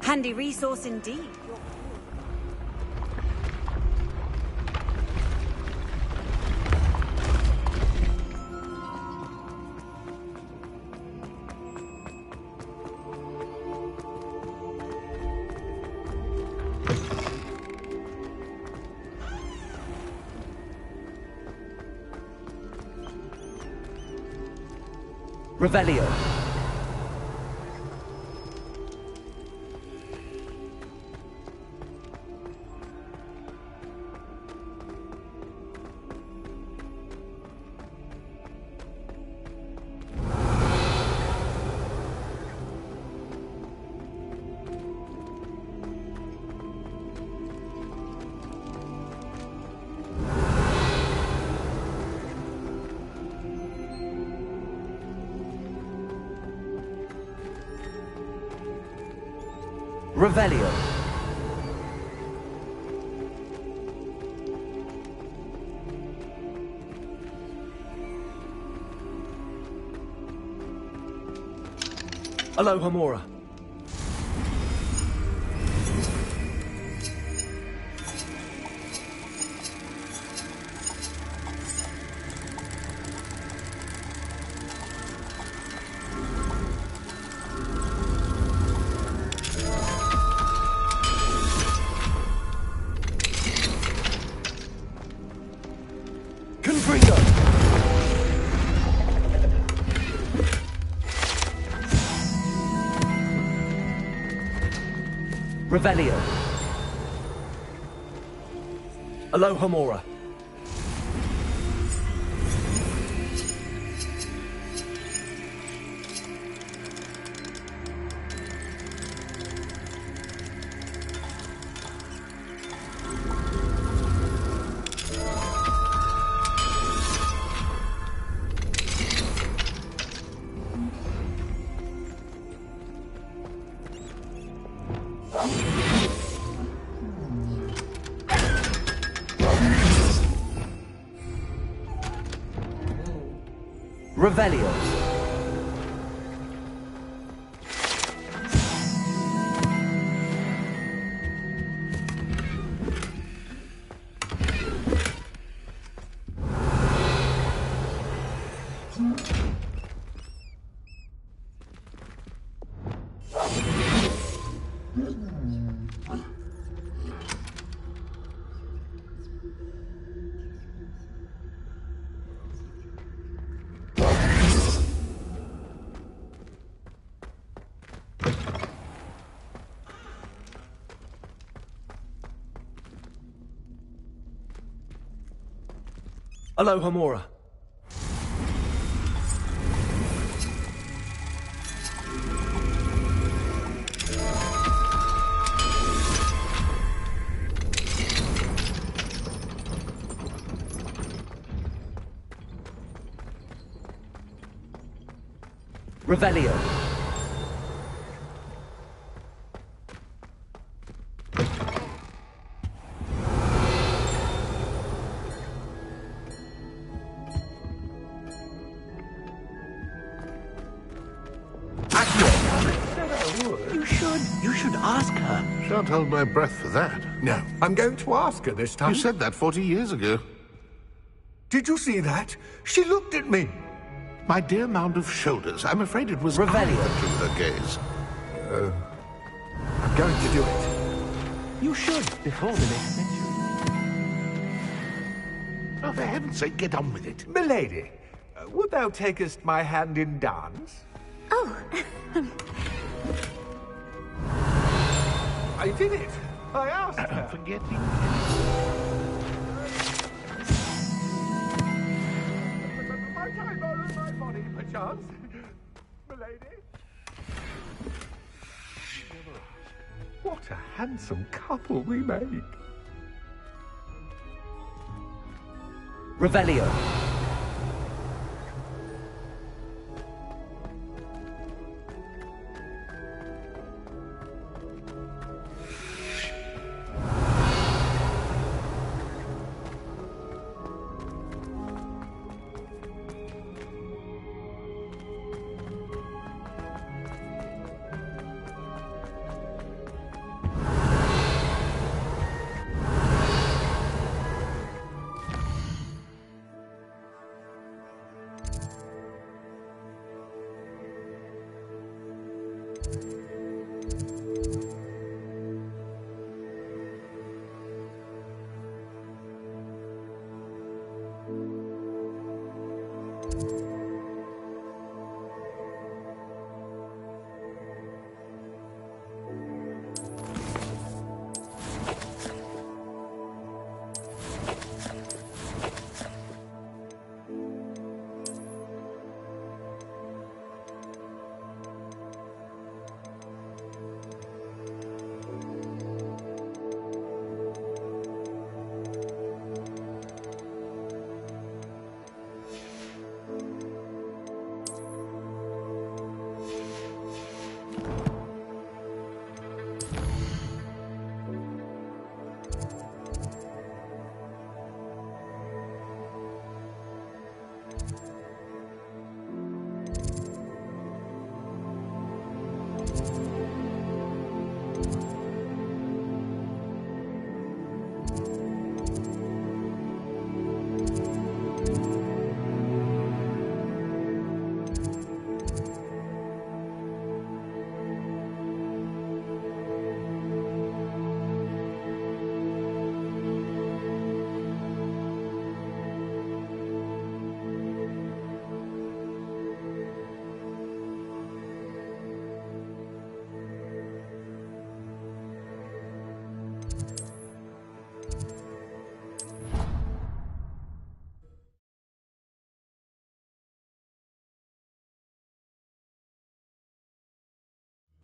Handy resource indeed. Revelio. Revelio. Aloha Mora. Revelio. Alohomora. Revelio. Alohomora. Revelio. You should ask her. Shan't hold my breath for that. No, I'm going to ask her this time. You said that 40 years ago. Did you see that? She looked at me. My dear mound of shoulders, I'm afraid it was I that drew her gaze. I'm going to do it. You should, before the next century. Oh, for heaven's sake, get on with it. Milady, would thou takest my hand in dance? Oh. I did it. I asked her. Forgetting. Might I borrow my body, perchance? Milady? What a handsome couple we make. Revelio.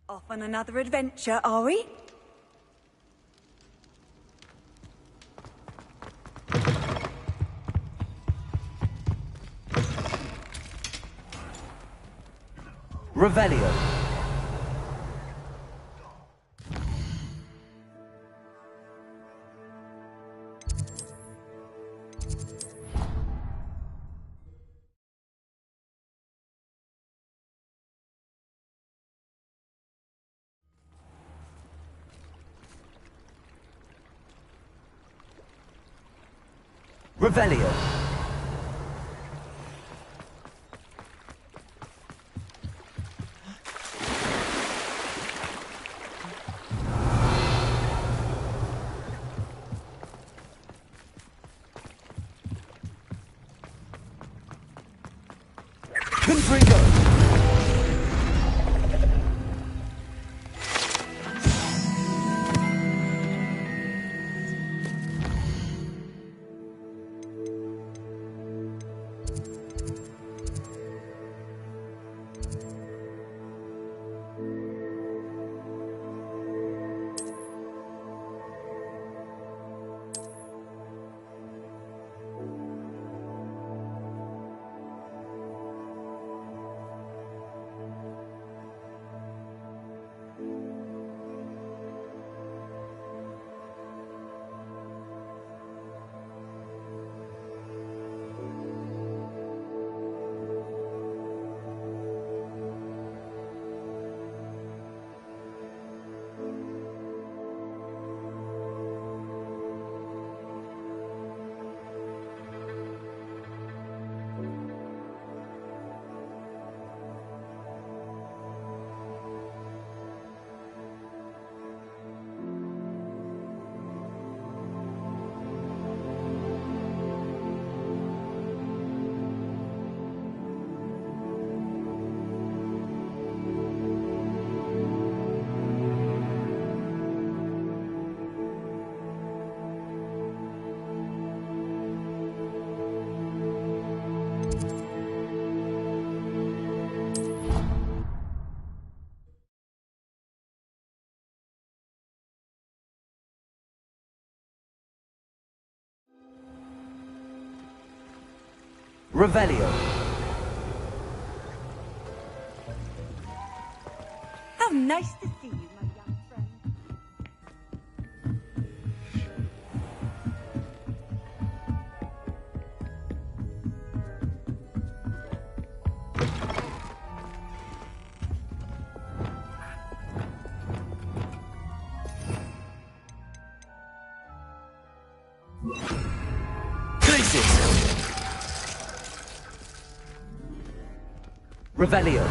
Off on another adventure, are we? Revelio. Revelio. Confringo. Revelio. How nice to see you, my young friend. Revelio.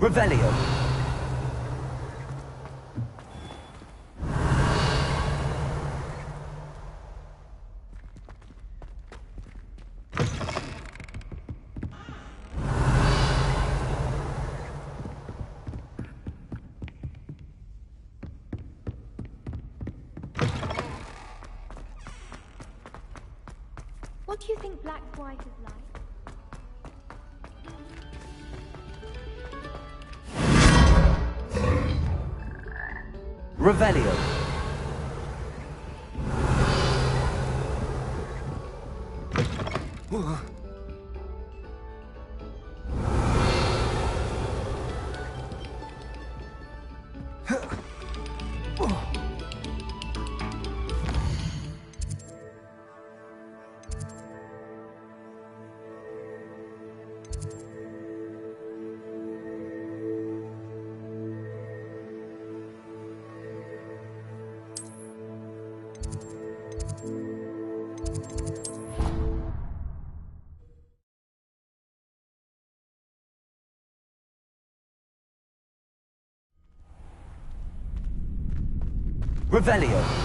Revelio. What do you think Black's wife is like? Revelio. Revelio.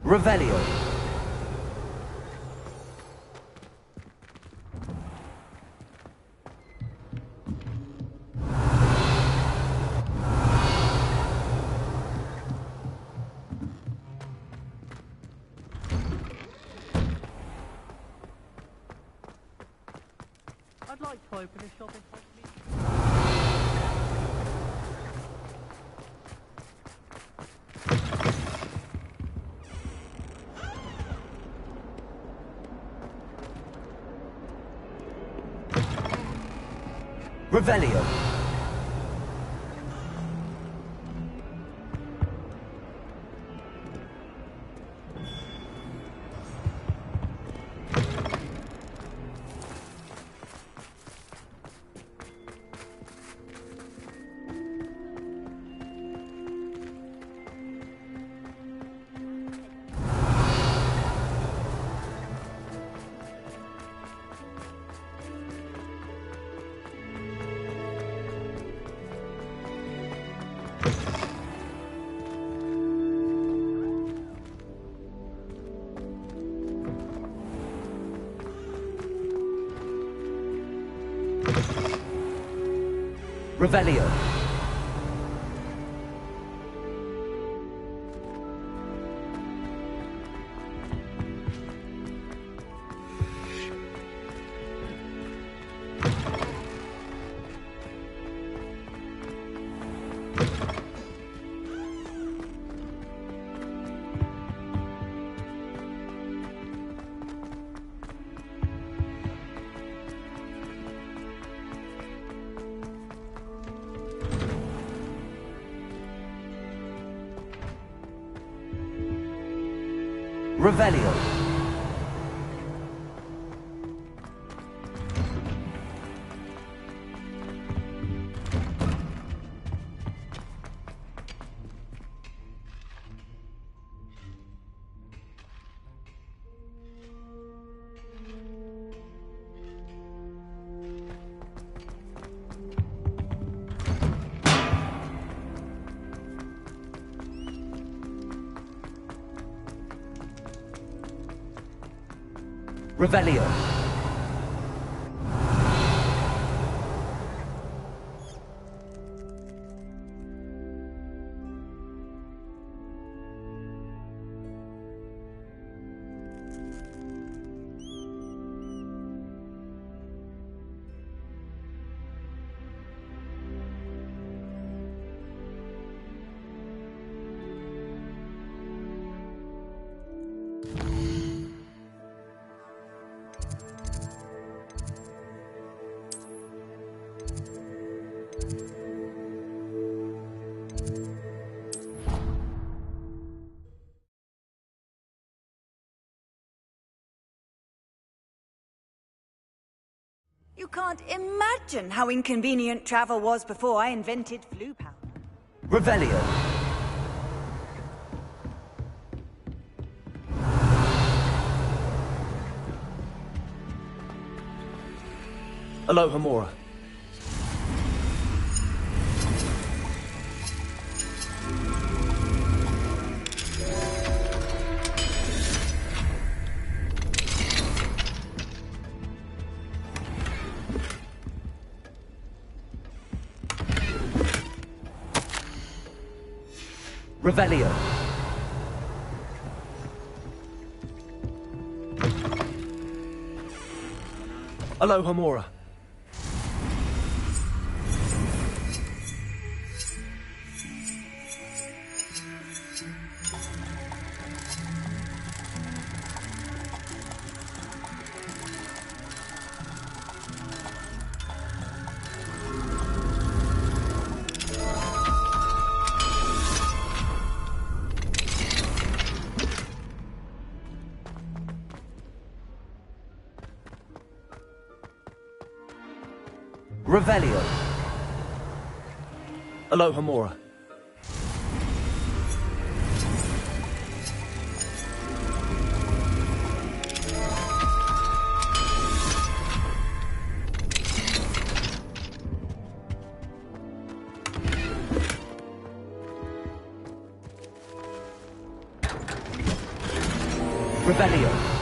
Revelio. I'd like to open a shop in Hogsmeade. Revelio. Revelio. Revelio. Revelio. You can't imagine how inconvenient travel was before I invented flu powder. Revelio. Aloha Mora. Revelio. Aloha Mora. Revelio. Aloha Mora. Revelio.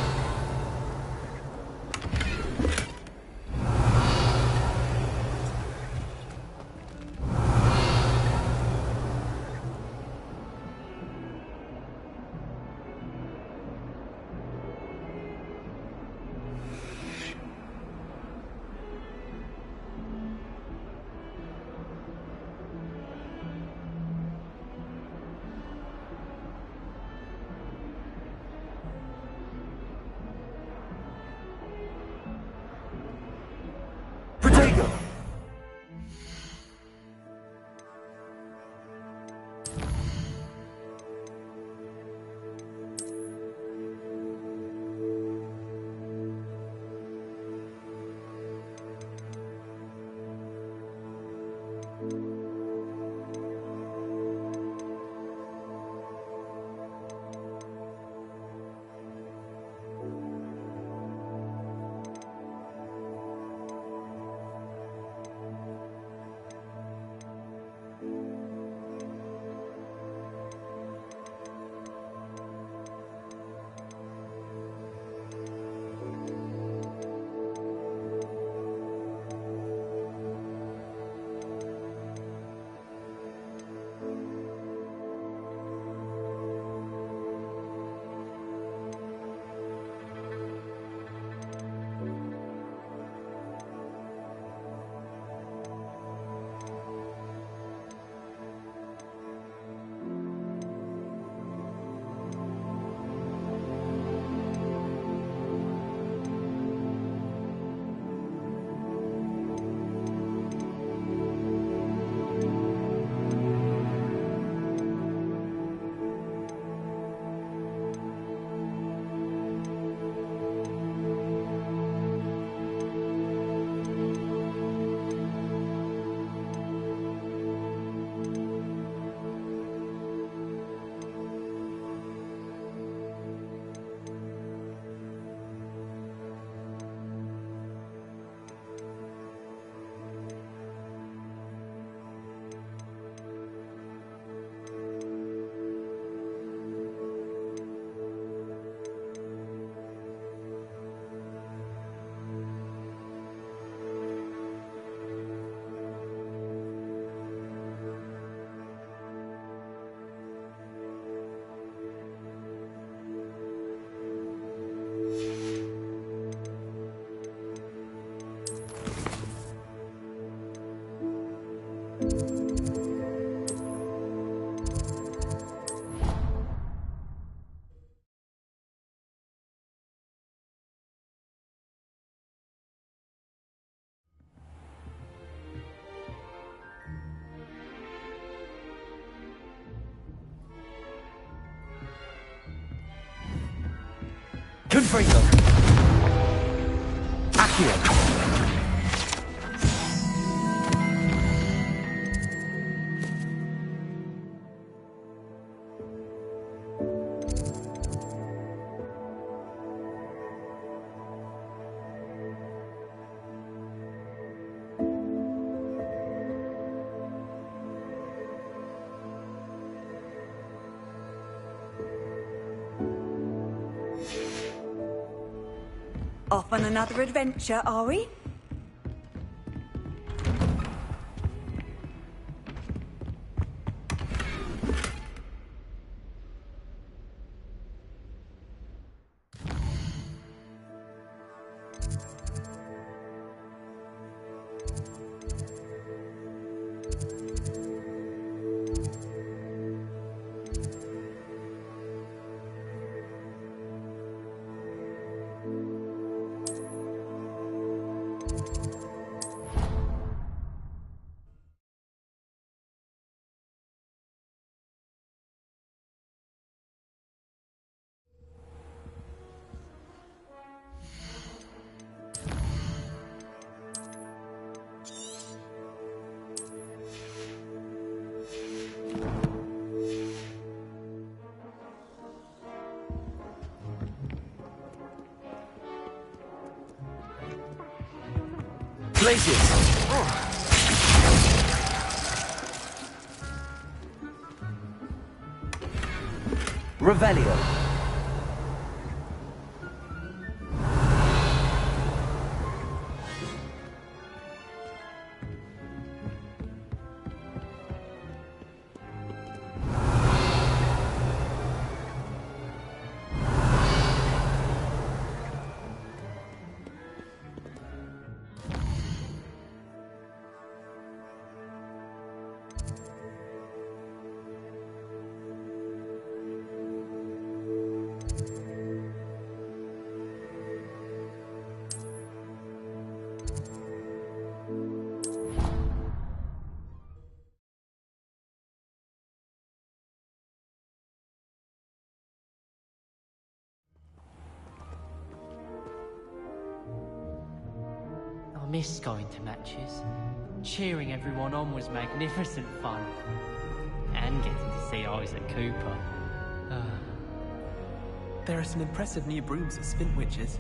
free them. Accio. Off on another adventure, are we? Places. Revelio. I missed going to matches. Cheering everyone on was magnificent fun. And getting to see Isaac Cooper. There are some impressive new brooms at Spintwitches.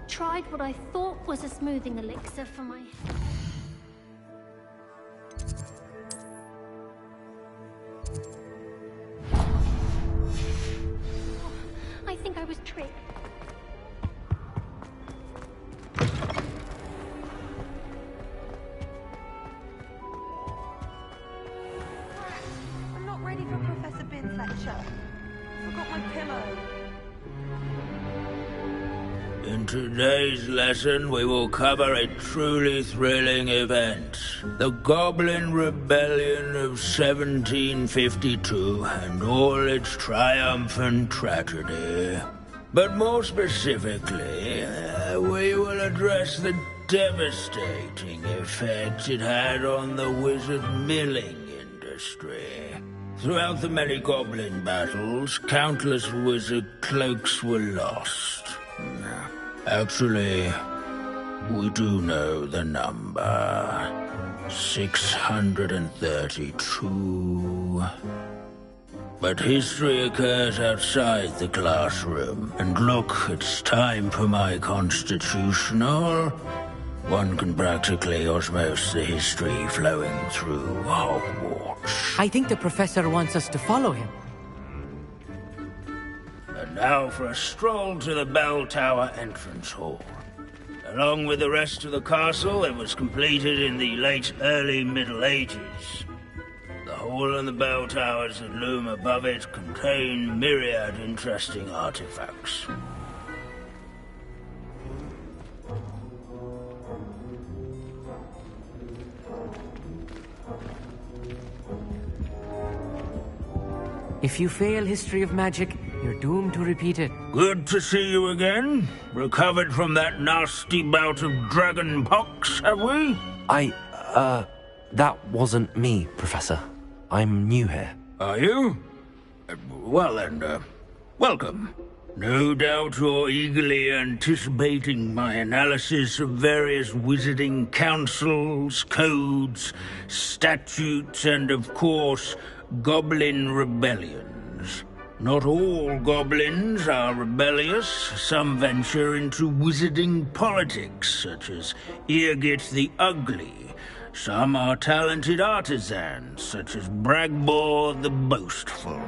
tried what I thought was a smoothing elixir for my... I think I was tricked. I'm not ready for Professor Bin's lecture. Forgot my pillow. In today's lesson, we will cover a truly thrilling event. The Goblin Rebellion of 1752 and all its triumphant tragedy. But more specifically, we will address the devastating effect it had on the wizard milling industry. Throughout the many goblin battles, countless wizard cloaks were lost. Actually, we do know the number. 632. But history occurs outside the classroom. And look, it's time for my constitutional. One can practically osmose the history flowing through Hogwart. I think the professor wants us to follow him. And now for a stroll to the bell tower entrance hall. Along with the rest of the castle, it was completed in the late early Middle Ages. The hall and the bell towers that loom above it contain myriad interesting artifacts. If you fail history of magic, you're doomed to repeat it. Good to see you again. Recovered from that nasty bout of dragon pox, have we? That wasn't me, Professor. I'm new here. Are you? Well then, welcome. No doubt you're eagerly anticipating my analysis of various wizarding councils, codes, statutes, and of course, goblin rebellions. Not all goblins are rebellious. Some venture into wizarding politics, such as Eargit the Ugly. Some are talented artisans, such as Bragbor the Boastful.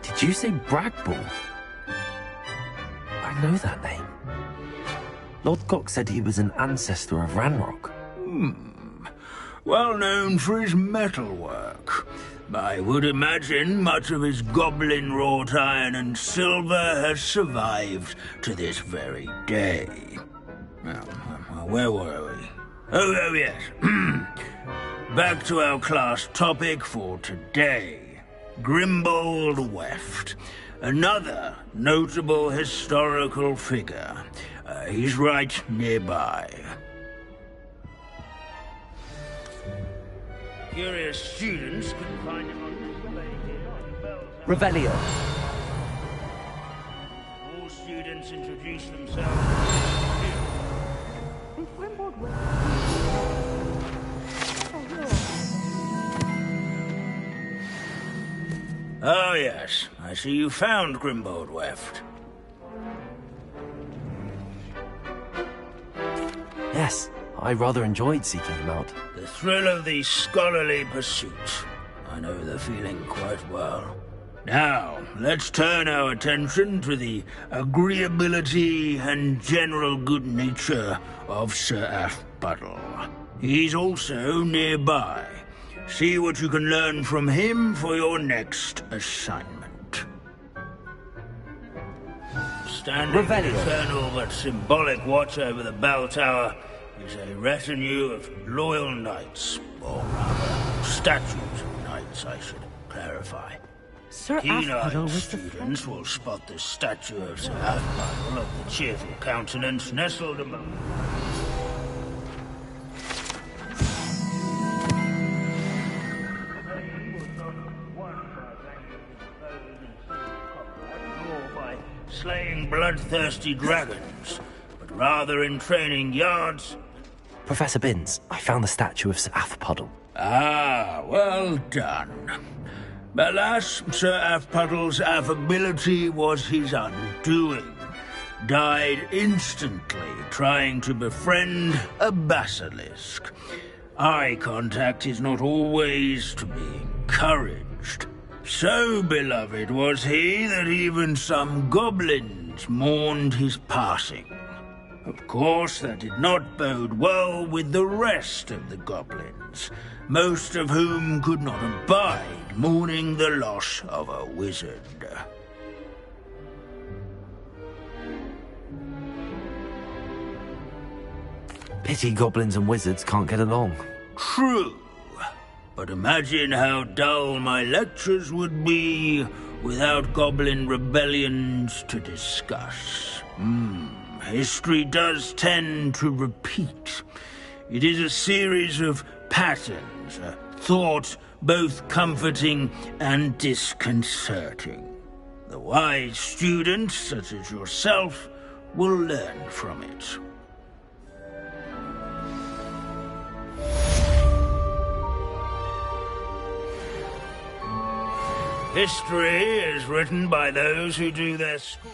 Did you say Bragbor? I know that name. Lodgok said he was an ancestor of Ranrock. Well known for his metalwork. I would imagine much of his goblin-wrought iron and silver has survived to this very day. Where were we? Oh yes. Back to our class topic for today. Grimbold Weft. Another notable historical figure. He's right nearby. Curious students can find him on Revelio. All students introduce themselves. Oh yes, I see you found Grimbold Weft. Yes, I rather enjoyed seeking him out. The thrill of the scholarly pursuit. I know the feeling quite well. Now, let's turn our attention to the agreeability and general good nature of Sir Athbuddle. He's also nearby. See what you can learn from him for your next assignment. Standing eternal but symbolic watch over the bell tower is a retinue of loyal knights, or rather, statues of knights, I should clarify. Sir Keen-eyed students will spot the statue of Sir Athbuddle of the cheerful countenance nestled among them. Slaying bloodthirsty dragons, but rather in training yards. Professor Binns, I found the statue of Sir Athbuddle. Ah, well done. Alas, Sir Afpuddle's affability was his undoing. Died instantly trying to befriend a basilisk. Eye contact is not always to be encouraged. So beloved was he that even some goblins mourned his passing. Of course, that did not bode well with the rest of the goblins, most of whom could not abide mourning the loss of a wizard. Pity goblins and wizards can't get along. True. But imagine how dull my lectures would be without goblin rebellions to discuss. History does tend to repeat. It is a series of patterns, a thought both comforting and disconcerting. The wise students, such as yourself, will learn from it. History is written by those who do their school.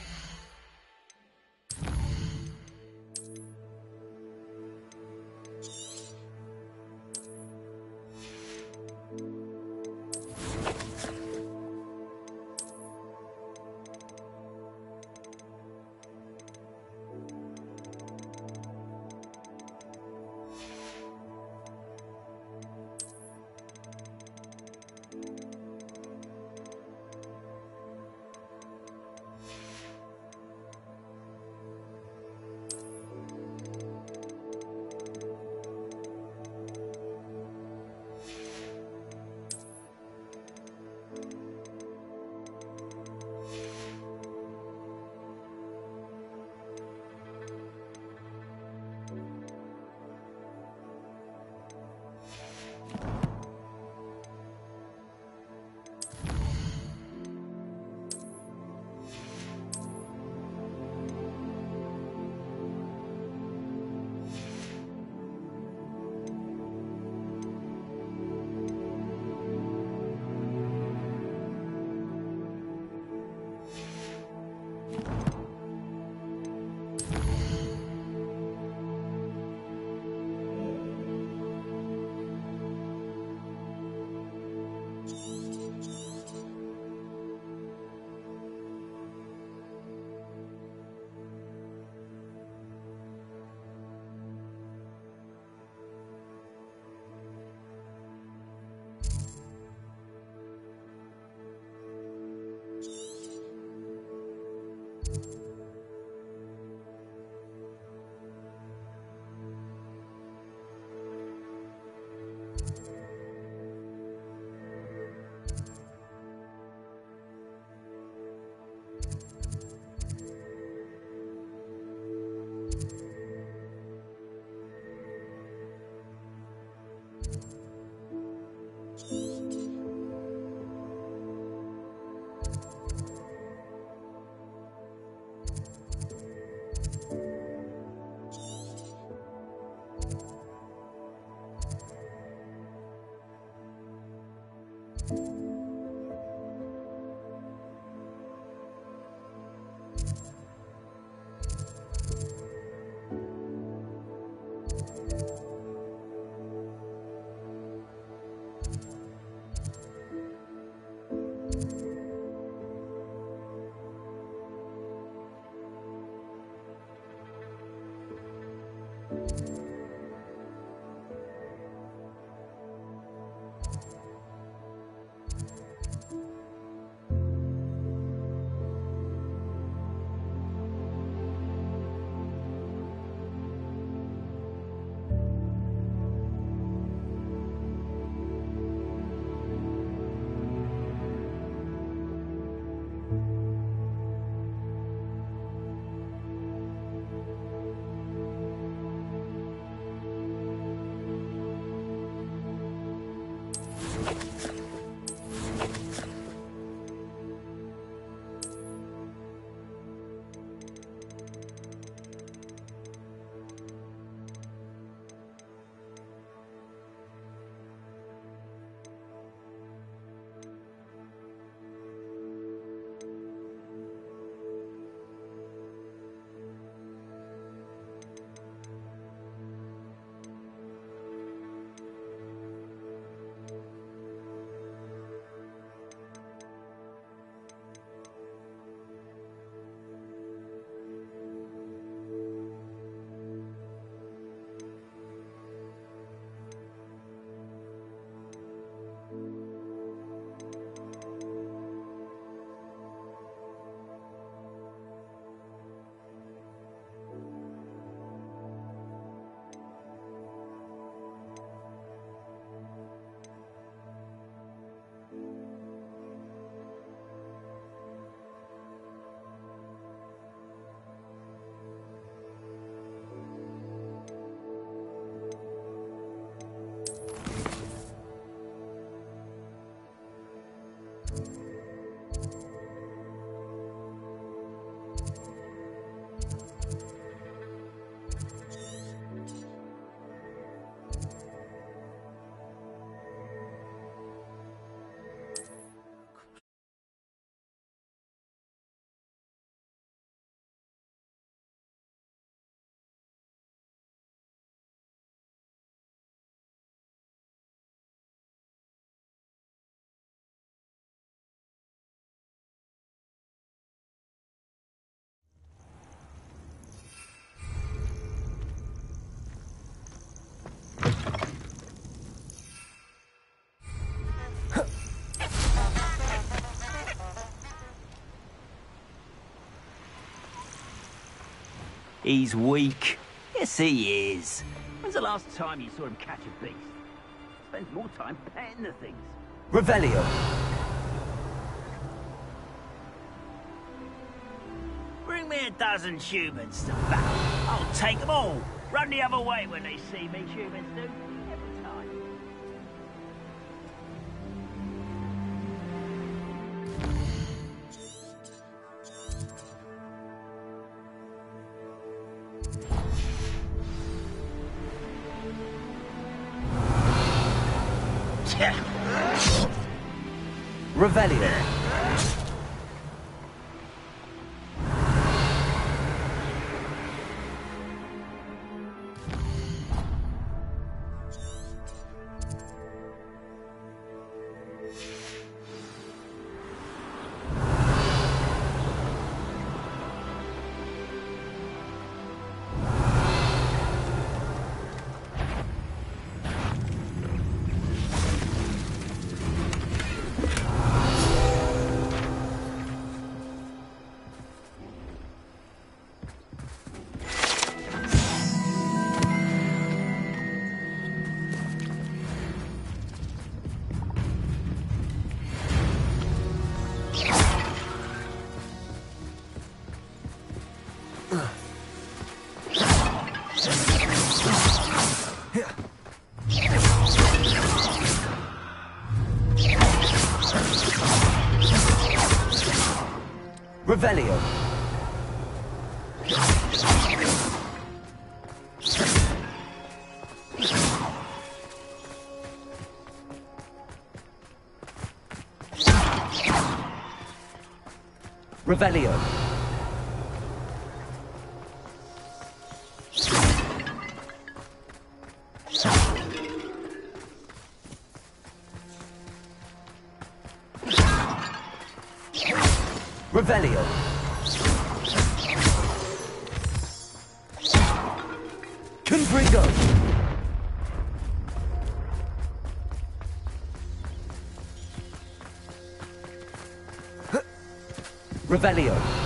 He's weak. Yes, he is. When's the last time you saw him catch a beast? Spends more time petting the things. Revelio. Bring me a dozen humans to battle. I'll take them all. Run the other way when they see me, humans do. Every time. Revelio. Revelio. Revelio. Revelio. Confringo. Revelio.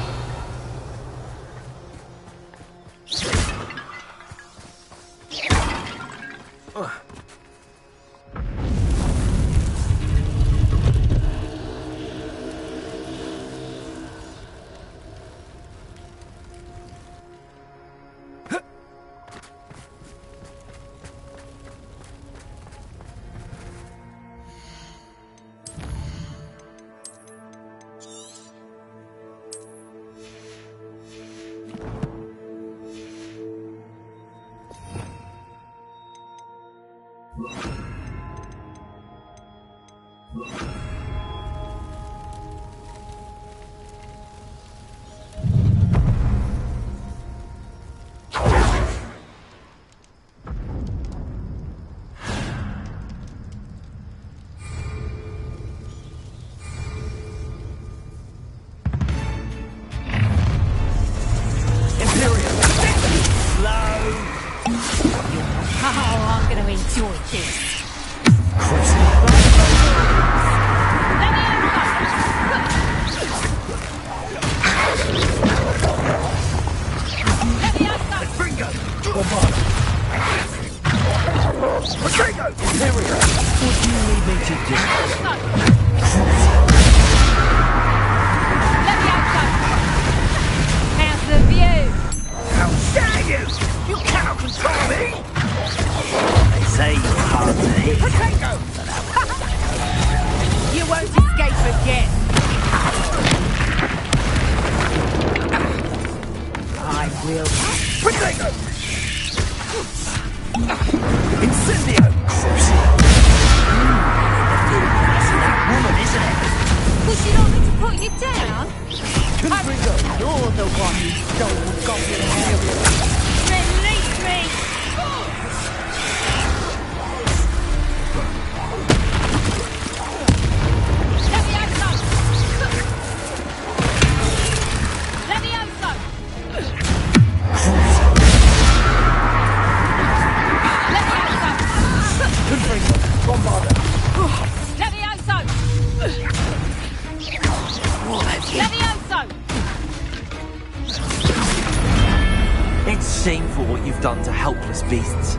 shameful what you've done to helpless beasts.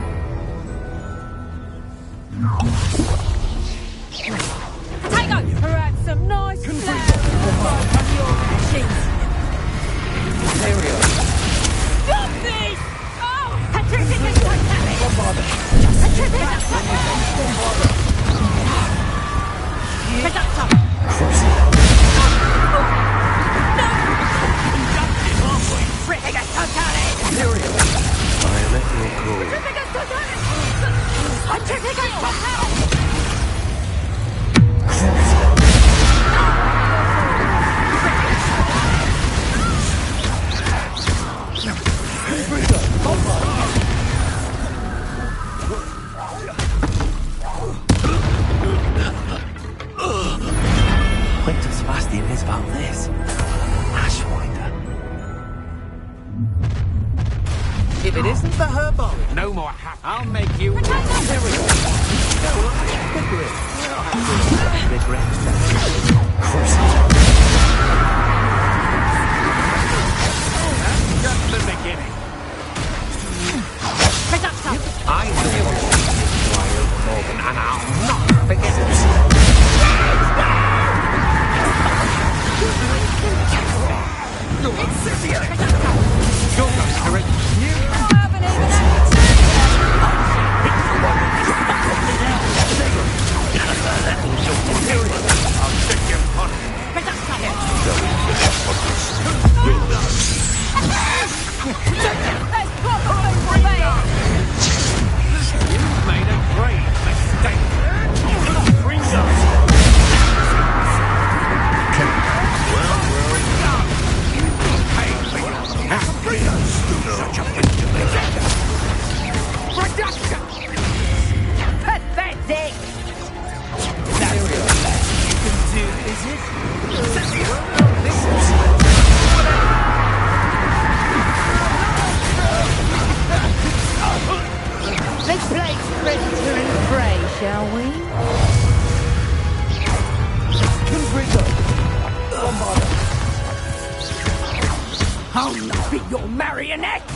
Potato! Who had some nice flowers on your ashes? Stop this! Oh! Patricia, this won't happen! Patricia, Reductor! Triffigus totalis! I am at your call. Triffigus totalis! Triffigus totalis! Wait till Sebastian hears about this. Ashwinder. If it isn't for her body, no more happy. I'll make you... Regret. That's just the beginning. I know what you did to Iota Morgan, and I'll not forget it. You're going to it. You haven't even had I'll check your punch. Let's proper prevail! You made a grave mistake. Gringo! Pathetic! That's the best you can do, is it? Let's play Predator and Prey, shall we? I'll not be your marionette!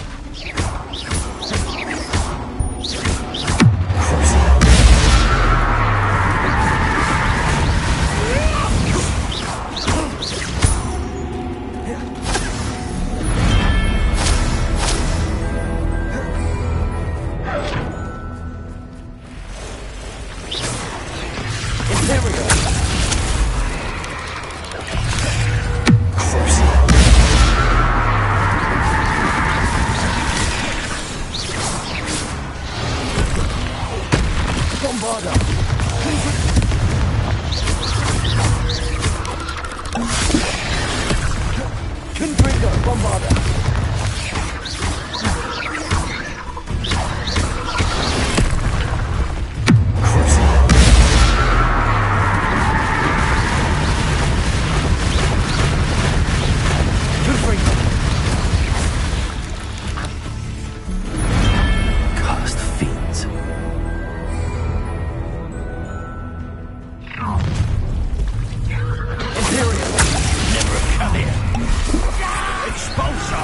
Cursed fiends. Never come here. Expulso!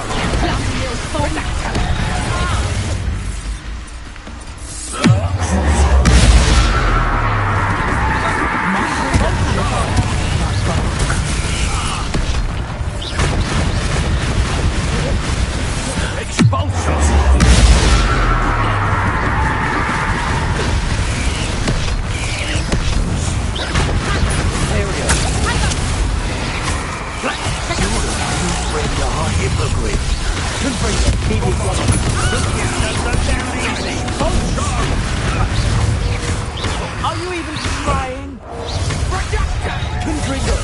Are you even trying?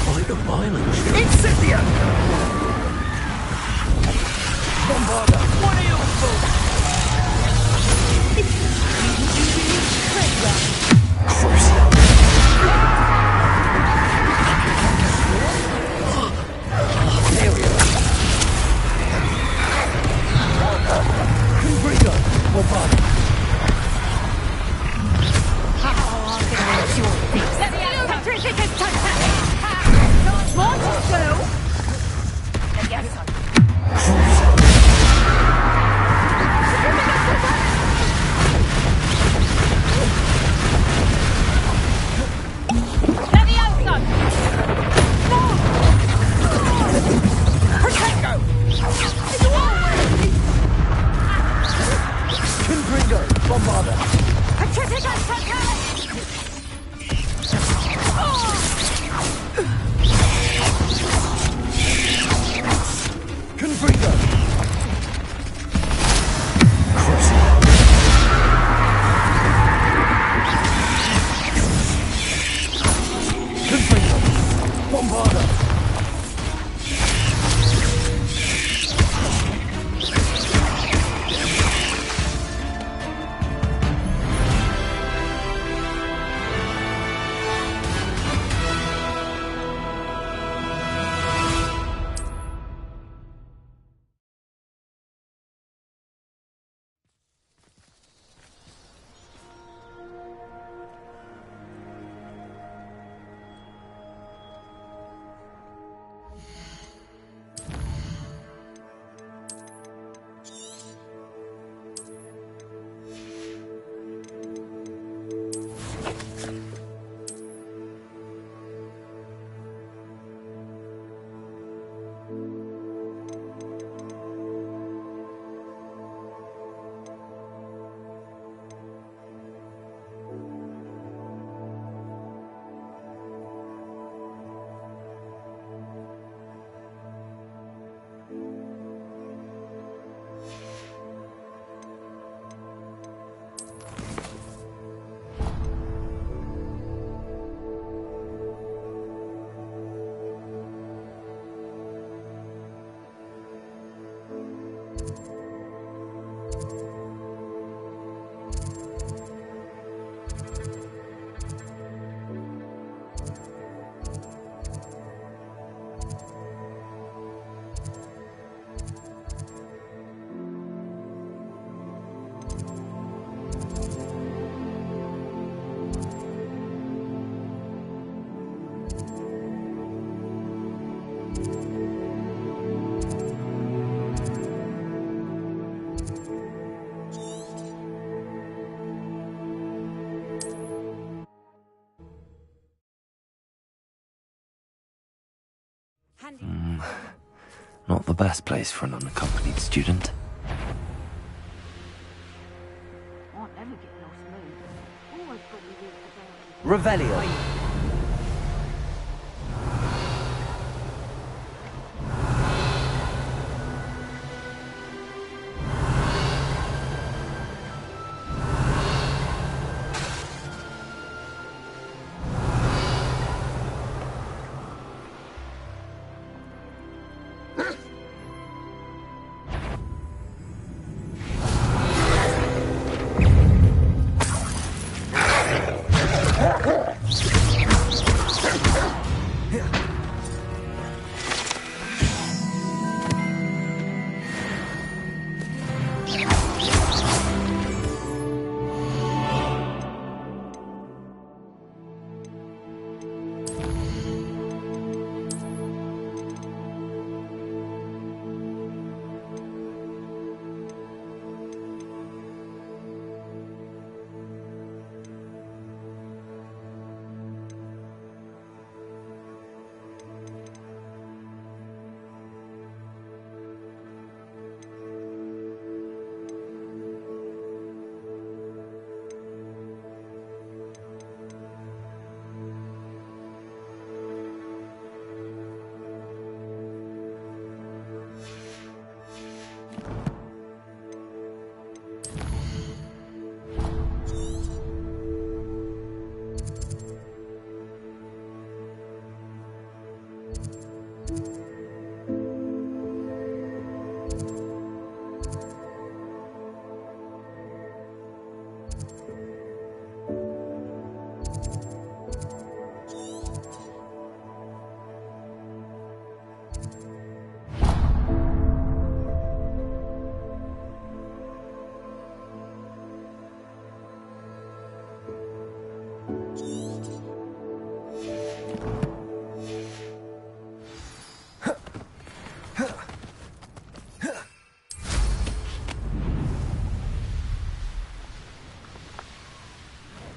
Point of violence. Incipient! Bombarda! What are you for? Not the best place for an unaccompanied student. Revelio.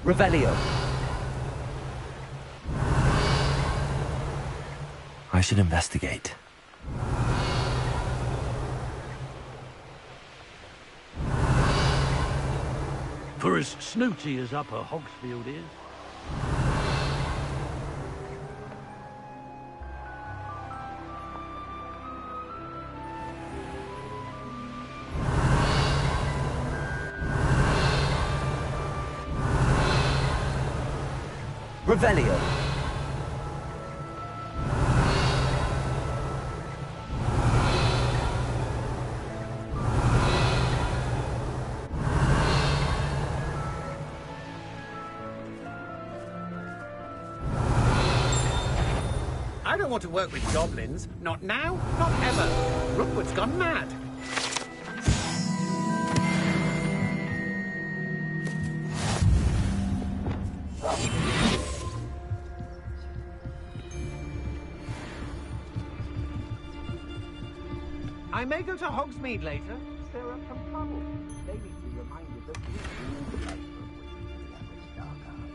Revelio. I should investigate. For as snooty as Upper Hogsfield is, Revelio. I don't want to work with goblins. Not now, not ever. Rookwood's gone mad. I may go to Hogsmeade later. Stir up some trouble. They need to be reminded that we need the place for the average dark art.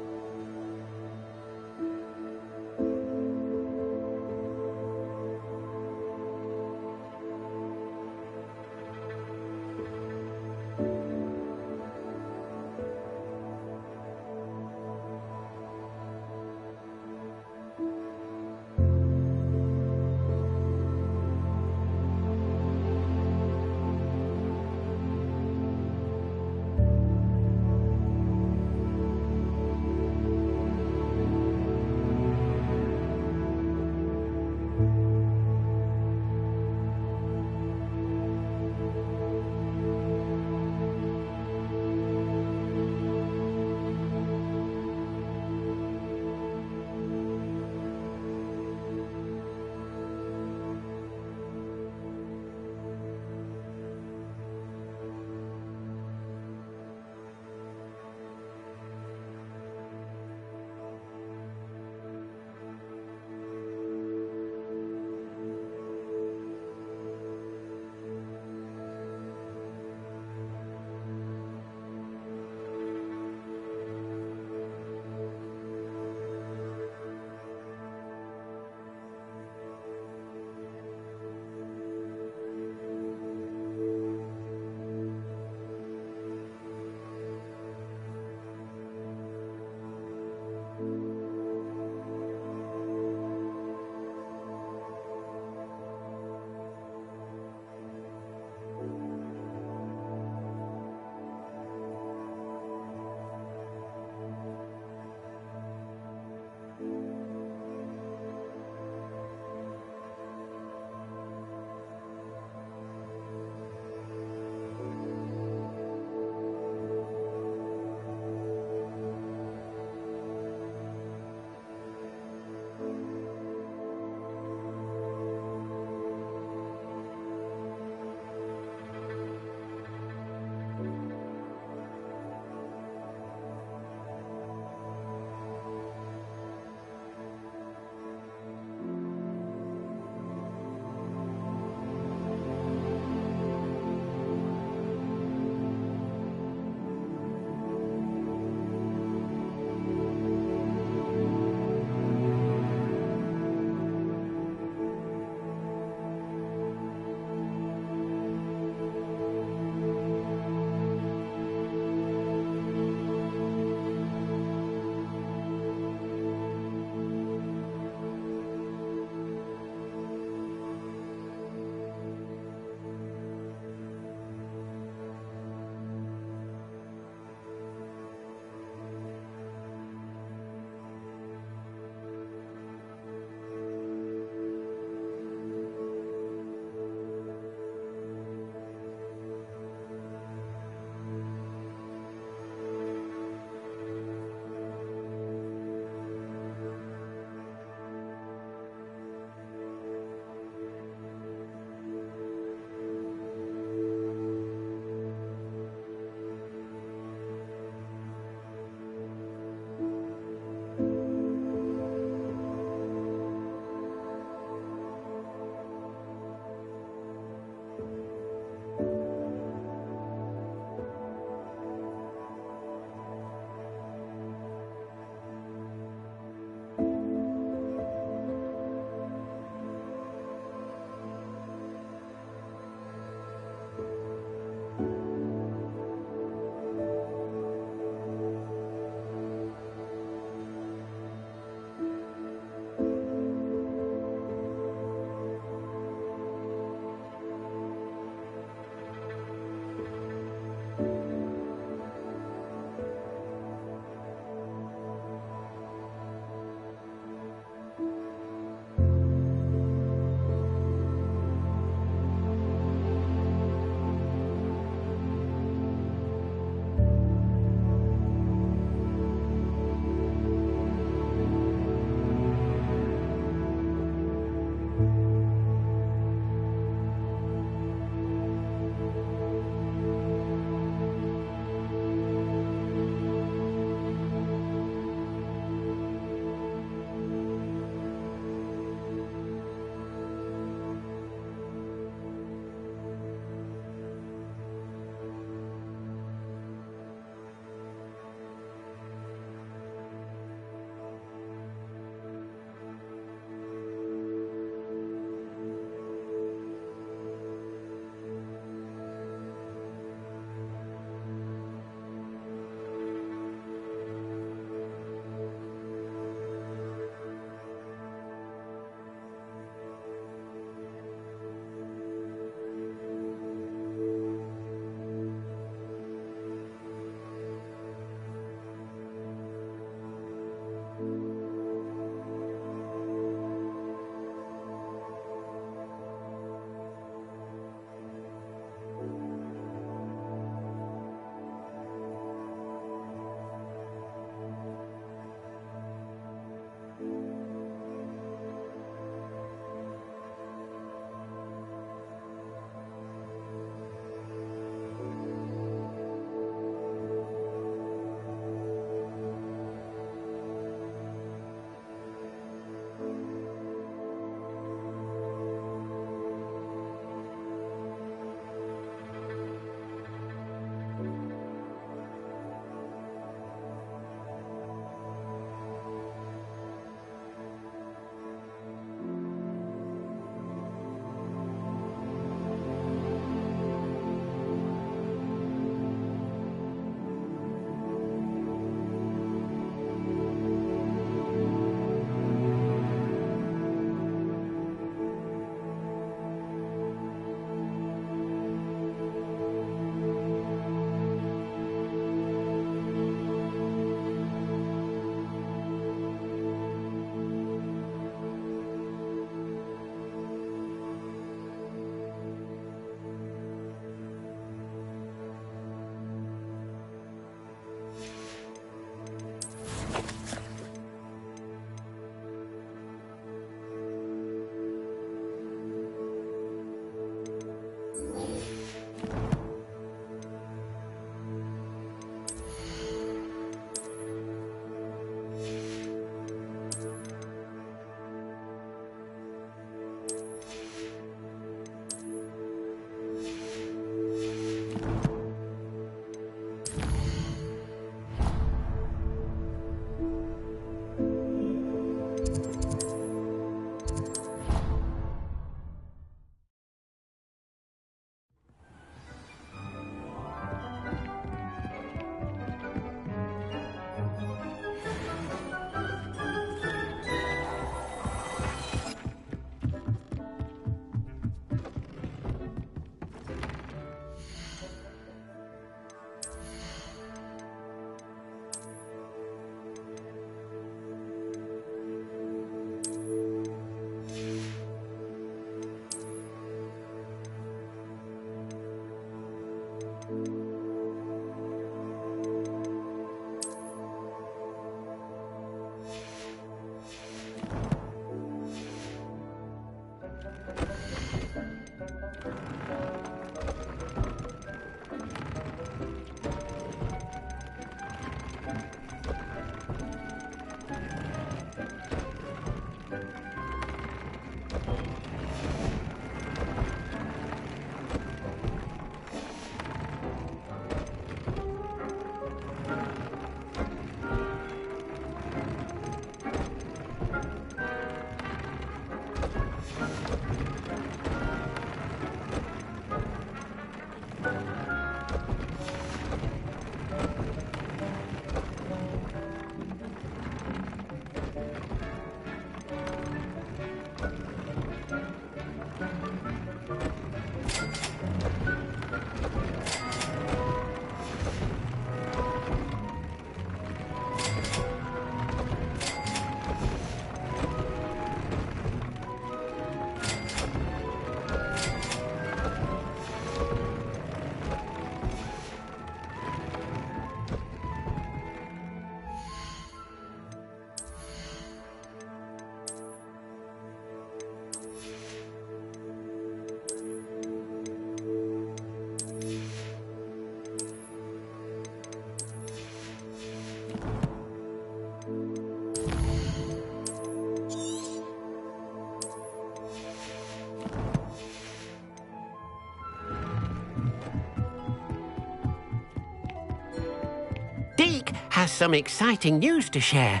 Deke has some exciting news to share.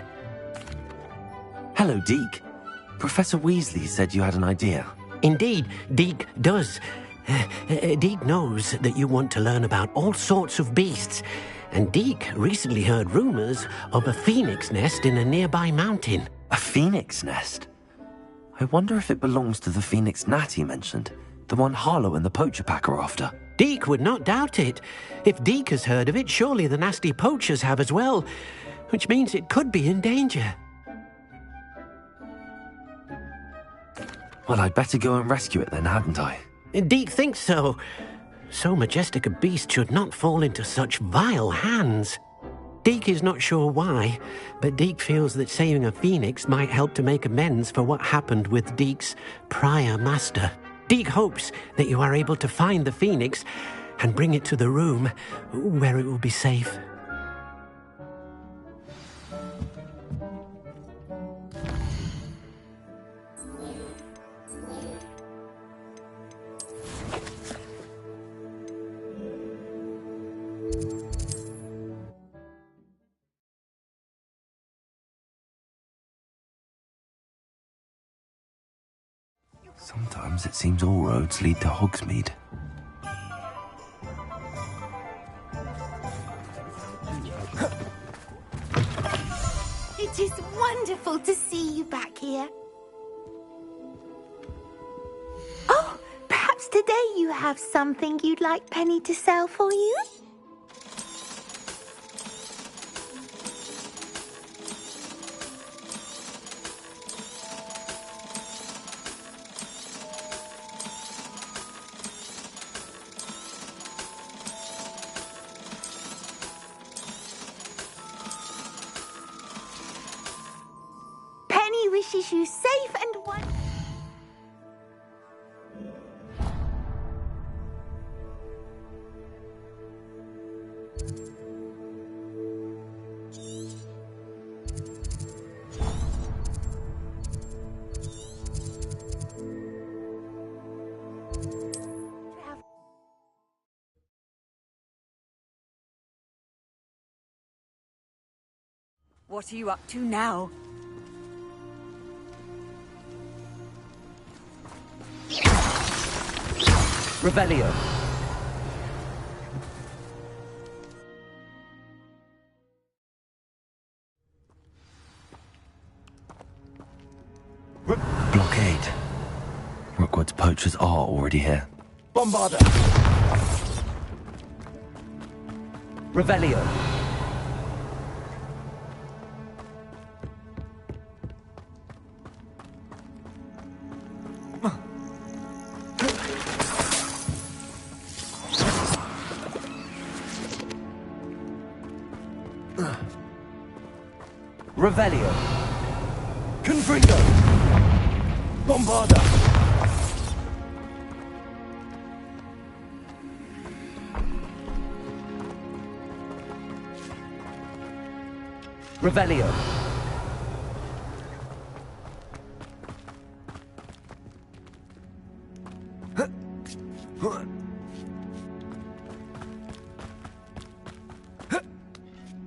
Hello, Deke. Professor Weasley said you had an idea. Indeed, Deke does. Deke knows that you want to learn about all sorts of beasts, and Deke recently heard rumors of a phoenix nest in a nearby mountain. A phoenix nest? I wonder if it belongs to the phoenix gnat he mentioned, the one Harlow and the poacher pack are after. Deke would not doubt it. If Deke has heard of it, surely the nasty poachers have as well, which means it could be in danger. Well, I'd better go and rescue it then, hadn't I? Deke thinks so. So majestic a beast should not fall into such vile hands. Deke is not sure why, but Deke feels that saving a phoenix might help to make amends for what happened with Deke's prior master. Deke hopes that you are able to find the phoenix and bring it to the room where it will be safe. Sometimes it seems all roads lead to Hogsmeade. It is wonderful to see you back here. Oh, perhaps today you have something you'd like Penny to sell for you? Wishes you safe and wonderful. What are you up to now? Revelio. Blockade. Rookwood's poachers are already here. Bombarda. Revelio. Revelio. Confringo. Bombarda. Revelio.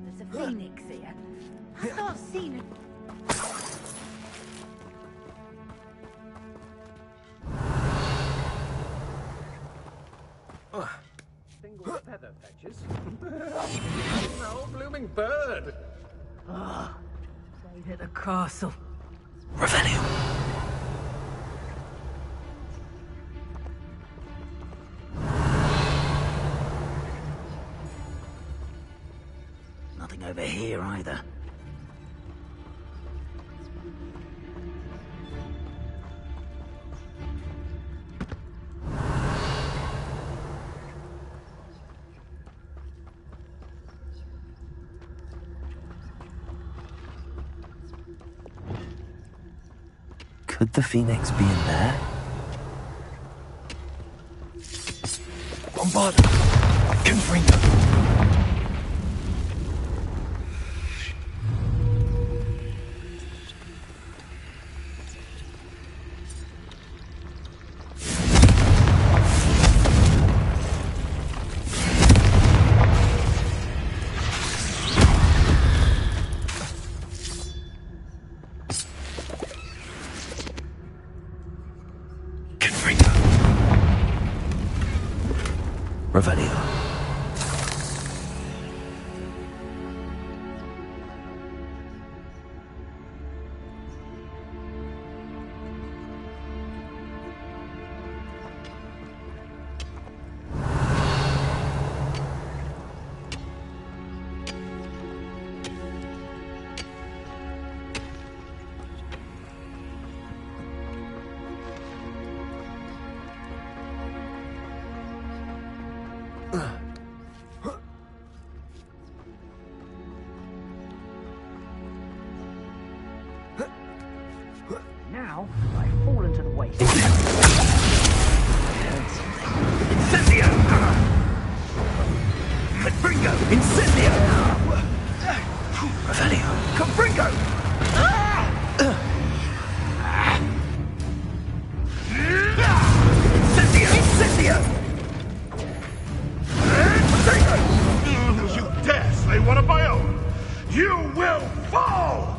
There's a phoenix here. I've not seen it. Single feather fetches. No blooming bird. Ah, they hit a castle. Revelio. Nothing over here either. Could the phoenix be in there? Bombarda. Confringo. Revelio. Now, I've fallen to the waist. Incendio! Confringo! Incendio! Revelio. Confringo! Incendio! Incendio! You dare slay one of my own! You will fall!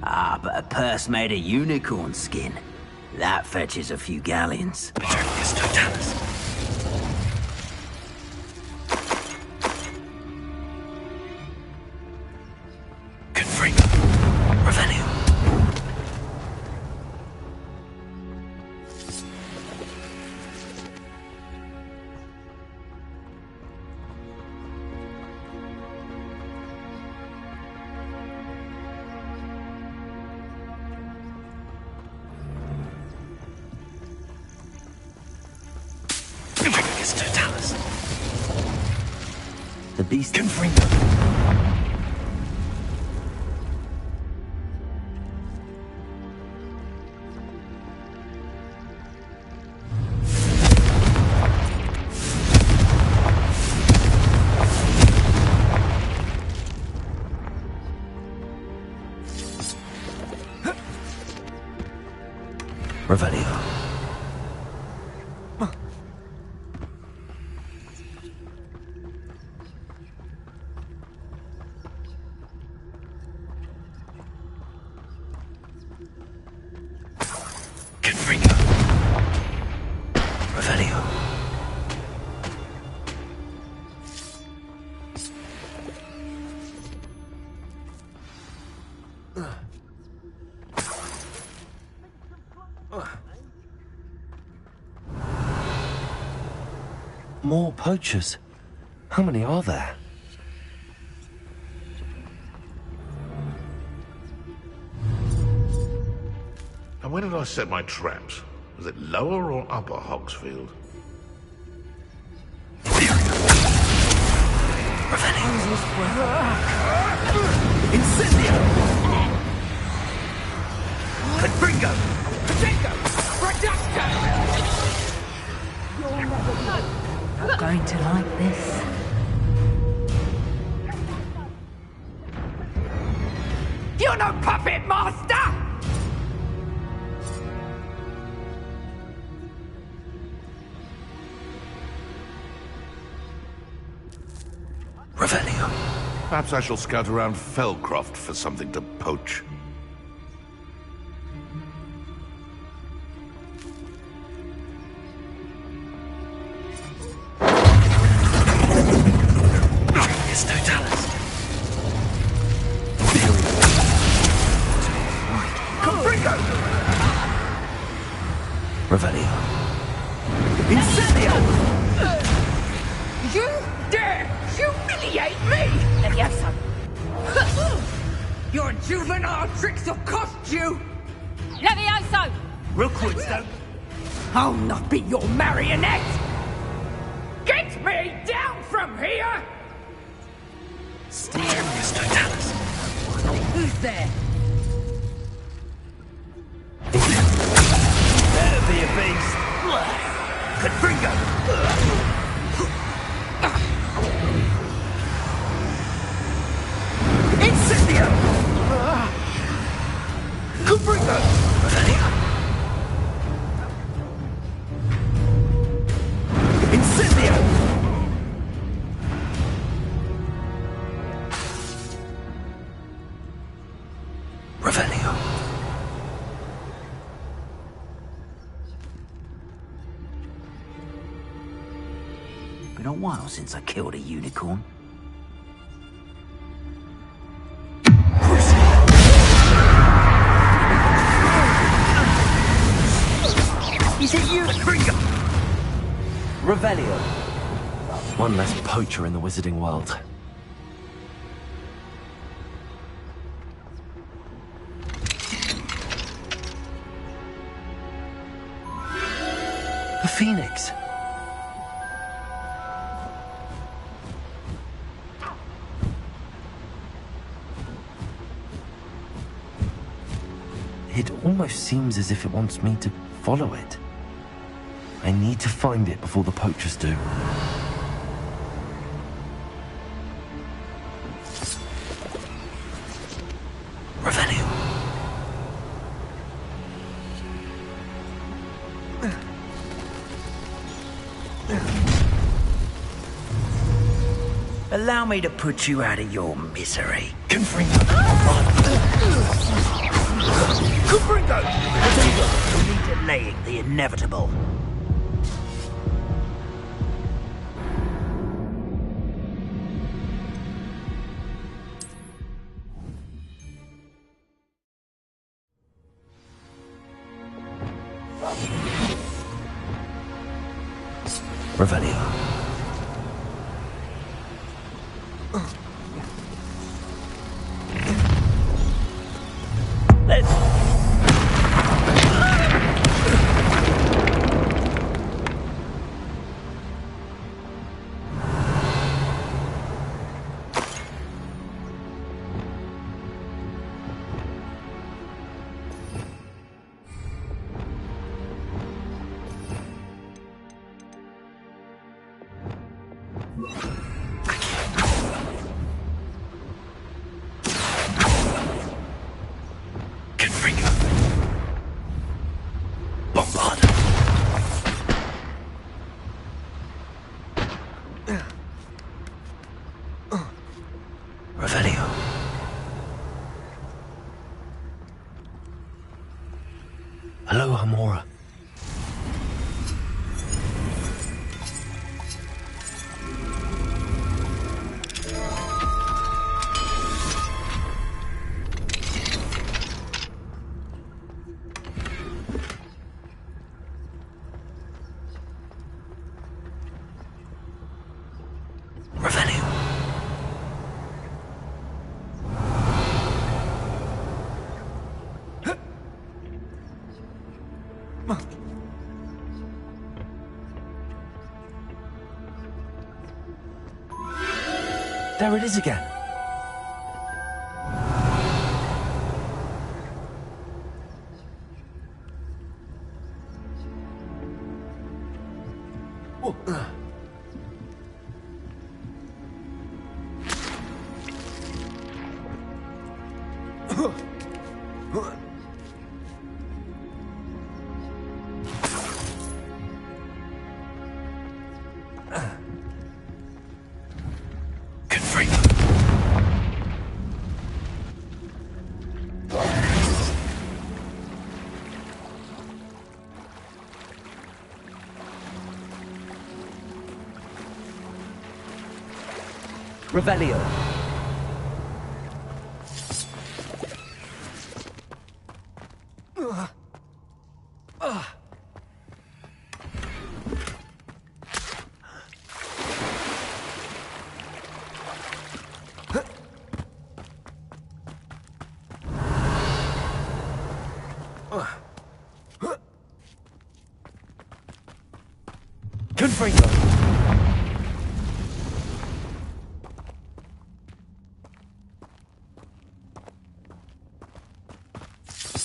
Ah, but a purse made of unicorn skin. That fetches a few galleons. Confringo. Revelio. Totalis. The beast. Confringo. Revelio. Confringo. Revelio. More poachers. How many are there? And where did I set my traps? Was it lower or upper Hogsfield? Incendio! Confringo! Protego! Reducto! You're going to like this. You're no puppet master! Revelio. Perhaps I shall scout around Felcroft for something to poach. It's Totalis. Confringo! Revelio. Incendio! You dare humiliate me! Levioso! Your juvenile tricks have cost you! Levioso! Rookwoodstone! I'll not be your marionette! Get me down from here! It's Totalis. Who's there? Better be a beast! Confringo! Incendio! Confringo! Incendio! Revelio. Been a while since I killed a unicorn. Is it you, Springer? Revelio. One less poacher in the wizarding world. A phoenix. It almost seems as if it wants me to follow it. I need to find it before the poachers do. Revelio. Allow me to put you out of your misery. Confringo. Confringo! We need delaying the inevitable. Revelio. Revelio. Hello, Hamora. There it is again. Revelio. Confringo.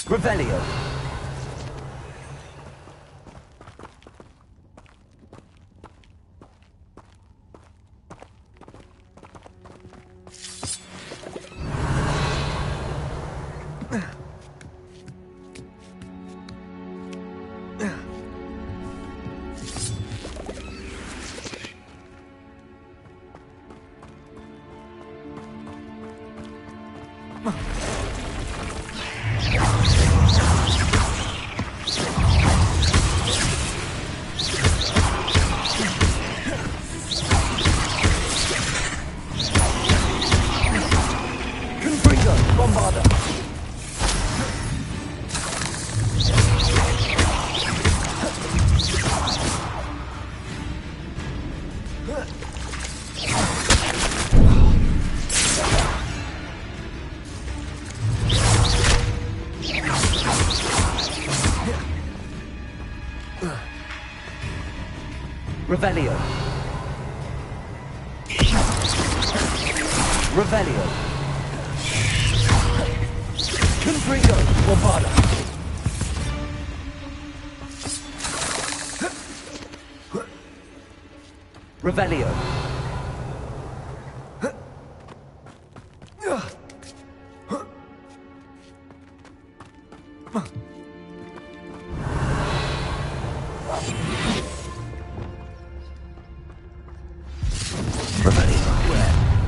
Revelio. Revelio. Revelio. Confringo. Bombarda. Revelio.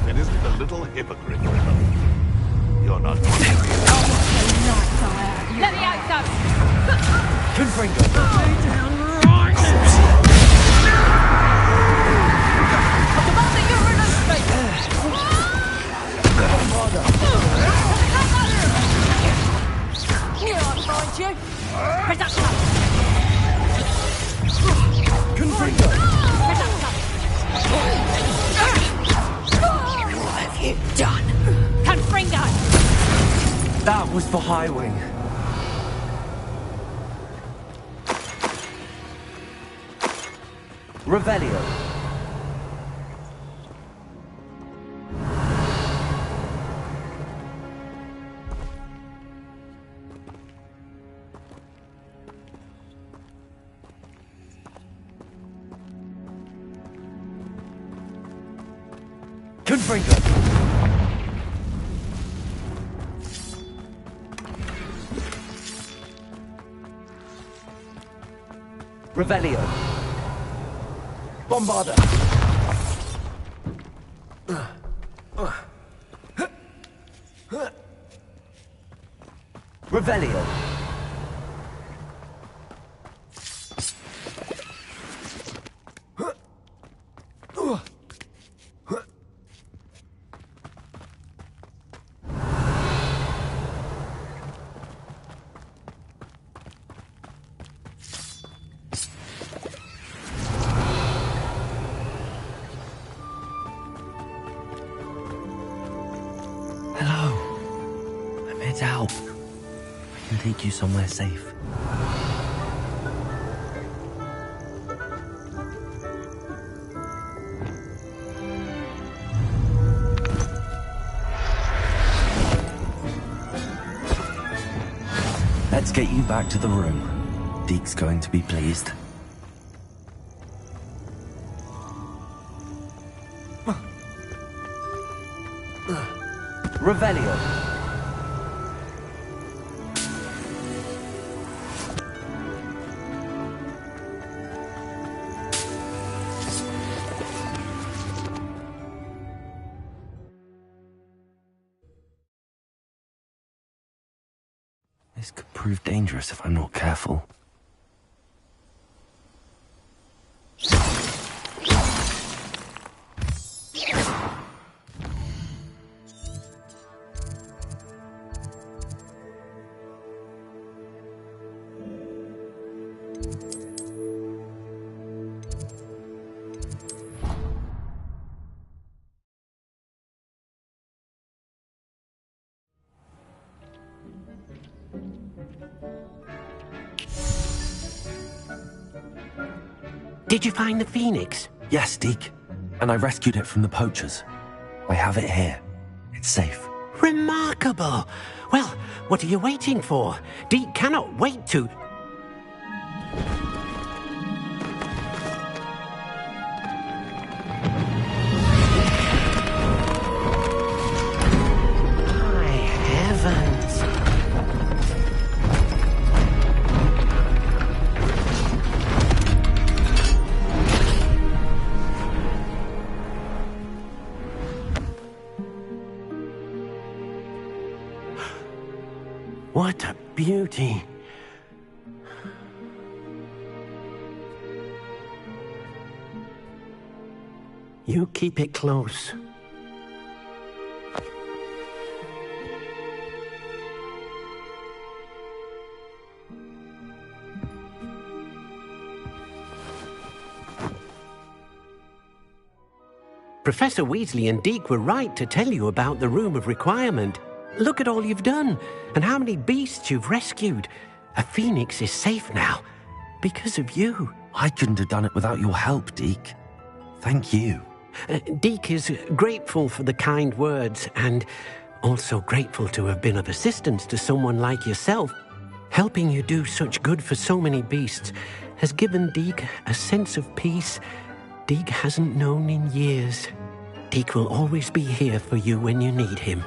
It isn't a little hypocrite. You're not. Let me out, Sam! Confringo. What have you done? Confringo! That was for Highwing. Revelio. Confringo. Revelio. Bombarda. Revelio. Hello. I'm here to help. I can take you somewhere safe. Let's get you back to the room. Deke's going to be pleased. Revelio. This could prove dangerous if I'm not careful. Did you find the phoenix? Yes, Deke. And I rescued it from the poachers. I have it here. It's safe. Remarkable. Well, what are you waiting for? Deke cannot wait to... My heavens. What a beauty. You keep it close. Professor Weasley and Deke were right to tell you about the Room of Requirement. Look at all you've done, and how many beasts you've rescued. A phoenix is safe now, because of you. I couldn't have done it without your help, Deke. Thank you. Deke is grateful for the kind words and also grateful to have been of assistance to someone like yourself. Helping you do such good for so many beasts has given Deke a sense of peace Deke hasn't known in years. Deke will always be here for you when you need him.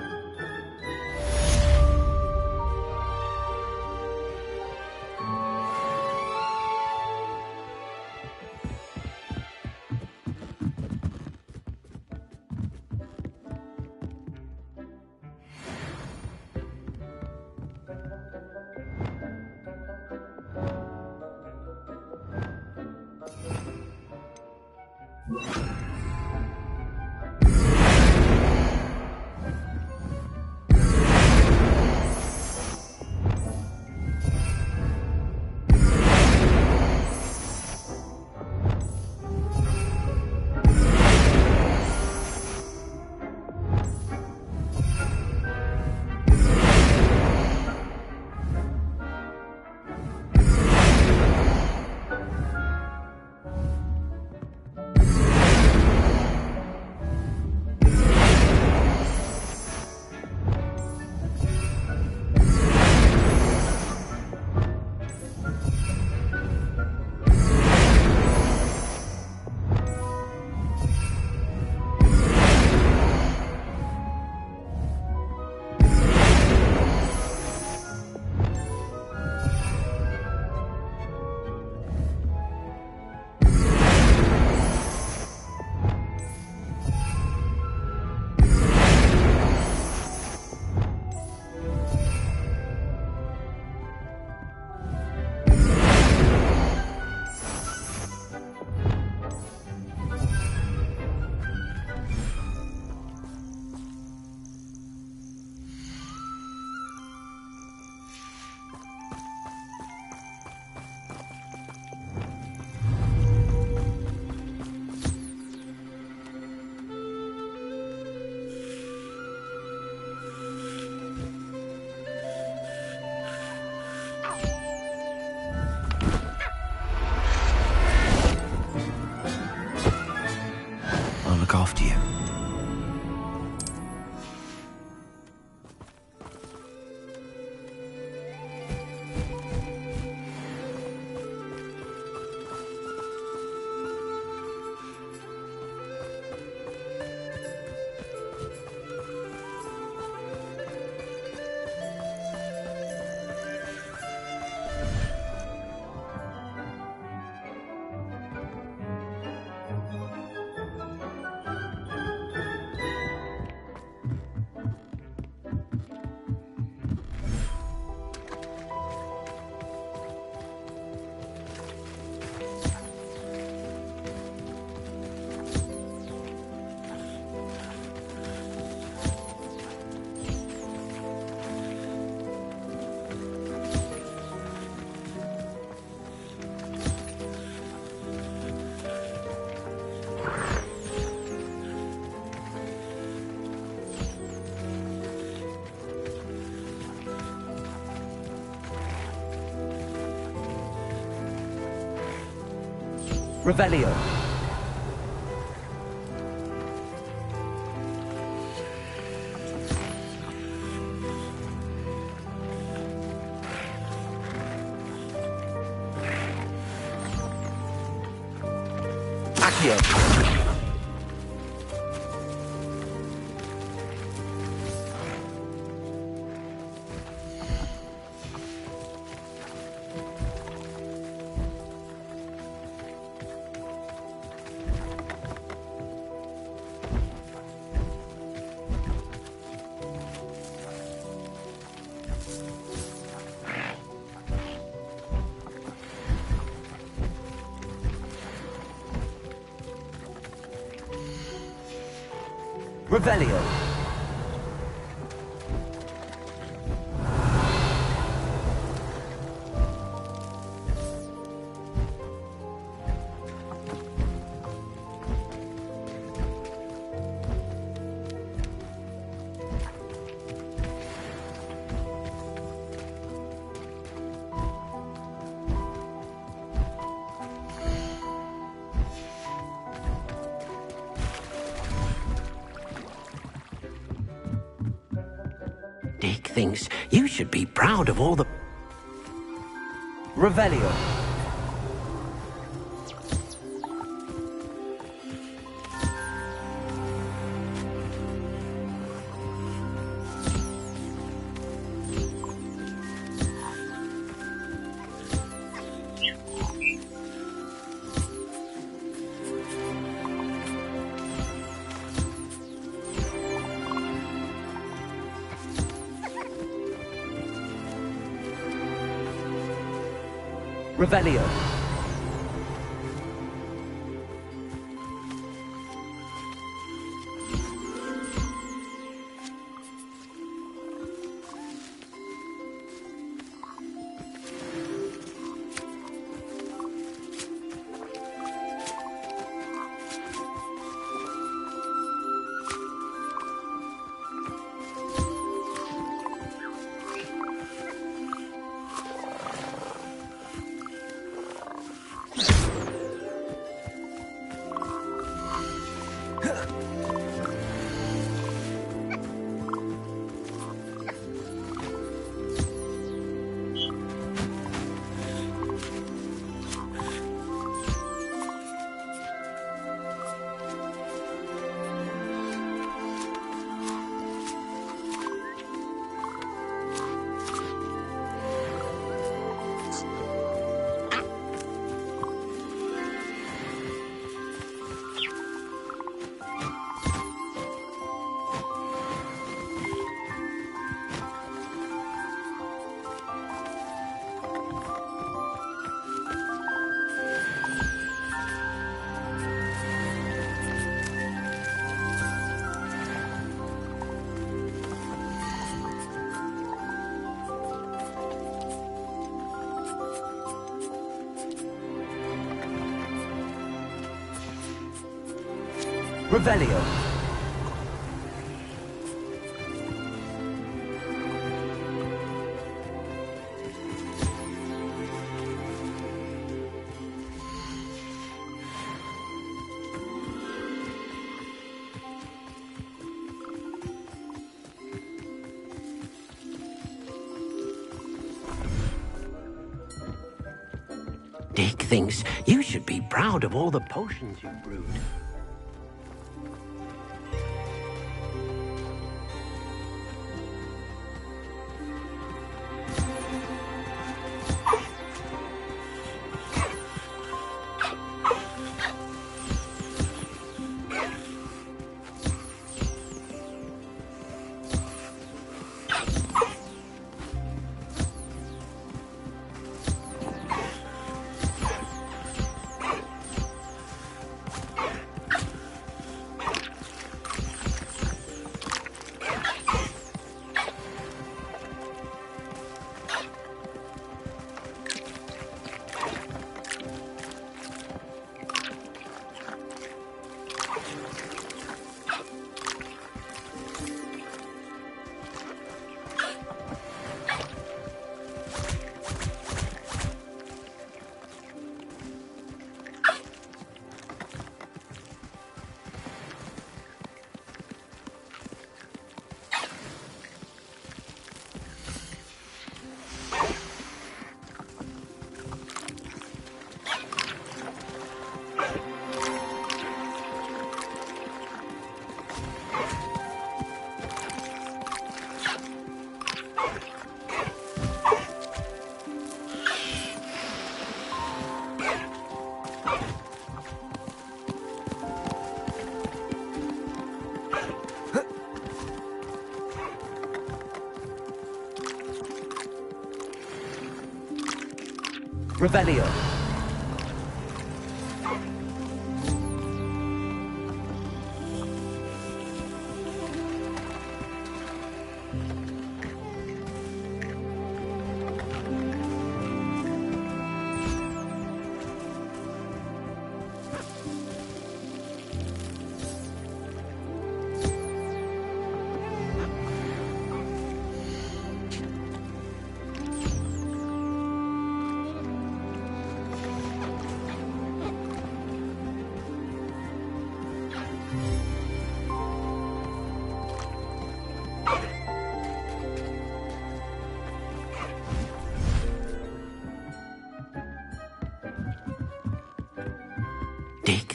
After you. Revelio. Accio. Revelio. Dick thinks you should be proud of all the... Revelio. Revelio. Revelio. Dick thinks you should be proud of all the potions you've brewed. Revelio.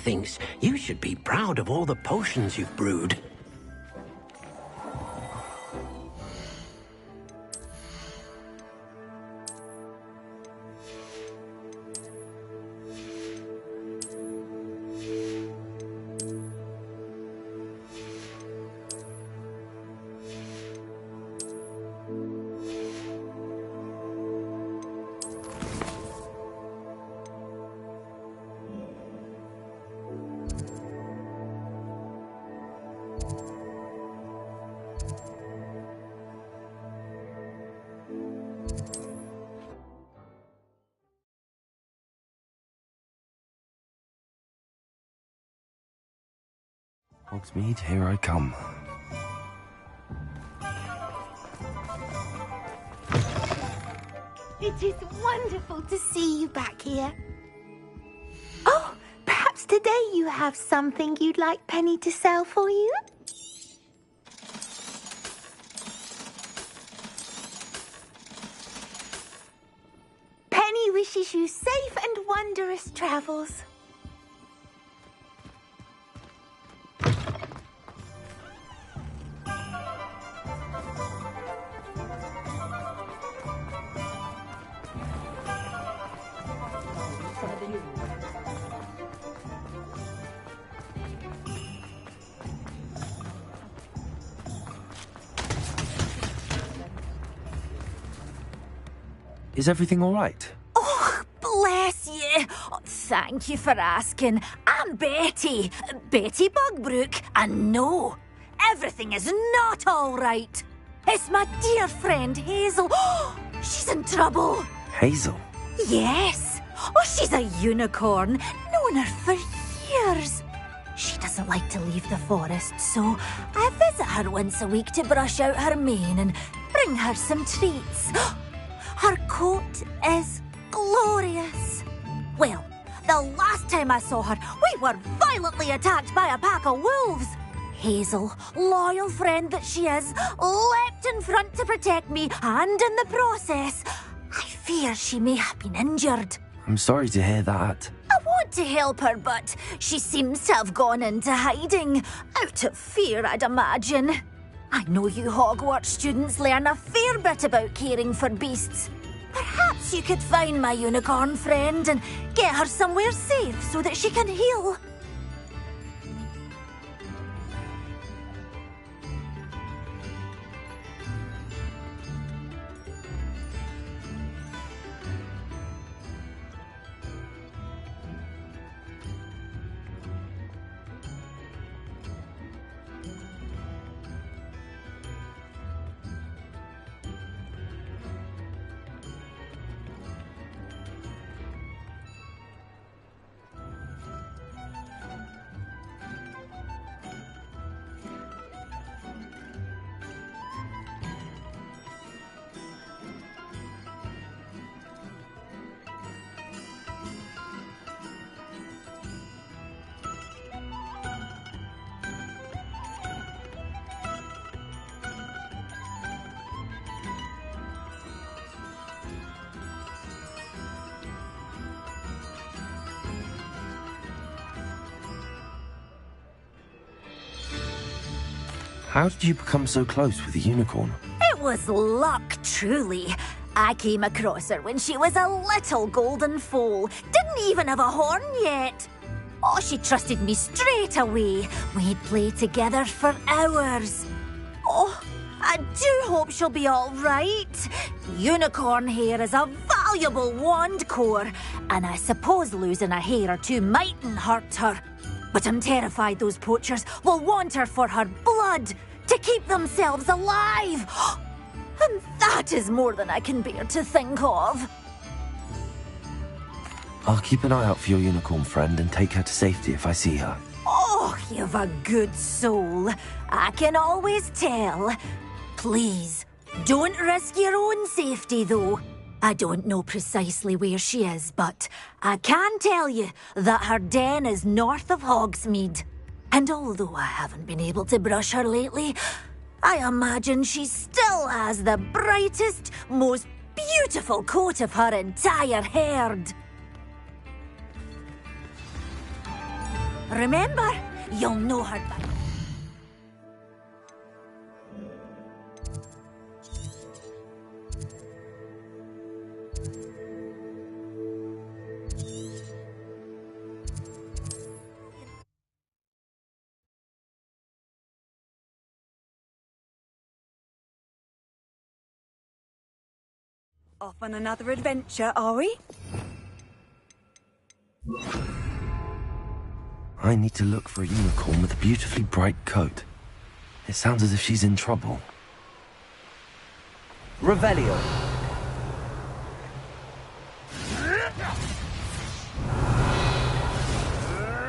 thinks you should be proud of all the potions you've brewed. Hogsmeade, here I come. It is wonderful to see you back here. Oh, perhaps today you have something you'd like Penny to sell for you? Penny wishes you safe and wondrous travels. Is everything all right? Oh, bless you. Oh, thank you for asking. I'm Betty. Betty Bugbrook. And no, everything is not all right. It's my dear friend Hazel. Oh, she's in trouble. Hazel? Yes. Oh, she's a unicorn. Known her for years. She doesn't like to leave the forest, so I visit her once a week to brush out her mane and bring her some treats. Her coat is glorious. Well, the last time I saw her, we were violently attacked by a pack of wolves. Hazel, loyal friend that she is, leapt in front to protect me, and in the process, I fear she may have been injured. I'm sorry to hear that. I want to help her, but she seems to have gone into hiding. Out of fear, I'd imagine. I know you Hogwart students learn a fair bit about caring for beasts. Perhaps you could find my unicorn friend and get her somewhere safe so that she can heal. How did you become so close with the unicorn? It was luck, truly. I came across her when she was a little golden foal. Didn't even have a horn yet. Oh, she trusted me straight away. We'd play together for hours. Oh, I do hope she'll be all right. Unicorn hair is a valuable wand core, and I suppose losing a hair or two mightn't hurt her. But I'm terrified those poachers will want her for her blood, to keep themselves alive. And that is more than I can bear to think of. I'll keep an eye out for your unicorn friend and take her to safety if I see her. Oh, you've a good soul. I can always tell. Please, don't risk your own safety, though. I don't know precisely where she is, but I can tell you that her den is north of Hogsmeade. And although I haven't been able to brush her lately, I imagine she still has the brightest, most beautiful coat of her entire herd. Remember, you'll know her by... Off on another adventure, are we? I need to look for a unicorn with a beautifully bright coat. It sounds as if she's in trouble. Revelio.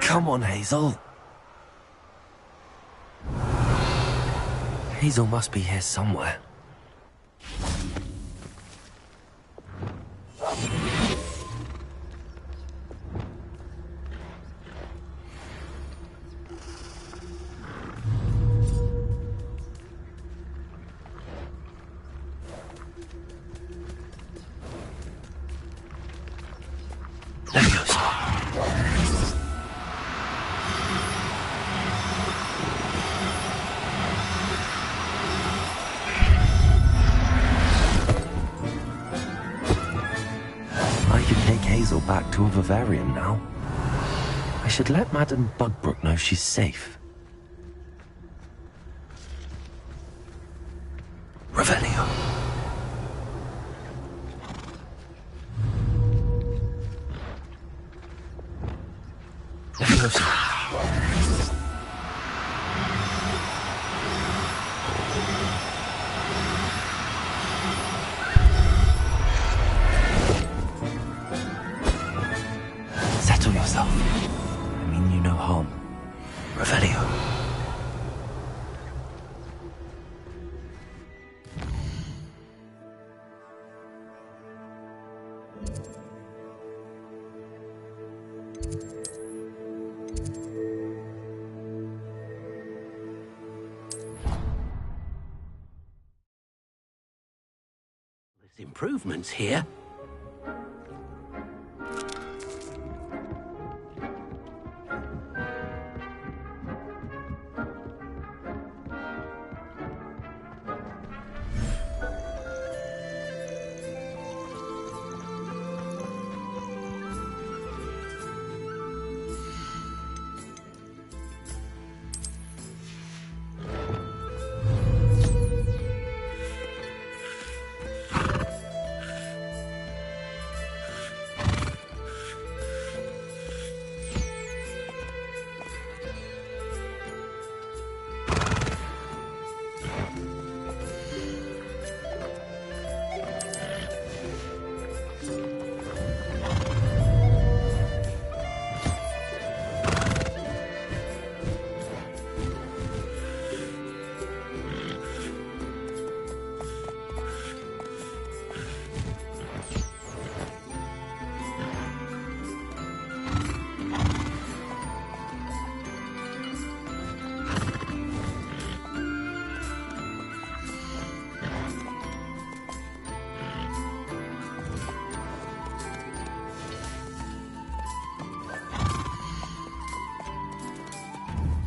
Come on, Hazel. Hazel must be here somewhere. Back to a vivarium now. I should let Madame Bugbrook know she's safe. Revelio. Settle yourself. I mean you no harm. Revelio. There's improvements here.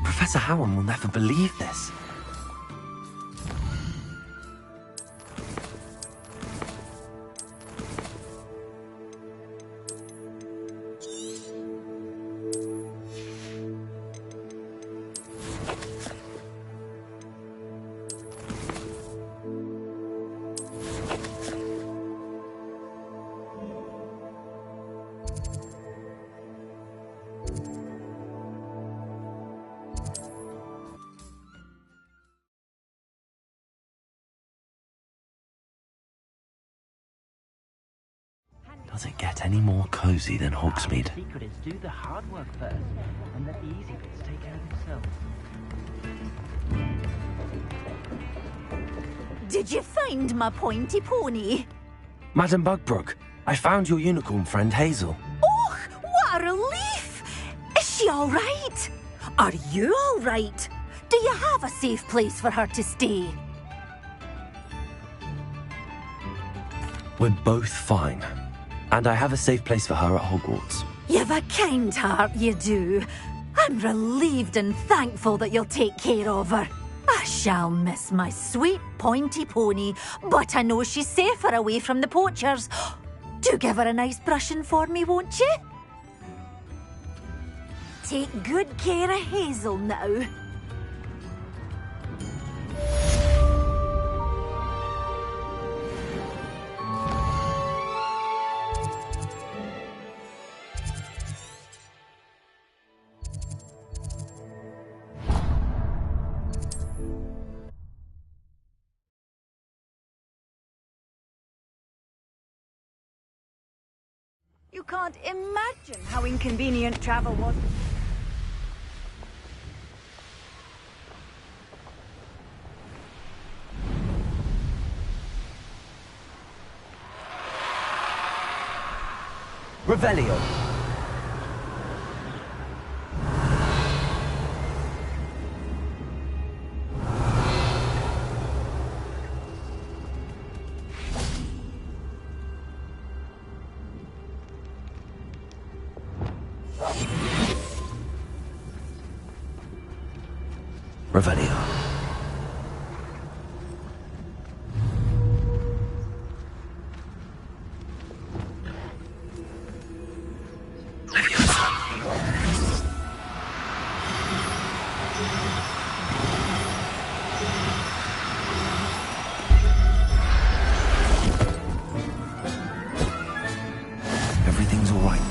Professor Howard will never believe this. Does it get any more cozy than Hogsmeade? The secret is do the hard work first, and let the easy bits take care of themselves. Did you find my pointy pony? Madame Bugbrook, I found your unicorn friend Hazel. Oh, what a relief! Is she all right? Are you all right? Do you have a safe place for her to stay? We're both fine. And I have a safe place for her at Hogwarts. You've a kind heart, you do. I'm relieved and thankful that you'll take care of her. I shall miss my sweet pointy pony, but I know she's safer away from the poachers. Do give her a nice brushing for me, won't you? Take good care of Hazel now. You can't imagine how inconvenient travel was. Revelio. Revelio. Everything's all right now.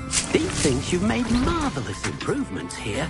Steve thinks you've made marvellous improvements here.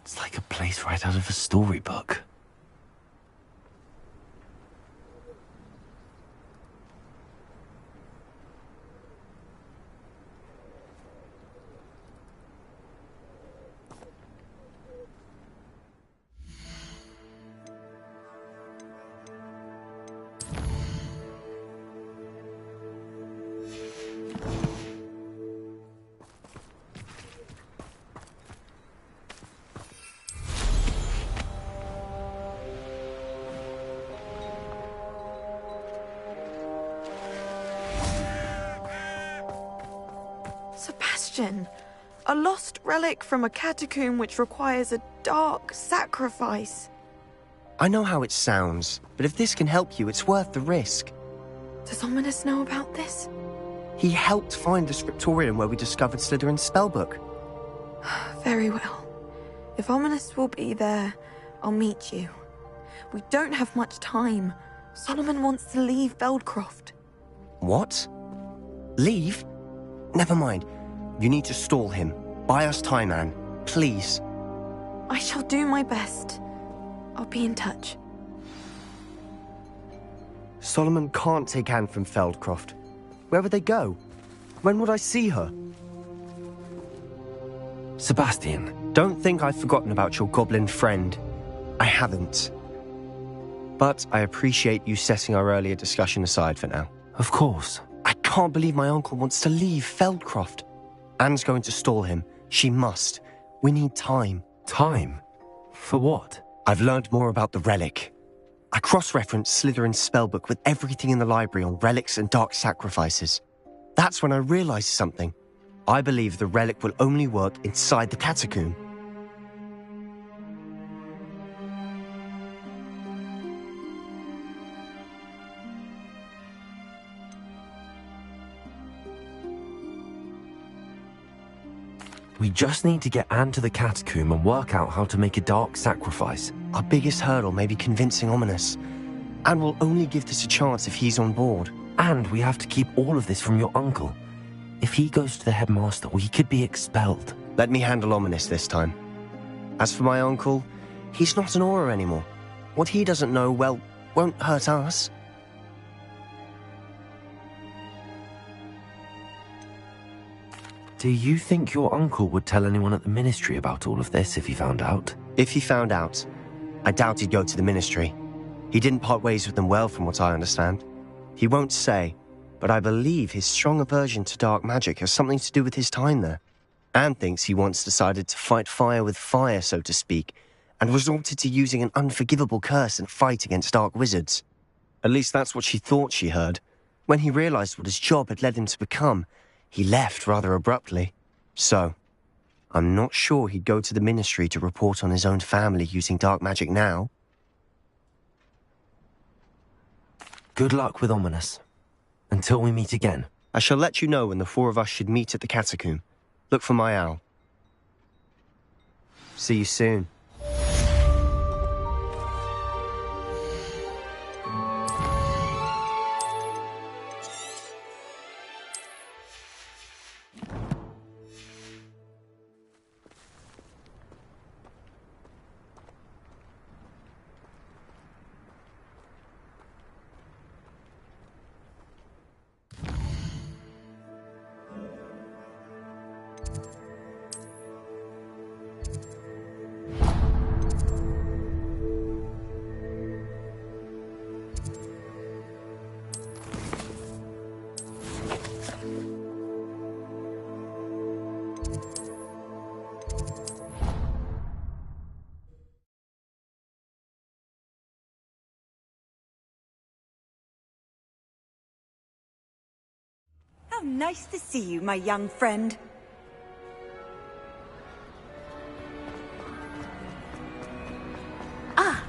It's like a place right out of a storybook. Sebastian, a lost relic from a catacomb which requires a dark sacrifice. I know how it sounds, but if this can help you, it's worth the risk. Does Ominous know about this? He helped find the scriptorium where we discovered Slytherin's spellbook. Very well. If Ominous will be there, I'll meet you. We don't have much time. Solomon wants to leave Feldcroft. What? Leave? Never mind. You need to stall him. Buy us time, Anne. Please. I shall do my best. I'll be in touch. Solomon can't take Anne from Feldcroft. Where would they go? When would I see her? Sebastian. Don't think I've forgotten about your goblin friend. I haven't. But I appreciate you setting our earlier discussion aside for now. Of course. I can't believe my uncle wants to leave Feldcroft. Anne's going to stall him. She must. We need time. Time? For what? I've learned more about the relic. I cross-referenced Slytherin's spellbook with everything in the library on relics and dark sacrifices. That's when I realized something. I believe the relic will only work inside the catacomb. We just need to get Anne to the catacomb and work out how to make a dark sacrifice. Our biggest hurdle may be convincing Ominous. Anne will only give this a chance if he's on board. And we have to keep all of this from your uncle. If he goes to the headmaster, we could be expelled. Let me handle Ominous this time. As for my uncle, he's not an Auror anymore. What he doesn't know, well, won't hurt us. Do you think your uncle would tell anyone at the ministry about all of this if he found out? If he found out, I doubt he'd go to the ministry. He didn't part ways with them well, from what I understand. He won't say, but I believe his strong aversion to dark magic has something to do with his time there. Anne thinks he once decided to fight fire with fire, so to speak, and resorted to using an unforgivable curse and fight against dark wizards. At least that's what she thought she heard. When he realized what his job had led him to become, he left rather abruptly. So, I'm not sure he'd go to the ministry to report on his own family using dark magic now. Good luck with Ominous. Until we meet again. I shall let you know when the four of us should meet at the catacomb. Look for my owl. See you soon. How nice to see you, my young friend.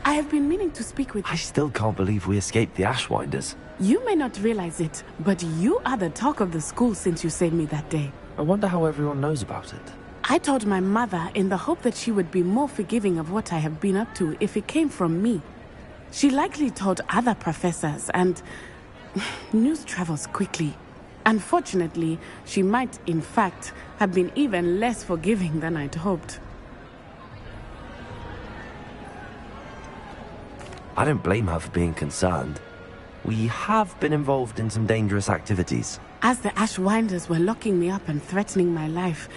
I have been meaning to speak with you. I still can't believe we escaped the Ashwinders. You may not realize it, but you are the talk of the school since you saved me that day. I wonder how everyone knows about it. I told my mother in the hope that she would be more forgiving of what I have been up to if it came from me. She likely told other professors, and news travels quickly. Unfortunately, she might, in fact, have been even less forgiving than I'd hoped. I don't blame her for being concerned. We have been involved in some dangerous activities. As the Ashwinders were locking me up and threatening my life,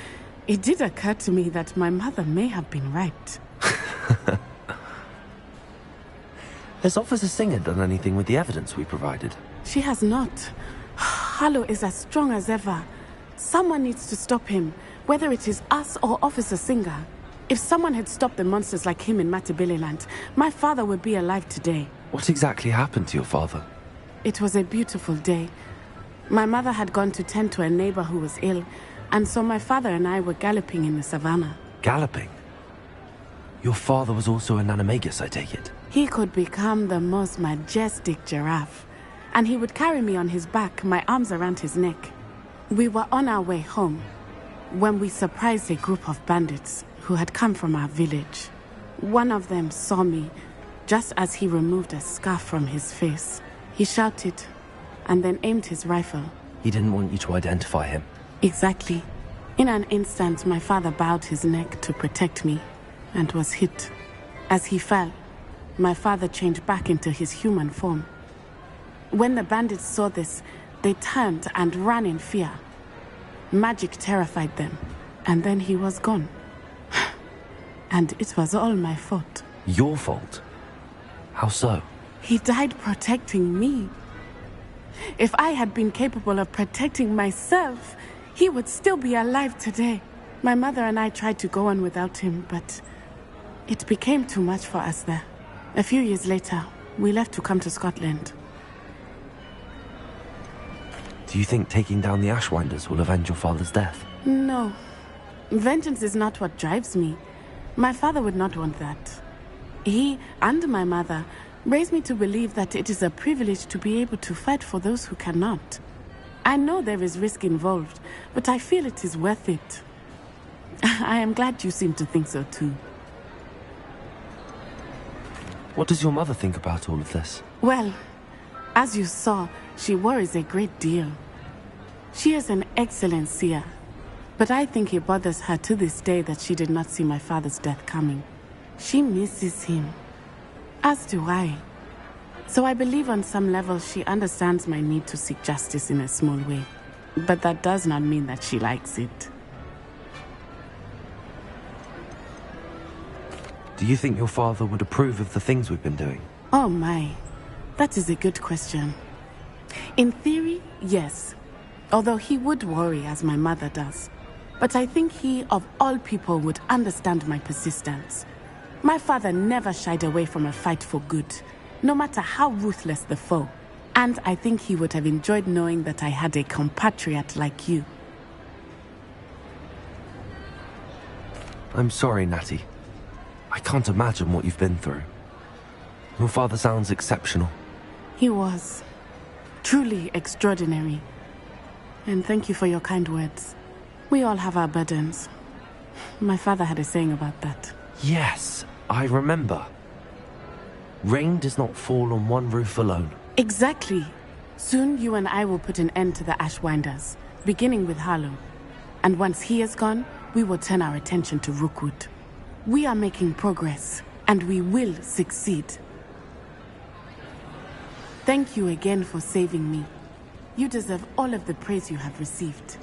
it did occur to me that my mother may have been right. Has Officer Singer done anything with the evidence we provided? She has not. Harlow is as strong as ever. Someone needs to stop him, whether it is us or Officer Singer. If someone had stopped the monsters like him in Matabeleland, my father would be alive today. What exactly happened to your father? It was a beautiful day. My mother had gone to tend to a neighbor who was ill, and so my father and I were galloping in the savannah. Galloping? Your father was also an animagus, I take it? He could become the most majestic giraffe, and he would carry me on his back, my arms around his neck. We were on our way home when we surprised a group of bandits who had come from our village. One of them saw me just as he removed a scarf from his face. He shouted and then aimed his rifle. He didn't want you to identify him. Exactly. In an instant, my father bowed his neck to protect me and was hit. As he fell, my father changed back into his human form. When the bandits saw this, they turned and ran in fear. Magic terrified them, and then he was gone. And it was all my fault. Your fault? How so? He died protecting me. If I had been capable of protecting myself, he would still be alive today. My mother and I tried to go on without him, but it became too much for us there. A few years later, we left to come to Scotland. Do you think taking down the Ashwinders will avenge your father's death? No. Vengeance is not what drives me. My father would not want that. He and my mother raised me to believe that it is a privilege to be able to fight for those who cannot. I know there is risk involved, but I feel it is worth it. I am glad you seem to think so too. What does your mother think about all of this? Well, as you saw, she worries a great deal. She is an excellent seer, but I think it bothers her to this day that she did not see my father's death coming. She misses him, as do I. So I believe on some level she understands my need to seek justice in a small way. But that does not mean that she likes it. Do you think your father would approve of the things we've been doing? Oh my, that is a good question. In theory, yes. Although he would worry as my mother does. But I think he, of all people, would understand my persistence. My father never shied away from a fight for good, no matter how ruthless the foe. And I think he would have enjoyed knowing that I had a compatriot like you. I'm sorry, Natty. I can't imagine what you've been through. Your father sounds exceptional. He was. Truly extraordinary. And thank you for your kind words. We all have our burdens. My father had a saying about that. Yes, I remember. Rain does not fall on one roof alone. Exactly. Soon you and I will put an end to the Ashwinders, beginning with Harlow. And once he is gone, we will turn our attention to Rookwood. We are making progress, and we will succeed. Thank you again for saving me. You deserve all of the praise you have received.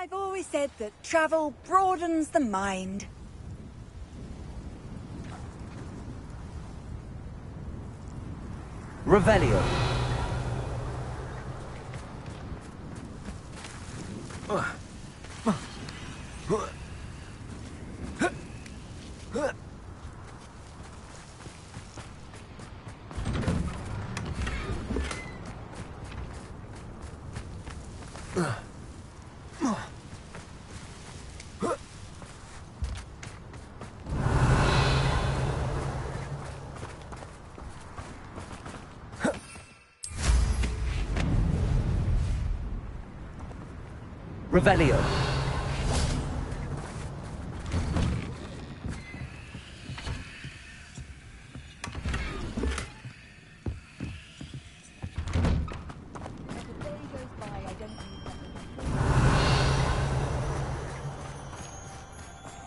I've always said that travel broadens the mind. Revelio. Revelio.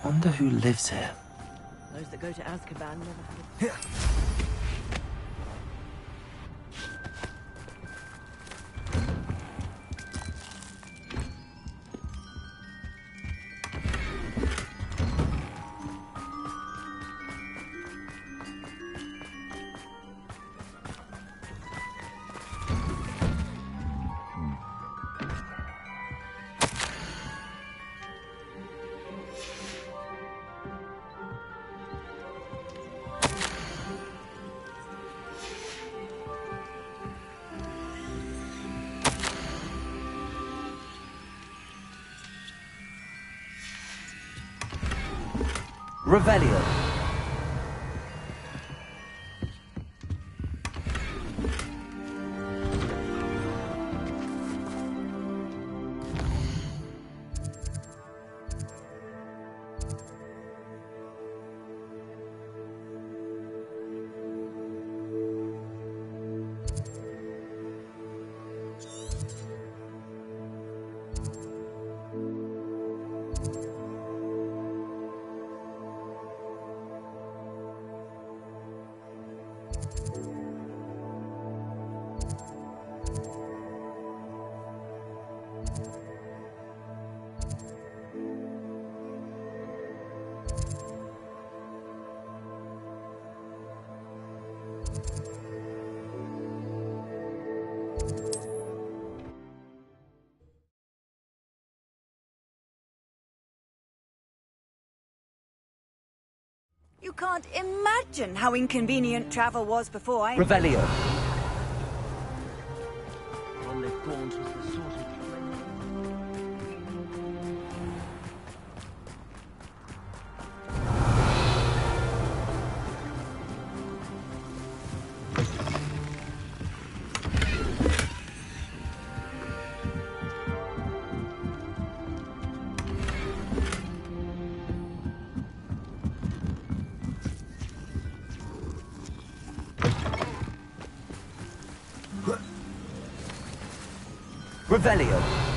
Wonder who lives here. Those that go to Azkaban never had a... Revelio. You can't imagine how inconvenient travel was before I... Revelio. Only Gaunt was the sort of... Revelio.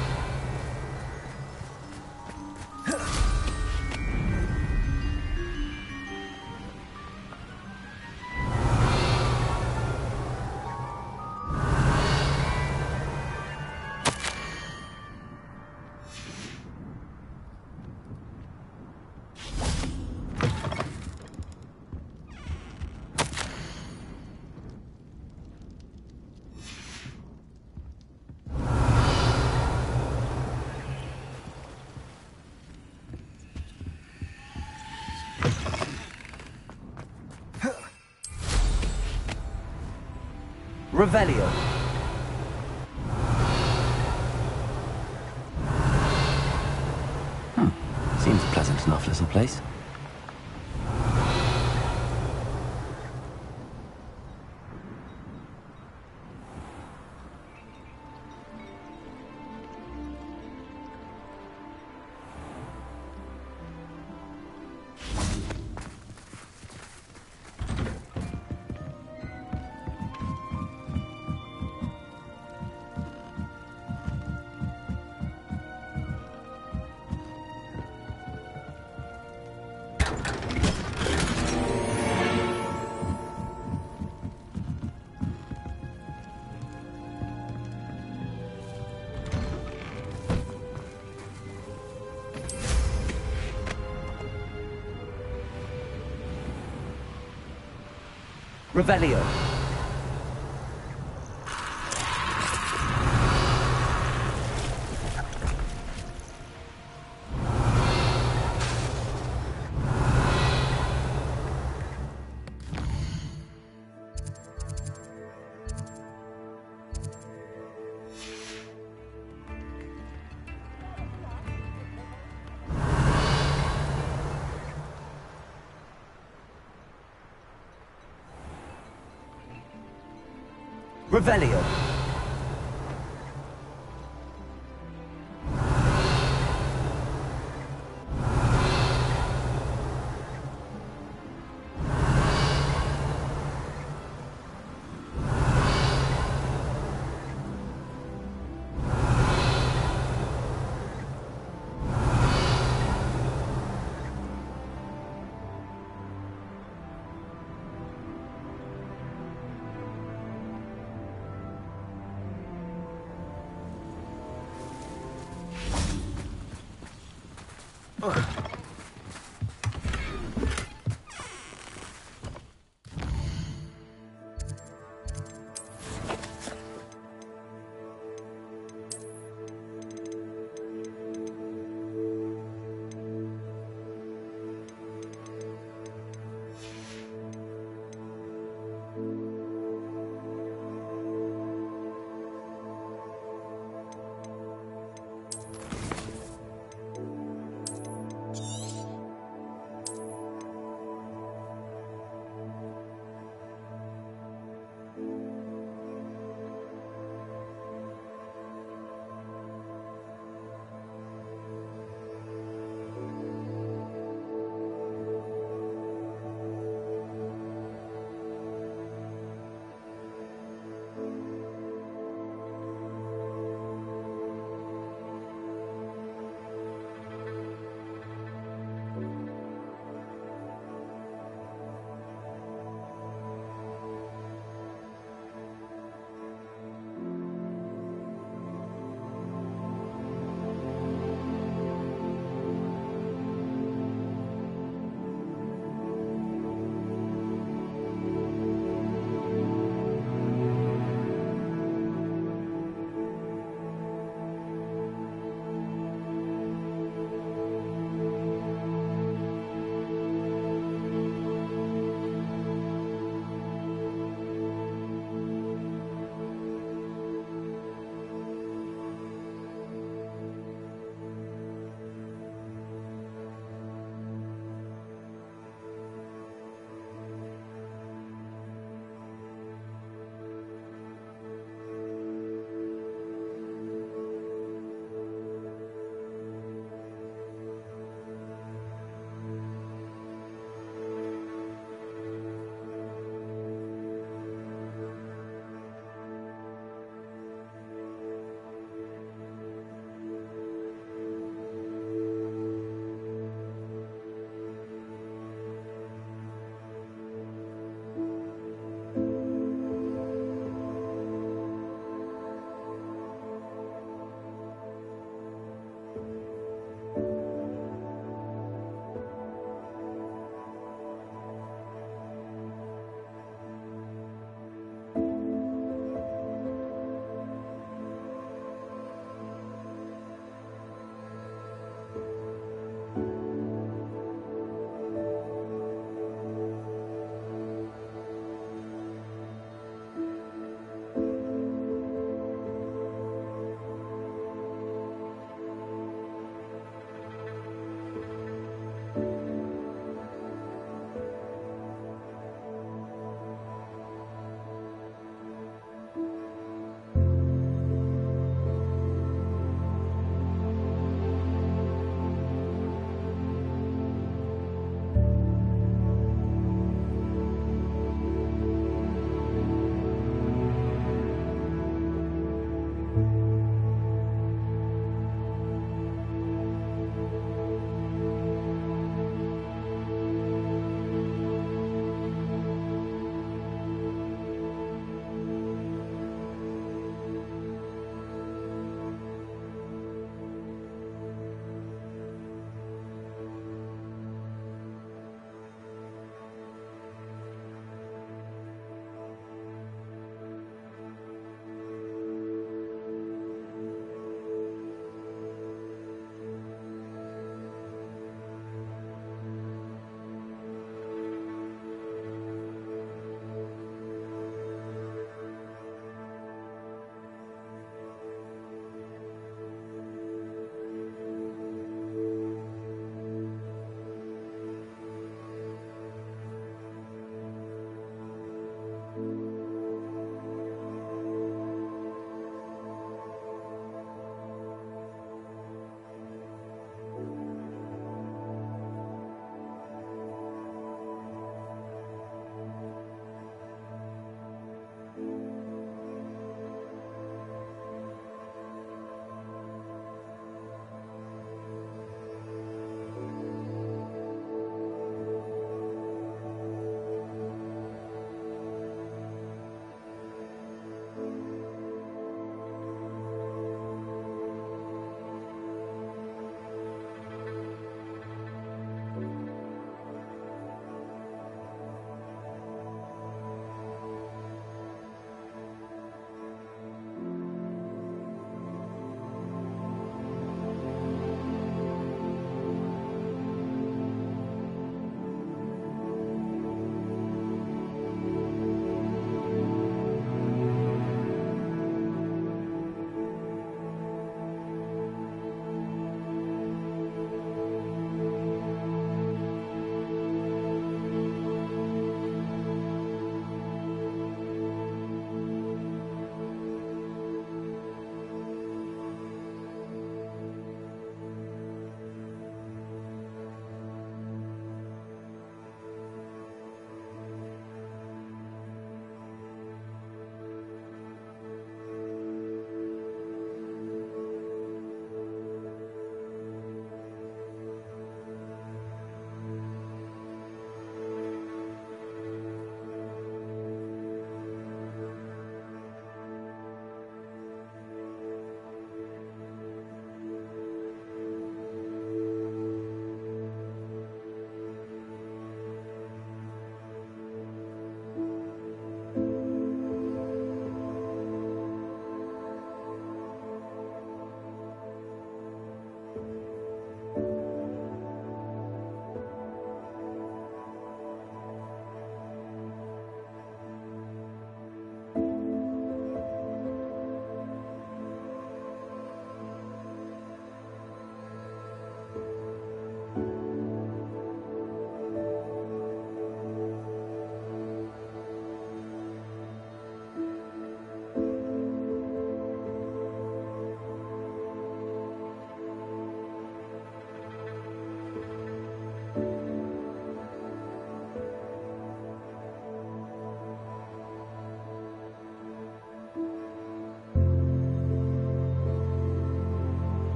Revelio. Seems a pleasant enough little place. Revelio. Revelio.